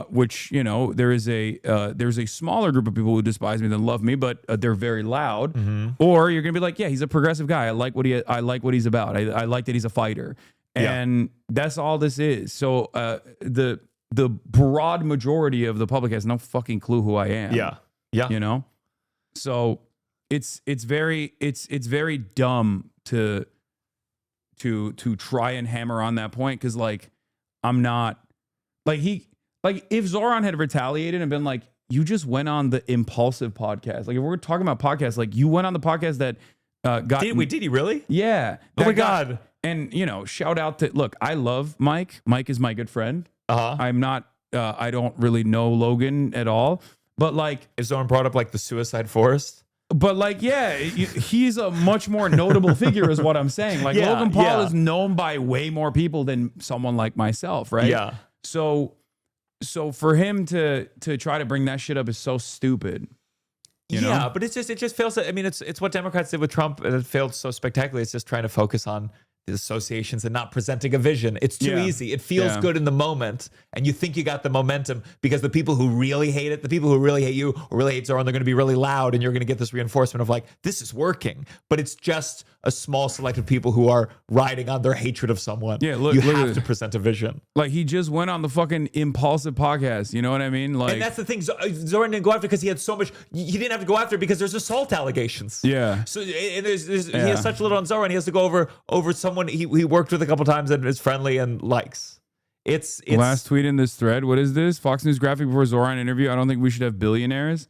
B: which, you know, there's a smaller group of people who despise me than love me, but they're very loud. Or you're gonna be like, yeah, he's a progressive guy. I like what he's about. I like that he's a fighter. And that's all this is. So the broad majority of the public has no fucking clue who I am.
F: Yeah.
B: You know? So it's very dumb to try and hammer on that point, because like I'm not like if Zoran had retaliated and been like, you just went on the Impulsive podcast, like if we're talking about podcasts, like you went on the podcast that got
F: did he really?
B: Yeah.
F: Oh my God.
B: And you know, shout out to, look, I love Mike. Mike is my good friend. I'm not I don't really know Logan at all, but like
F: if someone brought up like the Suicide Forest.
B: But like, yeah, he's a much more notable figure is what I'm saying. Like Logan Paul is known by way more people than someone like myself, right?
F: Yeah.
B: So for him to try to bring that shit up is so stupid. You know?
F: But it just fails. I mean, it's what Democrats did with Trump, and it failed so spectacularly. It's just trying to focus on the associations and not presenting a vision. It's too easy. It feels good in the moment, and you think you got the momentum because the people who really hate it, the people who really hate you or really hate Zoran, they're going to be really loud, and you're going to get this reinforcement of like, this is working. But it's just a small select of people who are riding on their hatred of someone.
B: Yeah, look,
F: you have to present a vision.
B: Like he just went on the fucking Impulsive podcast. You know what I mean? Like,
F: and that's the thing. Zoran didn't go after because he had so much. He didn't have to go after because there's assault allegations.
B: Yeah.
F: So and he has such little on Zoran. He has to go over someone he worked with a couple times and is friendly and likes. It's
B: last tweet in this thread. What is this? Fox News graphic before Zoran interview. I don't think we should have billionaires.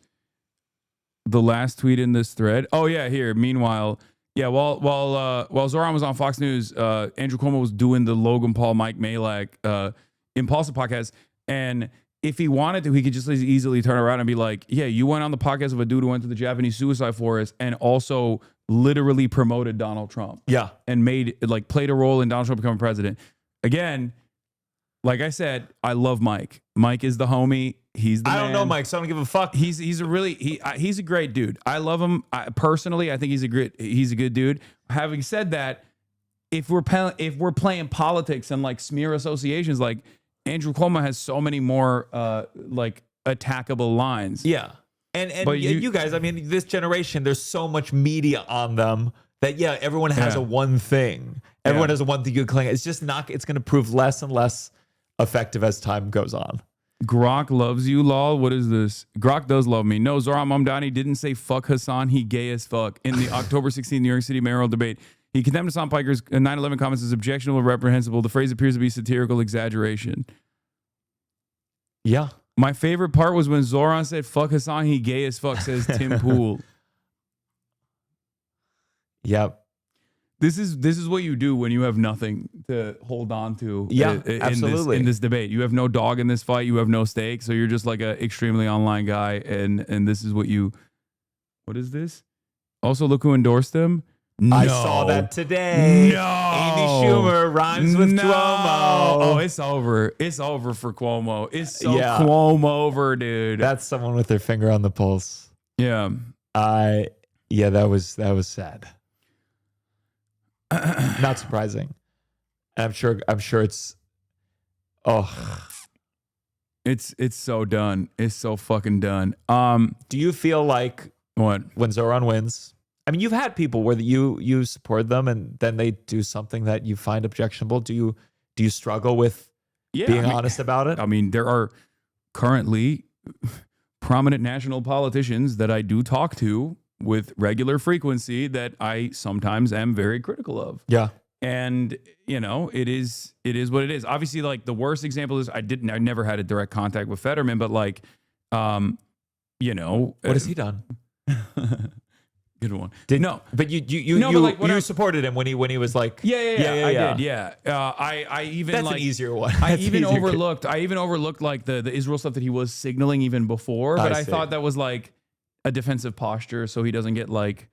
B: The last tweet in this thread. Oh yeah, here. Meanwhile, yeah. While Zoran was on Fox News, Andrew Cuomo was doing the Logan Paul, Mike Malak, Impulsive podcast, and if he wanted to, he could just easily turn around and be like, "Yeah, you went on the podcast of a dude who went to the Japanese suicide forest and also literally promoted Donald Trump."
F: Yeah,
B: and played a role in Donald Trump becoming president. Again, like I said, I love Mike. Mike is the homie. He's the man.
F: I don't know Mike, so I don't give a fuck.
B: He's a great dude. I love him personally. I think he's a good dude. Having said that, if we're playing politics and like smear associations, like Andrew Cuomo has so many more like attackable lines.
F: Yeah, and you guys, I mean, this generation, there's so much media on them that everyone has a one thing. Everyone has a one thing you cling. It's just not. It's going to prove less and less effective as time goes on.
B: Grok loves you, lol. What is this? Grok does love me. No, Zoran Mamdani didn't say fuck Hasan. He gay as fuck. In the October 16th New York City mayoral debate, he condemned Hasan Piker's 9/11 comments as objectionable and reprehensible. The phrase appears to be satirical exaggeration.
F: Yeah.
B: My favorite part was when Zoran said fuck Hasan. He gay as fuck, says Tim Pool.
F: Yep.
B: This is what you do when you have nothing to hold on to.
F: Absolutely.
B: In this debate, you have no dog in this fight. You have no stake. So you're just like an extremely online guy. And this is what you. What is this? Also, look who endorsed him. No.
F: I saw that today.
B: No.
F: Amy Schumer rhymes with Cuomo.
B: Oh, it's over. It's over for Cuomo. It's so Cuomo over, dude.
F: That's someone with their finger on the pulse.
B: Yeah.
F: That was sad. Not surprising. I'm sure it's
B: it's so done. It's so fucking done.
F: Do you feel like when Zoran wins? I mean, you've had people where you support them and then they do something that you find objectionable. Do you struggle with being honest about it?
B: I mean, there are currently prominent national politicians that I do talk to regular frequency that I sometimes am very critical of.
F: Yeah.
B: And it is what it is. Obviously, like the worst example is I never had a direct contact with Fetterman, but like, what
F: has he done?
B: Good one.
F: But you supported him when he was like,
B: I did. Yeah. I even
F: that's
B: like
F: an easier one.
B: I even overlooked like the Israel stuff that he was signaling even before, but I thought that was like a defensive posture so he doesn't get like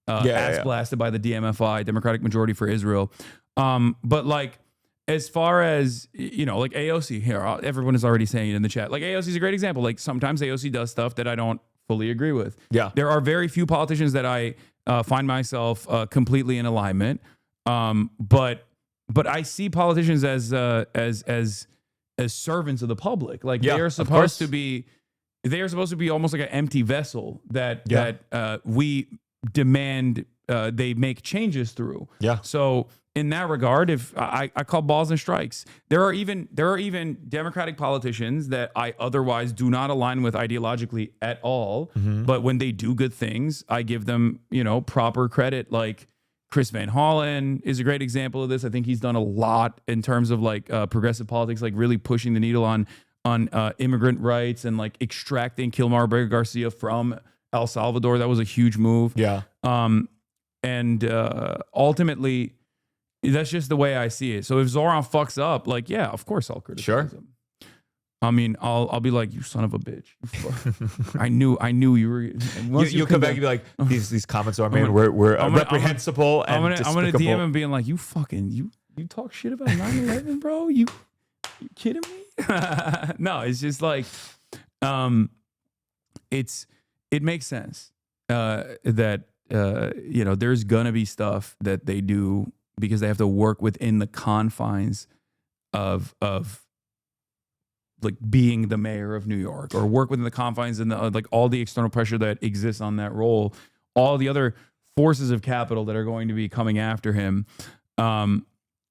B: ass blasted by the DMFI, Democratic Majority for Israel. But like as far as like AOC here, everyone is already saying it in the chat. Like AOC is a great example. Like sometimes AOC does stuff that I don't fully agree with.
F: Yeah.
B: There are very few politicians that I find myself completely in alignment. But I see politicians as servants of the public. Like they are supposed to be almost like an empty vessel that we demand they make changes through.
F: Yeah.
B: So in that regard, if I call balls and strikes, there are even Democratic politicians that I otherwise do not align with ideologically at all. But when they do good things, I give them, proper credit. Like Chris Van Hollen is a great example of this. I think he's done a lot in terms of like progressive politics, like really pushing the needle on immigrant rights and like extracting Kilmar Barrera Garcia from El Salvador. That was a huge move.
F: Yeah.
B: And ultimately, that's just the way I see it. So if Zoran fucks up, like, yeah, of course I'll criticize him. I mean, I'll be like, you son of a bitch. I knew you were.
F: You'll come back and be like, these comments are made were reprehensible.
B: I'm gonna DM him being like, you talk shit about 9/11, bro. You kidding me? No, it's just like, it makes sense that there's gonna be stuff that they do because they have to work within the confines of like being the mayor of New York, or work within the confines and like all the external pressure that exists on that role, all the other forces of capital that are going to be coming after him. And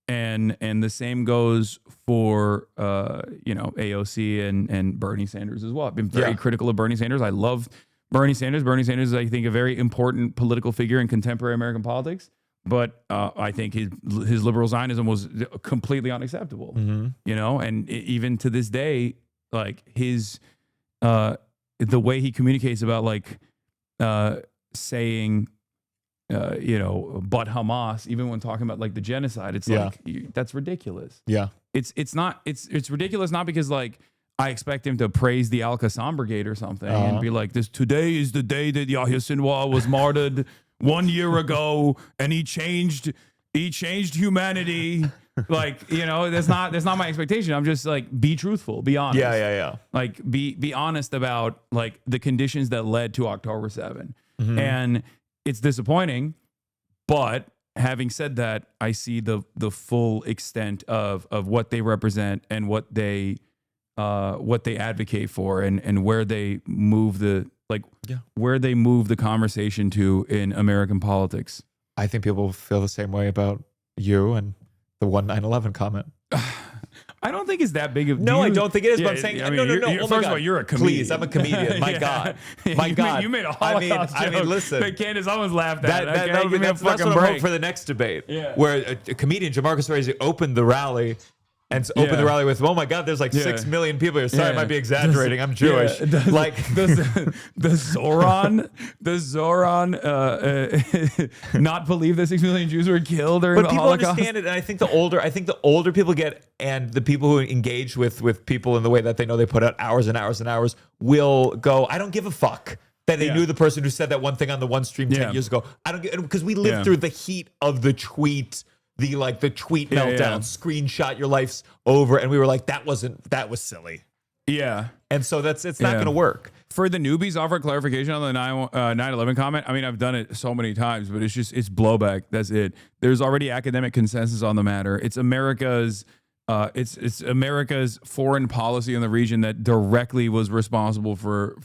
B: the same goes for AOC and Bernie Sanders as well. I've been very critical of Bernie Sanders. I love Bernie Sanders. Bernie Sanders is, I think, a very important political figure in contemporary American politics. But I think his liberal Zionism was completely unacceptable. And even to this day, like his the way he communicates about like saying but Hamas, even when talking about like the genocide, it's like that's ridiculous.
F: Yeah,
B: it's ridiculous, not because like I expect him to praise the Al-Qassam Brigade or something and be like, today is the day that Yahya Sinwar was martyred 1 year ago, and he changed humanity. Like, that's not my expectation. I'm just like, be truthful, be honest.
F: Yeah.
B: Like be honest about like the conditions that led to October 7. And it's disappointing, but having said that, I see the full extent of what they represent and what they advocate for, and where they move where they move the conversation to in American politics.
F: I think people feel the same way about you and the 9/11 comment.
B: I don't think it's that big of.
F: No, I don't think it is. But I'm saying, no.
B: First of all, you're a comedian.
F: Please, I'm a comedian. My God,
B: you made a Holocaust joke.
F: I mean, listen.
B: But Candace Owens laughed at it.
F: That's what I'm hoping for the next debate, where a comedian, JaMarcos opened the rally. And open the rally with, oh my God, there's like 6 million people here. Sorry, I might be exaggerating. I'm Jewish. Like
B: the Zoran not believe that 6 million Jews were killed during the Holocaust.
F: But people understand it, and I think the older people get, and the people who engage with people in the way that they know they put out hours and hours and hours will go, I don't give a fuck that they knew the person who said that one thing on the one stream 10 years ago. I don't get, because we lived through the heat of the tweet. The tweet meltdown, screenshot, your life's over, and we were like, that was silly.
B: Yeah,
F: and so it's not going to work.
B: For the newbies, offer clarification on the 9/11 comment. I mean, I've done it so many times, but it's blowback. That's it. There's already academic consensus on the matter. It's America's it's America's foreign policy in the region that directly was responsible for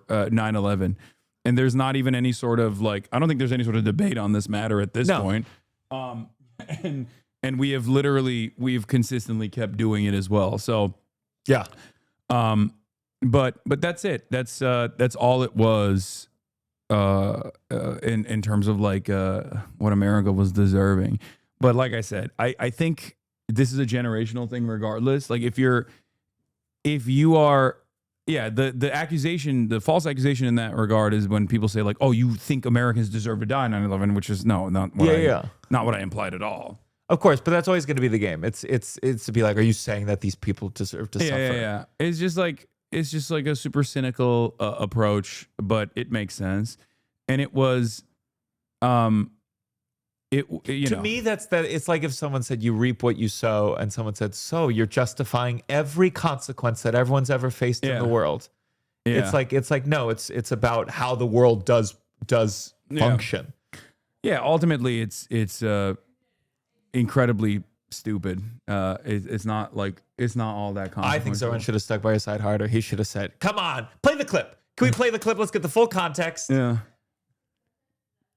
B: 9/11, and there's not even any sort of I don't think there's any sort of debate on this matter at this point. And we've consistently kept doing it as well. So
F: yeah.
B: But that's it. That's all it was. in terms of like what America was deserving. But like I said, I think this is a generational thing regardless. Like if you are, yeah, the accusation, the false accusation in that regard is when people say like, oh, you think Americans deserve to die in 9/11, which is not what I implied at all.
F: Of course, but that's always going to be the game. It's to be like, are you saying that these people deserve to suffer?
B: Yeah. It's just like a super cynical approach, but it makes sense. And it was, to
F: me, it's like if someone said you reap what you sow, and someone said, so you're justifying every consequence that everyone's ever faced in the world.
B: Yeah.
F: It's like no, it's about how the world does function.
B: Yeah, ultimately, it's incredibly stupid. It's not all that consequential.
F: I think someone should have stuck by his side harder. He should have said, "Come on, play the clip. Can we play the clip? Let's get the full context."
B: Yeah.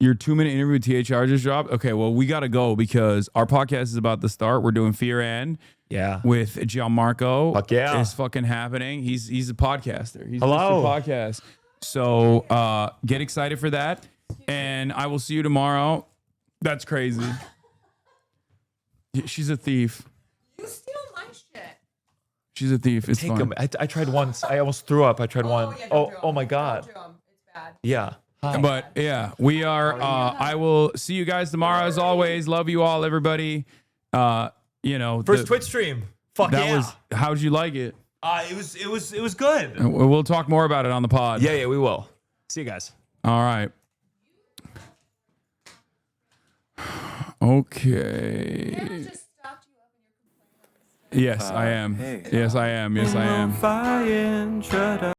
B: Your 2-minute interview with THR just dropped. Okay, well, we got to go because our podcast is about to start. We're doing Fear and with Gianmarco.
F: Fuck yeah.
B: It's fucking happening. He's a podcaster. He's
F: Hello.
B: Mr. Podcast. So get excited for that. And I will see you tomorrow. That's crazy. She's a thief.
E: You steal my shit.
B: She's a thief. It's
F: Take
B: fine.
F: them. I tried once. I almost threw up. I tried one.
E: Yeah,
F: Oh my God.
E: Don't do 'em. It's bad.
F: Yeah. Hi.
B: But yeah, we are. I will see you guys tomorrow as always. Love you all, everybody.
F: First Twitch stream. Fuck yeah.
B: How'd you like it?
F: It was good.
B: We'll talk more about it on the pod.
F: Yeah, we will. See you guys.
B: All right. Okay. Yes, I am. Yes, I am. Yes, I am.